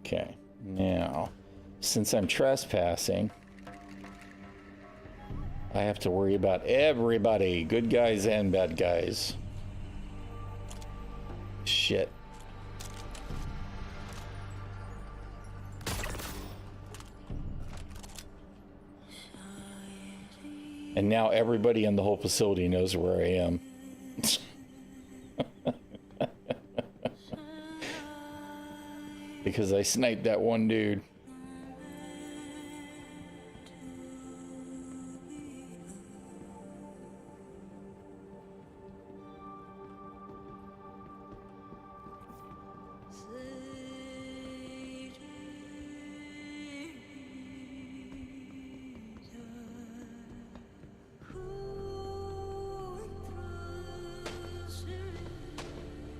Okay, now, since I'm trespassing, I have to worry about everybody, good guys and bad guys. Shit. And now everybody in the whole facility knows where I am. Because I sniped that one dude.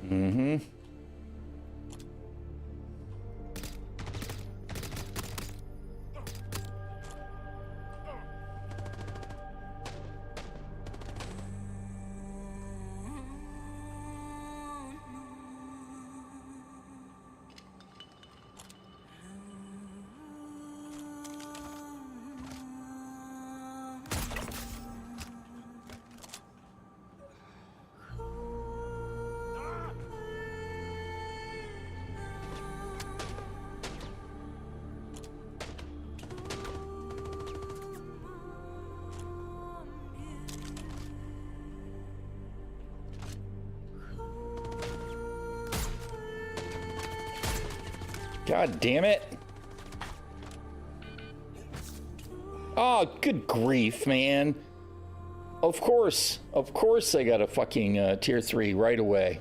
Mm-hmm. God damn it. Oh, good grief, man. Of course I got a fucking tier 3 right away.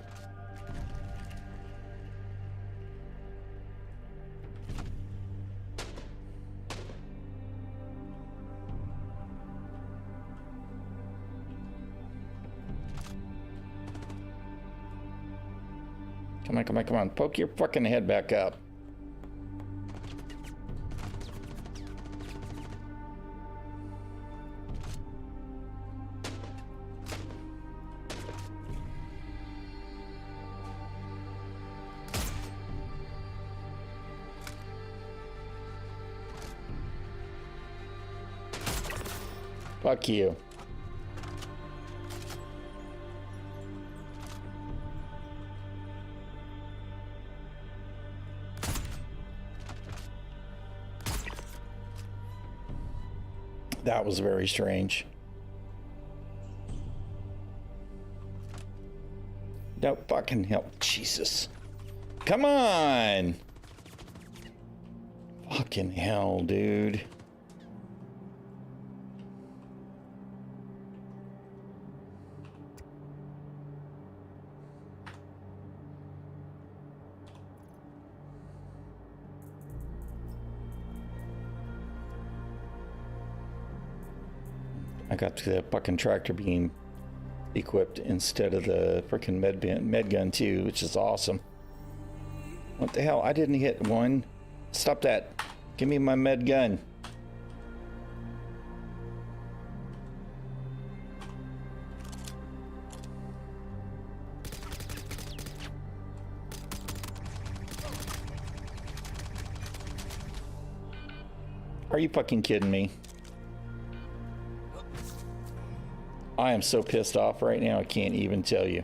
Come on. Poke your fucking head back up. Fuck you. That was very strange. No fucking hell. Jesus. Come on. Fucking hell, dude. I got the fucking tractor beam equipped instead of the freaking med gun too, which is awesome. What the hell? I didn't hit one. Stop that. Give me my med gun. Are you fucking kidding me? I am so pissed off right now, I can't even tell you.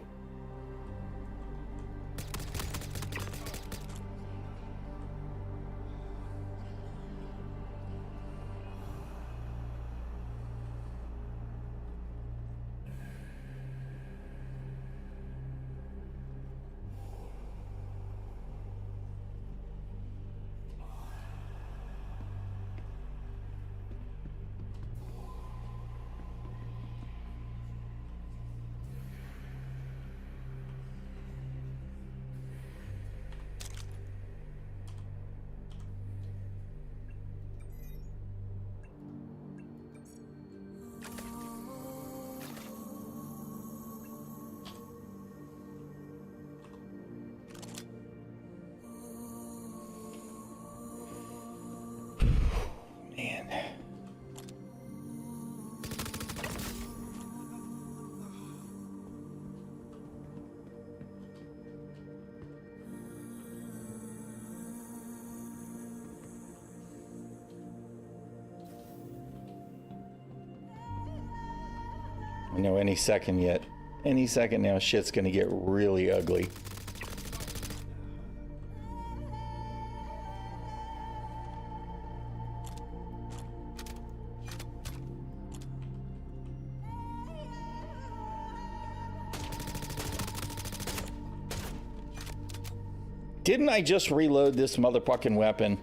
I know any second yet. Any second now, shit's gonna get really ugly. Didn't I just reload this motherfucking weapon?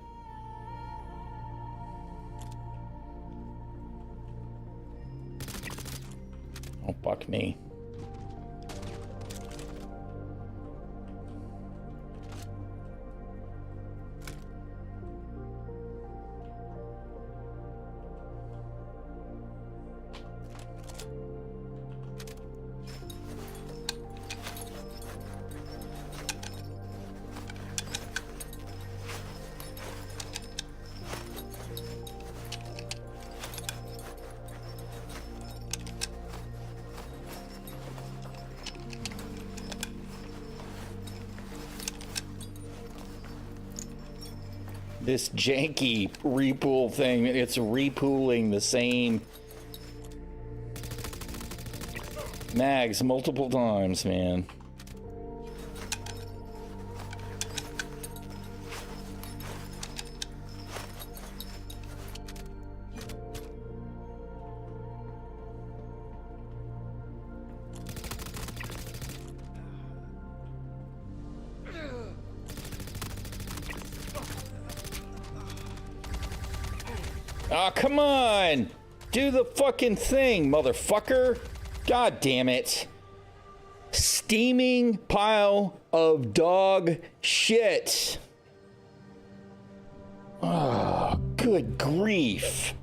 Oh, fuck me. This janky repool thing, it's repooling the same mags multiple times, man. Ah, come on! Do the fucking thing, motherfucker! God damn it. Steaming pile of dog shit. Oh, good grief.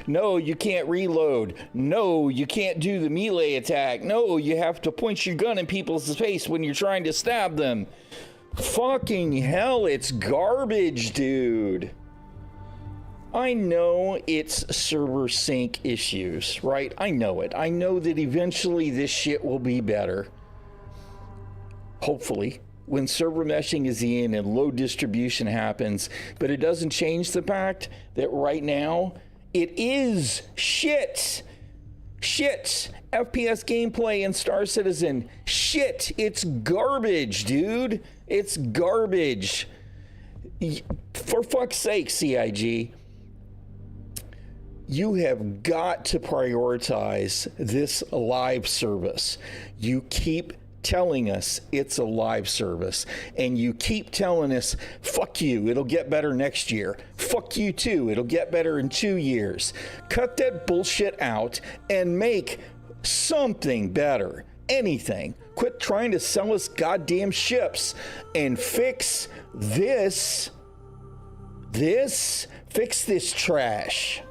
No, you can't reload. No, you can't do the melee attack. No, you have to point your gun in people's face when you're trying to stab them. Fucking hell, it's garbage, dude. I know it's server sync issues, right? I know it. I know that eventually this shit will be better. Hopefully, when server meshing is in and load distribution happens, but it doesn't change the fact that right now it is shit. Shit. FPS gameplay in Star Citizen. Shit. It's garbage, dude. It's garbage. For fuck's sake, CIG. You have got to prioritize this live service. You keep telling us it's a live service, and you keep telling us, fuck you, it'll get better next year. Fuck you too, it'll get better in 2 years. Cut that bullshit out and make something better. Anything. Quit trying to sell us goddamn ships and fix this. Fix this trash.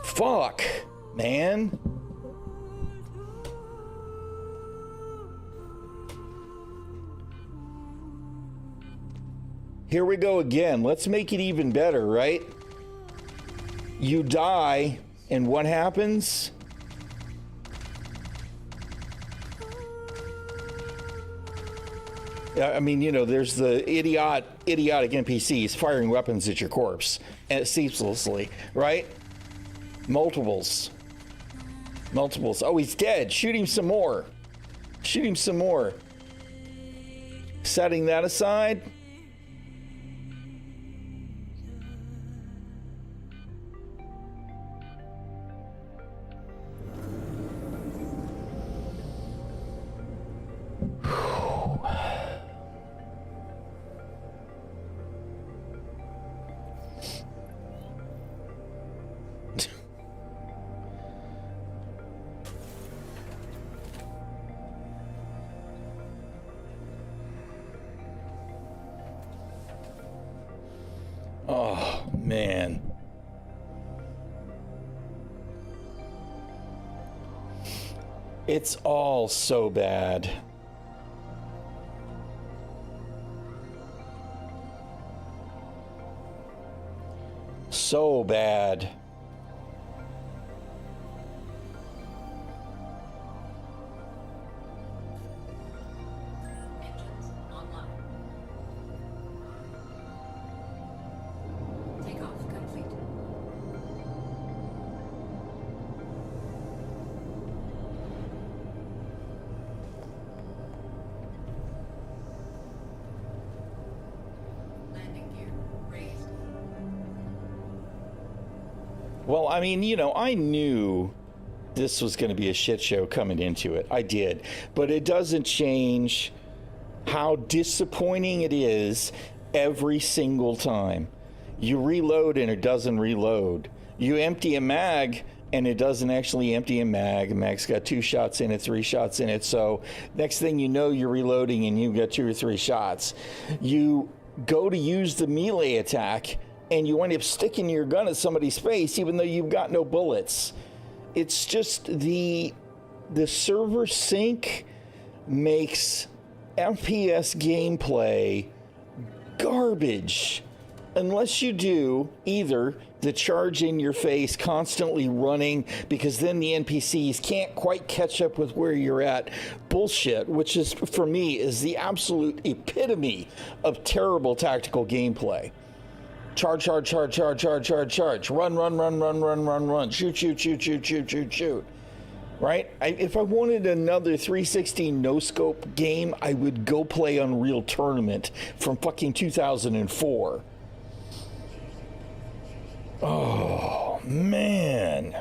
Fuck, man. Here we go again. Let's make it even better, right? You die, and what happens? I mean, you know, there's the idiotic NPCs firing weapons at your corpse ceaselessly, right? Multiples. Multiples. Oh, he's dead. Shoot him some more. Shoot him some more. Setting that aside. Oh, man. It's all so bad. So bad. Engines online. Takeoff complete. Landing gear raised. Well, I mean, you know, I knew this was going to be a shit show coming into it. I did. But it doesn't change how disappointing it is every single time. You reload and it doesn't reload. You empty a mag and it doesn't actually empty a mag. The mag's got 2 shots in it, 3 shots in it. So next thing you know, you're reloading and you've got 2 or 3 shots. You go to use the melee attack and you wind up sticking your gun at somebody's face even though you've got no bullets. It's just the server sync makes FPS gameplay garbage unless you do either the charge in your face constantly running because then the NPCs can't quite catch up with where you're at bullshit, which is for me is the absolute epitome of terrible tactical gameplay. Charge, charge, charge, charge, charge, charge, charge. Run, run, run, run, run, run, run. Shoot, shoot, shoot, shoot, shoot, shoot, shoot. Right? If I wanted another 360 no-scope game, I would go play Unreal Tournament from fucking 2004. Oh, man.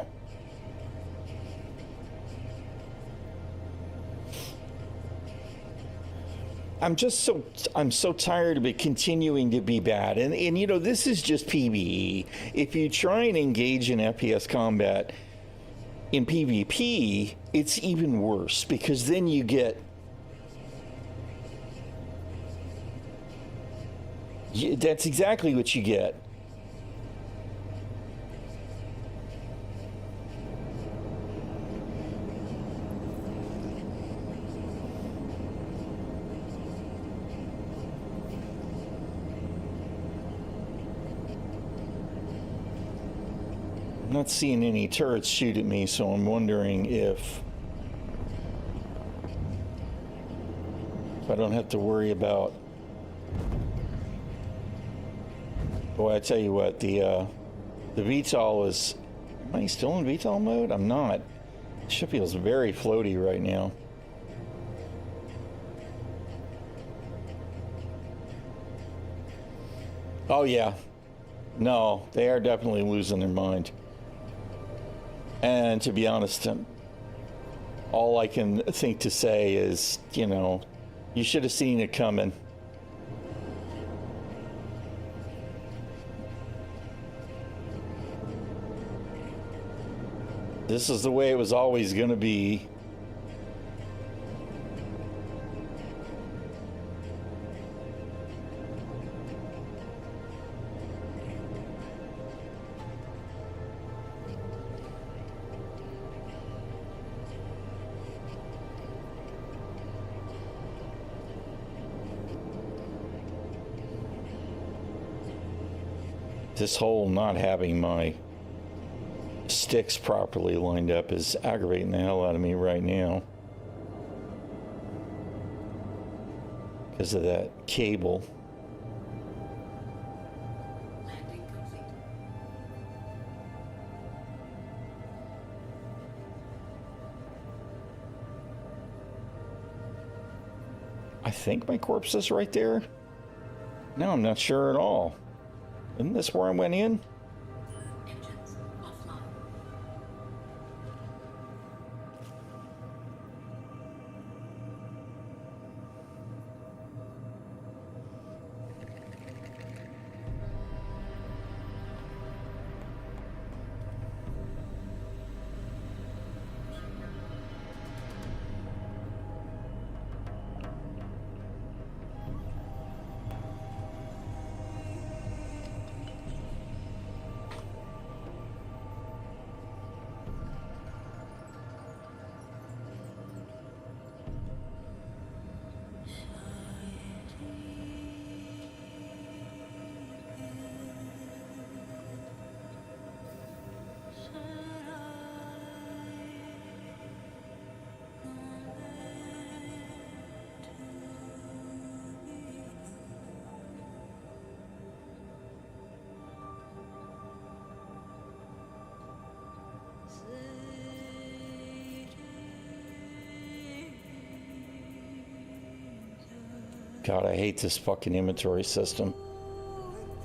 I'm so tired of it continuing to be bad. And you know, this is just PvE. If you try and engage in FPS combat in PvP, it's even worse because then you get that's exactly what you get. I'm not seeing any turrets shoot at me, so I'm wondering if I don't have to worry about. Boy, I tell you what, the VTOL is. Am I still in VTOL mode? I'm not. It ship feels very floaty right now. Oh yeah, no, they are definitely losing their mind. And to be honest, all I can think to say is, you know, you should have seen it coming. This is the way it was always going to be. This whole not having my sticks properly lined up is aggravating the hell out of me right now because of that cable. Landing complete. I think my corpse is right there. No, I'm not sure at all. Isn't this where I went in? Engines offline. God, I hate this fucking inventory system.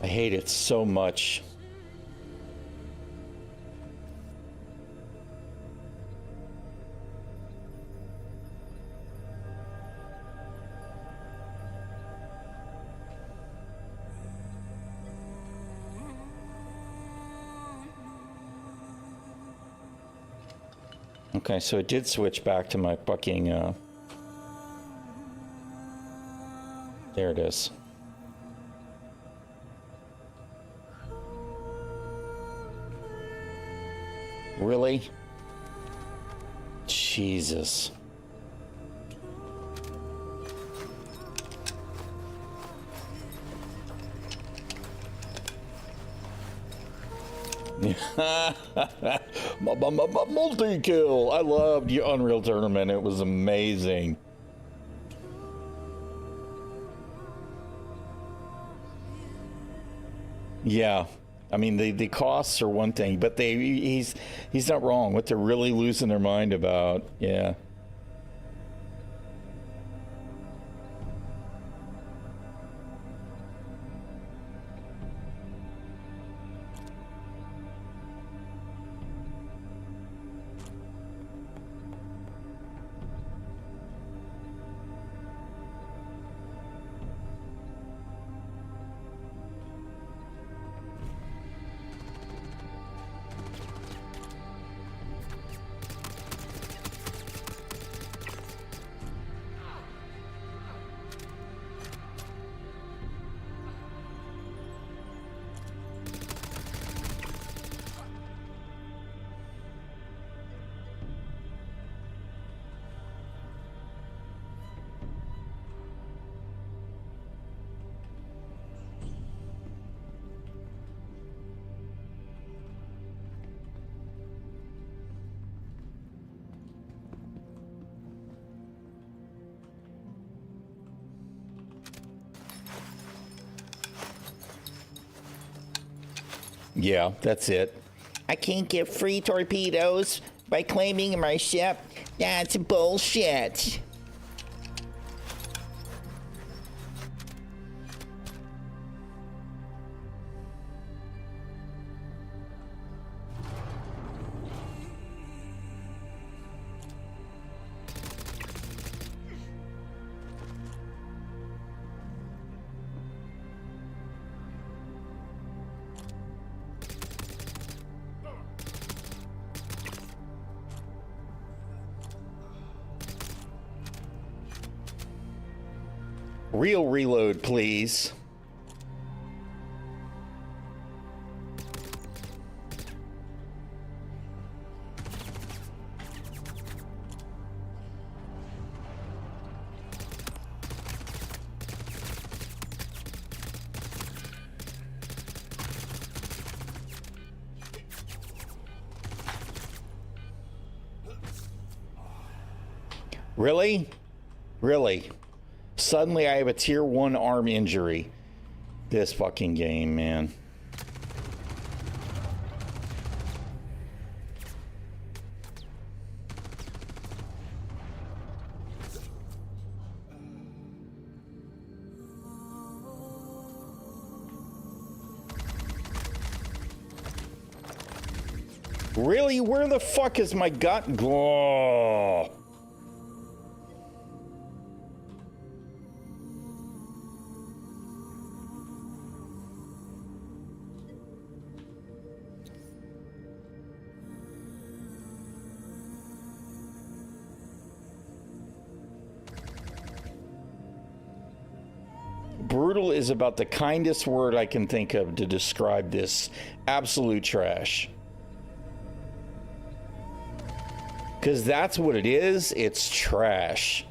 I hate it so much. Okay, so it did switch back to my fucking, there it is. Really? Jesus. Multi-kill! I loved your Unreal Tournament. It was amazing. Yeah, I mean the costs are one thing, but he's not wrong. What they're really losing their mind about, yeah. Yeah, that's it. I can't get free torpedoes by claiming my ship. That's bullshit. Real reload, please. Really? Really? Suddenly I have a tier 1 arm injury. This fucking game, man. Really? Where the fuck is my gut? Oh. Brutal is about the kindest word I can think of to describe this absolute trash. Because that's what it is. It's trash.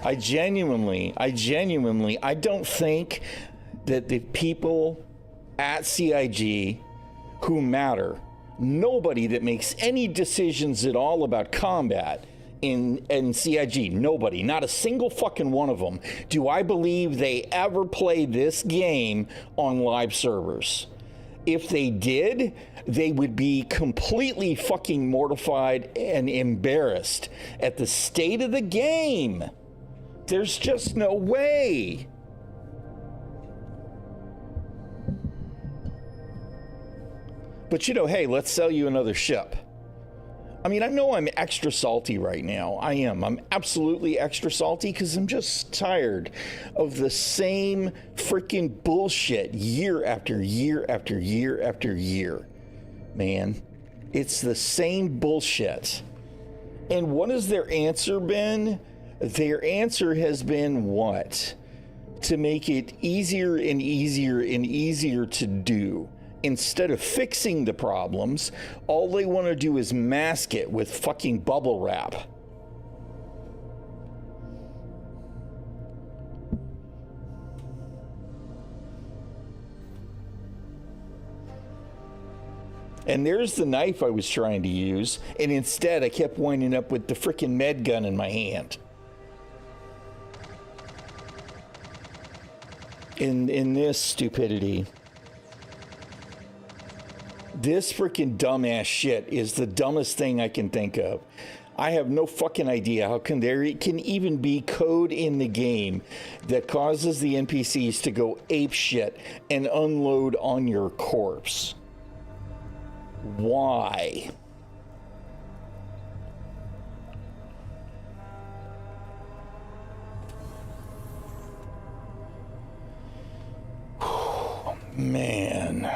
I genuinely, I don't think that the people at CIG who matter, nobody that makes any decisions at all about combat in CIG, nobody, not a single fucking one of them, do I believe they ever play this game on live servers. If they did, they would be completely fucking mortified and embarrassed at the state of the game. There's just no way. But you know, hey, let's sell you another ship. I mean, I know I'm extra salty right now. I am. I'm absolutely extra salty because I'm just tired of the same freaking bullshit year after year after year after year. Man, it's the same bullshit. And what has their answer been? Their answer has been what? To make it easier and easier and easier to do. Instead of fixing the problems, all they want to do is mask it with fucking bubble wrap. And there's the knife I was trying to use, and instead I kept winding up with the frickin' med gun in my hand. In this stupidity. This freaking dumbass shit is the dumbest thing I can think of. I have no fucking idea how can there can even be code in the game that causes the NPCs to go ape shit and unload on your corpse. Why? Man.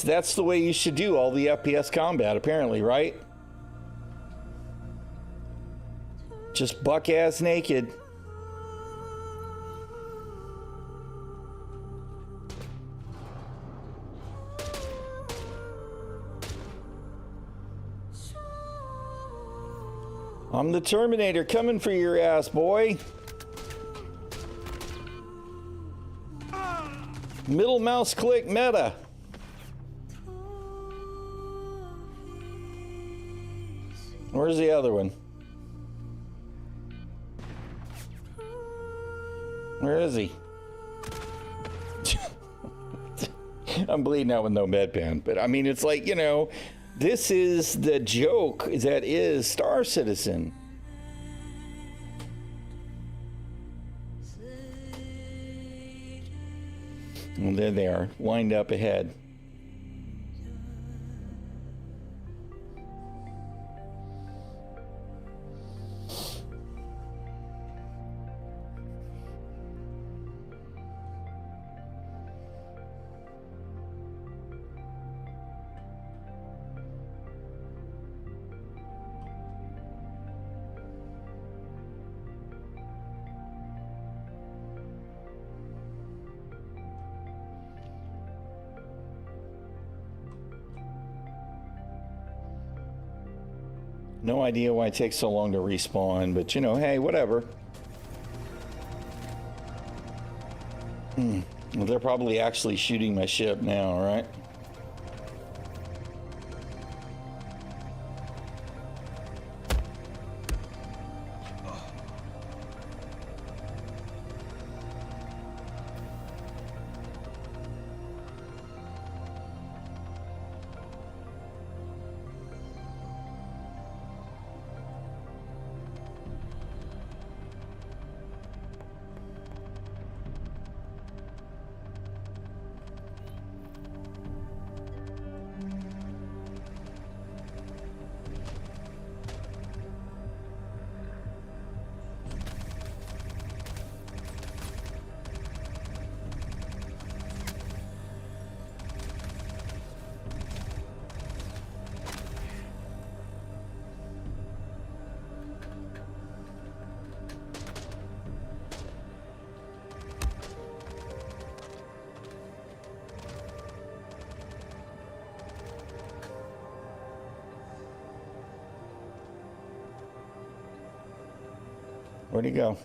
That's the way you should do all the FPS combat, apparently, right? Just buck-ass naked. I'm the Terminator coming for your ass, boy. Middle mouse click meta. Where's the other one? Where is he? I'm bleeding out with no bedpan, but I mean, it's like, you know, this is the joke that is Star Citizen. Well, there they are, lined up ahead. No idea why it takes so long to respawn, but you know, hey, whatever. Well, they're probably actually shooting my ship now, right? Where'd he go?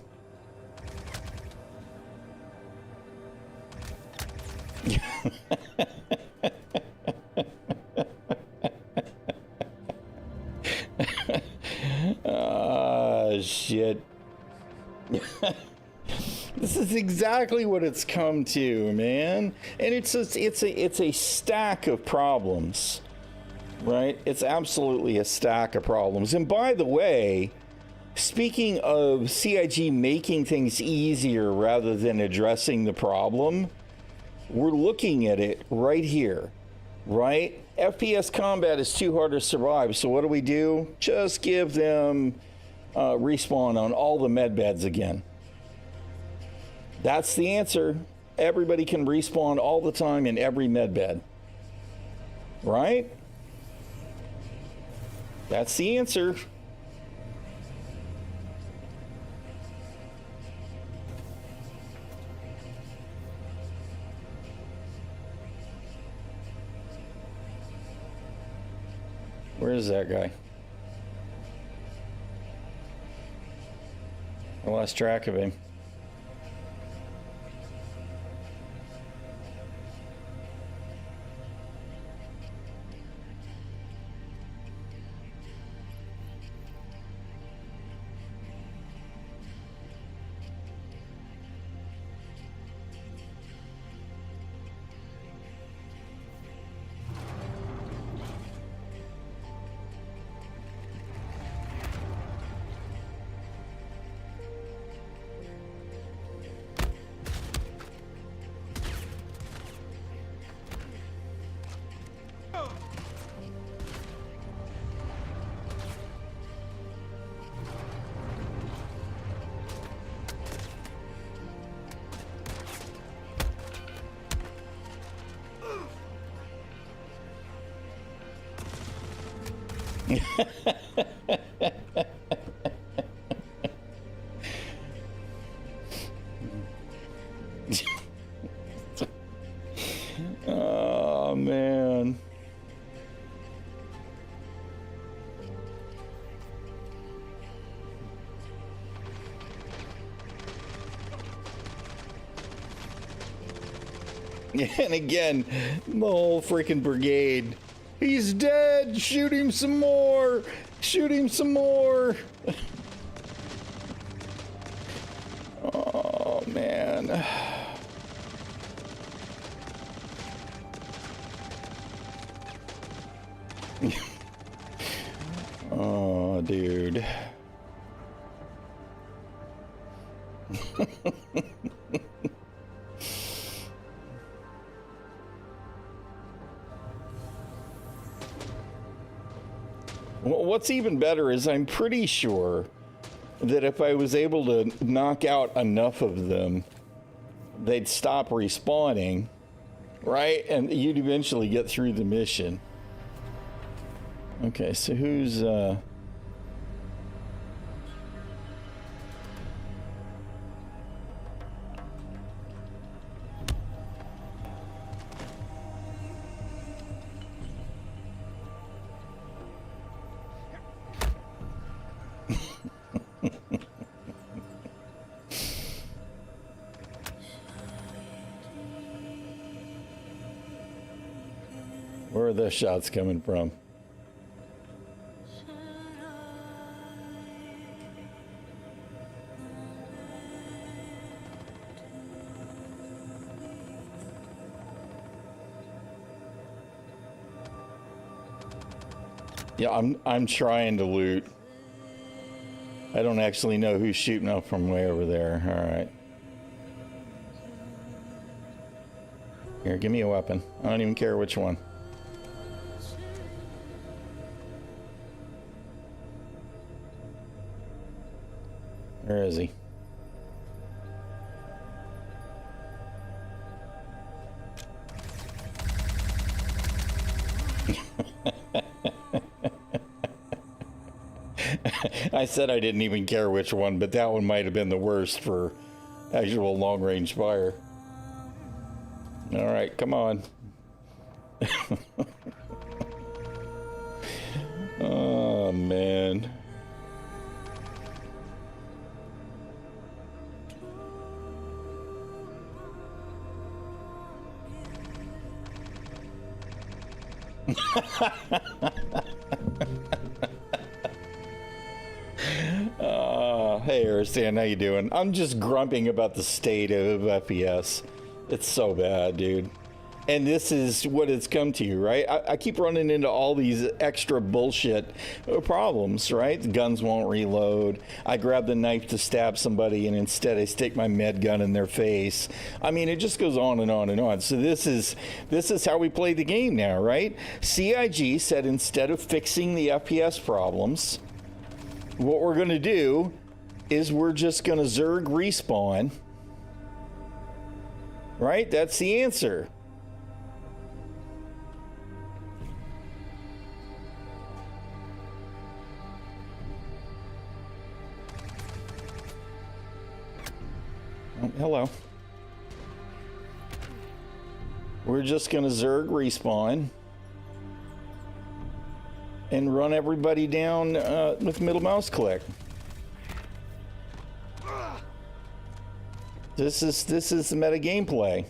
Ah, shit. This is exactly what it's come to, man. And it's a stack of problems, right? It's absolutely a stack of problems. And by the way, speaking of CIG making things easier rather than addressing the problem, we're looking at it right here, right? FPS combat is too hard to survive, so what do? Just give them respawn on all the med beds again. That's the answer. Everybody can respawn all the time in every med bed, right? That's the answer. Where is that guy? I lost track of him. Oh, man. And again, the whole freaking brigade. He's dead! Shoot him some more! Shoot him some more! Oh, man. Oh, dude. What's even better is I'm pretty sure that if I was able to knock out enough of them, they'd stop respawning, right? And you'd eventually get through the mission. Okay, so who's are those shots coming from? Yeah, I'm trying to loot. I don't actually know who's shooting up from way over there. All right. Here, give me a weapon. I don't even care which one. Where is he? I said I didn't even care which one, but that one might have been the worst for actual long-range fire. All right, come on. Oh, man. Hey, Aristan, how you doing? I'm just grumping about the state of FPS. It's so bad, dude. And this is what it's come to, right? I keep running into all these extra bullshit problems, right? The guns won't reload. I grab the knife to stab somebody, and instead I stick my med gun in their face. I mean, it just goes on and on and on. So this is how we play the game now, right? CIG said instead of fixing the FPS problems, what we're going to do is we're just going to Zerg respawn. Right? That's the answer. Oh, hello. We're just going to Zerg respawn and run everybody down with middle mouse click. This is the meta gameplay.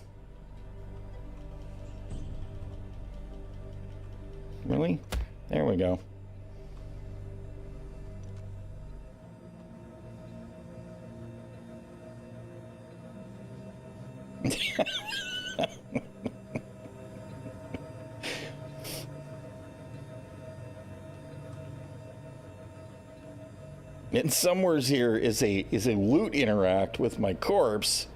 Really? There we go. And somewheres here is a loot interact with my corpse.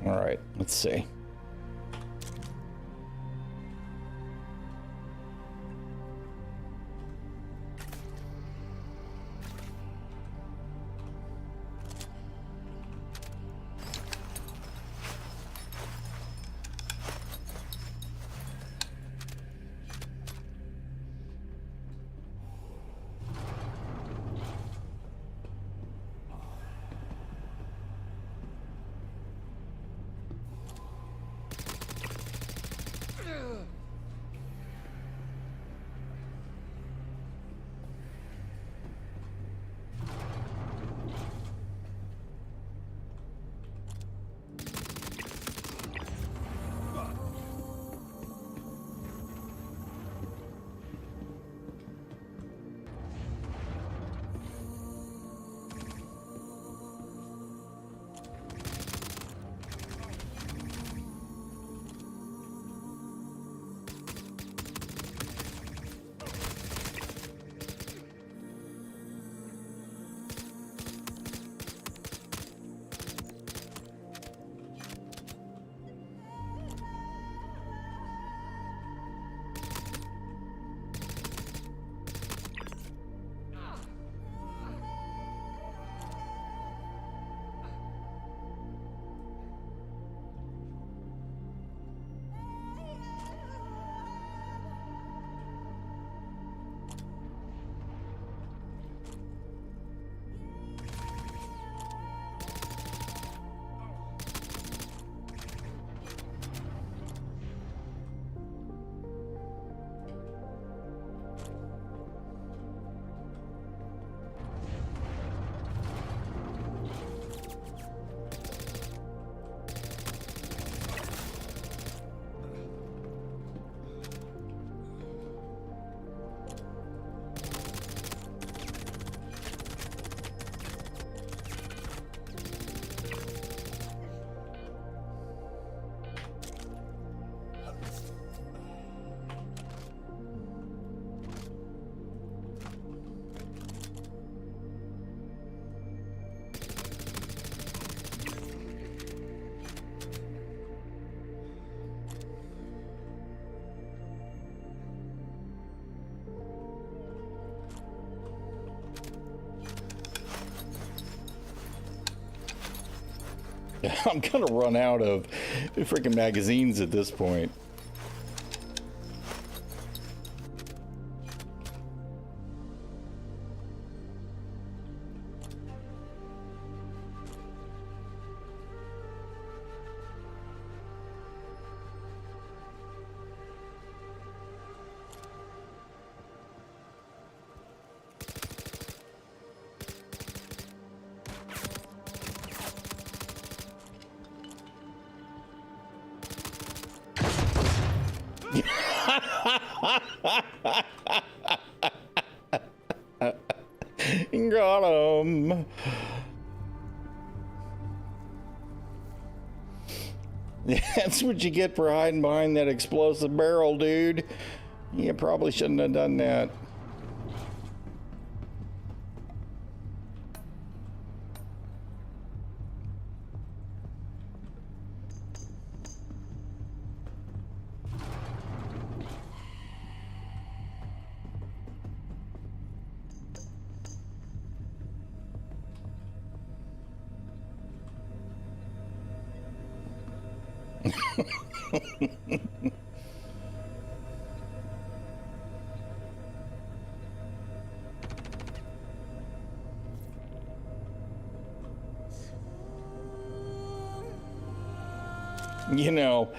All right, let's see. I'm gonna run out of freaking magazines at this point. Got him. That's what you get for hiding behind that explosive barrel, dude. You probably shouldn't have done that. You know,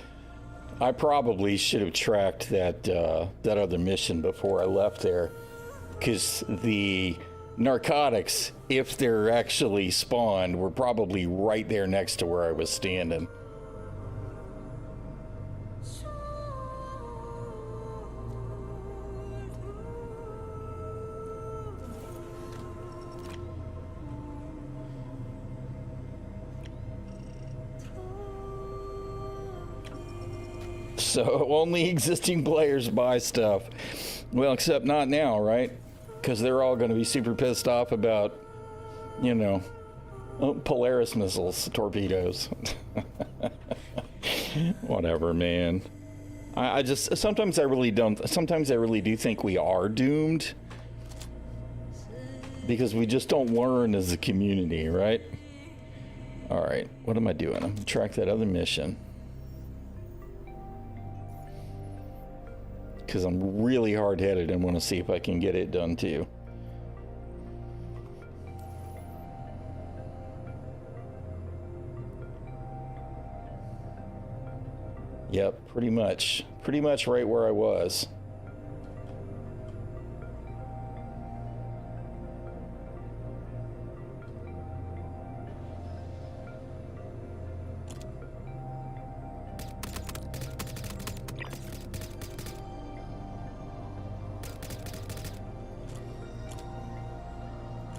I probably should have tracked that that other mission before I left there, because the narcotics, if they're actually spawned, were probably right there next to where I was standing. So only existing players buy stuff. Well, except not now, right? Because they're all going to be super pissed off about, you know, Polaris missiles, torpedoes. Whatever, man. I just, sometimes I really do think we are doomed. Because we just don't learn as a community, right? All right, what am I doing? I'm going to track that other mission. Because I'm really hard-headed and want to see if I can get it done too. Yep, pretty much right where I was.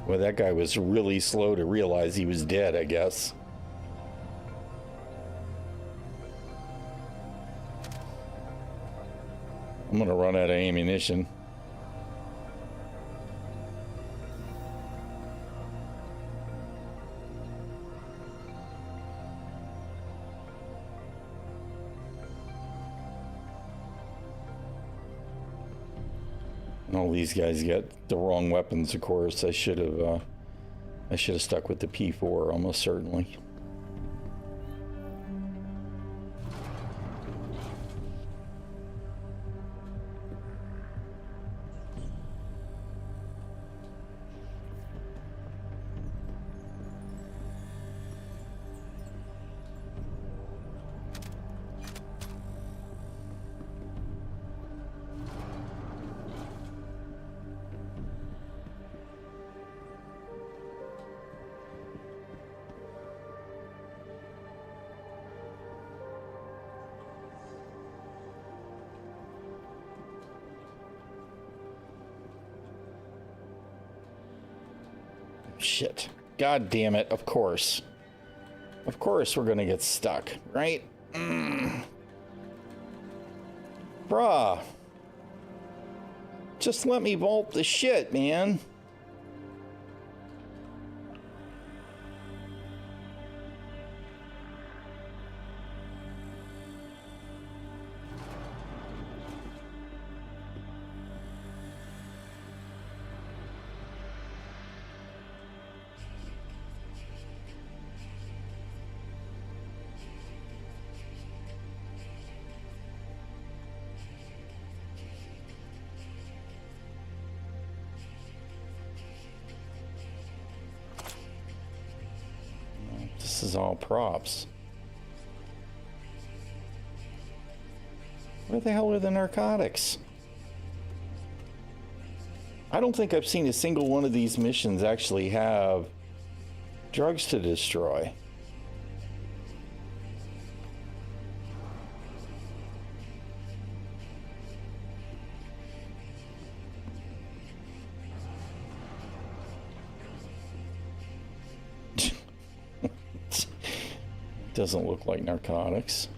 Well, that guy was really slow to realize he was dead, I guess. I'm gonna run out of ammunition. All these guys get the wrong weapons, of course. I should have stuck with the P4 almost certainly. Shit. God damn it. Of course. Of course we're gonna get stuck, right? Bruh. Just let me vault the shit, man. this is all props. Where the hell are the narcotics? I don't think I've seen a single one of these missions actually have drugs to destroy. Doesn't look like narcotics.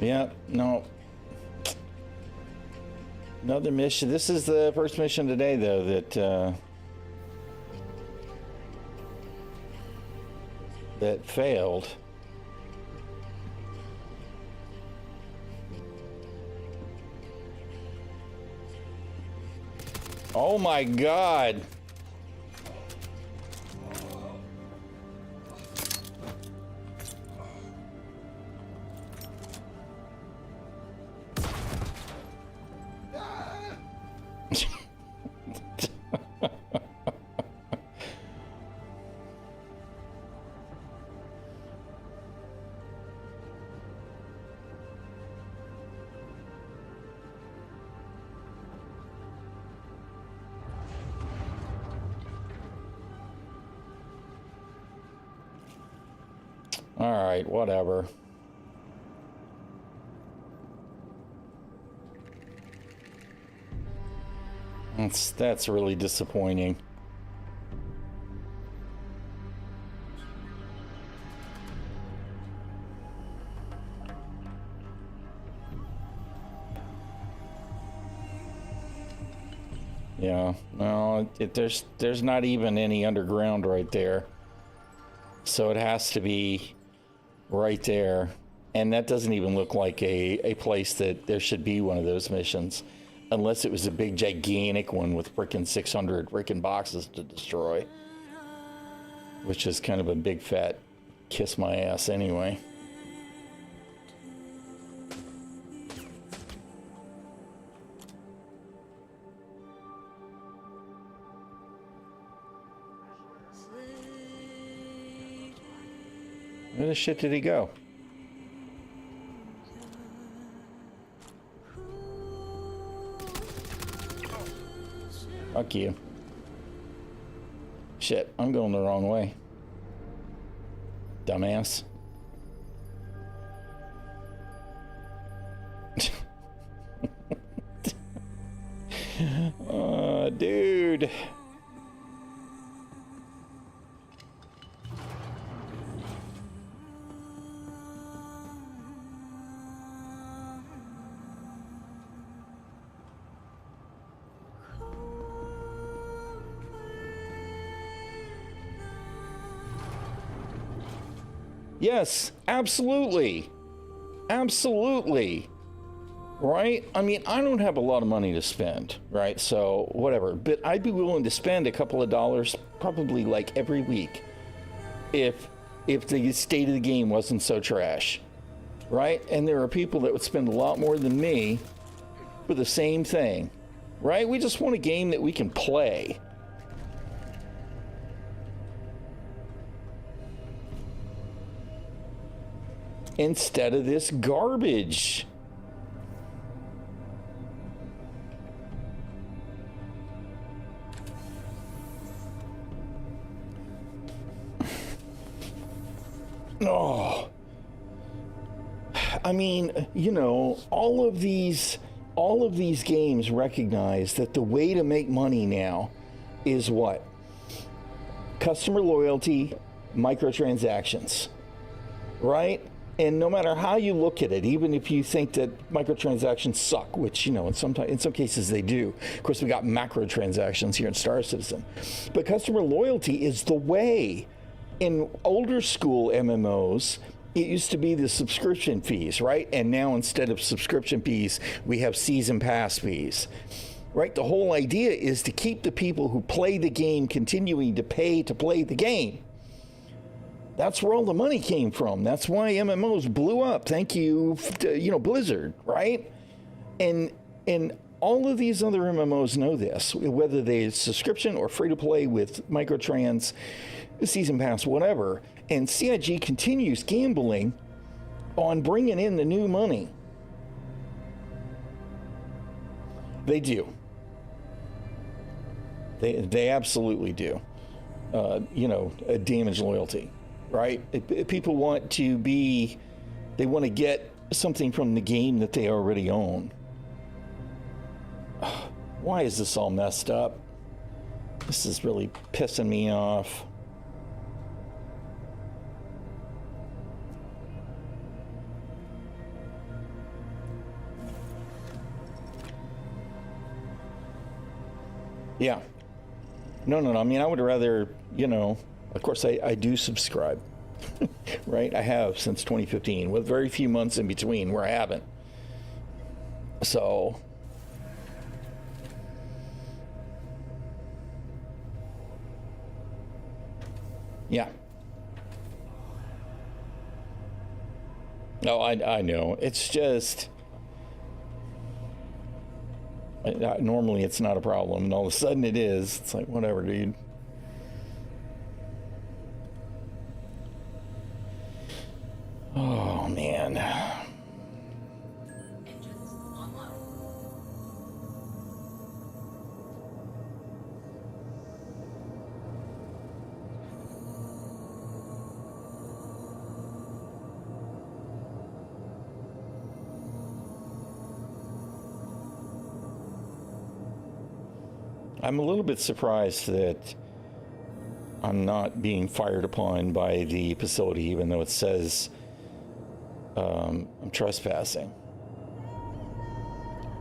Yeah, no. Another mission. This is the first mission today, though, that failed. Oh my God. All right, whatever. That's really disappointing. Yeah, no, there's not even any underground right there. So it has to be right there. And that doesn't even look like a place that there should be one of those missions. Unless it was a big, gigantic one with frickin' 600 frickin' boxes to destroy. Which is kind of a big, fat kiss my ass anyway. Where the shit did he go? Fuck you. Shit, I'm going the wrong way. Dumbass. Dude. Yes, absolutely. Absolutely. Right? I mean, I don't have a lot of money to spend, right? So, whatever. But I'd be willing to spend a couple of dollars, probably like every week, if the state of the game wasn't so trash. Right? And there are people that would spend a lot more than me for the same thing. Right? We just want a game that we can play. Instead of this garbage. Oh. I mean, you know, all of these all of these games recognize that the way to make money now is what? Customer loyalty, microtransactions, right? And no matter how you look at it, even if you think that microtransactions suck, which, in some cases they do. Of course, we got macrotransactions here in Star Citizen. But customer loyalty is the way. In older school MMOs, it used to be the subscription fees, right? And now instead of subscription fees, we have season pass fees, right? The whole idea is to keep the people who play the game continuing to pay to play the game. That's where all the money came from. That's why MMOs blew up. Thank you, Blizzard, right? And all of these other MMOs know this, whether they're subscription or free to play with microtrans, season pass, whatever. And CIG continues gambling on bringing in the new money. They do. They absolutely do. Damage loyalty. Right? People want to get something from the game that they already own. Why is this all messed up? This is really pissing me off. Yeah. No. I mean, I would rather, of course, I do subscribe, right? I have since 2015, with very few months in between where I haven't. So, yeah. No, I know. It's just, normally it's not a problem, and all of a sudden it is. It's like, whatever, dude. Oh, man. Engines online. I'm a little bit surprised that I'm not being fired upon by the facility, even though it says I'm trespassing.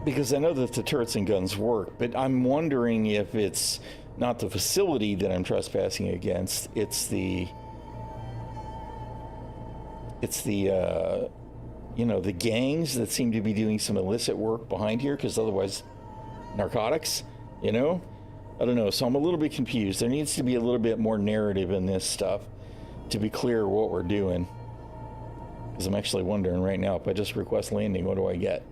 Because I know that the turrets and guns work, but I'm wondering if it's not the facility that I'm trespassing against, it's the gangs that seem to be doing some illicit work behind here, because otherwise, narcotics, I don't know. So I'm a little bit confused. There needs to be a little bit more narrative in this stuff to be clear what we're doing. Because I'm actually wondering right now, if I just request landing, what do I get?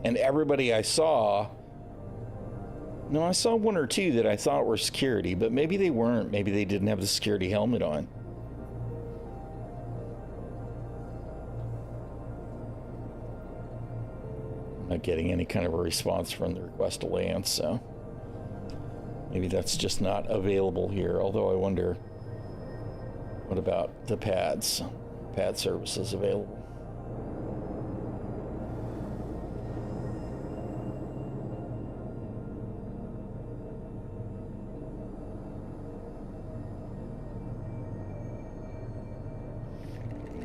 And everybody I saw one or two that I thought were security, but maybe they weren't. Maybe they didn't have the security helmet on. I'm not getting any kind of a response from the request to land, so maybe that's just not available here. Although I wonder, what about the pads? Pad services available.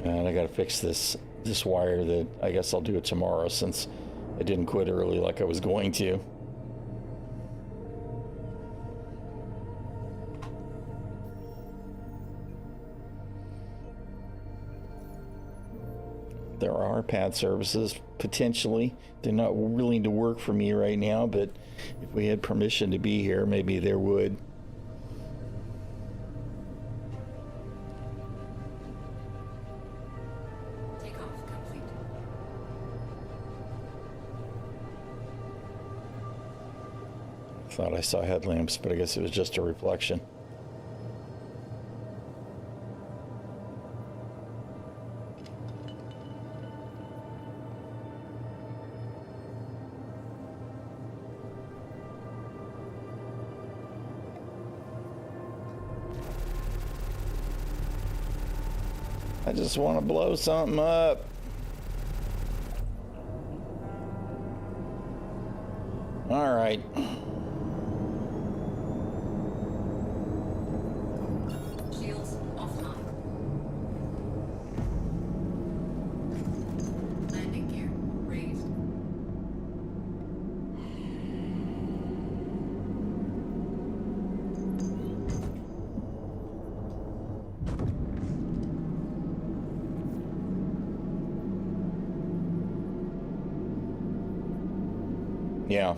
And I gotta fix this wire that I guess I'll do it tomorrow, since I didn't quit early like I was going to. There are pad services, potentially. They're not willing to work for me right now, but if we had permission to be here, maybe there would. Takeoff complete. Thought I saw headlamps, but I guess it was just a reflection. I just want to blow something up. All right. Shields offline. Landing gear raised. Yeah.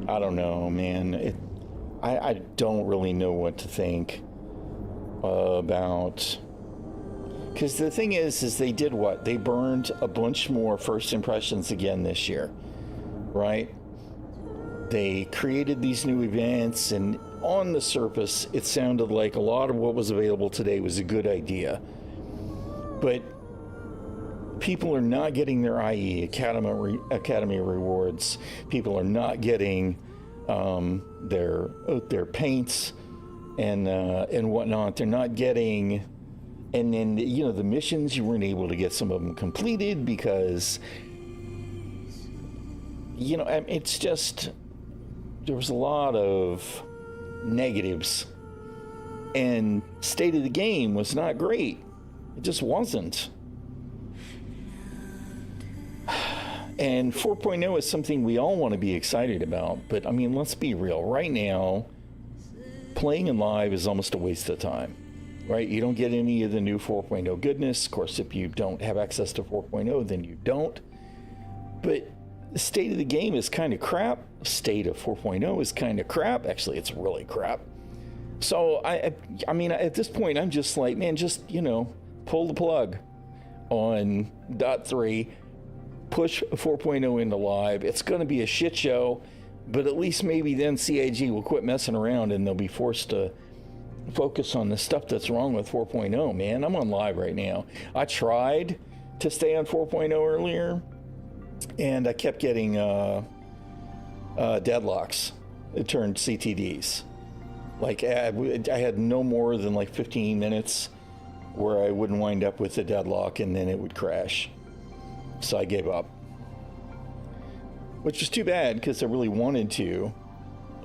I don't know, man. I don't really know what to think about. Because the thing is they did what? They burned a bunch more first impressions again this year, right? They created these new events, and on the surface, it sounded like a lot of what was available today was a good idea. But people are not getting their IE Academy rewards. People are not getting their paints and whatnot. They're not getting, and then the missions, you weren't able to get some of them completed because it's just there was a lot of negatives, and state of the game was not great. It just wasn't. And 4.0 is something we all want to be excited about, but I mean, let's be real. Right now, playing in live is almost a waste of time, right? You don't get any of the new 4.0 goodness. Of course, if you don't have access to 4.0, then you don't. But the state of the game is kind of crap. State of 4.0 is kind of crap. Actually, it's really crap. So, I mean, at this point, I'm just like, man, just, pull the plug on .3. Push 4.0 into live. It's going to be a shit show, but at least maybe then CIG will quit messing around and they'll be forced to focus on the stuff that's wrong with 4.0, man. I'm on live right now. I tried to stay on 4.0 earlier, and I kept getting deadlocks. It turned CTDs. Like, I had no more than like 15 minutes where I wouldn't wind up with a deadlock, and then it would crash. So I gave up, which was too bad because I really wanted to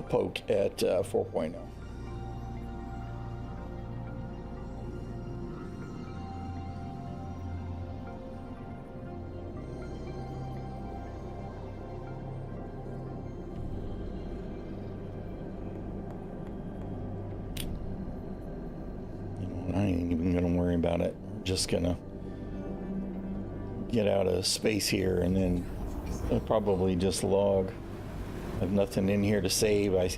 poke at 4.0. I ain't even gonna worry about it. I'm just gonna get out of space here, and then I'll probably just log. I have nothing in here to save. I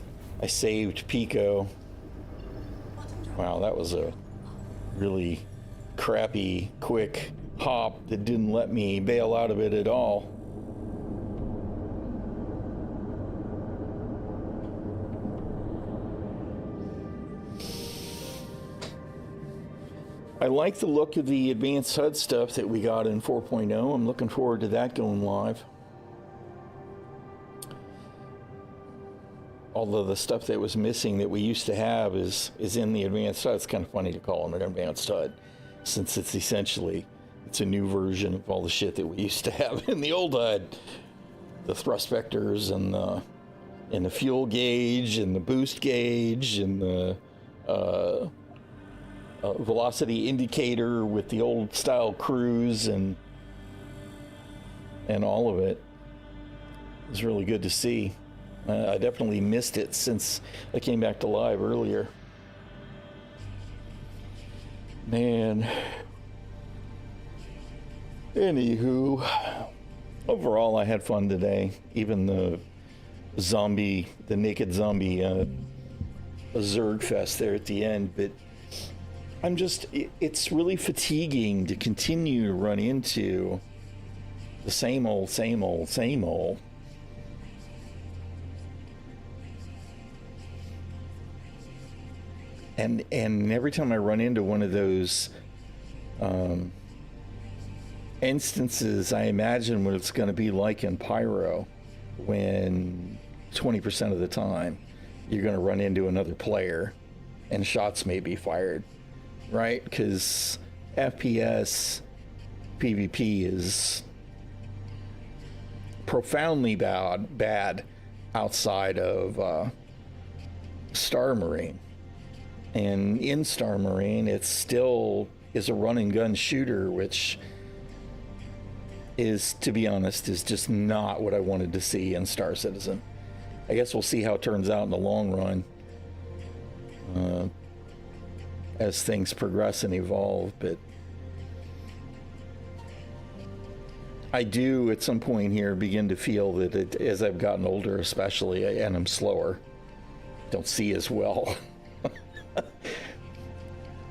saved Pico. Wow, that was a really crappy quick hop that didn't let me bail out of it at all. I like the look of the advanced HUD stuff that we got in 4.0. I'm looking forward to that going live. Although the stuff that was missing that we used to have is in the advanced HUD. It's kind of funny to call them an advanced HUD, since it's essentially, it's a new version of all the shit that we used to have in the old HUD. The thrust vectors and the fuel gauge and the boost gauge and the velocity indicator with the old style cruise and all of it. It was really good to see. I definitely missed it since I came back to live earlier. Man. Anywho, overall I had fun today. Even the naked zombie Zerg fest there at the end, but it's really fatiguing to continue to run into the same old. And every time I run into one of those instances, I imagine what it's going to be like in Pyro when 20% of the time you're going to run into another player and shots may be fired. Right? Because FPS PvP is profoundly bad outside of Star Marine. And in Star Marine, it still is a run and gun shooter, which is, to be honest, is just not what I wanted to see in Star Citizen. I guess we'll see how it turns out in the long run as things progress and evolve, but I do at some point here begin to feel that as I've gotten older especially, and I'm slower, don't see as well,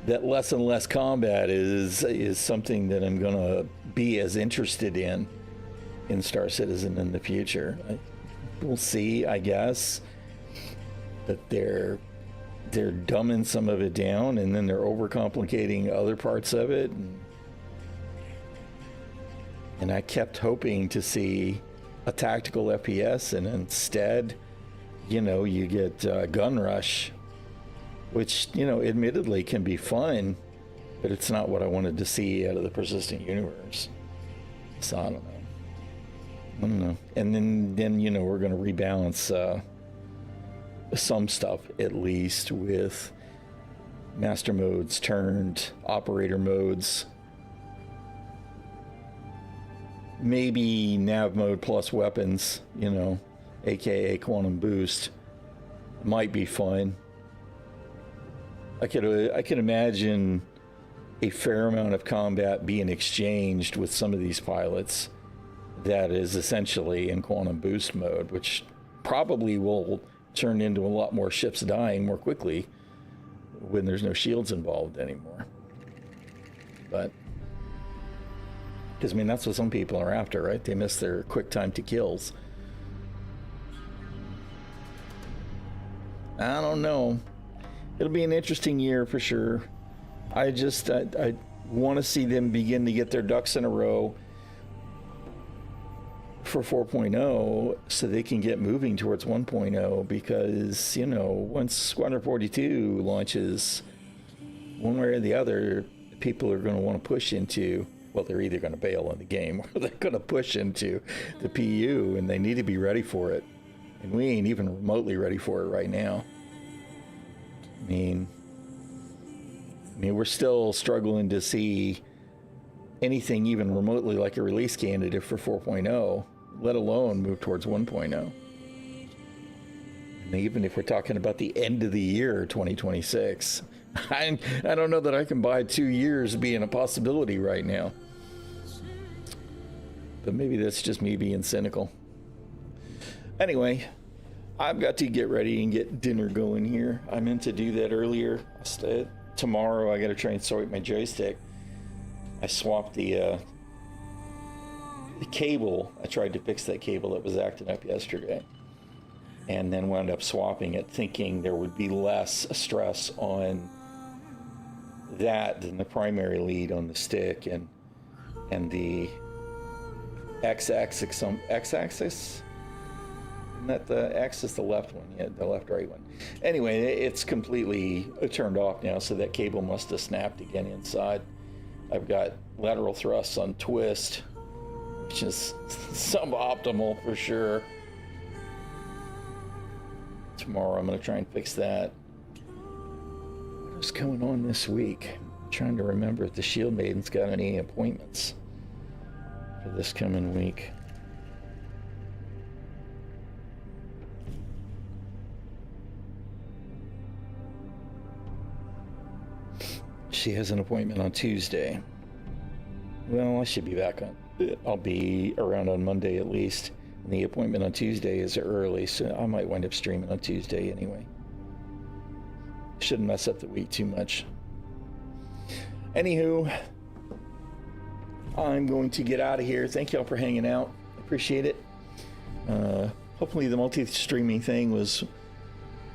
that less and less combat is something that I'm gonna be as interested in Star Citizen in the future. We'll see, I guess, that they're dumbing some of it down and then they're overcomplicating other parts of it. And I kept hoping to see a tactical FPS, and instead, you get Gun Rush, which, admittedly can be fun, but it's not what I wanted to see out of the Persistent Universe. So I don't know. And then we're going to rebalance some stuff, at least, with master modes turned operator modes. Maybe nav mode plus weapons, aka quantum boost, might be fun. I could imagine a fair amount of combat being exchanged with some of these pilots that is essentially in quantum boost mode, which probably will turn into a lot more ships dying more quickly when there's no shields involved anymore. But because that's what some people are after, right? They miss their quick time to kills. I don't know. It'll be an interesting year for sure. I want to see them begin to get their ducks in a row for 4.0 so they can get moving towards 1.0, because, once Squadron 42 launches, one way or the other, people are going to want to push into, well, they're either going to bail on the game or they're going to push into the PU, and they need to be ready for it. And we ain't even remotely ready for it right now. I mean, we're still struggling to see anything even remotely like a release candidate for 4.0, let alone move towards 1.0. And even if we're talking about the end of the year, 2026, I don't know that I can buy 2 years being a possibility right now. But maybe that's just me being cynical. Anyway, I've got to get ready and get dinner going here. I meant to do that earlier. Tomorrow I got to try and sort my joystick. I swapped the cable. I tried to fix that cable that was acting up yesterday, and then wound up swapping it, thinking there would be less stress on that than the primary lead on the stick and the x-axis. Isn't that the X is the left one? Yeah, the left-right one. Anyway, it's completely turned off now, so that cable must have snapped again inside. I've got lateral thrusts on twist, which is suboptimal for sure. Tomorrow I'm going to try and fix that. What is going on this week? I'm trying to remember if the Shield Maiden's got any appointments for this coming week. She has an appointment on Tuesday. Well, I should be back on. I'll be around on Monday at least. And the appointment on Tuesday is early, so I might wind up streaming on Tuesday anyway. Shouldn't mess up the week too much. Anywho, I'm going to get out of here. Thank y'all for hanging out. Appreciate it. Hopefully the multi-streaming thing was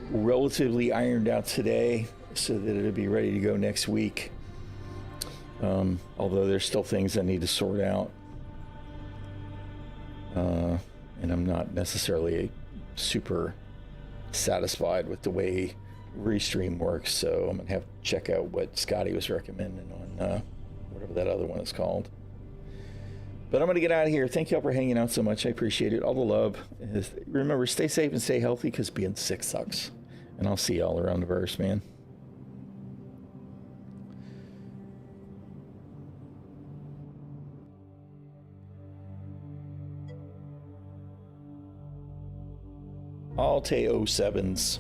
relatively ironed out today, so that it'll be ready to go next week. Although there's still things I need to sort out. And I'm not necessarily super satisfied with the way Restream works, so I'm gonna have to check out what Scotty was recommending on whatever that other one is called. But I'm going to get out of here. Thank y'all for hanging out so much. I appreciate it. All the love. Remember, stay safe and stay healthy because being sick sucks. And I'll see y'all around the verse, man. All Teo 7s.